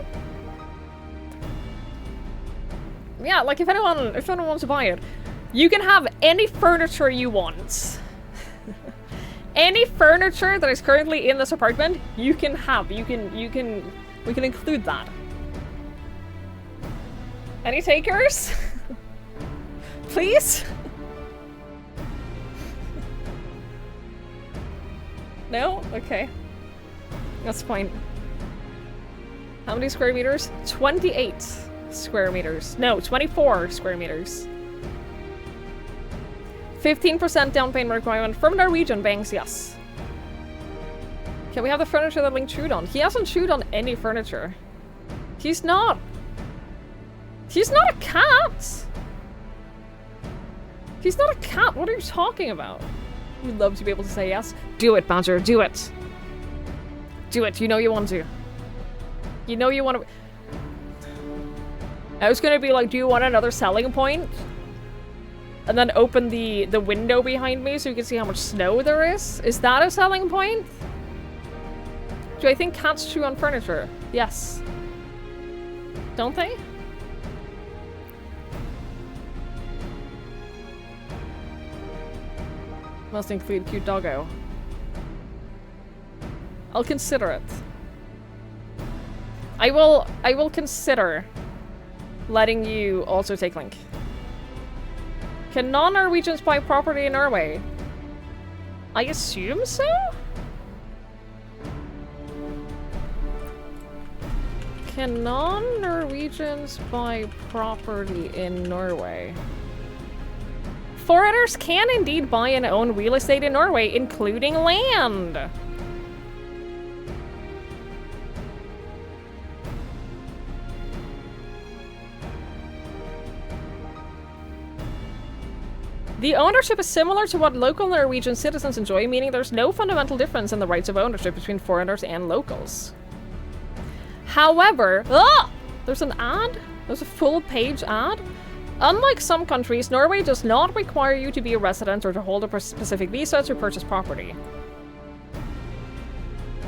Yeah, like if anyone wants to buy it, you can have any furniture you want. Any furniture that is currently in this apartment, you can have. We can include that. Any takers? Please? No? Okay. That's fine. How many square meters? 28 square meters. No, 24 square meters. 15% down payment requirement from Norwegian banks, yes. Can we have the furniture that Link chewed on? He hasn't chewed on any furniture. He's not a cat! He's not a cat, what are you talking about? We'd love to be able to say yes. Do it, Badger, do it. Do it, you know you want to. You know you want to. I was gonna be like, do you want another selling point? And then open the window behind me so you can see how much snow there is? Is that a selling point? Do I think cats chew on furniture? Yes. Don't they? Must include cute doggo. I'll consider it. I will consider letting you also take Link. Can non-Norwegians buy property in Norway? I assume so? Can non-Norwegians buy property in Norway? Foreigners can indeed buy and own real estate in Norway, including land. The ownership is similar to what local Norwegian citizens enjoy, meaning there's no fundamental difference in the rights of ownership between foreigners and locals. However, there's an ad? There's a full-page ad? Unlike some countries, Norway does not require you to be a resident or to hold a specific visa to purchase property.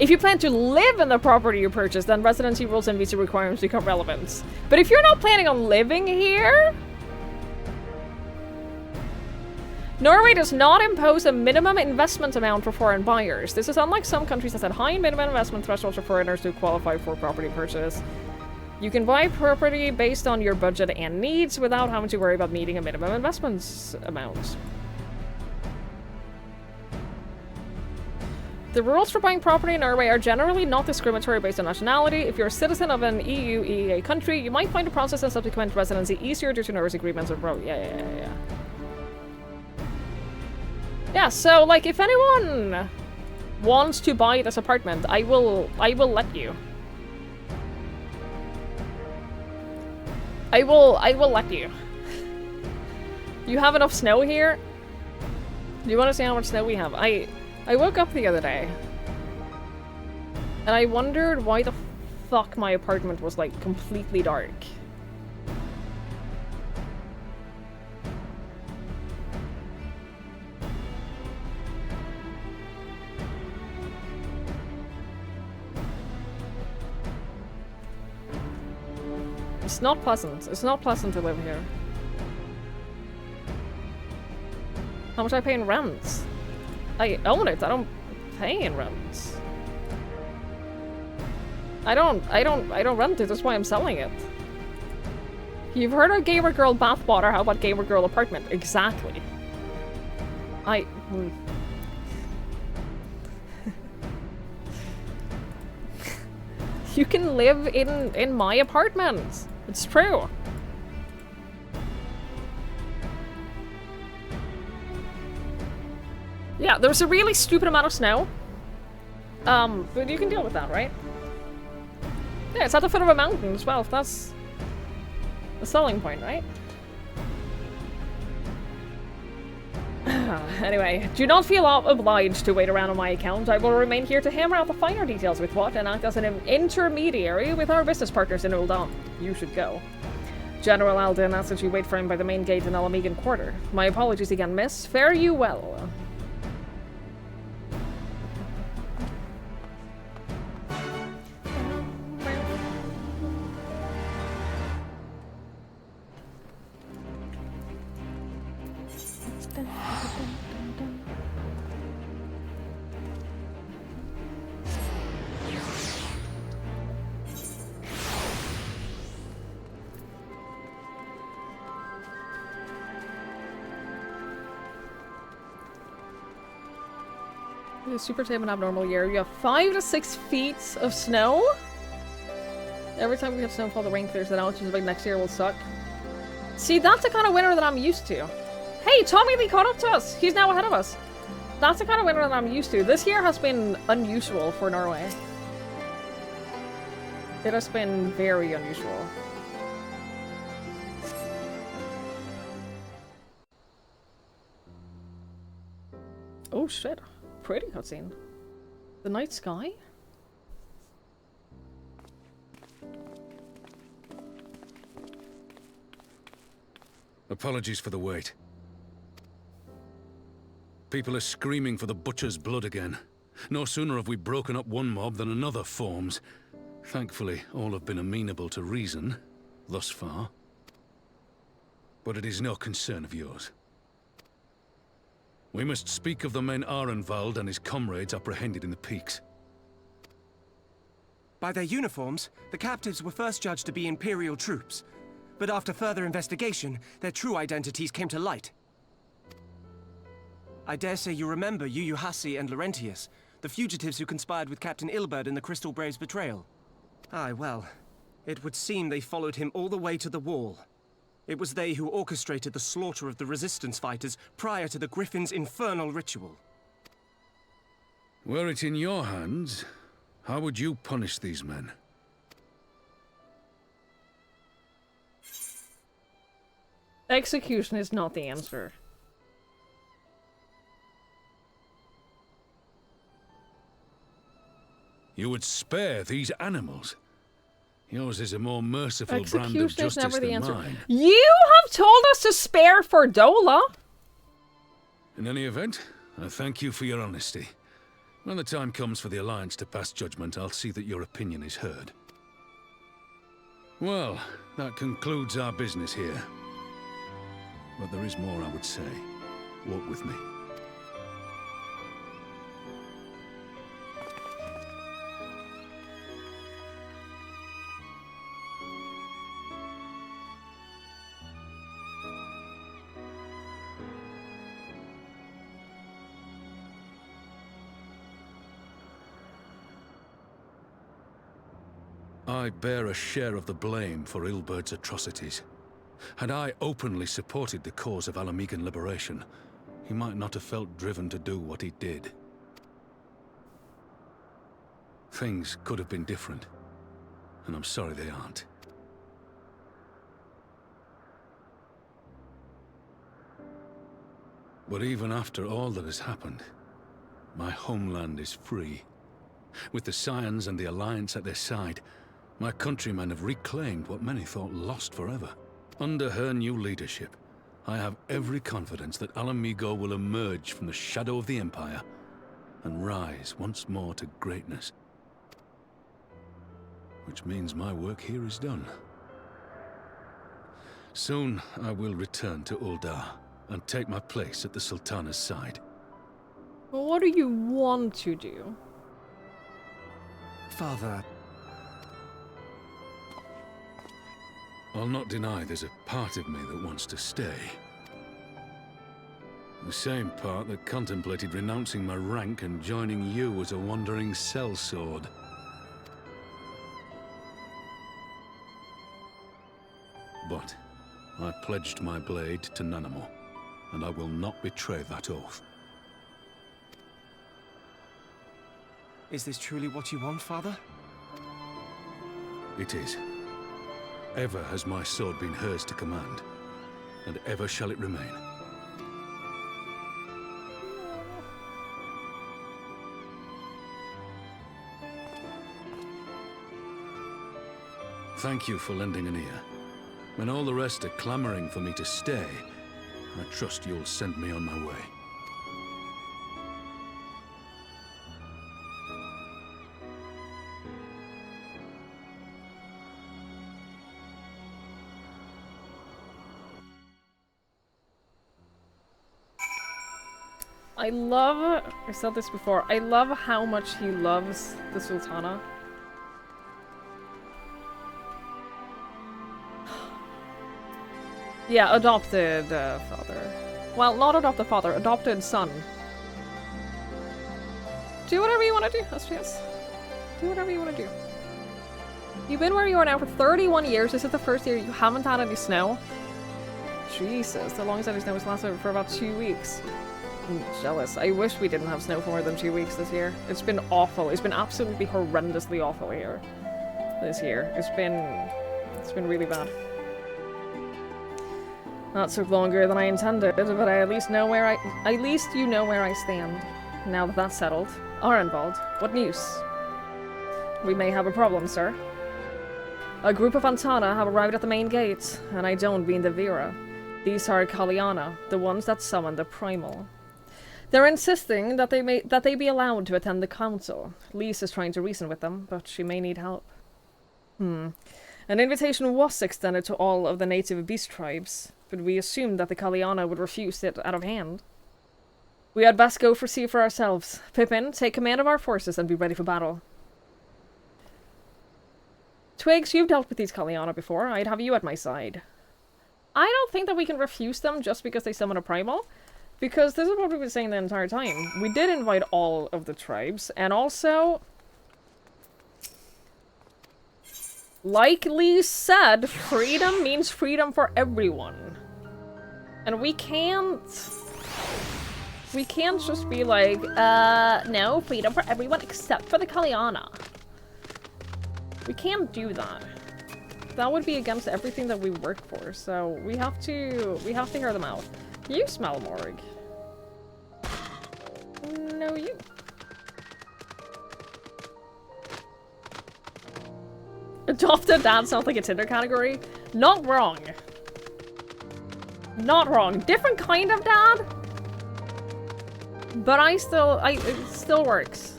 If you plan to live in the property you purchase, then residency rules and visa requirements become relevant. But if you're not planning on living here, Norway does not impose a minimum investment amount for foreign buyers. This is unlike some countries that set high minimum investment thresholds for foreigners to qualify for property purchase. You can buy property based on your budget and needs without having to worry about meeting a minimum investment amount. The rules for buying property in Norway are generally not discriminatory based on nationality. If you're a citizen of an EU, EEA country, you might find the process and subsequent residency easier due to Norway's agreements of Yeah. Yeah, so, like, if anyone wants to buy this apartment, I will let you. I will let you. You have enough snow here? Do you want to see how much snow we have? I woke up the other day, and I wondered why the fuck my apartment was, like, completely dark. It's not pleasant. It's not pleasant to live here. How much I pay in rent? I own it. I don't pay in rent. I don't rent it. That's why I'm selling it. You've heard of gamer girl bathwater. How about gamer girl apartment? Exactly. You can live in my apartment. It's true. Yeah, there's a really stupid amount of snow. But you can deal with that, right? Yeah, it's at the foot of a mountain as well, if that's a selling point, right? Anyway, do not feel obliged to wait around on my account. I will remain here to hammer out the finer details with what and act as an intermediary with our business partners in Ul'dah. You should go. General Alden asks that you wait for him by the main gate in Alamegan Quarter. My apologies again, miss. Fare you well. Super tame and abnormal year. You have 5 to 6 feet of snow. Every time we have snowfall, the rain clears it out, which is like next year will suck. See, that's the kind of winter that I'm used to. Hey, Tommy Lee caught up to us. He's now ahead of us. That's the kind of winter that I'm used to. This year has been unusual for Norway. It has been very unusual. Oh shit. Pretty cutscene. The night sky? Apologies for the wait. People are screaming for the butcher's blood again. No sooner have we broken up one mob than another forms. Thankfully, all have been amenable to reason, thus far. But it is no concern of yours. We must speak of the men Arenvald and his comrades apprehended in the peaks. By their uniforms, the captives were first judged to be Imperial troops. But after further investigation, their true identities came to light. I dare say you remember Yuyuhasi and Laurentius, the fugitives who conspired with Captain Ilberd in the Crystal Brave's betrayal. Aye, well, it would seem they followed him all the way to the wall. It was they who orchestrated the slaughter of the resistance fighters prior to the Griffin's infernal ritual. Were it in your hands, how would you punish these men? Execution is not the answer. You would spare these animals? Yours is a more merciful brand of justice never the than answer. mine. You have told us to spare for Dola! In any event, I thank you for your honesty. When the time comes for the Alliance to pass judgment, I'll see that your opinion is heard. Well, that concludes our business here. But there is more I would say. Walk with me. I bear a share of the blame for Ilberd's atrocities. Had I openly supported the cause of Alamegan liberation, he might not have felt driven to do what he did. Things could have been different, and I'm sorry they aren't. But even after all that has happened, my homeland is free. With the Scions and the Alliance at their side, my countrymen have reclaimed what many thought lost forever. Under her new leadership, I have every confidence that Alamigo will emerge from the shadow of the Empire and rise once more to greatness. Which means my work here is done. Soon I will return to Uldar and take my place at the Sultana's side. Well, what do you want to do? Father... I'll not deny there's a part of me that wants to stay. The same part that contemplated renouncing my rank and joining you as a wandering sellsword. But I pledged my blade to Nanamo, and I will not betray that oath. Is this truly what you want, Father? It is. Ever has my sword been hers to command, and ever shall it remain. Thank you for lending an ear. When all the rest are clamoring for me to stay, I trust you'll send me on my way. I love, I said this before, I love how much he loves the Sultana. Yeah, adopted father. Well, not adopted father, adopted son. Do whatever you want to do, SGS. Do whatever you want to do. You've been where you are now for 31 years. This is the first year you haven't had any snow. Jesus, the longest any snow has lasted for about 2 weeks. I'm jealous. I wish we didn't have snow for more than 2 weeks this year. It's been awful. It's been absolutely horrendously awful here. This year. It's been really bad. That took longer than I intended, but I at least know where at least you know where I stand. Now that that's settled. Arenvald, what news? We may have a problem, sir. A group of Antana have arrived at the main gate, and I don't mean the Vera. These are Kaliana, the ones that summoned the Primal. They're insisting that they be allowed to attend the council. Lise is trying to reason with them, but she may need help. An invitation was extended to all of the native beast tribes, but we assumed that the Kaliana would refuse it out of hand. We had best go see for ourselves. Pippin, take command of our forces and be ready for battle. Twigs, you've dealt with these Kaliana before. I'd have you at my side. I don't think that we can refuse them just because they summon a primal, because this is what we've been saying the entire time. We did invite all of the tribes, and also, like Lee said, freedom means freedom for everyone. And we can't just be like, no, freedom for everyone except for the Kaliana. We can't do that. That would be against everything that we work for, so we have to hear them out. You smell Morg. No, you. Adopted dad sounds like a Tinder category. Not wrong. Not wrong. Different kind of dad. But it still works.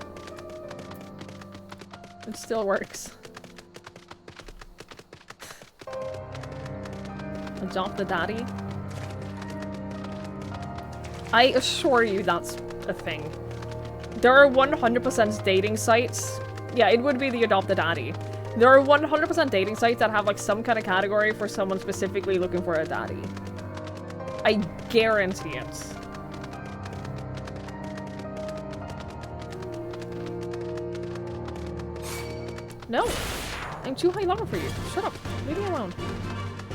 It still works. Adopt the daddy. I assure you that's a thing. There are 100% dating sites. Yeah, it would be the adopt the daddy. There are 100% dating sites that have like some kind of category for someone specifically looking for a daddy. I guarantee it. No. I'm too high level for you. Shut up. Leave me alone.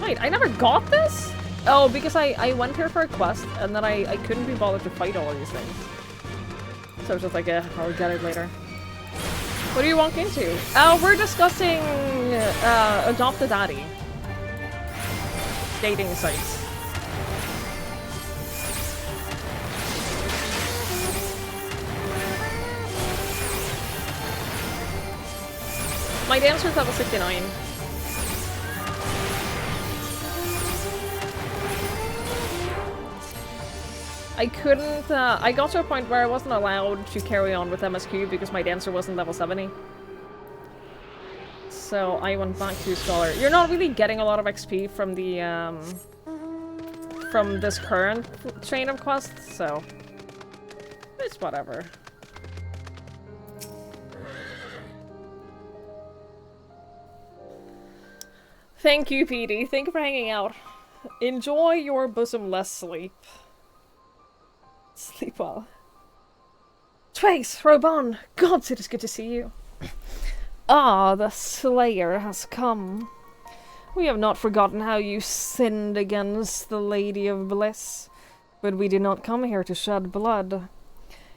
Wait, I never got this? Oh, because I went here for a quest, and then I couldn't be bothered to fight all of these things. So I was just like, I'll get it later. What do you walk into? Oh, we're discussing Adopt a Daddy. Dating sites. My dancer's level 69. I couldn't, I got to a point where I wasn't allowed to carry on with MSQ because my dancer wasn't level 70. So I went back to Scholar. You're not really getting a lot of XP from the, from this current chain of quests, so it's whatever. Thank you, PD. Thank you for hanging out. Enjoy your bosomless sleep. Sleep well. Twigs, Robon, gods, it is good to see you. Ah, the Slayer has come. We have not forgotten how you sinned against the Lady of Bliss, but we did not come here to shed blood.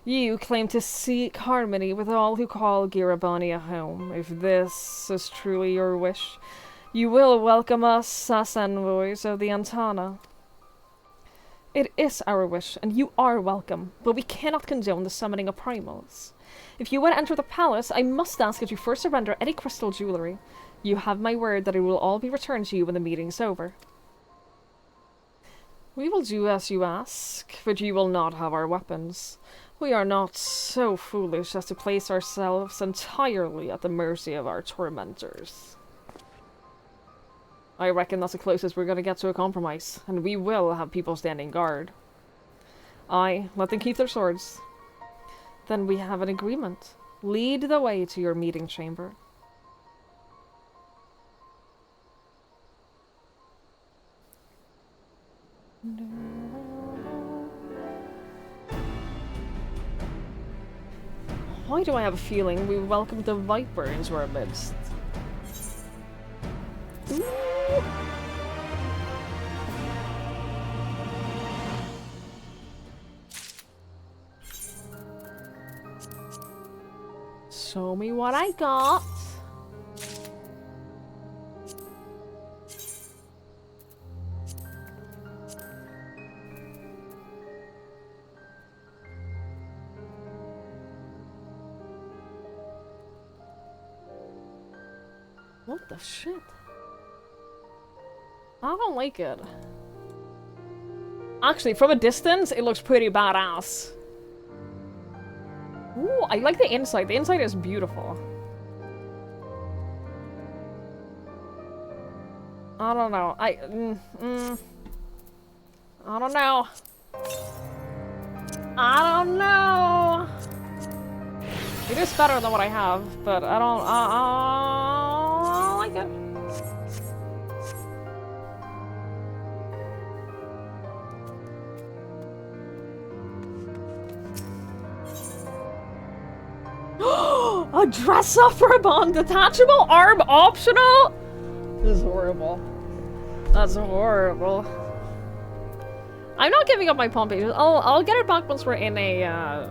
You claim to seek harmony with all who call Girabani a home. If this is truly your wish, you will welcome us as envoys of the Antana. It is our wish, and you are welcome, but we cannot condone the summoning of primals. If you would enter the palace, I must ask that you first surrender any crystal jewelry. You have my word that it will all be returned to you when the meeting's over. We will do as you ask, but you will not have our weapons. We are not so foolish as to place ourselves entirely at the mercy of our tormentors. I reckon that's the closest we're going to get to a compromise, and we will have people standing guard. Aye, let them keep their swords. Then we have an agreement. Lead the way to your meeting chamber. Why do I have a feeling we welcomed the Viper into our midst? Ooh. Show me what I got. What the shit? I don't like it. Actually, from a distance, it looks pretty badass. Ooh, I like the inside. The inside is beautiful. I don't know. I don't know. I don't know. It is better than what I have, but I don't like it. A dress up for a bond, detachable arm optional? This is horrible. That's horrible. I'm not giving up my palm pages. I'll get it back once we're in a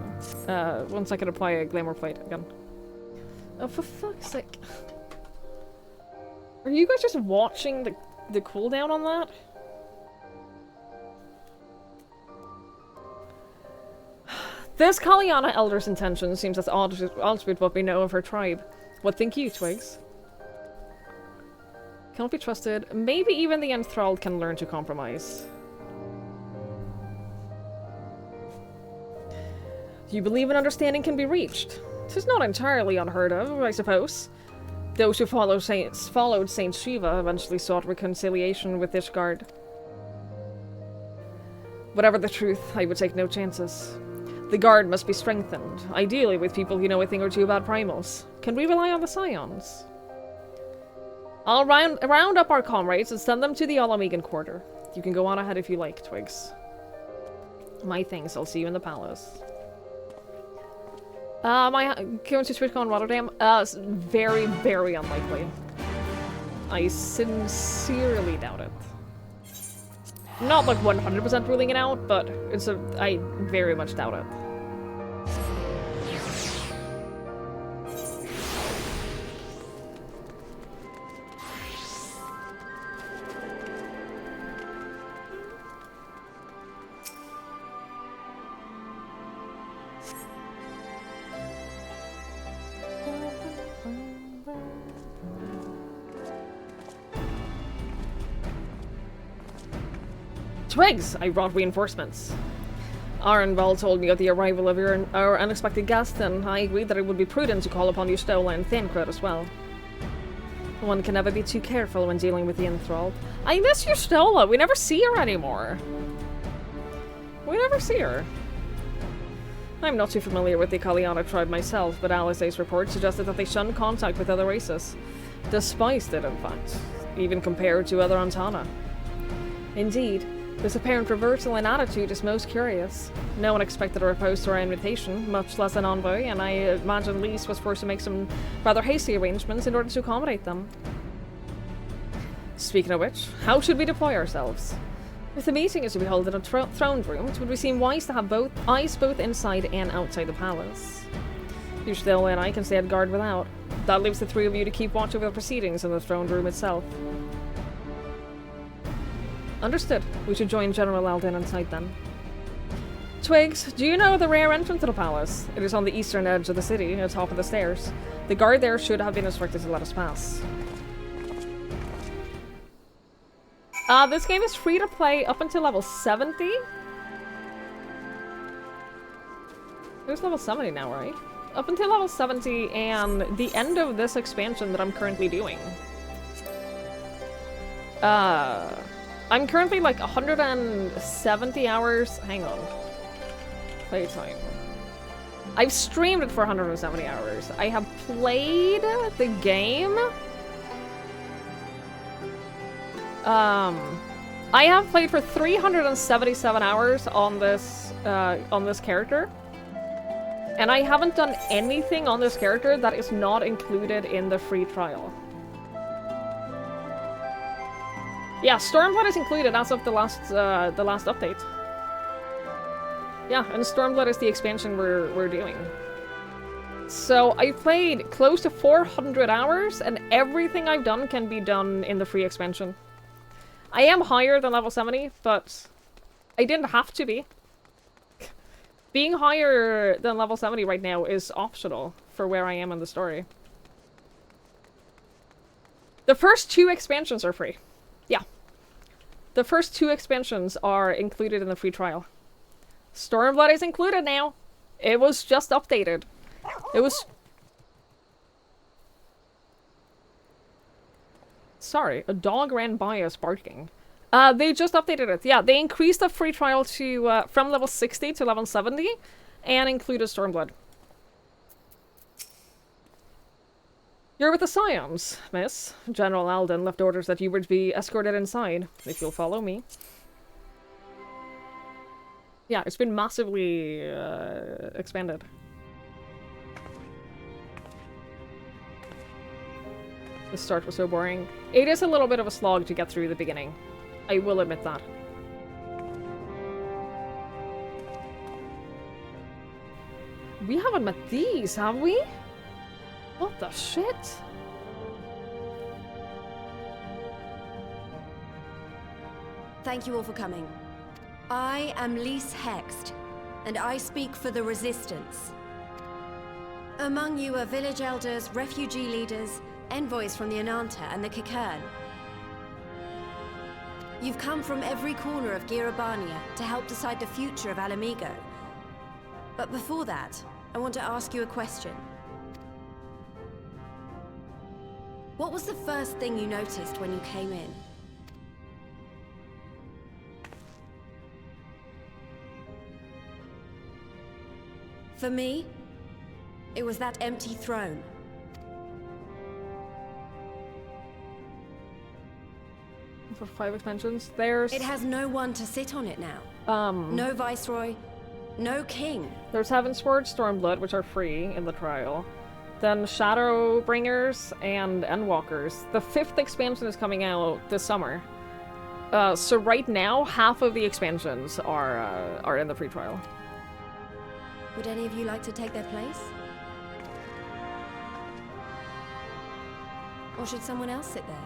once I can apply a glamour plate again. Oh, for fuck's sake. Are you guys just watching the cooldown on that? This Kalyana Elder's intention seems as odd with what we know of her tribe. What think you, Twigs? Cannot be trusted. Maybe even the enthralled can learn to compromise. Do you believe an understanding can be reached? This is not entirely unheard of, I suppose. Those who followed Saint Shiva eventually sought reconciliation with Ishgard. Whatever the truth, I would take no chances. The guard must be strengthened, ideally with people who know a thing or two about primals. Can we rely on the Scions? I'll round up our comrades and send them to the Alamegan quarter. You can go on ahead if you like, Twigs. My thanks, I'll see you in the palace. Am I going to TwitchCon Rotterdam? Very, very unlikely. I sincerely doubt it. Not like 100% ruling it out, but I very much doubt it. Twigs! I brought reinforcements. Arenval told me of the arrival of our unexpected guest, and I agreed that it would be prudent to call upon Yustola and Thancred as well. One can never be too careful when dealing with the enthralled. I miss you, Stola. We never see her anymore. We never see her. I'm not too familiar with the Kaliana tribe myself, but Alice's report suggested that they shunned contact with other races. Despised it, in fact, even compared to other Antana. Indeed, this apparent reversal in attitude is most curious. No one expected a repose to our invitation, much less an envoy, and I imagine Lise was forced to make some rather hasty arrangements in order to accommodate them. Speaking of which, how should we deploy ourselves? If the meeting is to be held in a throne room, it would seem wise to have eyes both inside and outside the palace. You still and I can stay at guard without. That leaves the three of you to keep watch over the proceedings in the throne room itself. Understood. We should join General Alden inside then. Twigs, do you know the rear entrance to the palace? It is on the eastern edge of the city, at the top of the stairs. The guard there should have been instructed to let us pass. This game is free to play up until level 70? There's level 70 now, right? Up until level 70 and the end of this expansion that I'm currently doing. I'm currently like 170 hours. Hang on. Playtime. I've streamed it for 170 hours. I have played the game. I have played for 377 hours on this character. And I haven't done anything on this character that is not included in the free trial. Yeah, Stormblood is included as of the last update. Yeah, and Stormblood is the expansion we're doing. So I've played close to 400 hours, and everything I've done can be done in the free expansion. I am higher than level 70, but I didn't have to be. Being higher than level 70 right now is optional for where I am in the story. The first 2 expansions are free. Yeah. The first 2 expansions are included in the free trial. Stormblood is included now. It was just updated. It was... Sorry, a dog ran by us barking. They just updated it. Yeah, they increased the free trial to from level 60 to level 70 and included Stormblood. You're with the Scions, miss. General Alden left orders that you were to be escorted inside, if you'll follow me. Yeah, it's been massively expanded. The start was so boring. It is a little bit of a slog to get through the beginning. I will admit that. We haven't met these, have we? What the shit? Thank you all for coming. I am Lise Hext, and I speak for the Resistance. Among you are village elders, refugee leaders, envoys from the Ananta and the Kikern. You've come from every corner of Girabania to help decide the future of Alamigo. But before that, I want to ask you a question. What was the first thing you noticed when you came in? For me, it was that empty throne. For 5 expansions, there's... It has no one to sit on it now. No Viceroy, no King. There's Heavensward, Stormblood, which are free in the trial. Then Shadowbringers and Endwalkers. The 5th expansion is coming out this summer. So right now, half of the expansions are in the free trial. Would any of you like to take their place? Or should someone else sit there?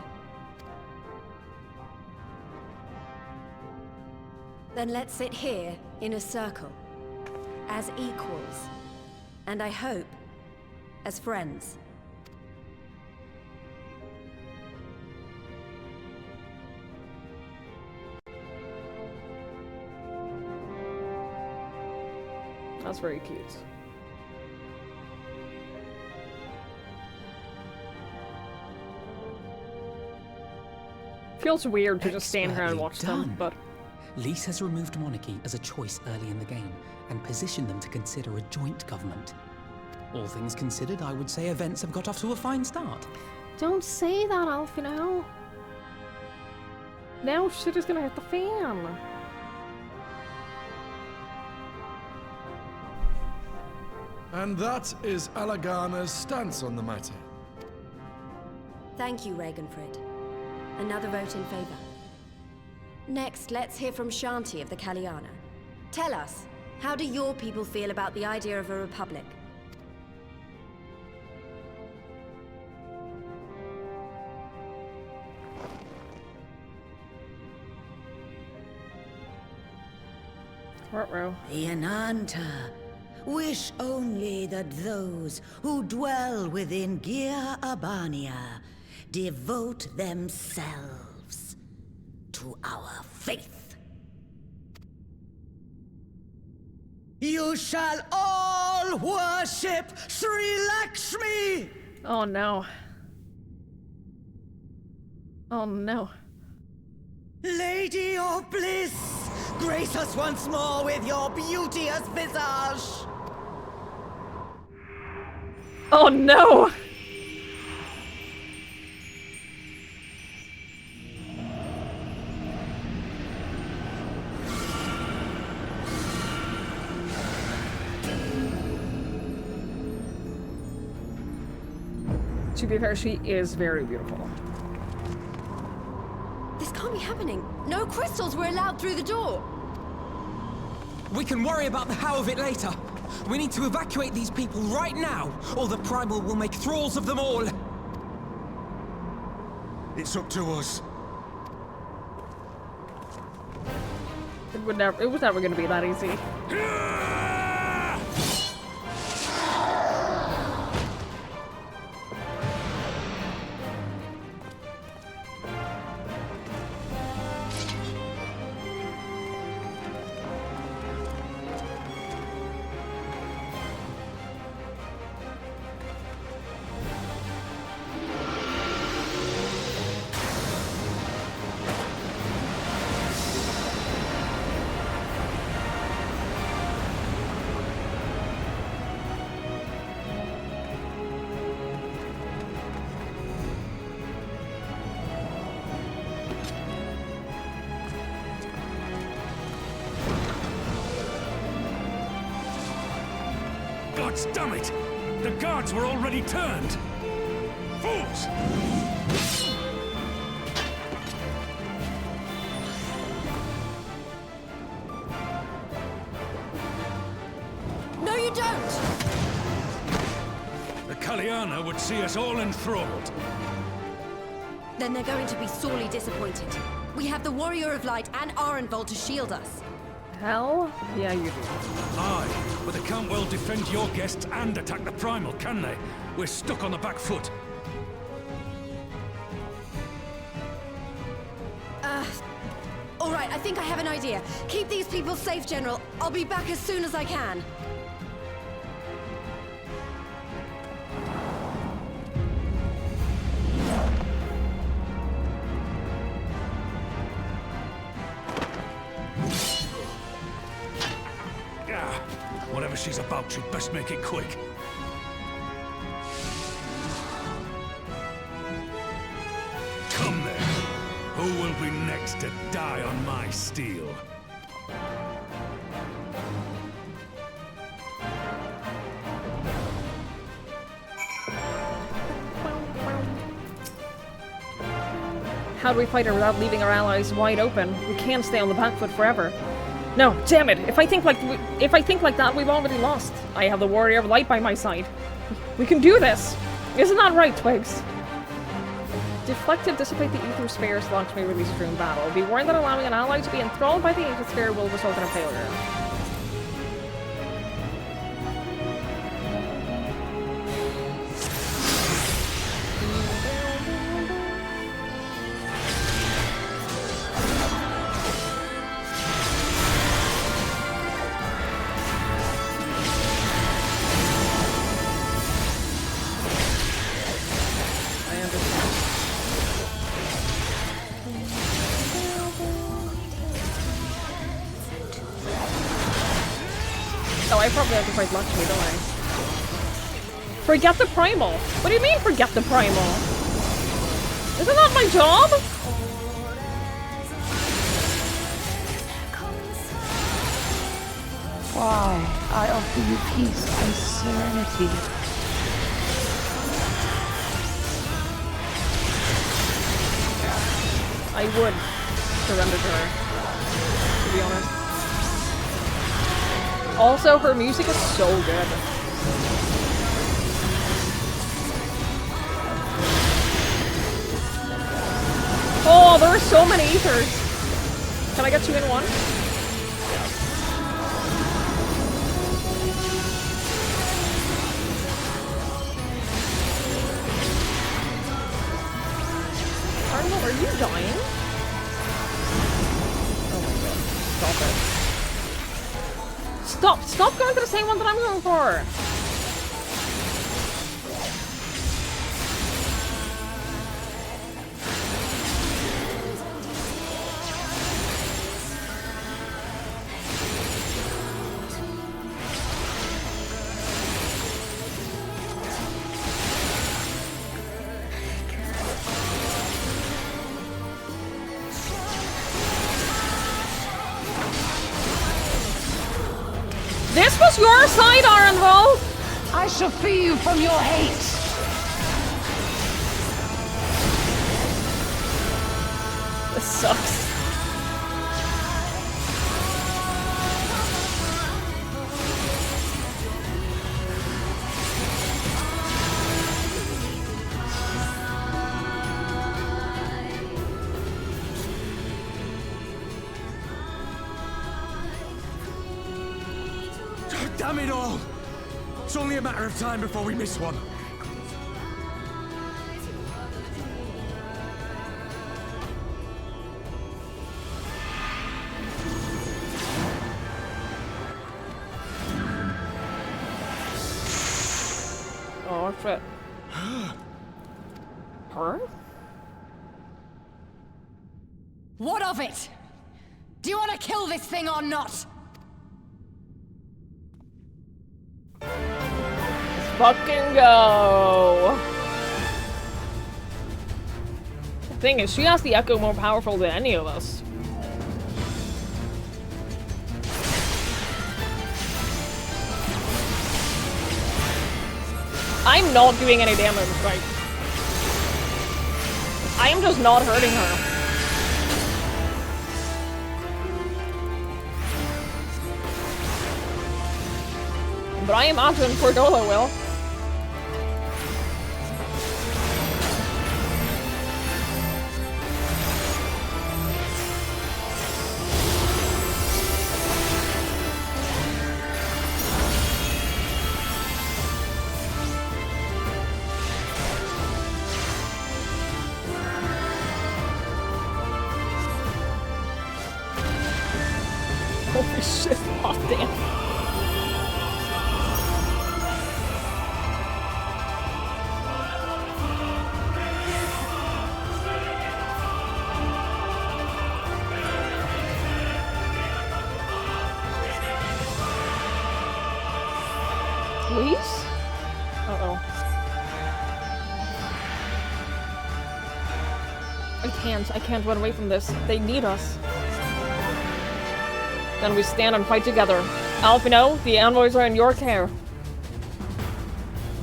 Then let's sit here in a circle, as equals, and I hope, as friends. That's very cute. Feels weird to just stand here and watch them, but... Lys has removed monarchy as a choice early in the game, and positioned them to consider a joint government. All things considered, I would say events have got off to a fine start. Don't say that, Alf, you know. Now shit is gonna hit the fan. And that is Alagana's stance on the matter. Thank you, Ragenfrid. Another vote in favor. Next, let's hear from Shanti of the Kaliana. Tell us, how do your people feel about the idea of a republic? The Ananta wish only that those who dwell within Gir Abania devote themselves to our faith. You shall all worship Sri Lakshmi! Oh no. Oh no. Lady of Bliss, grace us once more with your beauteous visage! Oh no! To be fair, she is very beautiful. This can't be happening. No crystals were allowed through the door. We can worry about the how of it later. We need to evacuate these people right now, or the Primal will make thralls of them all. It's up to us. It was never gonna be that easy. Gods damn it! The guards were already turned! Fools! No, you don't! The Kaliana would see us all enthralled. Then they're going to be sorely disappointed. We have the Warrior of Light and Arenvold to shield us. Hell? Yeah, you do. Aye, but they can't well defend your guests and attack the Primal, can they? We're stuck on the back foot. All right, I think I have an idea. Keep these people safe, General. I'll be back as soon as I can. Whatever she's about, she'd best make it quick. Come then. Who will be next to die on my steel? How do we fight her without leaving our allies wide open? We can't stay on the back foot forever. No, damn it! If I think like that, we've already lost. I have the Warrior of Light by my side. We can do this! Isn't that right, Twigs? Deflected, dissipate the ether spheres, launch me release during battle. Be warned that allowing an ally to be enthralled by the ether sphere will result in a failure. Oh, I probably have to fight Lakshmi, don't I? Forget the primal. What do you mean, forget the primal? Isn't that my job? Why? I offer you peace and serenity. I would surrender to her, to be honest. Also, her music is so good. Oh, there are so many ethers. Can I get 2 in 1? Arnold, are you dying? Oh my god. Stop it. Stop going to the same one that I'm going for! This was your side, Arenvald! I shall free you from your hate! This sucks. Damn it all! It's only a matter of time before we miss one. Oh shit. Her? What of it? Do you want to kill this thing or not? Fucking go! The thing is, she has the echo more powerful than any of us. I'm not doing any damage, right? I am just not hurting her. But I imagine Cordola will. Holy shit, oh damn. Please? Uh-oh. I can't run away from this. They need us. Then we stand and fight together. Alphino, the envoys are in your care.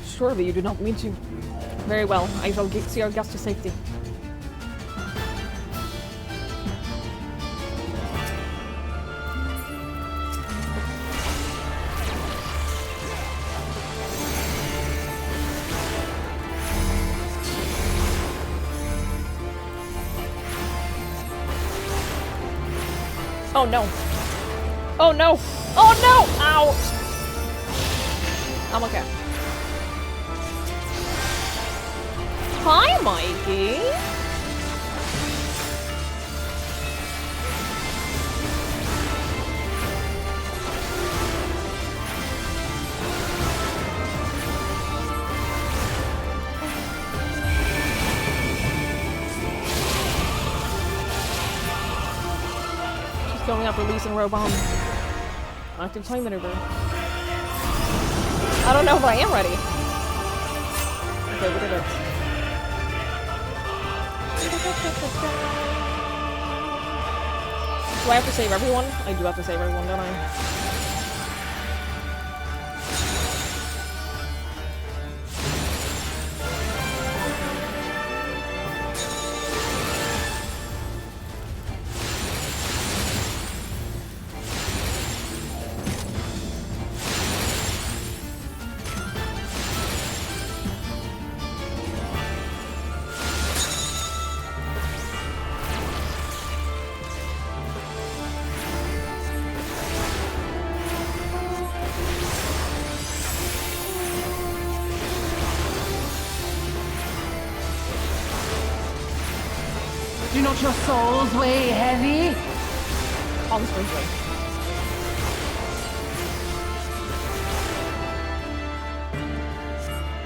Surely you do not mean to. Very well, I shall see our guest to safety. Oh no. Oh no! Oh no! Ow! I'm okay. Hi, Mikey! She's going up, releasing Robon. Active time maneuver. I don't know if I am ready. Okay, we did it. Do I have to save everyone? I do have to save everyone, don't I? Do not your souls weigh heavy? Constantly.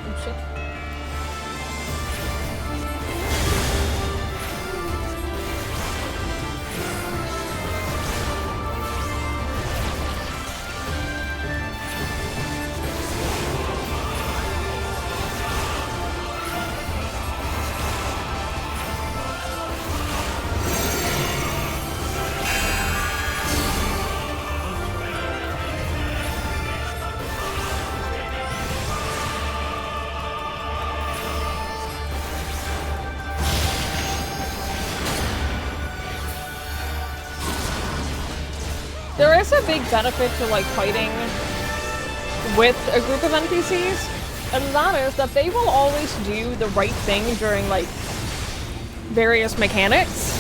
Oh shit. There is a big benefit to like fighting with a group of NPCs, and that is that they will always do the right thing during like various mechanics.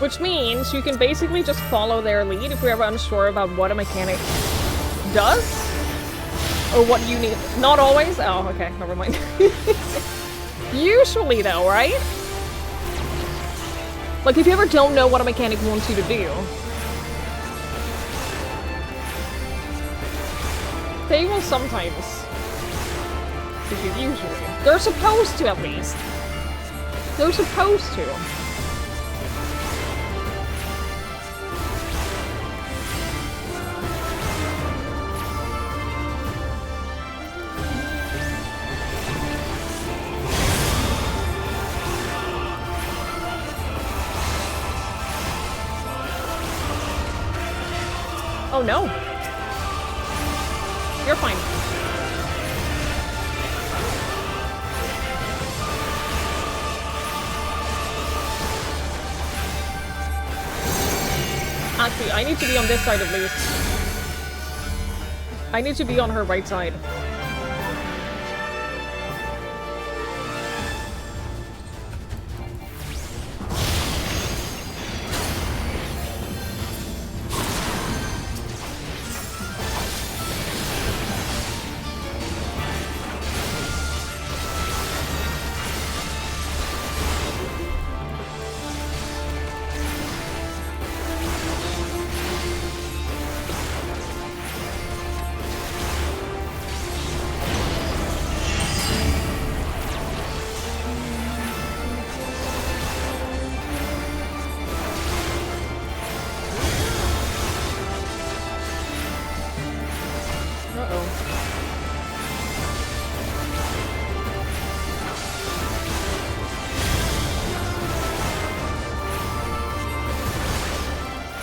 Which means you can basically just follow their lead if you're ever unsure about what a mechanic does or what you need. Not always. Oh, okay, never mind. Usually though, right? Like if you ever don't know what a mechanic wants you to do, they will sometimes give you usually. They're supposed to at least. They're supposed to. Oh no! You're fine. Actually, I need to be on this side at least. I need to be on her right side.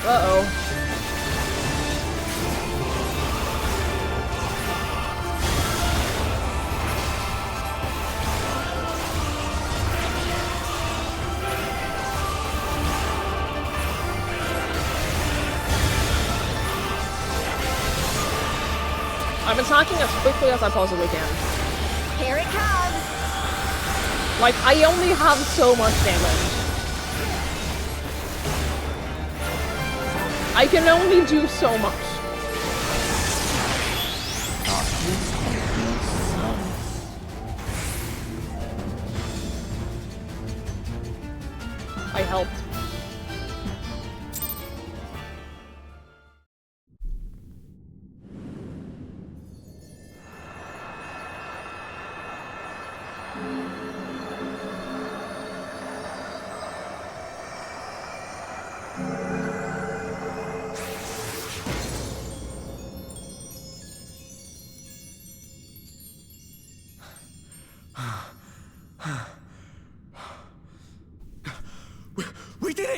Uh-oh. I'm attacking as quickly as I possibly can. Here it comes! Like, I only have so much damage. I can only do so much. I helped.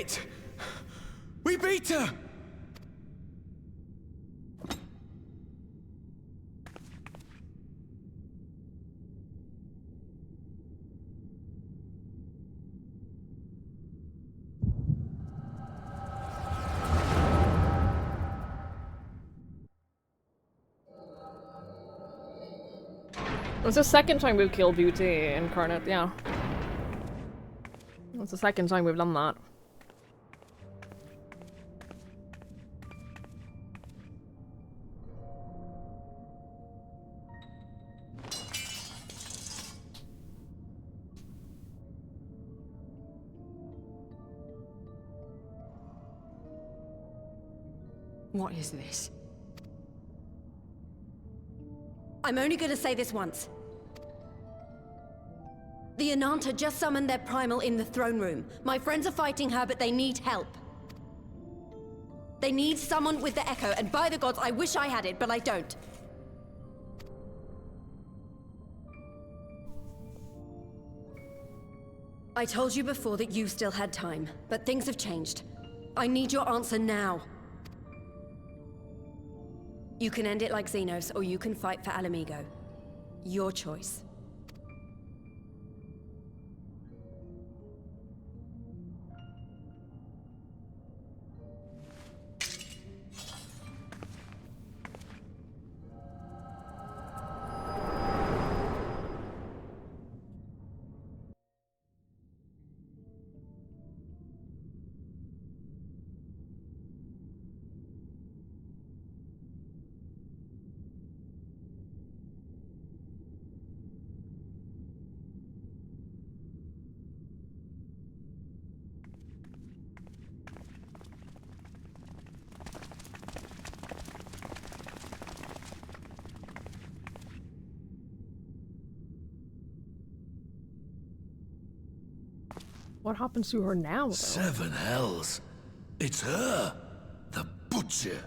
it! We beat her! It's the second time we've killed Beauty Incarnate, yeah. It's the second time we've done that. What is this? I'm only gonna say this once. The Ananta just summoned their primal in the throne room. My friends are fighting her, but they need help. They need someone with the Echo, and by the gods, I wish I had it, but I don't. I told you before that you still had time, but things have changed. I need your answer now. You can end it like Xenos, or you can fight for Alamigo. Your choice. What happens to her now, though? 7 hells. It's her. The Butcher.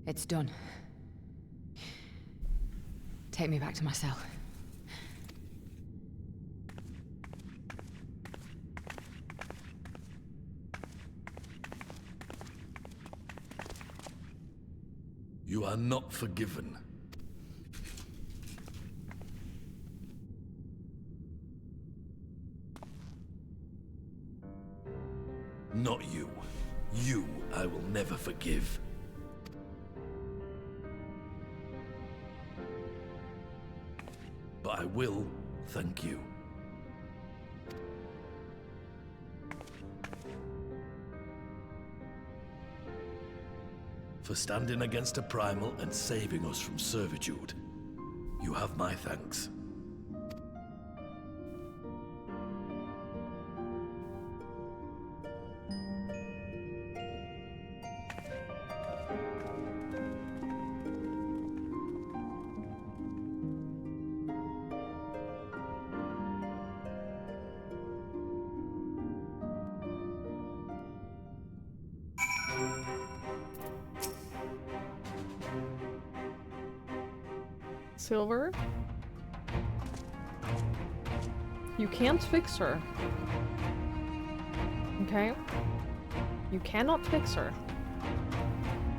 It's done. Take me back to my cell. You are not forgiven. Not you. You I will never forgive. But I will thank you. For standing against a primal and saving us from servitude. You have my thanks. Silver? You can't fix her. Okay? You cannot fix her.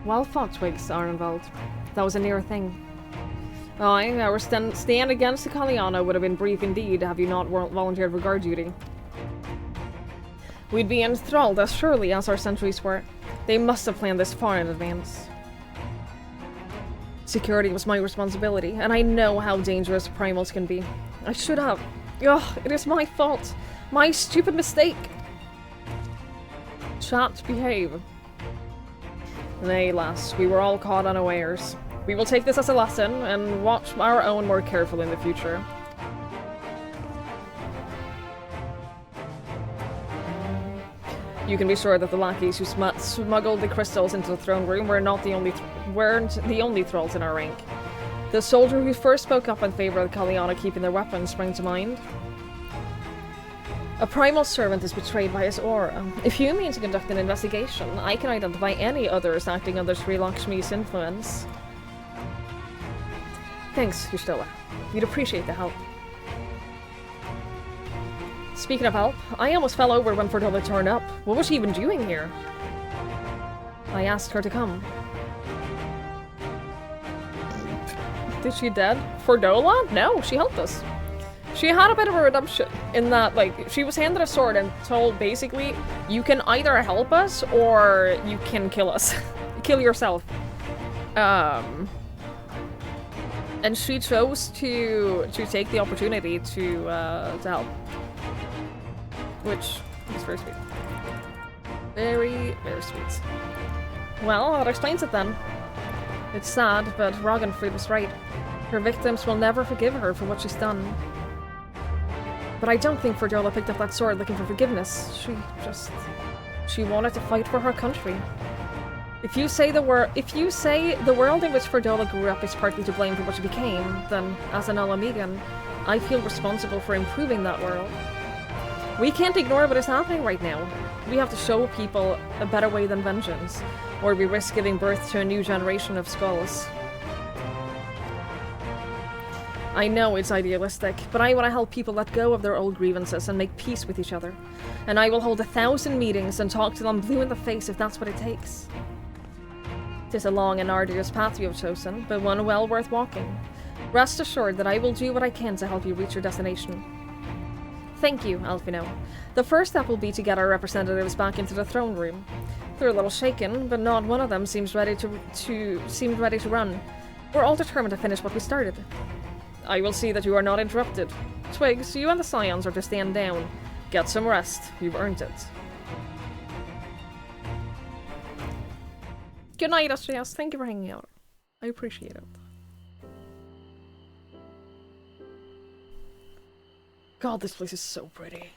Well fought, Twigs, Arnvald. That was a near thing. Aye, our stand against the Kaliana would have been brief indeed, have you not volunteered for guard duty. We'd be enthralled as surely as our sentries were. They must have planned this far in advance. Security was my responsibility, and I know how dangerous primals can be. I should have. Ugh, it is my fault. My stupid mistake. Chat, behave. Nay, lass, we were all caught unawares. We will take this as a lesson and watch our own more carefully in the future. You can be sure that the lackeys who smuggled the crystals into the throne room weren't the only thralls in our rank. The soldier who first spoke up in favor of the Kaliana keeping their weapons sprang to mind. A primal servant is betrayed by his aura. If you mean to conduct an investigation, I can identify any others acting under Sri Lakshmi's influence. Thanks, Yustila. We'd appreciate the help. Speaking of help, I almost fell over when Fordola turned up. What was she even doing here? I asked her to come. Is she dead? Fordola? No, she helped us. She had a bit of a redemption in that, like, she was handed a sword and told, basically, you can either help us or you can kill us. Kill yourself. And she chose to take the opportunity to help. Which is very sweet. Very, very sweet. Well, that explains it then. It's sad, but Ragnfrid was right. Her victims will never forgive her for what she's done. But I don't think Fordola picked up that sword looking for forgiveness. She wanted to fight for her country. If you say the world in which Fordola grew up is partly to blame for what she became, then as an Alamegan, I feel responsible for improving that world. We can't ignore what is happening right now. We have to show people a better way than vengeance, or we risk giving birth to a new generation of skulls. I know it's idealistic, but I want to help people let go of their old grievances and make peace with each other. And I will hold 1,000 meetings and talk to them blue in the face if that's what it takes. It is a long and arduous path you have chosen, but one well worth walking. Rest assured that I will do what I can to help you reach your destination. Thank you, Alfino. The first step will be to get our representatives back into the throne room. They're a little shaken, but not one of them seemed ready to run. We're all determined to finish what we started. I will see that you are not interrupted. Twigs, you and the Scions are to stand down. Get some rest. You've earned it. Good night, SJS. Thank you for hanging out. I appreciate it. God, this place is so pretty.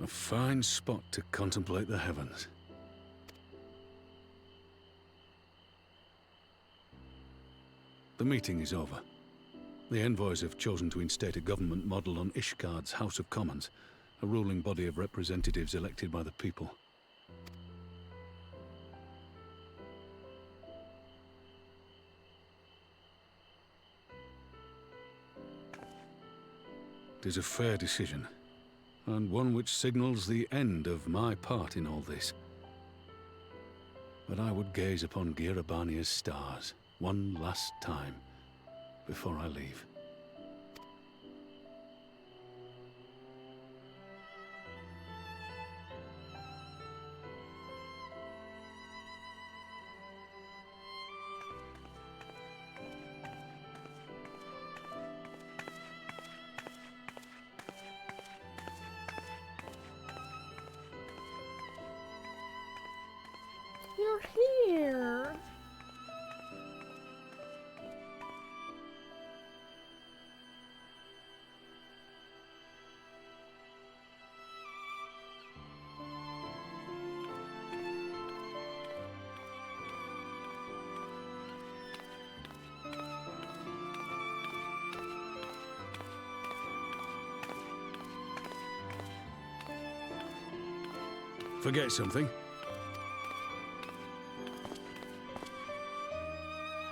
A fine spot to contemplate the heavens. The meeting is over. The envoys have chosen to instate a government modelled on Ishgard's House of Commons, a ruling body of representatives elected by the people. It is a fair decision, and one which signals the end of my part in all this. But I would gaze upon Girabania's stars one last time before I leave. You're here. Forget something?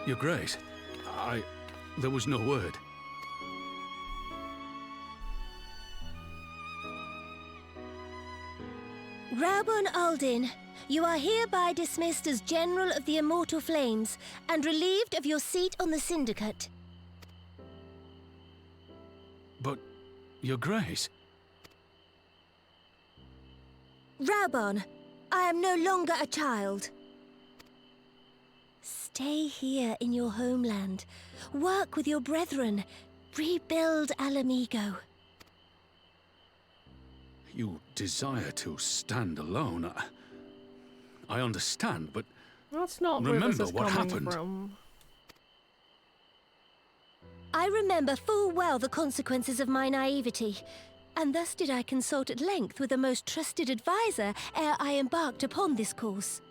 Your Grace, there was no word. Raubon Aldin, you are hereby dismissed as General of the Immortal Flames and relieved of your seat on the Syndicate. But, Your Grace... Raubon, I am no longer a child. Stay here in your homeland. Work with your brethren. rebuild Alamigo. You desire to stand alone. I understand, but That's not where remember this is what coming happened. from. I remember full well the consequences of my naivety, and thus did I consult at length with a most trusted advisor ere I embarked upon this course.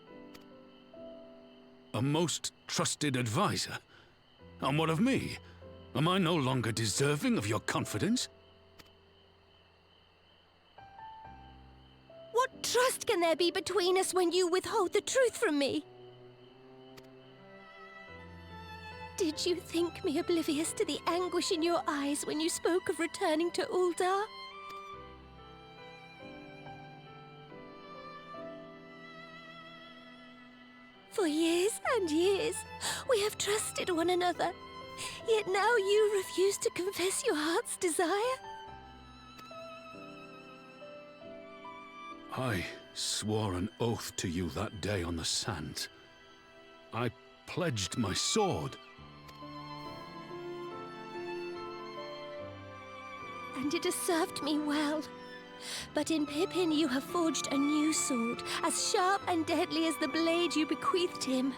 A most trusted advisor? And what of me? Am I no longer deserving of your confidence? What trust can there be between us when you withhold the truth from me? Did you think me oblivious to the anguish in your eyes when you spoke of returning to Uldar? For years and years, we have trusted one another. Yet now you refuse to confess your heart's desire? I swore an oath to you that day on the sands. I pledged my sword. And it has served me well. But in Pippin you have forged a new sword, as sharp and deadly as the blade you bequeathed him.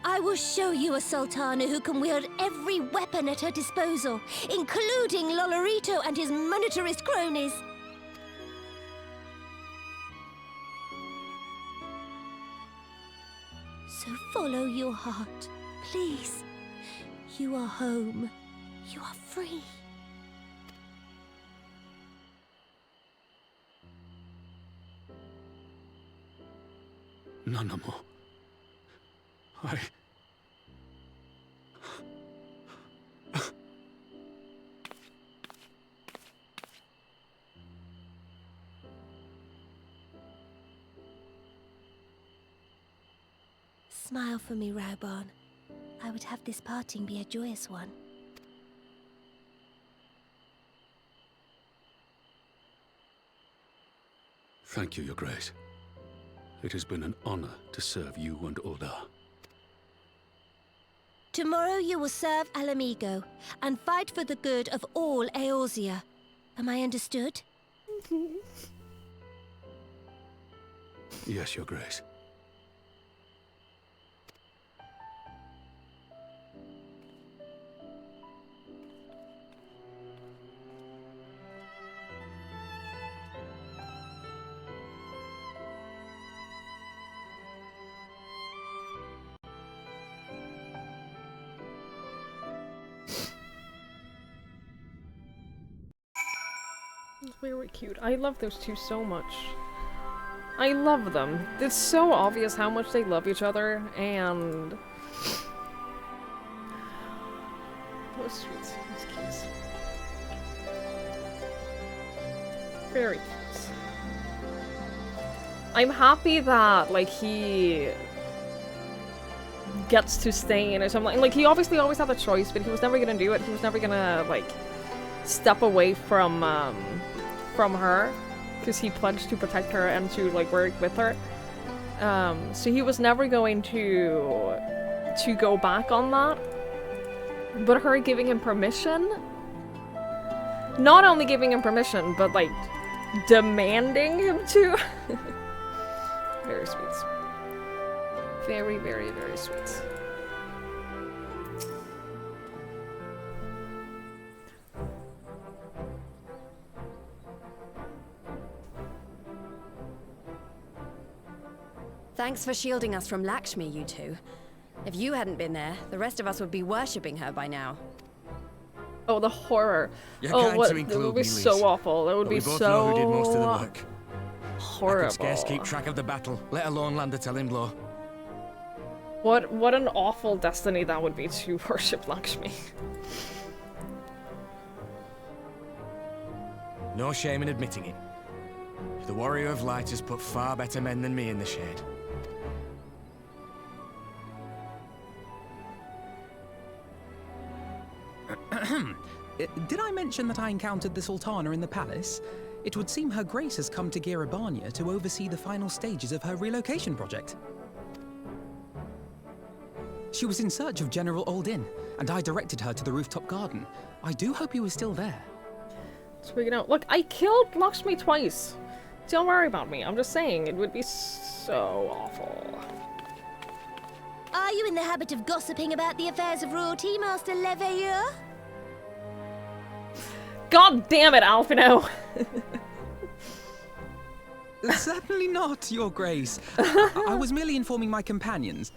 I will show you a Sultana who can wield every weapon at her disposal, including Lolorito and his monetarist cronies. So follow your heart, please. You are home. You are free. Nanamo. Smile for me, Raubon. I would have this parting be a joyous one. Thank you, Your Grace. It has been an honor to serve you and Uldar. Tomorrow you will serve Alamigo and fight for the good of all Eorzea. Am I understood? Yes, Your Grace. Very cute. I love those two so much. I love them. It's so obvious how much they love each other, and... Those sweet. Those cute. Very cute. I'm happy that, like, he gets to stay in or something. Like, he obviously always had a choice, but he was never gonna do it. He was never gonna, like, step away from her, because he pledged to protect her and to, like, work with her. So he was never going to go back on that. But her giving him permission, not only giving him permission, but, like, demanding him to. Very sweet. Very, very, very sweet. Thanks for shielding us from Lakshmi, you two. If you hadn't been there, the rest of us would be worshipping her by now. Oh, the horror. You're Oh, kind what? to That include would be me, so Lise. awful. That would But be we both so know who did most of the work. horrible. I could scarce keep track of the battle, let alone land a telling blow. What an awful destiny that would be to worship Lakshmi. No shame in admitting it. The Warrior of Light has put far better men than me in the shade. Did I mention that I encountered the Sultana in the palace? It would seem Her Grace has come to Girabania to oversee the final stages of her relocation project. She was in search of General Oldin, and I directed her to the rooftop garden. I do hope he was still there. Speaking of, look, I killed Lakshmi twice. Don't worry about me. I'm just saying, it would be so awful. Are you in the habit of gossiping about the affairs of royalty, Master Leveilleur? God damn it, Alphino! Certainly not, Your Grace. I was merely informing my companions.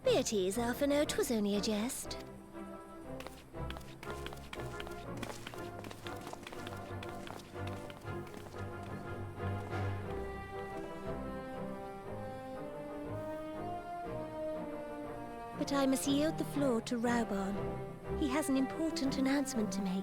Be at ease, Alphino. 'Twas only a jest. But I must yield the floor to Rauban. He has an important announcement to make.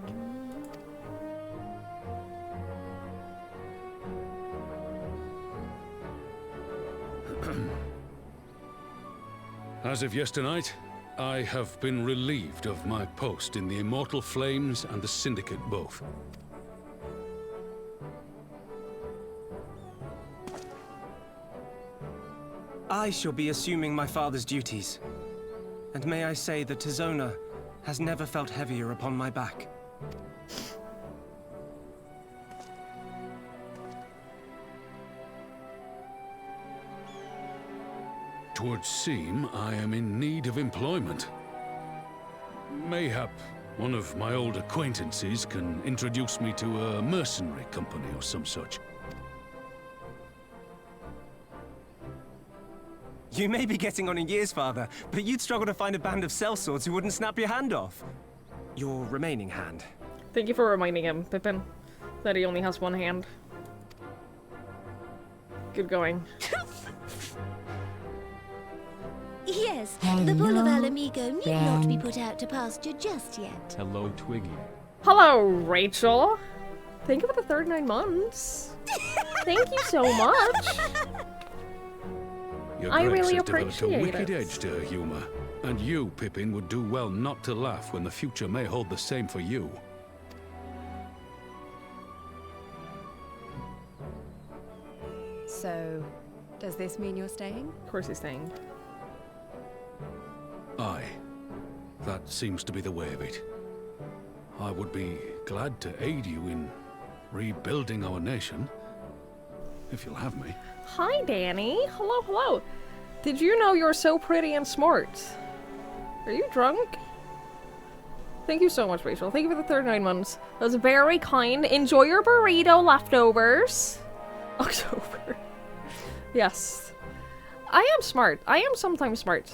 As of yesternight, I have been relieved of my post in the Immortal Flames and the Syndicate both. I shall be assuming my father's duties. And may I say that Tizona has never felt heavier upon my back. Twould seem I am in need of employment. Mayhap one of my old acquaintances can introduce me to a mercenary company or some such. You may be getting on in years, Father, but you'd struggle to find a band of sellswords who wouldn't snap your hand off. Your remaining hand. Thank you for reminding him, Pippin, that he only has one hand. Good going. Yes, the bull of Alamigo need not be put out to pasture just yet. Hello, Twiggy. Hello, Rachel. Thank you for the third 9 months. Thank you so much. Your I Grace really has developed a appreciate wicked it. edge to her humor, and you, Pippin, would do well not to laugh when the future may hold the same for you. So, does this mean you're staying? Of course he's staying. Aye. That seems to be the way of it. I would be glad to aid you in rebuilding our nation, if you'll have me. Hi, Danny. Hello, hello. Did you know you're so pretty and smart? Are you drunk? Thank you so much, Rachel. Thank you for the third 9 months. That was very kind. Enjoy your burrito leftovers. October. Yes. I am smart. I am sometimes smart.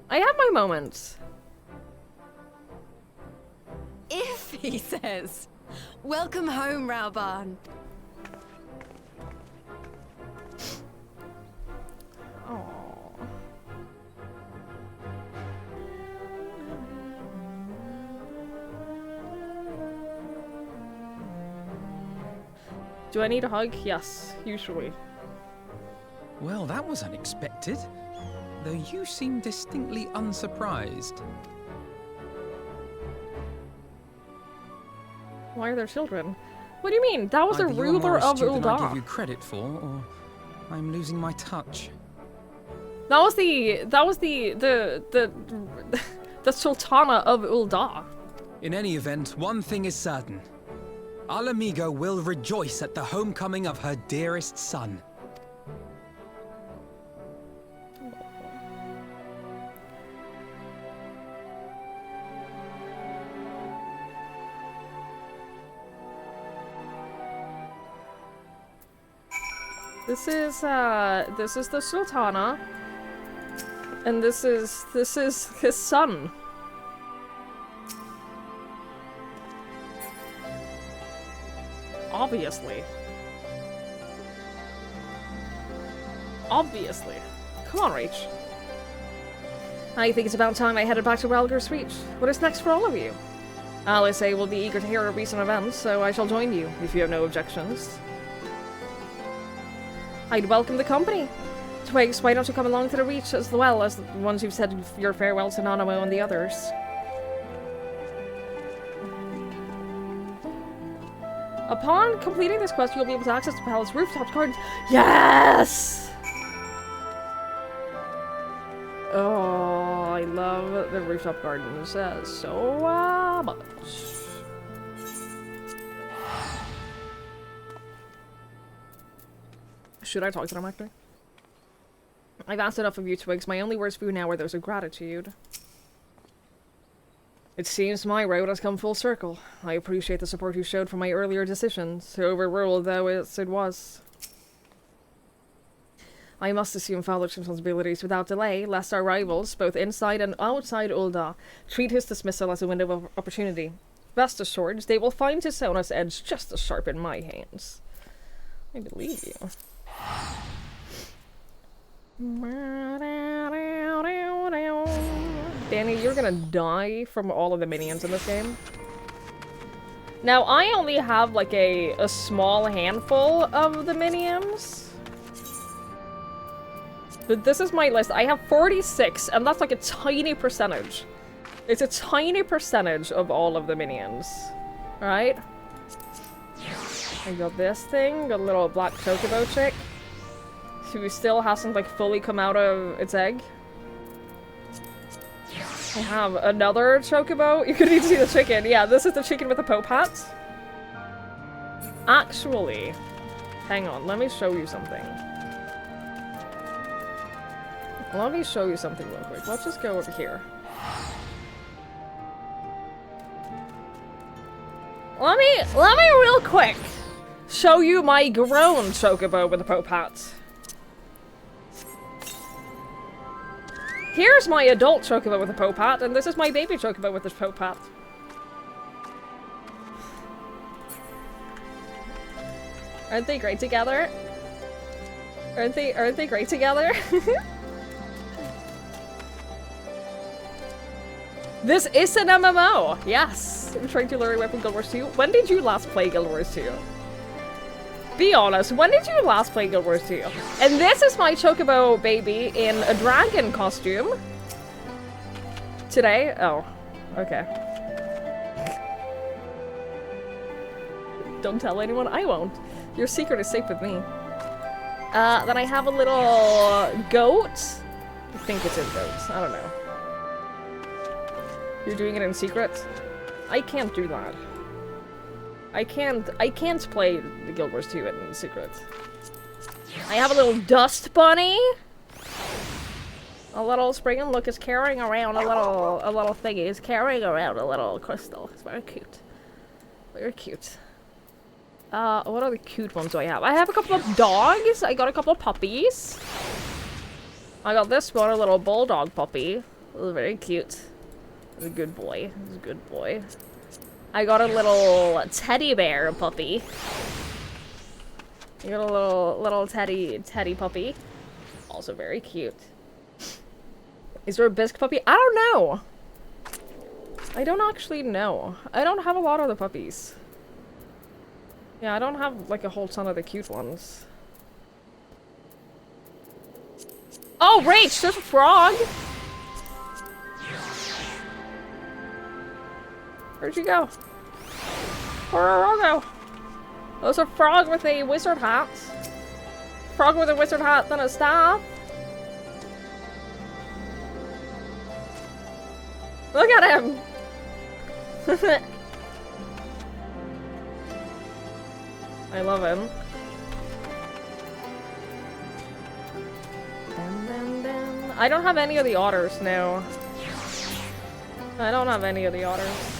I have my moments. If, he says. Welcome home, Rauban. Do I need a hug? Yes, usually. Well, that was unexpected. Though you seem distinctly unsurprised. Why are there children? What do you mean? That was Either the you're ruler more of astute than I give Ul'dah. you credit for, or I'm losing my touch. That was the Sultana of Ul'dah. In any event, one thing is certain. Alamigo will rejoice at the homecoming of her dearest son. This is the Sultana, and this is his son. Obviously. Obviously. Come on, Rach. I think it's about time I headed back to Relger's Reach. What is next for all of you? Alice will be eager to hear of recent events, so I shall join you, if you have no objections. I'd welcome the company. Twigs, why don't you come along to the Reach as well as the ones you've said your farewell to Nanamo and the others? Upon completing this quest, you'll be able to access the palace rooftop gardens. Yes! Oh, I love the rooftop gardens so much. Should I talk to them, actually? I've asked enough of you, Twigs. My only words for you now are those of gratitude. It seems my road has come full circle. I appreciate the support you showed for my earlier decisions, overruled though it was. I must assume father's responsibilities without delay, lest our rivals, both inside and outside Ul'dah, treat his dismissal as a window of opportunity. Rest assured, they will find Tisona's edge just as sharp in my hands. I believe you. Danny, you're gonna die from all of the minions in this game. Now, I only have like a small handful of the minions. But this is my list. I have 46, and that's like a tiny percentage. It's a tiny percentage of all of the minions. Alright? I got this thing, got a little black chocobo chick, who still hasn't like fully come out of its egg. I have another chocobo. You can need to see the chicken. Yeah, this is the chicken with the Pope hat. Actually, hang on, let me show you something. Let me show you something real quick. Let's just go over here. Let me real quick show you my grown chocobo with the Pope hat. Here's my adult chocobo with the Pope hat, and this is my baby chocobo with this Pope hat. Aren't they great together? Aren't they great together? This is an MMO! Yes! I'm trying to lure away from Guild Wars 2. When did you last play Guild Wars 2? Be honest, when did you last play Guild Wars 2? And this is my chocobo baby in a dragon costume. Today? Oh. Okay. Don't tell anyone. I won't. Your secret is safe with me. Then I have a little goat. I think it's a goat. I don't know. You're doing it in secret? I can't do that. I can't play the Guild Wars 2 in secret. I have a little dust bunny. A little Spring and Look is carrying around a little thingy. He's carrying around a little crystal. It's very cute. Very cute. What other cute ones do I have? I have a couple of dogs. I got a couple of puppies. I got this one, a little bulldog puppy. It was very cute. He's a good boy. He's a good boy. I got a little teddy bear puppy. I got a little teddy puppy. Also very cute. Is there a bisque puppy? I don't know. I don't actually know. I don't have a lot of the puppies. Yeah, I don't have like a whole ton of the cute ones. Oh, Rach, there's a frog. Where'd you go? Where'd you go? There's a frog with a wizard hat. Frog with a wizard hat, then a staff. Look at him! I love him. I don't have any of the otters now. I don't have any of the otters.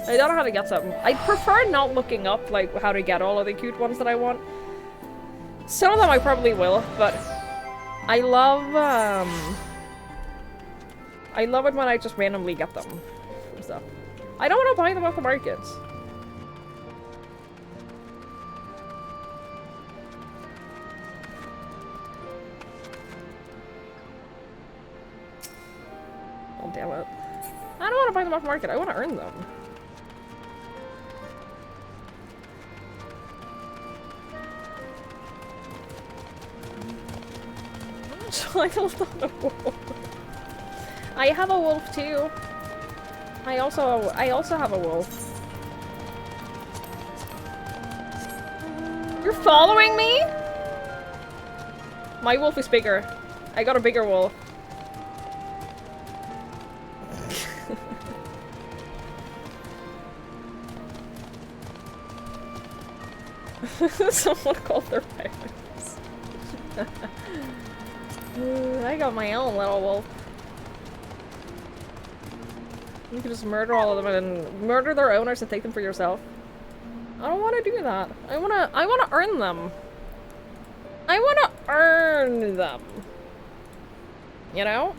I don't know how to get them. I prefer not looking up like how to get all of the cute ones that I want. Some of them I probably will, but I love it when I just randomly get them and stuff. I don't want to buy them off the market. Oh damn it. I don't want to buy them off the market. I want to earn them. Child on a wolf. I have a wolf too. I also have a wolf. You're following me? My wolf is bigger. I got a bigger wolf. Someone called their parents. I got my own little wolf. You can just murder all of them and murder their owners and take them for yourself. I don't want to do that. I wanna earn them. I wanna earn them. You know?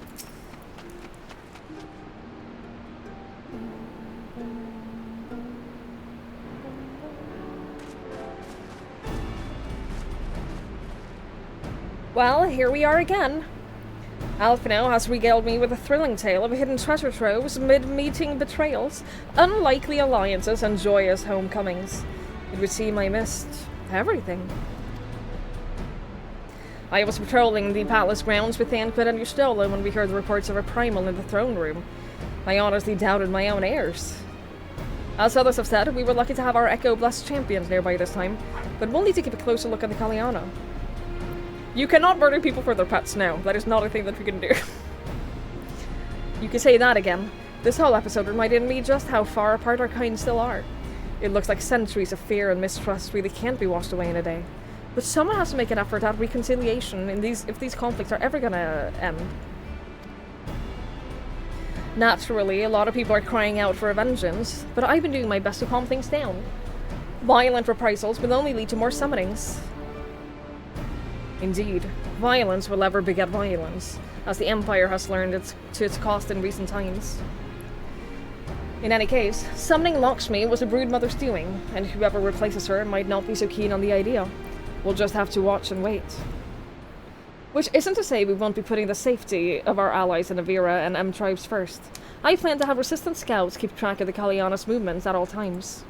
Well, here we are again. Alphino has regaled me with a thrilling tale of hidden treasure troves, mid-meeting betrayals, unlikely alliances, and joyous homecomings. It would seem I missed everything. I was patrolling the palace grounds with Thancred and Yustola when we heard the reports of a primal in the throne room. I honestly doubted my own ears. As others have said, we were lucky to have our Echo-blessed champions nearby this time, but we'll need to keep a closer look at the Kaliana. You cannot murder people for their pets now. That is not a thing that we can do. You can say that again. This whole episode reminded me just how far apart our kind still are. It looks like centuries of fear and mistrust really can't be washed away in a day. But someone has to make an effort at reconciliation if these conflicts are ever gonna end. Naturally, a lot of people are crying out for a vengeance, but I've been doing my best to calm things down. Violent reprisals will only lead to more summonings. Indeed, violence will ever beget violence, as the Empire has learned to its cost in recent times. In any case, summoning Lakshmi was a broodmother's doing, and whoever replaces her might not be so keen on the idea. We'll just have to watch and wait. Which isn't to say we won't be putting the safety of our allies in Avira and M-tribes first. I plan to have resistance scouts keep track of the Kaliana's movements at all times.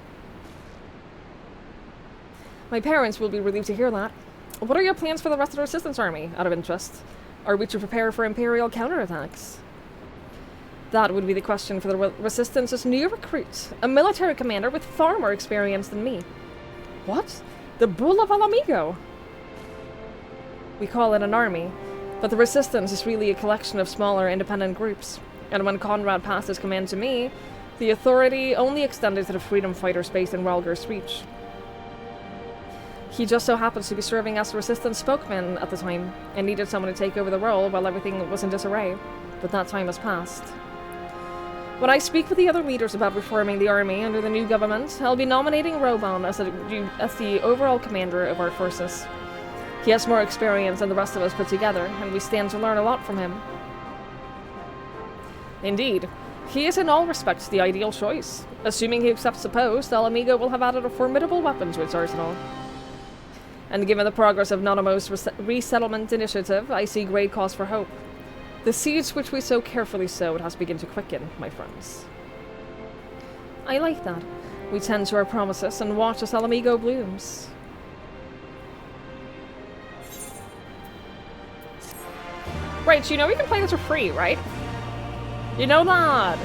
My parents will be relieved to hear that. What are your plans for the rest of the resistance army, out of interest? Are we to prepare for Imperial counterattacks? That would be the question for the Resistance's new recruit, a military commander with far more experience than me. What? The Bull of Alamigo? We call it an army, but the Resistance is really a collection of smaller independent groups, and when Conrad passed his command to me, the authority only extended to the freedom fighters based in Rhalgr's Reach. He just so happens to be serving as the Resistance spokesman at the time, and needed someone to take over the role while everything was in disarray, but that time has passed. When I speak with the other leaders about reforming the army under the new government, I'll be nominating Roban as the overall commander of our forces. He has more experience than the rest of us put together, and we stand to learn a lot from him. Indeed, he is in all respects the ideal choice. Assuming he accepts the post, Alamigo will have added a formidable weapon to its arsenal. And given the progress of Nonomo's resettlement initiative, I see great cause for hope. The seeds which we so carefully sowed has begun to quicken, my friends. I like that. We tend to our promises and watch as Alamigo blooms. Right, so you know we can play this for free, right? You know that.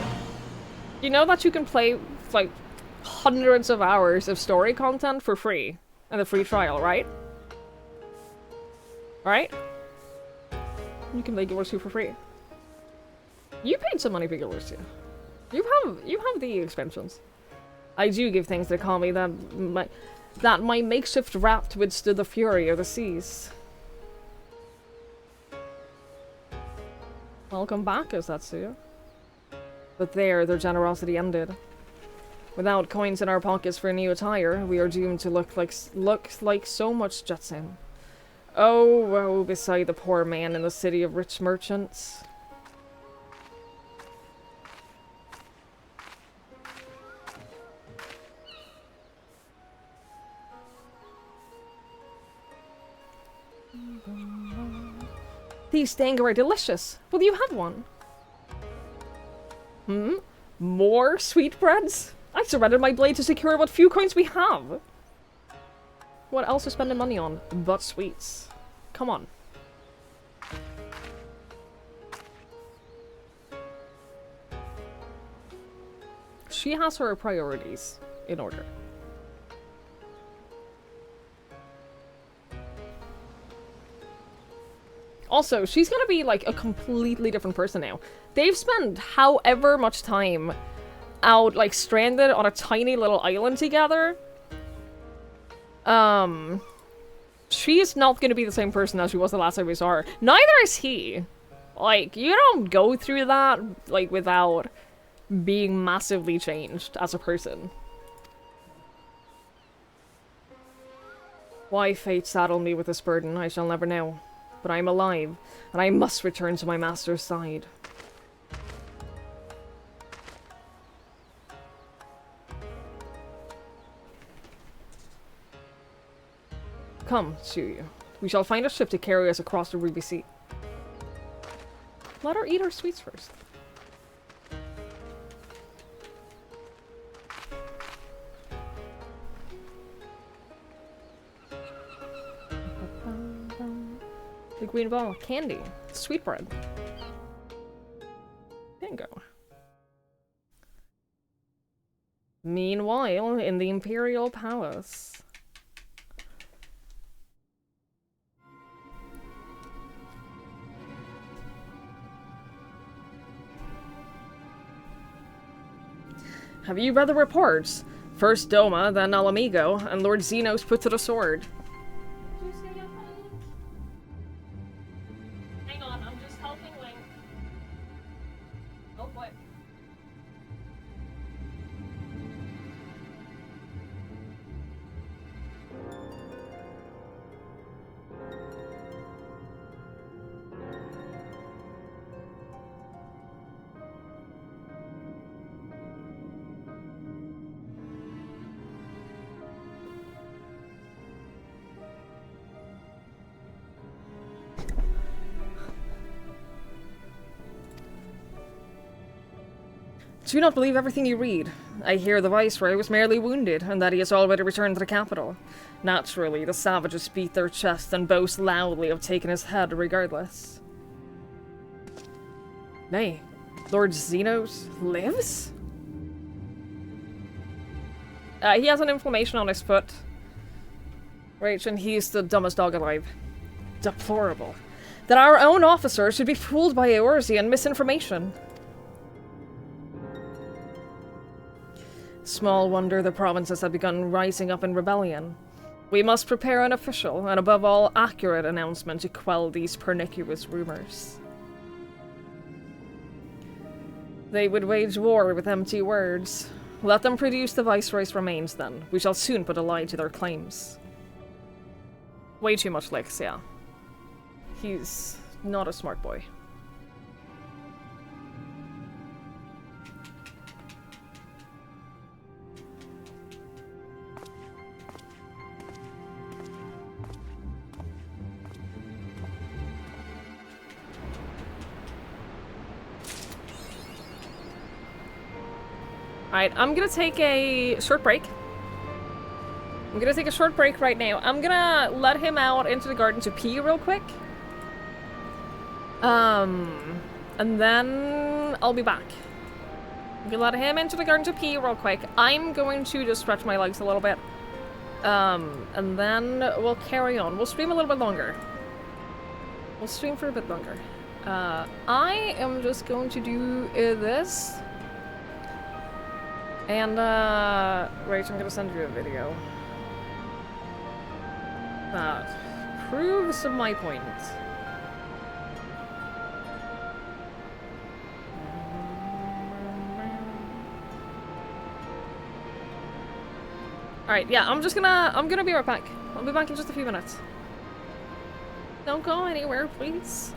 You know that you can play, like, hundreds of hours of story content for free. And the free trial, right? Right? You can make Guild Wars 2 for free. You paid some money for Guild Wars 2. You have the expansions. I do give thanks to Kami that my makeshift raft withstood the fury of the seas. Welcome back, Osatsu. But there, their generosity ended. Without coins in our pockets for new attire, we are doomed to look like so much jetsam. Oh, woe beside the poor man in the city of rich merchants. These Stango are delicious. Will you have one? More sweetbreads? I surrendered my blade to secure what few coins we have. What else are spending money on but sweets? Come on. She has her priorities in order. Also, she's gonna be like a completely different person now. They've spent however much time out, like, stranded on a tiny little island together. She's not gonna be the same person as she was the last time we saw her. Neither is he. Like, you don't go through that, like, without being massively changed as a person. Why fate saddled me with this burden, I shall never know. But I am alive, and I must return to my master's side. Come, Tsuyu. We shall find a ship to carry us across the Ruby Sea. Let her eat her sweets first. The green ball, candy, sweetbread. Bingo. Meanwhile, in the Imperial Palace. Have you read the reports? First Doma, then Alamigo, and Lord Xenos put to the sword. Hang on, I'm just helping Link. Oh boy. Do not believe everything you read. I hear the Viceroy was merely wounded, and that he has already returned to the capital. Naturally, the savages beat their chests and boast loudly of taking his head regardless. Nay, Lord Xenos lives? He has an inflammation on his foot. Right, and he's the dumbest dog alive. Deplorable. That our own officers should be fooled by Eorzean misinformation. Small wonder the provinces have begun rising up in rebellion. We must prepare an official, and above all, accurate announcement to quell these pernicious rumors. They would wage war with empty words. Let them produce the Viceroy's remains then. We shall soon put a lie to their claims. Way too much licks, yeah. He's not a smart boy. Alright, I'm gonna take a short break. I'm gonna take a short break right now. I'm gonna let him out into the garden to pee real quick. And then I'll be back. I'm gonna let him into the garden to pee real quick. I'm going to just stretch my legs a little bit. And then we'll carry on. We'll stream a little bit longer. We'll stream for a bit longer. I am just going to do this. And, Rach, I'm gonna send you a video that proves my point. Alright, yeah, I'm gonna be right back. I'll be back in just a few minutes. Don't go anywhere, please.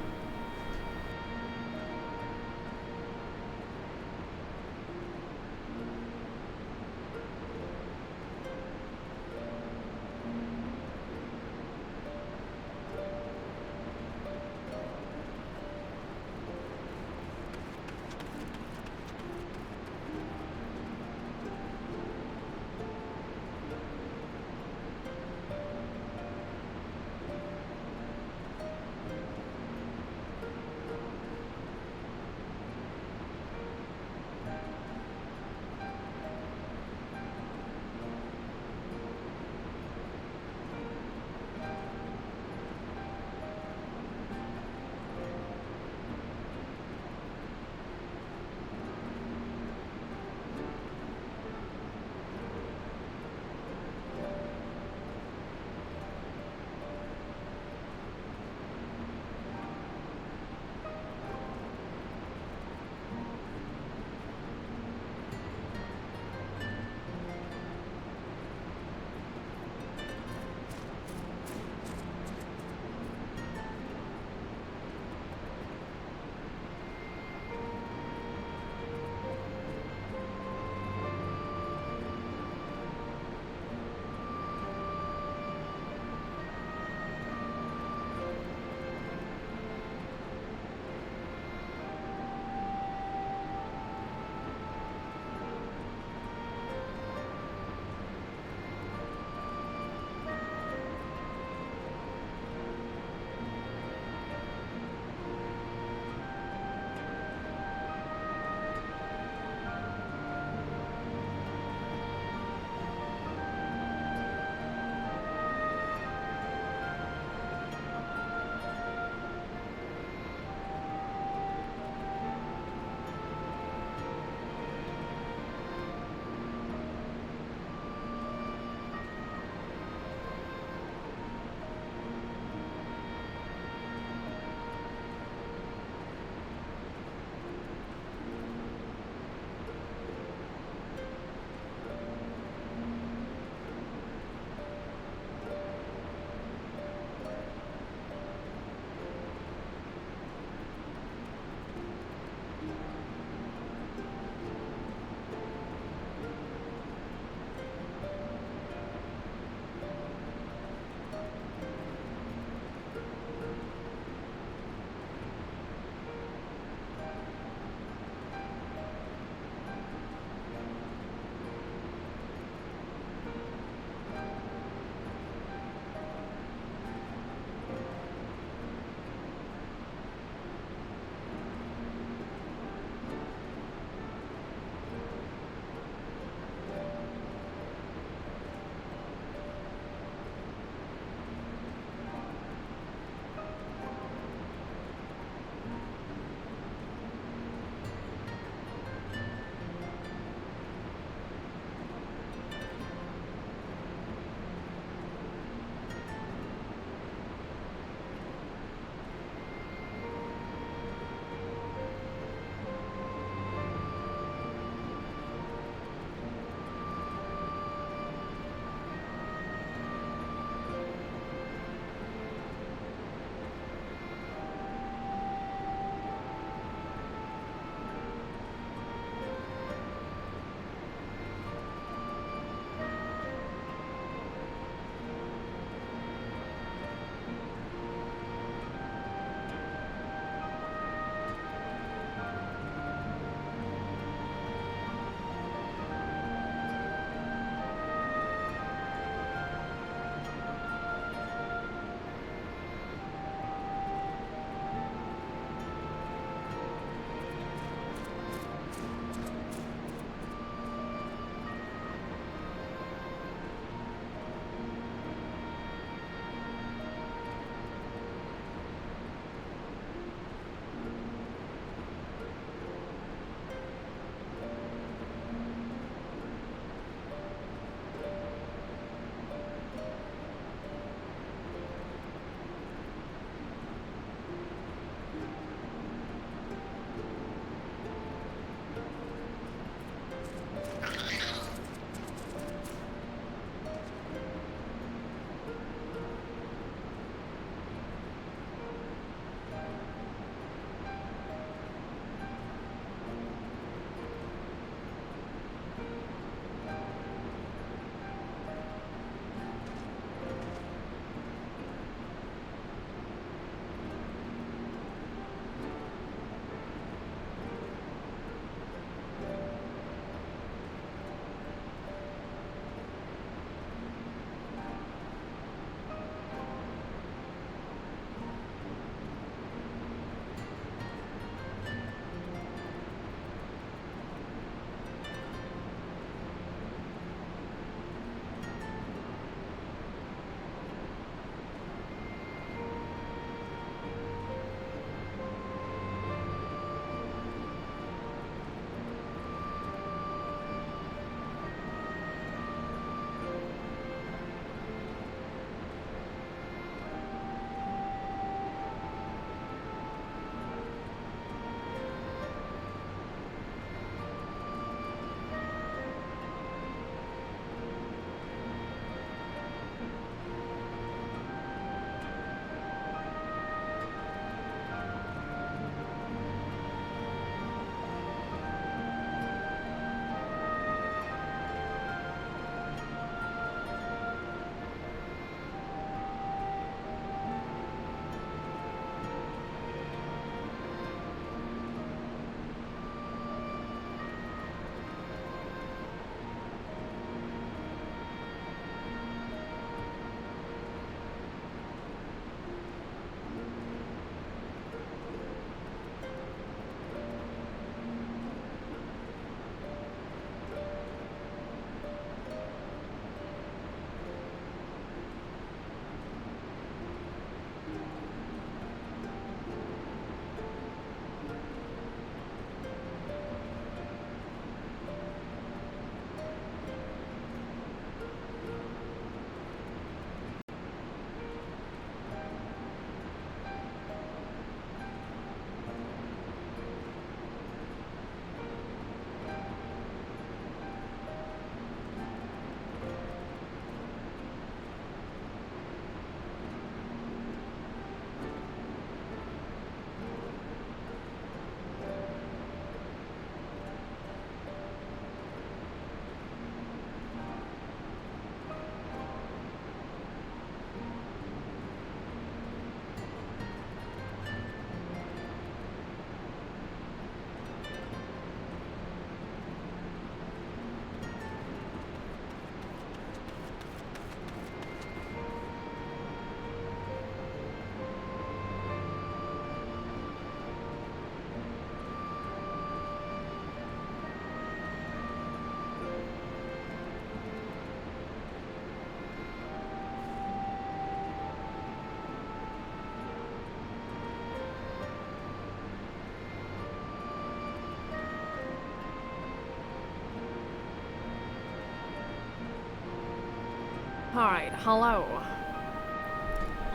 Alright, hello.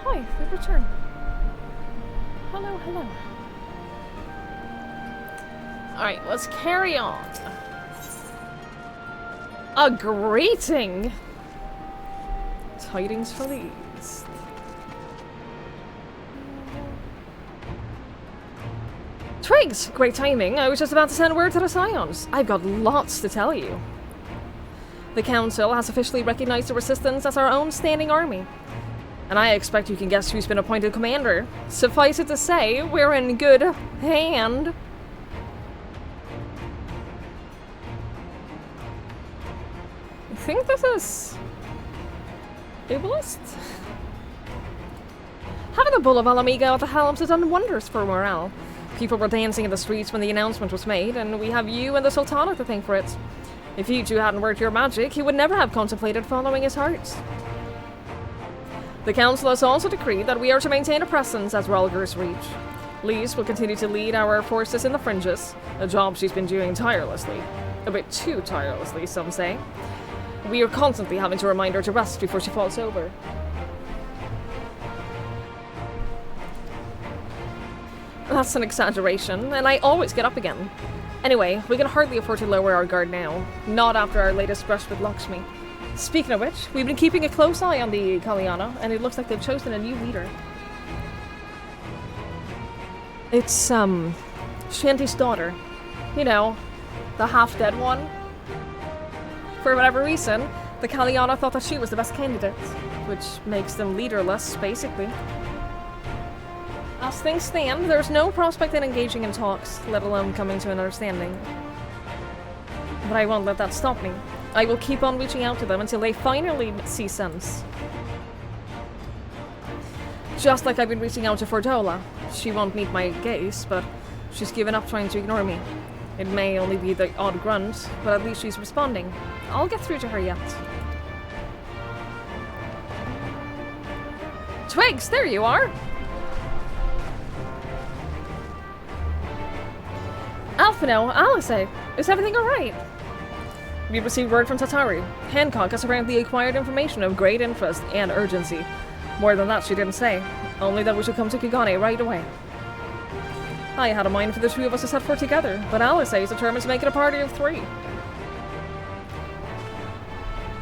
Hi, they've returned. Hello, hello. Alright, let's carry on. A greeting! Tidings from the east. Twigs! Great timing. I was just about to send word to the Scions. I've got lots to tell you. The Council has officially recognized the Resistance as our own standing army. And I expect you can guess who's been appointed commander. Suffice it to say, we're in good hand. I think this is... ableist? Having the Bull of Alamigo at the helm has done wonders for morale. People were dancing in the streets when the announcement was made, and we have you and the Sultana to thank for it. If you two hadn't worked your magic, he would never have contemplated following his heart. The Council has also decreed that we are to maintain a presence at Rhalgr's Reach. Lise will continue to lead our forces in the fringes, a job she's been doing tirelessly. A bit too tirelessly, some say. We are constantly having to remind her to rest before she falls over. That's an exaggeration, and I always get up again. Anyway, we can hardly afford to lower our guard now. Not after our latest brush with Lakshmi. Speaking of which, we've been keeping a close eye on the Kalyana, and it looks like they've chosen a new leader. It's, Shanti's daughter. You know, the half-dead one. For whatever reason, the Kalyana thought that she was the best candidate, which makes them leaderless, basically. As things stand, there's no prospect in engaging in talks, let alone coming to an understanding. But I won't let that stop me. I will keep on reaching out to them until they finally see sense. Just like I've been reaching out to Fordola. She won't meet my gaze, but she's given up trying to ignore me. It may only be the odd grunt, but at least she's responding. I'll get through to her yet. Twigs, there you are! Alphino, Alice, is everything alright? We received word from Tatari. Hancock has apparently acquired information of great interest and urgency. More than that she didn't say, only that we should come to Kigane right away. I had a mind for the two of us to set forth together, but Alice is determined to make it a party of 3.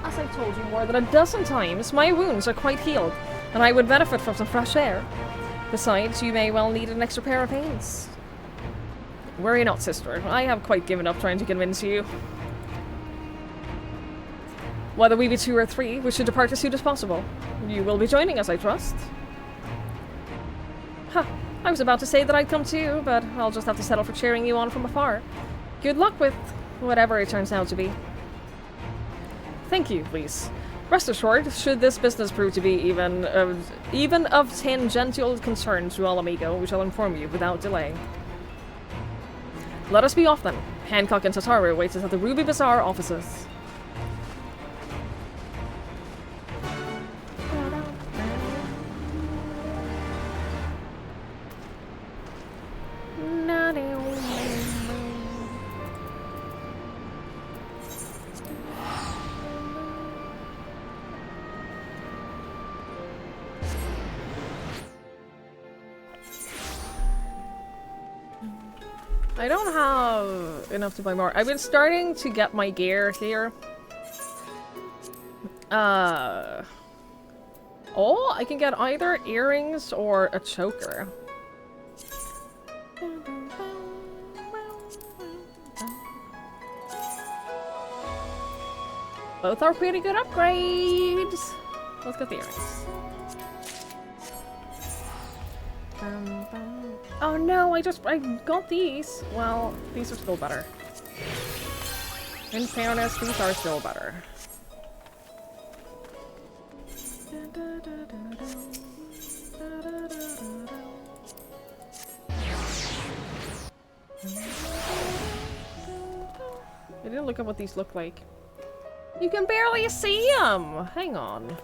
As I told you more than a dozen times, my wounds are quite healed, and I would benefit from some fresh air. Besides, you may well need an extra pair of hands. Worry not, sister. I have quite given up trying to convince you. Whether we be 2 or 3, we should depart as soon as possible. You will be joining us, I trust. Huh. I was about to say that I'd come too, but I'll just have to settle for cheering you on from afar. Good luck with whatever it turns out to be. Thank you, Lise. Rest assured, should this business prove to be even of tangential concern to Alamigo, we shall inform you without delay. Let us be off then. Hancock and Tataru await us at the Ruby Bazaar offices. I don't have enough to buy more. I've been starting to get my gear here. Oh, I can get either earrings or a choker. Both are pretty good upgrades. Let's get the earrings. Oh no, I got these. Well, these are still better. In fairness, these are still better. I didn't look at what these look like. You can barely see them! Hang on.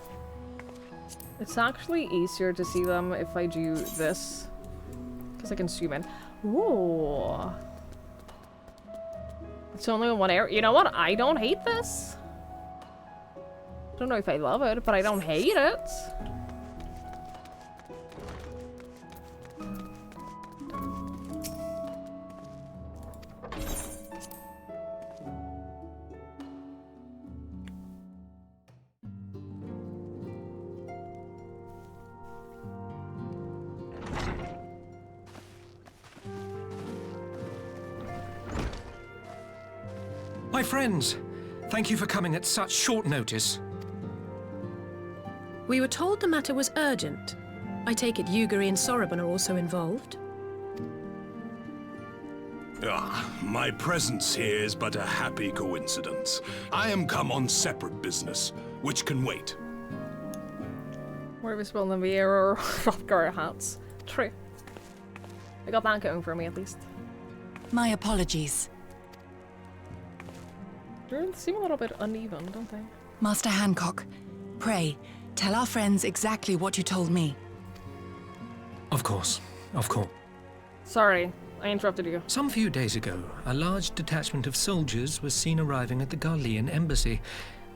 It's actually easier to see them if I do this. Because I can zoom in. Ooh. It's only in one area. You know what? I don't hate this. Don't know if I love it, but I don't hate it. My friends, thank you for coming at such short notice. We were told the matter was urgent. I take it Yugiri and Soroban are also involved? My presence here is but a happy coincidence. I am come on separate business, which can wait. More visible than the air or Hrothgar hats. True. I got that going for me, at least. My apologies. They seem a little bit uneven, don't they? Master Hancock, pray, tell our friends exactly what you told me. Of course, of course. Sorry, I interrupted you. Some few days ago, a large detachment of soldiers was seen arriving at the Garlean embassy.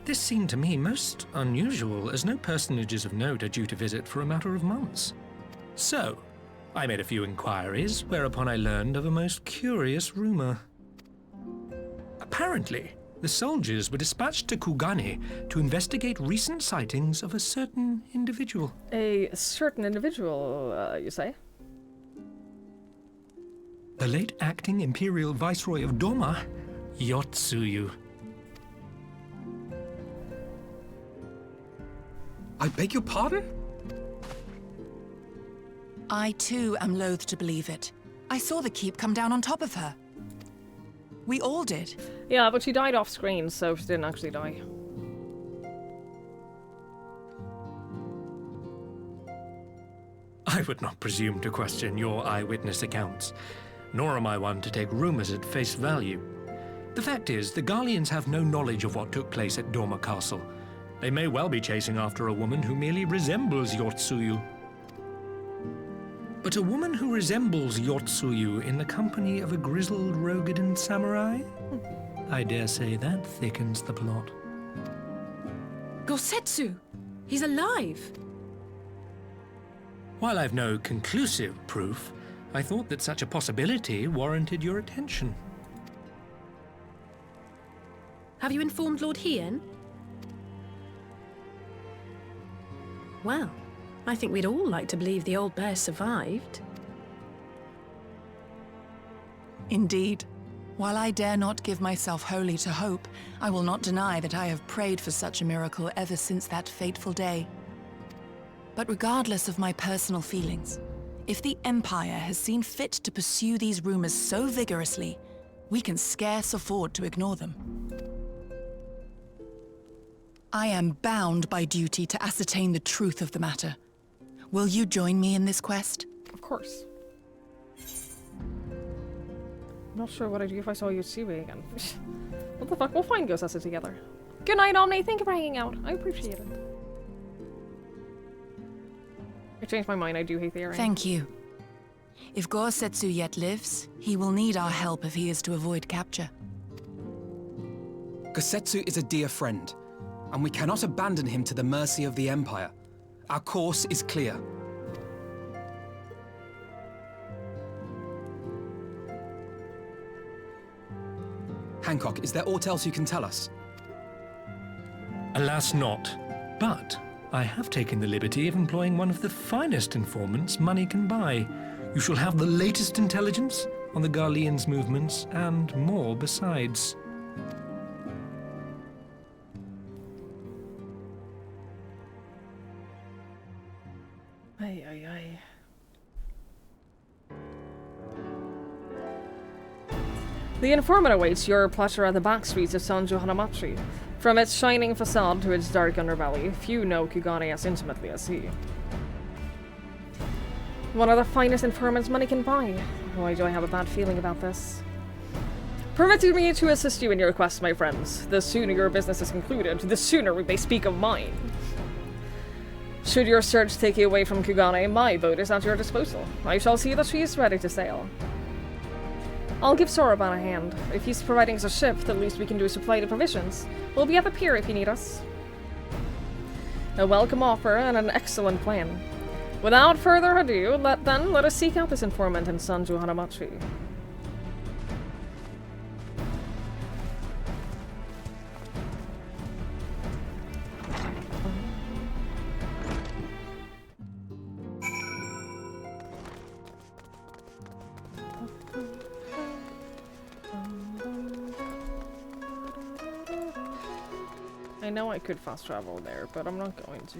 This seemed to me most unusual, as no personages of note are due to visit for a matter of months. So, I made a few inquiries, whereupon I learned of a most curious rumor. Apparently, the soldiers were dispatched to Kugane to investigate recent sightings of a certain individual. A certain individual, you say? The late acting Imperial Viceroy of Doma, Yotsuyu. I beg your pardon? I too am loath to believe it. I saw the keep come down on top of her. We all did. Yeah, but she died off screen, so she didn't actually die. I would not presume to question your eyewitness accounts, nor am I one to take rumors at face value. The fact is, the Garleans have no knowledge of what took place at Doma Castle. They may well be chasing after a woman who merely resembles Yotsuyu. But a woman who resembles Yotsuyu in the company of a grizzled Rogadan samurai? I dare say that thickens the plot. Gosetsu! He's alive! While I've no conclusive proof, I thought that such a possibility warranted your attention. Have you informed Lord Hien? Well, I think we'd all like to believe the old bear survived. Indeed. While I dare not give myself wholly to hope, I will not deny that I have prayed for such a miracle ever since that fateful day. But regardless of my personal feelings, if the Empire has seen fit to pursue these rumors so vigorously, we can scarce afford to ignore them. I am bound by duty to ascertain the truth of the matter. Will you join me in this quest? Of course. I'm not sure what I'd do if I saw Yotsuyu again. What the fuck? We'll find Gosetsu together. Good night, Omni. Thank you for hanging out. I appreciate it. I changed my mind. I do hate the area. Thank you. If Gosetsu yet lives, he will need our help if he is to avoid capture. Gosetsu is a dear friend, and we cannot abandon him to the mercy of the Empire. Our course is clear. Hancock, is there aught else you can tell us? Alas not, but I have taken the liberty of employing one of the finest informants money can buy. You shall have the latest intelligence on the Garleans' movements, and more besides. Ay, ay, ay. The informant awaits your pleasure at the back streets of Sanjo Hanamachi. From its shining facade to its dark underbelly, few know Kugane as intimately as he. One of the finest informants money can buy. Why do I have a bad feeling about this? Permit me to assist you in your quest, my friends. The sooner your business is concluded, the sooner we may speak of mine. Should your search take you away from Kugane, my boat is at your disposal. I shall see that she is ready to sail. I'll give Soroban a hand. If he's providing us a ship, the least we can do is supply the provisions. We'll be at the pier if you need us. A welcome offer and an excellent plan. Without further ado, let us seek out this informant in Sanju Hanamachi. I know I could fast travel there, but I'm not going to.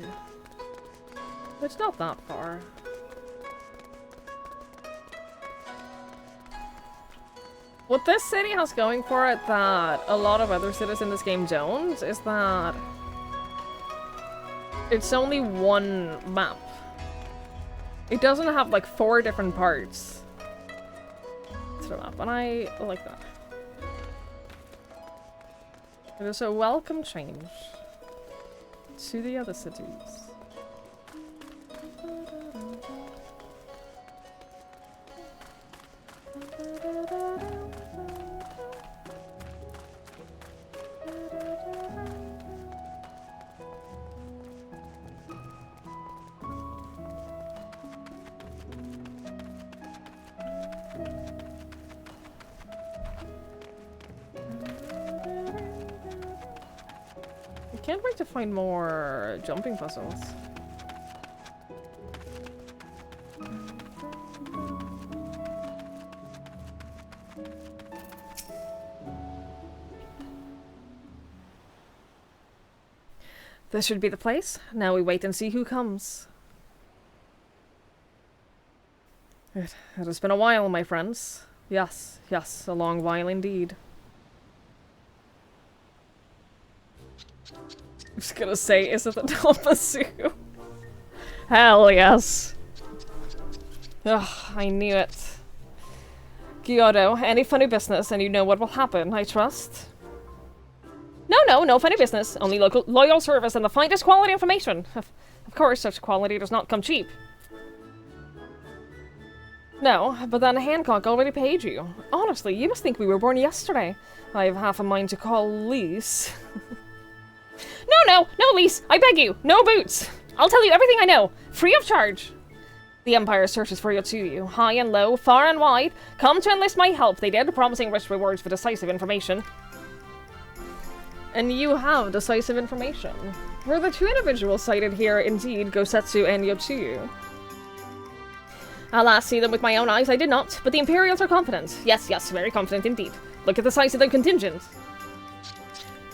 It's not that far. What this city has going for it that a lot of other cities in this game don't is that it's only one map. It doesn't have like 4 different parts to the map, and I like that. It is a welcome change to the other cities. I can't wait to find more jumping puzzles. This should be the place. Now we wait and see who comes. It has been a while, my friends. Yes, yes, a long while indeed. I'm just gonna say, is it the Dalmasu? Hell yes. Ugh, I knew it. Kyoto, any funny business and you know what will happen, I trust. No funny business. Only loyal service and the finest quality information. Of course, such quality does not come cheap. No, but then Hancock already paid you. Honestly, you must think we were born yesterday. I have half a mind to call Lise. No, Lise! I beg you! No boots! I'll tell you everything I know, free of charge. The Empire searches for you too, high and low, far and wide. Come to enlist my help, they did, promising rich rewards for decisive information. And you have decisive information. Were the 2 individuals cited here indeed Gosetsu and Yotsuyu? Alas, see them with my own eyes, I did not, but the Imperials are confident. Yes, very confident indeed. Look at the size of their contingent.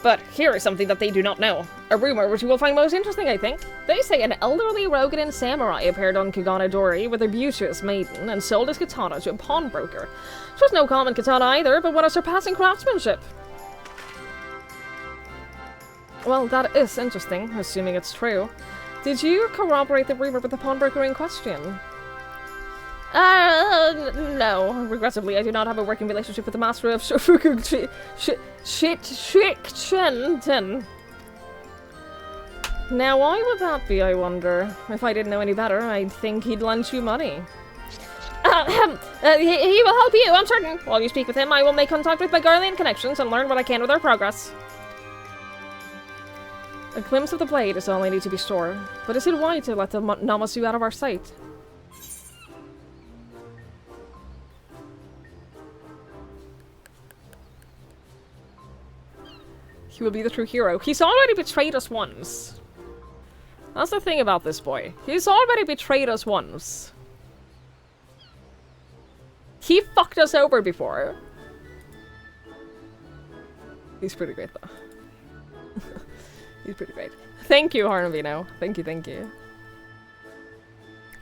But here is something that they do not know. A rumor which you will find most interesting, I think. They say an elderly Rogadan samurai appeared on Kaganadori with a beauteous maiden and sold his katana to a pawnbroker. 'Twas no common katana either, but one of surpassing craftsmanship. Well, that is interesting, assuming it's true. Did you corroborate the rumor with the pawnbroker in question? No. Regrettably, I do not have a working relationship with the master of Shofuku Shikshenten. Now, why would that be, I wonder? If I didn't know any better, I'd think he'd lend you money. He will help you, I'm certain. While you speak with him, I will make contact with my Garlean connections and learn what I can of their progress. A glimpse of the blade is all I need to be sure. But is it wise to let the Namasu out of our sight? He will be the true hero. He's already betrayed us once. That's the thing about this boy. He's already betrayed us once. He fucked us over before. He's pretty great though. He's pretty great. Thank you, Harnavino. Thank you.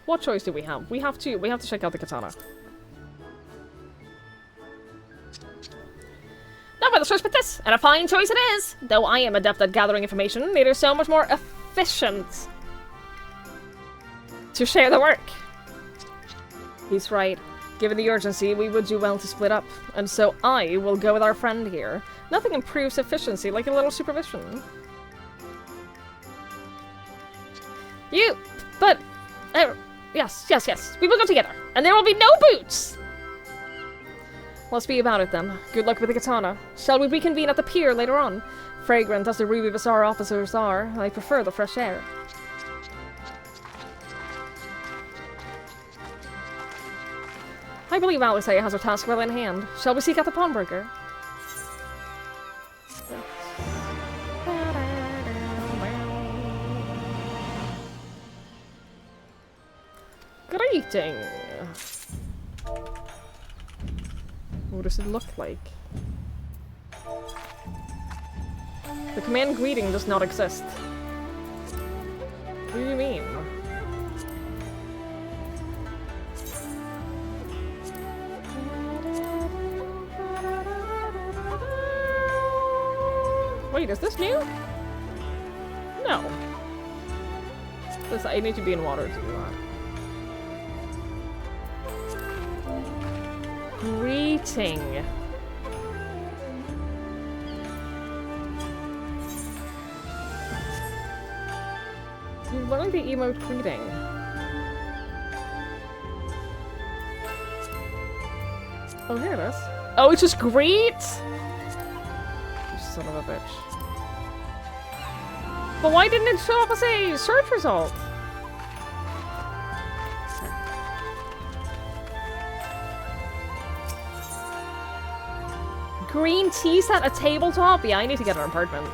What choice do we have? We have to check out the katana. No better choice but this, and a fine choice it is! Though I am adept at gathering information, it is so much more efficient to share the work. He's right. Given the urgency, we would do well to split up. And so I will go with our friend here. Nothing improves efficiency like a little supervision. Yes. We will go together. And there will be no boots! Let's be about it then. Good luck with the katana. Shall we reconvene at the pier later on? Fragrant as the Ruby Bazaar officers are, I prefer the fresh air. I believe Alice has her task well in hand. Shall we seek out the pawnbroker? Greeting! What does it look like? The command greeting does not exist. What do you mean? Wait, is this new? No. I need to be in water to do that. Greeting. You learned the emote greeting. Oh, here it is. Oh, it's just greet? You son of a bitch. But why didn't it show up as a search result? Green tea set, a tabletop? Yeah, I need to get an apartment.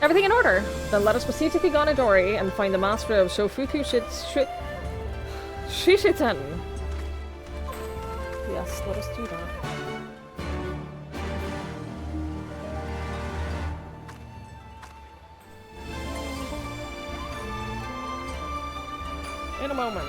Everything in order. Then let us proceed to Kiganadori and find the master of Shofuku Shishiten. Yes, let us do that. In a moment.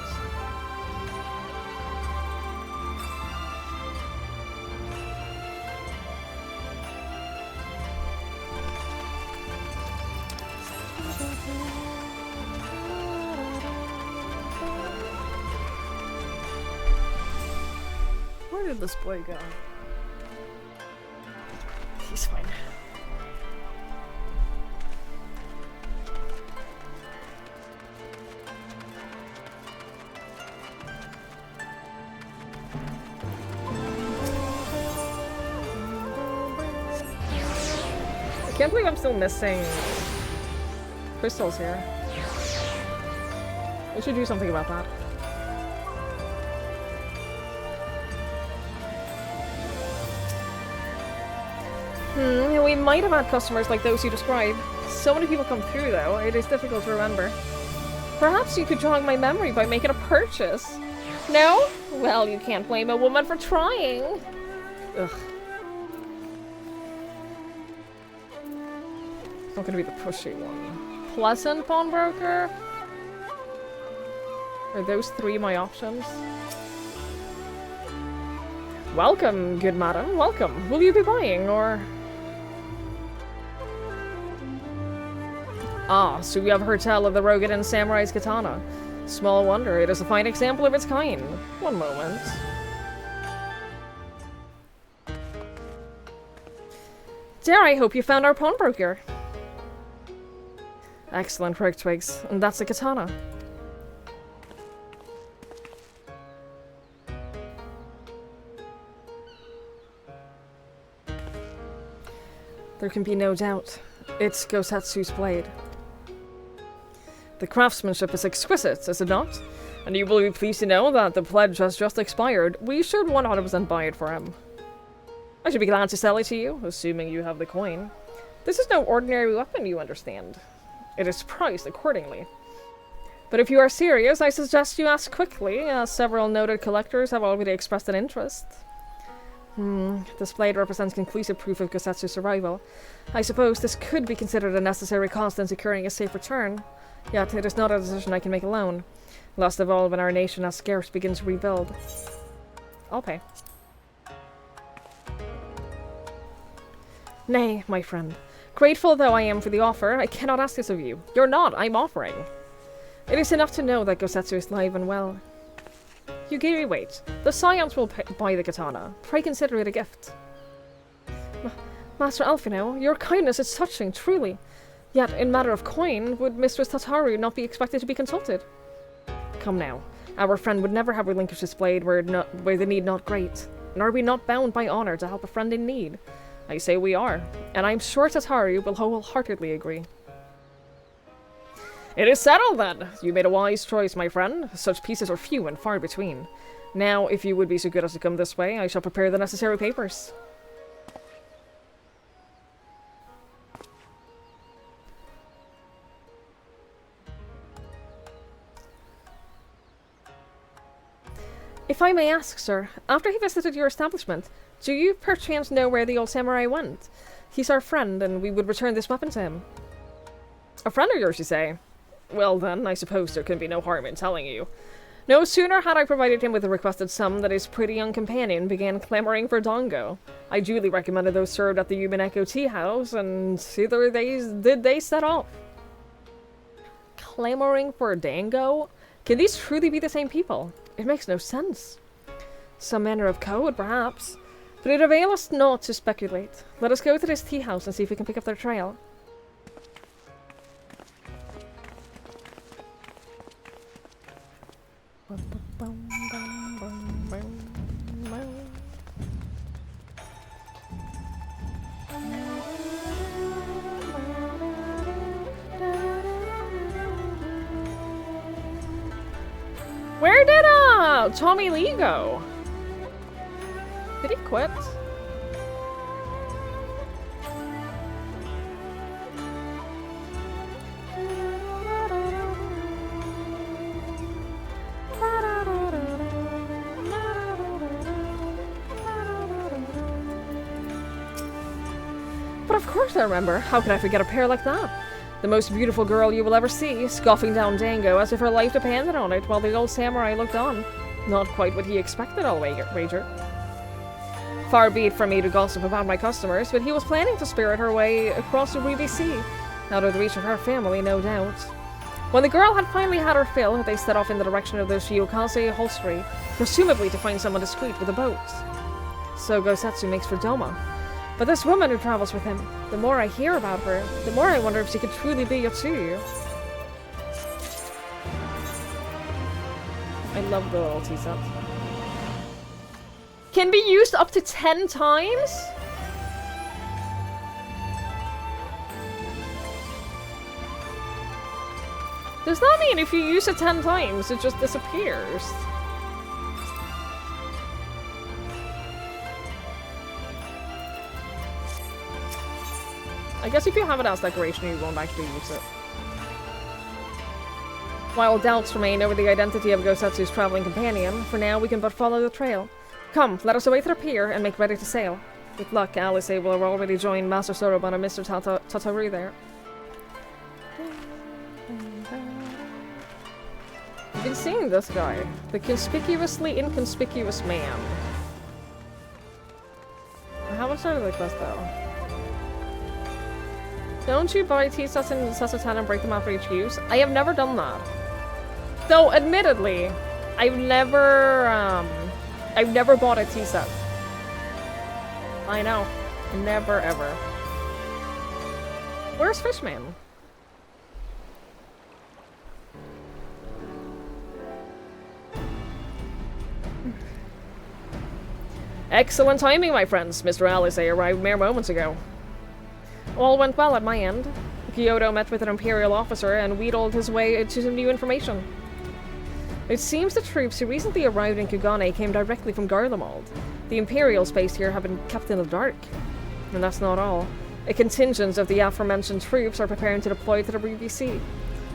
Where did this boy go? He's fine. I can't believe I'm still missing crystals here. We should do something about that. We might have had customers like those you describe. So many people come through, though, it is difficult to remember. Perhaps you could jog my memory by making a purchase. No? Well, you can't blame a woman for trying. Ugh. It's not gonna be the pushy one. Pleasant pawnbroker? Are those three my options? Welcome, good madam, welcome. Will you be buying, or...? Ah, so you have heard tell of the Rogadin Samurai's katana. Small wonder, it is a fine example of its kind. One moment. Dare I hope you found our pawnbroker. Excellent work, Twigs. And that's the katana. There can be no doubt. It's Gosetsu's blade. The craftsmanship is exquisite, is it not? And you will be pleased to know that the pledge has just expired. We should 100% buy it for him. I should be glad to sell it to you, assuming you have the coin. This is no ordinary weapon, you understand. It is priced accordingly. But if you are serious, I suggest you ask quickly, as several noted collectors have already expressed an interest. This blade represents conclusive proof of Gosetsu's survival. I suppose this could be considered a necessary cost in securing a safe return. Yet it is not a decision I can make alone. Last of all, when our nation as scarce begins to rebuild. I'll pay. Nay, my friend. Grateful though I am for the offer, I cannot ask this of you. You're not, I'm offering. It is enough to know that Gosetsu is live and well. You gave me weight. The Scions will buy the katana. Pray consider it a gift. Master Alphino, your kindness is touching, truly. Yet, in matter of coin, would Mistress Tataru not be expected to be consulted? Come now. Our friend would never have relinquished his blade were the need not great. And are we not bound by honor to help a friend in need? I say we are, and I'm sure Tatari will wholeheartedly agree. It is settled then! You made a wise choice, my friend. Such pieces are few and far between. Now, if you would be so good as to come this way, I shall prepare the necessary papers. If I may ask, sir, after he visited your establishment, do you perchance know where the old samurai went? He's our friend, and we would return this weapon to him. A friend of yours, you say? Well then, I suppose there can be no harm in telling you. No sooner had I provided him with the requested sum than his pretty young companion began clamoring for dango. I duly recommended those served at the Yumeneko tea house, and thither did they set off. Clamoring for dango? Can these truly be the same people? It makes no sense. Some manner of code, perhaps. But it availeth not to speculate. Let us go to this tea house and see if we can pick up their trail. Where did Tommy Lee go? Did he quit? But of course I remember. How could I forget a pair like that? The most beautiful girl you will ever see, scoffing down dango as if her life depended on it, while the old samurai looked on. Not quite what he expected, I'll wager. Far be it from me to gossip about my customers, but he was planning to spirit her way across the Ruby Sea, out of the reach of her family, no doubt. When the girl had finally had her fill, they set off in the direction of the Shiokase Hostelry, presumably to find someone discreet with a boat. So Gosetsu makes for Doma. But this woman who travels with him, the more I hear about her, the more I wonder if she could truly be Yotsuyu. I love the little tea set. Can be used up to 10 times? Does that mean if you use it 10 times, it just disappears? I guess if you have it as decoration, you won't actually use it. While doubts remain over the identity of Gosetsu's traveling companion, for now we can but follow the trail. Come, let us await the pier and make ready to sail. With luck, Alice will have already joined Master Soroban and Mr. Tataru there. You've been seeing this guy. The conspicuously inconspicuous man. I haven't started the quest though. Don't you buy tea sets in Sasatan and break them after each use? I have never done that. Though, admittedly, I've never bought a tea set. I know. Never ever. Where's Fishman? Excellent timing, my friends. Mr. Alice arrived mere moments ago. All went well at my end. Kyoto met with an Imperial officer and wheedled his way to some new information. It seems the troops who recently arrived in Kugane came directly from Garlemald. The Imperials based here have been kept in the dark. And that's not all. A contingent of the aforementioned troops are preparing to deploy to the Ruby Sea.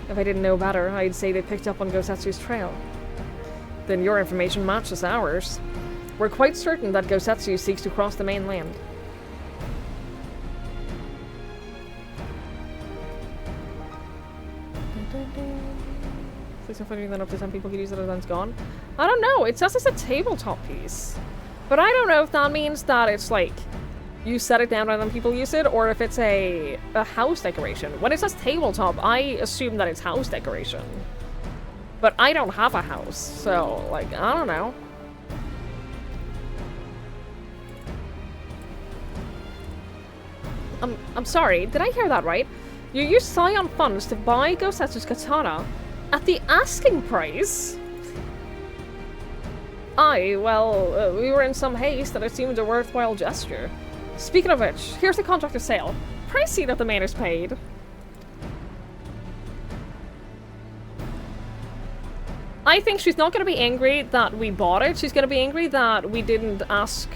If I didn't know better, I'd say they picked up on Gosetsu's trail. Then your information matches ours. We're quite certain that Gosetsu seeks to cross the mainland. So funny that up to 10 people could use it and then it's gone. I don't know, it says it's a tabletop piece. But I don't know if that means that it's like, you set it down and then people use it, or if it's a house decoration. When it says tabletop, I assume that it's house decoration. But I don't have a house, so, like, I don't know. I'm sorry, did I hear that right? You used Scion funds to buy Gosetsu's katana at the asking price? Aye, well, we were in some haste and it seemed a worthwhile gesture. Speaking of which, here's the contract of sale. Pray see that the man is paid. I think she's not going to be angry that we bought it. She's going to be angry that we didn't ask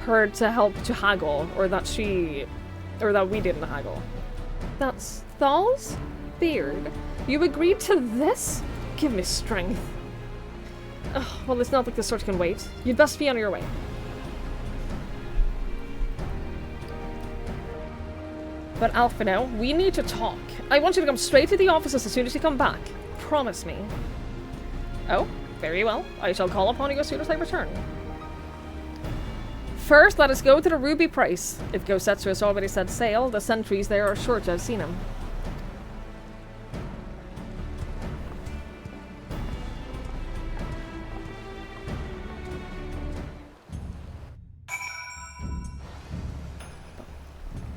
her to help to haggle, or that we didn't haggle. That's Thal's beard. You agreed to this? Give me strength. Ugh, well, it's not like the sort can wait. You'd best be on your way. But Alphino, we need to talk. I want you to come straight to the offices as soon as you come back. Promise me. Oh, very well. I shall call upon you as soon as I return. First, let us go to the ruby price. If Gosetsu has already set sail, the sentries there are sure to have seen him.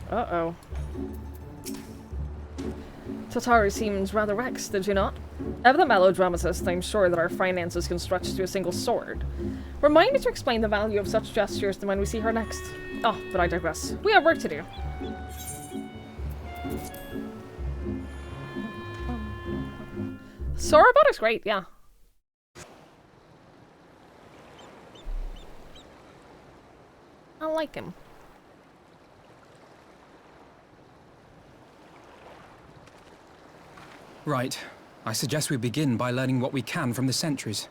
Uh-oh. Tatari seems rather vexed, did you not? Ever the melodramatist, I'm sure that our finances can stretch to a single sword. Remind me to explain the value of such gestures when we see her next. Oh, but I digress. We have work to do. Sorobot is great, yeah. I like him. Right. I suggest we begin by learning what we can from the sentries.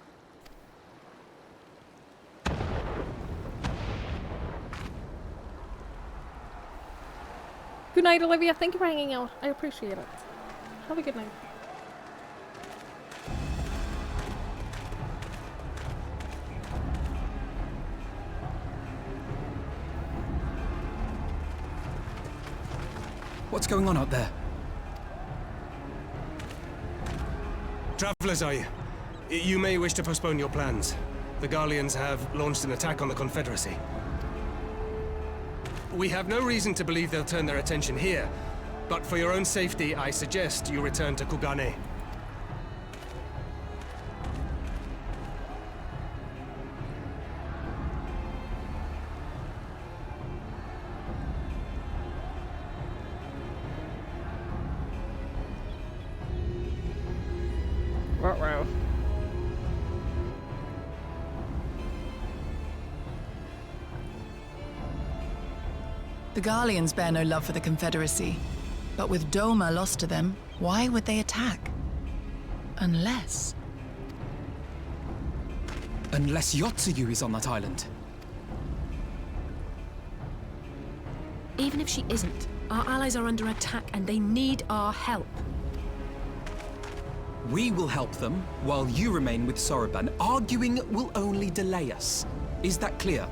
Good night, Olivia. Thank you for hanging out. I appreciate it. Have a good night. What's going on out there? Travelers, are you? You may wish to postpone your plans. The Garleans have launched an attack on the Confederacy. We have no reason to believe they'll turn their attention here, but for your own safety, I suggest you return to Kugane. Ruh-roh. The Garleans bear no love for the Confederacy, but with Doma lost to them, why would they attack? Unless Yotsuyu is on that island. Even if she isn't, our allies are under attack and they need our help. We will help them, while you remain with Soroban. Arguing will only delay us. Is that clear?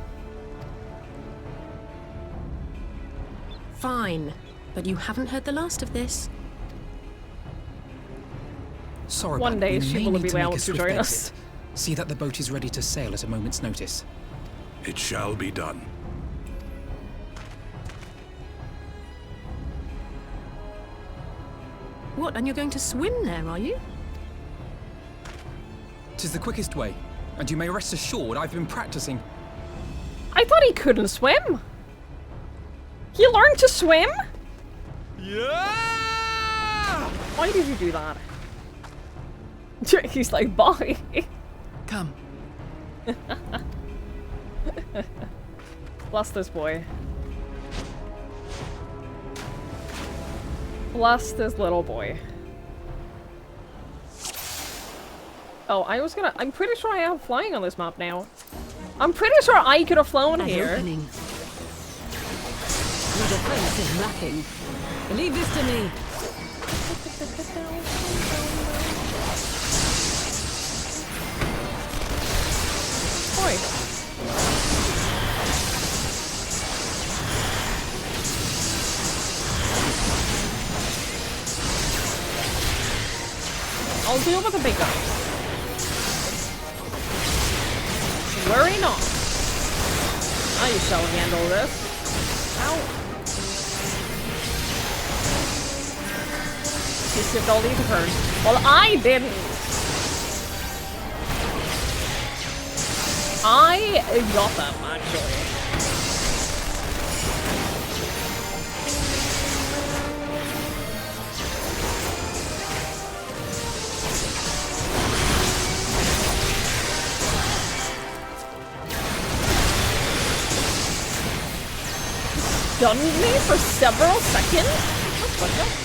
Fine, but you haven't heard the last of this. Soroban, one day we she may will need be to make able a to swift join exit. us. See that the boat is ready to sail at a moment's notice. It shall be done. What, and you're going to swim there, are you? 'Tis the quickest way, and you may rest assured I've been practicing. I thought he couldn't swim. He learned to swim? Yeah! Why did you do that? He's like, bye. Come. Bless this boy. Bless this little boy. Oh, I'm pretty sure I have flying on this map now. I'm pretty sure I could have flown here. Opening. Your defense is lacking. Leave this to me. Oi. I'll deal with the big guy. Worry not. I shall handle this. Ow. He skipped all these turns. Well, I didn't. I got them, actually. Stunned me for several seconds? What the?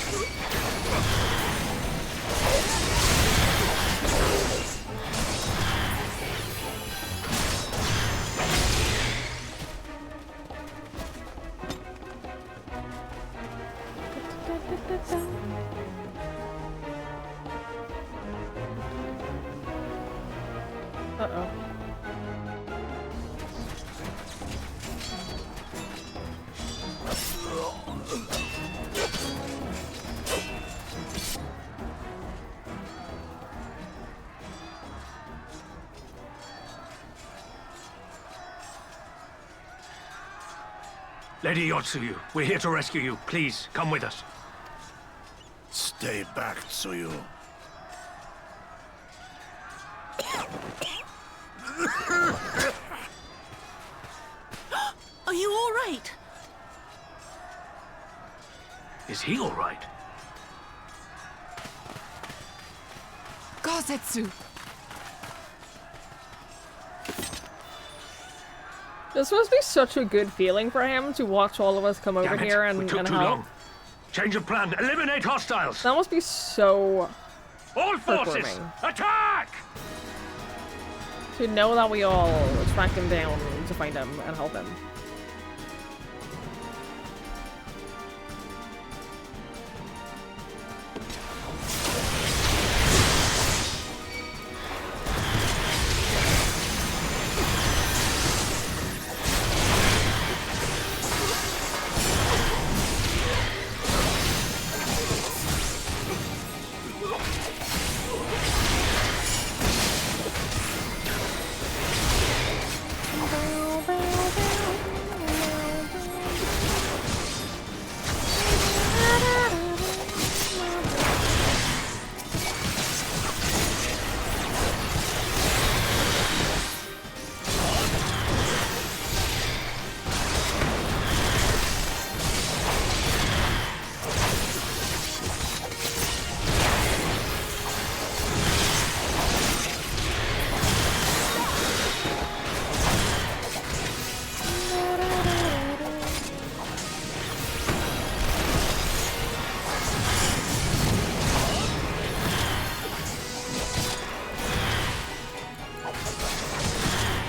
Uh-oh. Lady Yotsuyu, we're here to rescue you. Please, come with us. Stay back, Tsuyu. Are you all right? Is he all right? Gosetsu! This must be such a good feeling for him to watch all of us come over here and took too help. long. Change of plan. Eliminate hostiles. That must be so all forces heartwarming. attack! To know that we all track him down to find him and help him.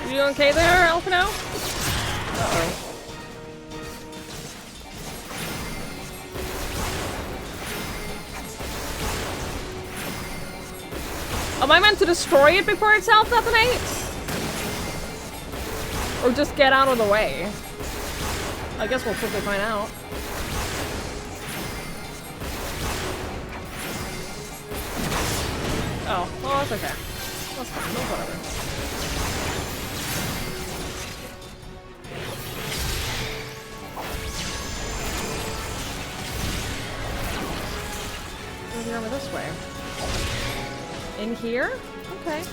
You okay there, Alphino? Uh-oh. Am I meant to destroy it before it self-detonates? Or just get out of the way? I guess we'll quickly find out. Oh, well, that's okay. That's fine, no whatever. Maybe over this way. In here? Okay.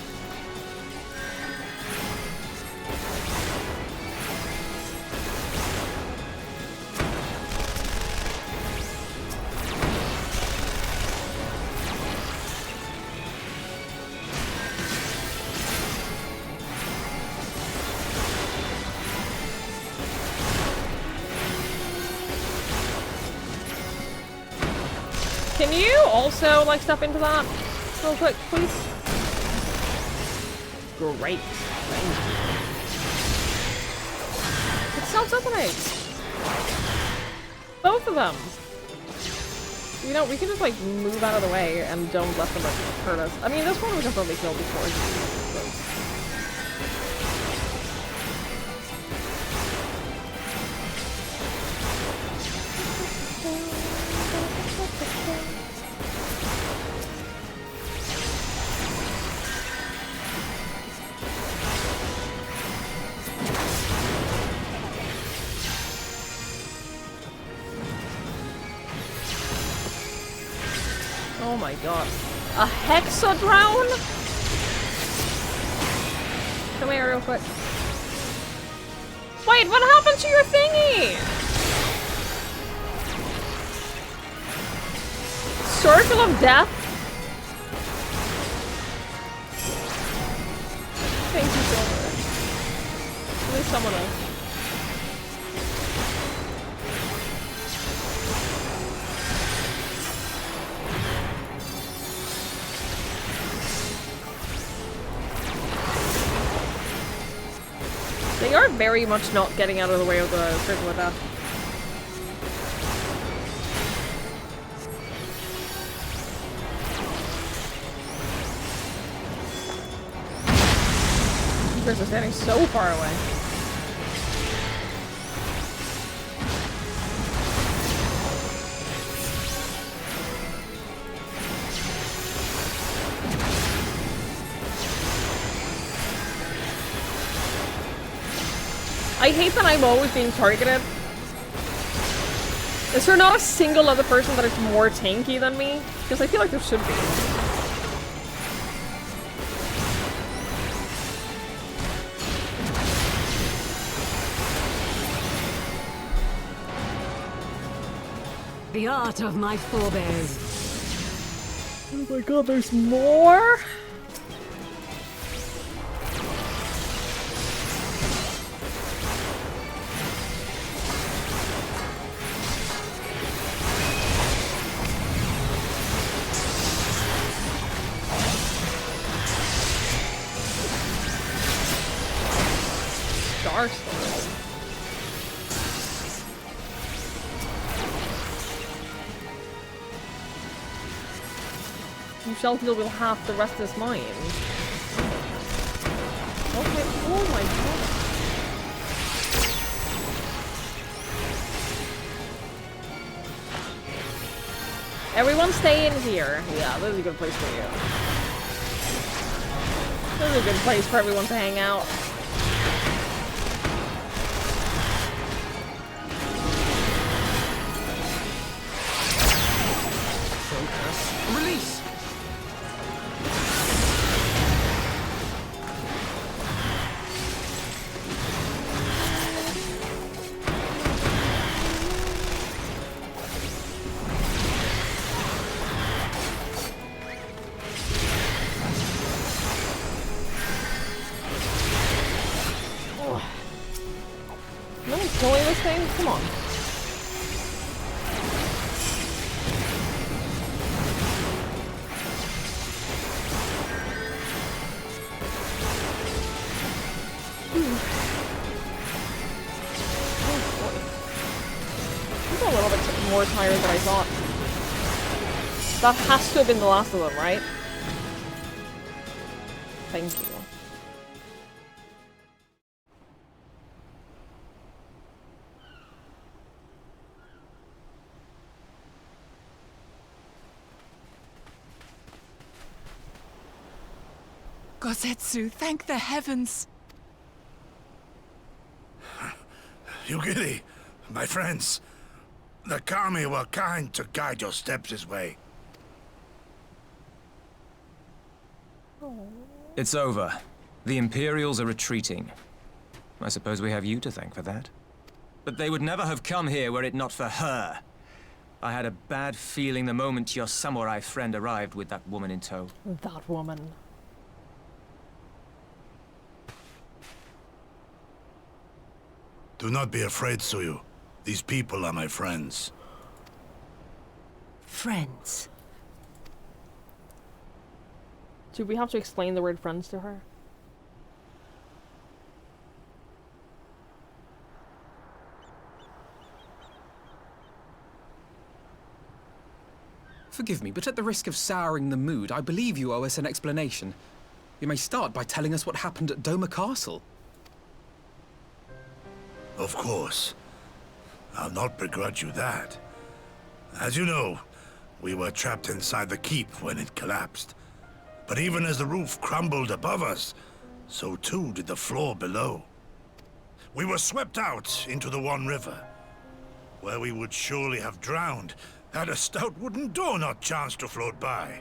Can you also, like, step into that real quick, please? Great. Thank you. It self-detonates. Both of them. You know, we can just, like, move out of the way and don't let them like, hurt us. I mean, this one we can probably kill before he goes. Oh my god. A hexadrone? Come here real quick. Wait, what happened to your thingy? Circle of Death? Thank you so much. At least someone else. They are very much not getting out of the way of the Circle of Death. You guys are standing so far away. I hate that I'm always being targeted. Is there not a single other person that is more tanky than me? Because I feel like there should be. The art of my forebears. Oh my god, there's more? Shelfield will have the rest of his mind. Okay, oh my god. Everyone stay in here. Yeah, this is a good place for you. This is a good place for everyone to hang out. Focus. Release! Come on. I'm a little bit more tired than I thought. That has to have been the last of them, right? Thank you. Gosetsu, thank the heavens! Yugiri, my friends, the Kami were kind to guide your steps this way. It's over. The Imperials are retreating. I suppose we have you to thank for that. But they would never have come here were it not for her. I had a bad feeling the moment your samurai friend arrived with that woman in tow. That woman. Do not be afraid, Suyu. These people are my friends. Friends? Do we have to explain the word friends to her? Forgive me, but at the risk of souring the mood, I believe you owe us an explanation. You may start by telling us what happened at Doma Castle. Of course. I'll not begrudge you that. As you know, we were trapped inside the keep when it collapsed. But even as the roof crumbled above us, so too did the floor below. We were swept out into the One River, where we would surely have drowned had a stout wooden door not chanced to float by,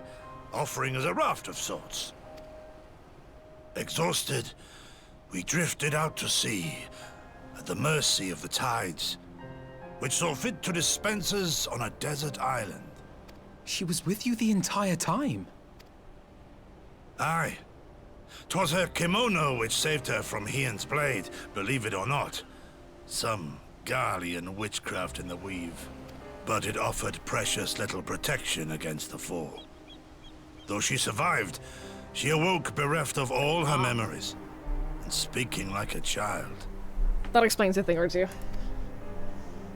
offering us a raft of sorts. Exhausted, we drifted out to sea, at the mercy of the tides, which saw fit to dispense us on a desert island. She was with you the entire time? Aye. 'Twas her kimono which saved her from Hien's blade, believe it or not. Some Garlean witchcraft in the weave. But it offered precious little protection against the fall. Though she survived, she awoke bereft of all her memories, and speaking like a child. That explains a thing or two.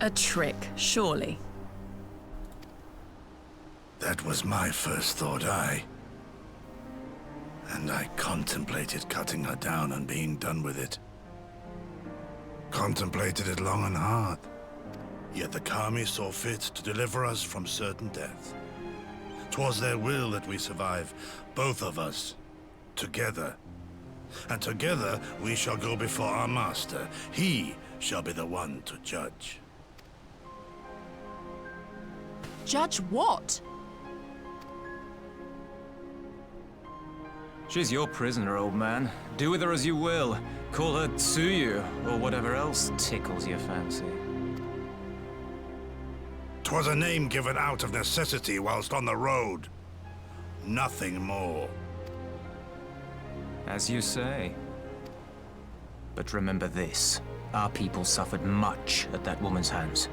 A trick, surely. That was my first thought, aye. And I contemplated cutting her down and being done with it. Contemplated it long and hard. Yet the Kami saw fit to deliver us from certain death. 'Twas their will that we survive, both of us, together. And together we shall go before our master. He shall be the one to judge. Judge what? She's your prisoner, old man. Do with her as you will. Call her Tsuyu, or whatever else tickles your fancy. 'Twas a name given out of necessity whilst on the road. Nothing more. As you say. But remember this. Our people suffered much at that woman's hands.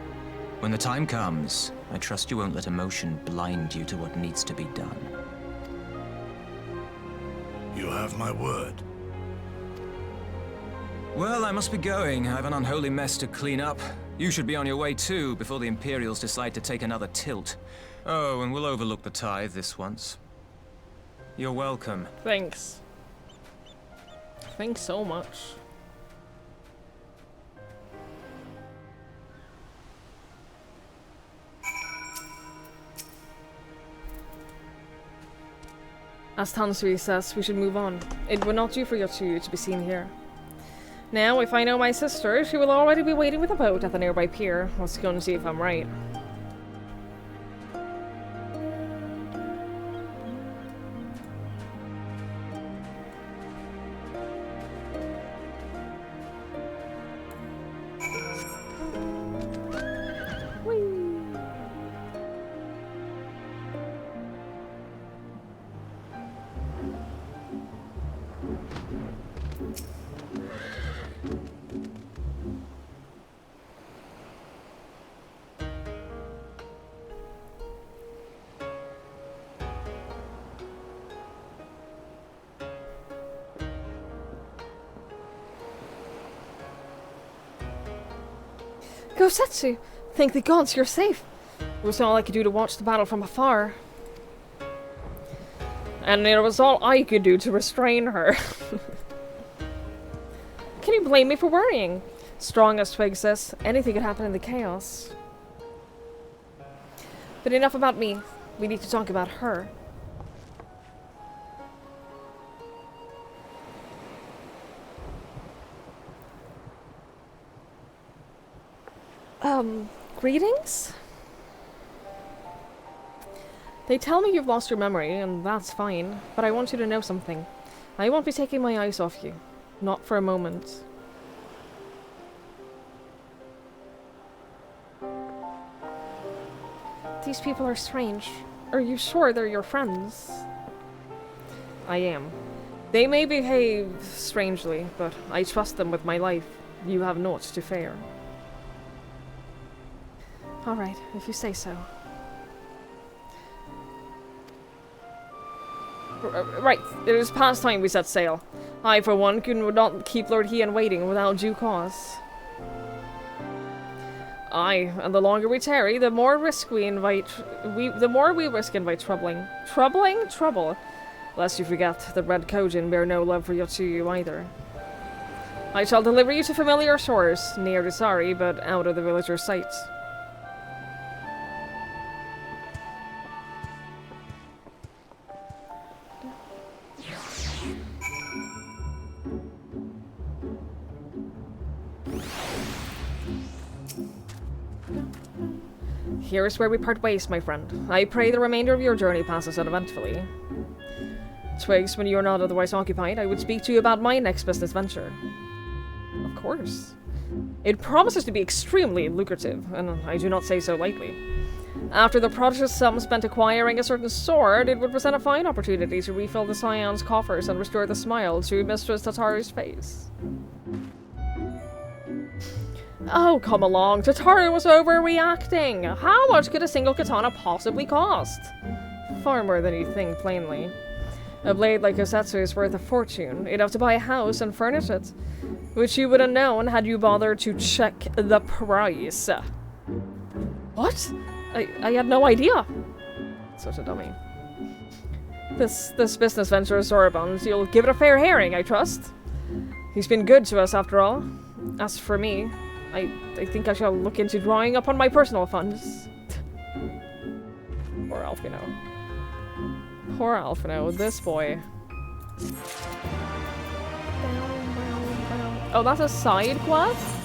When the time comes, I trust you won't let emotion blind you to what needs to be done. You have my word. Well, I must be going. I have an unholy mess to clean up. You should be on your way too, before the Imperials decide to take another tilt. Oh, and we'll overlook the tithe this once. You're welcome. Thanks. Thanks so much. As Tansui says, we should move on. It would not do for you two to be seen here. Now, if I know my sister, she will already be waiting with a boat at the nearby pier. Let's go and see if I'm right. Gosetsu! Thank the gods you're safe! It was all I could do to watch the battle from afar. And it was all I could do to restrain her. Can you blame me for worrying? Strong as Twig says, anything could happen in the chaos. But enough about me. We need to talk about her. Greetings? They tell me you've lost your memory, and that's fine, but I want you to know something. I won't be taking my eyes off you. Not for a moment. These people are strange. Are you sure they're your friends? I am. They may behave strangely, but I trust them with my life. You have naught to fear. Alright, if you say so. Right, it is past time we set sail. I, for one, could not keep Lord Hien waiting without due cause. Aye, and the longer we tarry, the more risk we invite. The more we risk invite trouble. Lest you forget, the Red Kojin bear no love for Yotsuyu either. I shall deliver you to familiar shores, near to Sari, but out of the villager's sight. Here is where we part ways, my friend. I pray the remainder of your journey passes uneventfully. Twigs, when you are not otherwise occupied, I would speak to you about my next business venture. Of course. It promises to be extremely lucrative, and I do not say so lightly. After the prodigious sum spent acquiring a certain sword, it would present a fine opportunity to refill the Scion's coffers and restore the smile to Mistress Tataru's face. Oh, come along. Tataru was overreacting. How much could a single katana possibly cost? Far more than you think, plainly. A blade like Kosetsu is worth a fortune, enough to buy a house and furnish it, which you would have known had you bothered to check the price. What? I had no idea. Such a dummy. This business venture is Zorobon's. You'll give it a fair hearing, I trust. He's been good to us, after all. As for me, I think I shall look into drawing upon my personal funds. Poor Alphino. Poor Alphino, this boy. Oh, that's a side quest?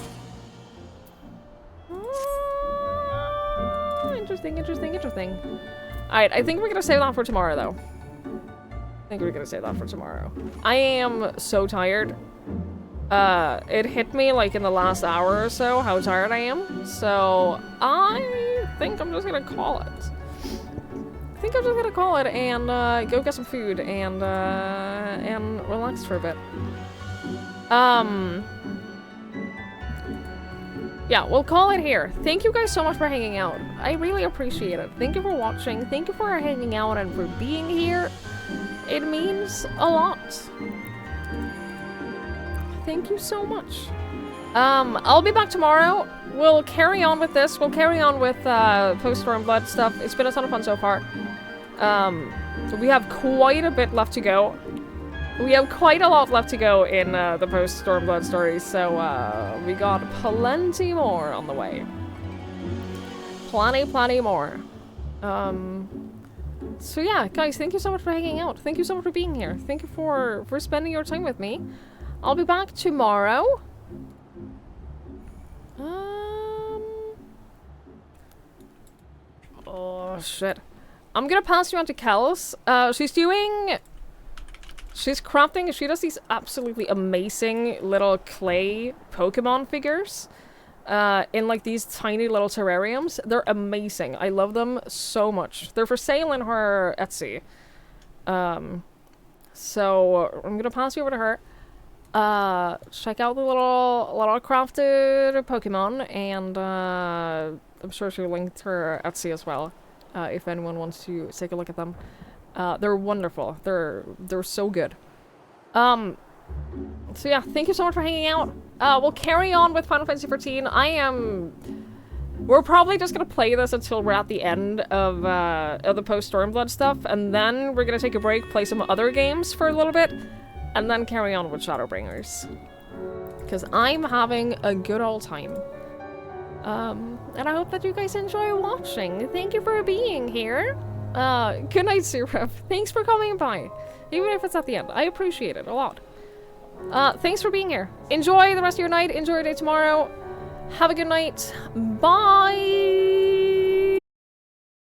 Interesting. Alright, I think we're gonna save that for tomorrow, though. I am so tired. It hit me, like, in the last hour or so, how tired I am. So, I think I'm just gonna call it. And, go get some food and relax for a bit. Yeah, we'll call it here. Thank you guys so much for hanging out. I really appreciate it. Thank you for watching. Thank you for hanging out and for being here. It means a lot. Thank you so much. I'll be back tomorrow. We'll carry on with this. We'll carry on with post-stormblood stuff. It's been a ton of fun so far. We have quite a bit left to go. We have quite a lot left to go in the post-stormblood stories, so we got plenty more on the way. Plenty more. So yeah, guys, thank you so much for hanging out. Thank you so much for being here. Thank you for spending your time with me. I'll be back tomorrow. Oh, shit. I'm gonna pass you on to Kels. She's crafting, she does these absolutely amazing little clay Pokemon figures in like these tiny little terrariums. They're amazing. I love them so much. They're for sale in her Etsy. So I'm gonna pass you over to her. Check out the little crafted Pokemon, and I'm sure she'll link to her Etsy as well, if anyone wants to take a look at them. They're wonderful. They're so good. So yeah, thank you so much for hanging out. We'll carry on with Final Fantasy XIV. We're probably just gonna play this until we're at the end of the post-Stormblood stuff, and then we're gonna take a break, play some other games for a little bit, and then carry on with Shadowbringers. Because I'm having a good old time. And I hope that you guys enjoy watching. Thank you for being here. Good night, Suref. Thanks for coming by. Even if it's at the end. I appreciate it a lot. Thanks for being here. Enjoy the rest of your night. Enjoy your day tomorrow. Have a good night. Bye!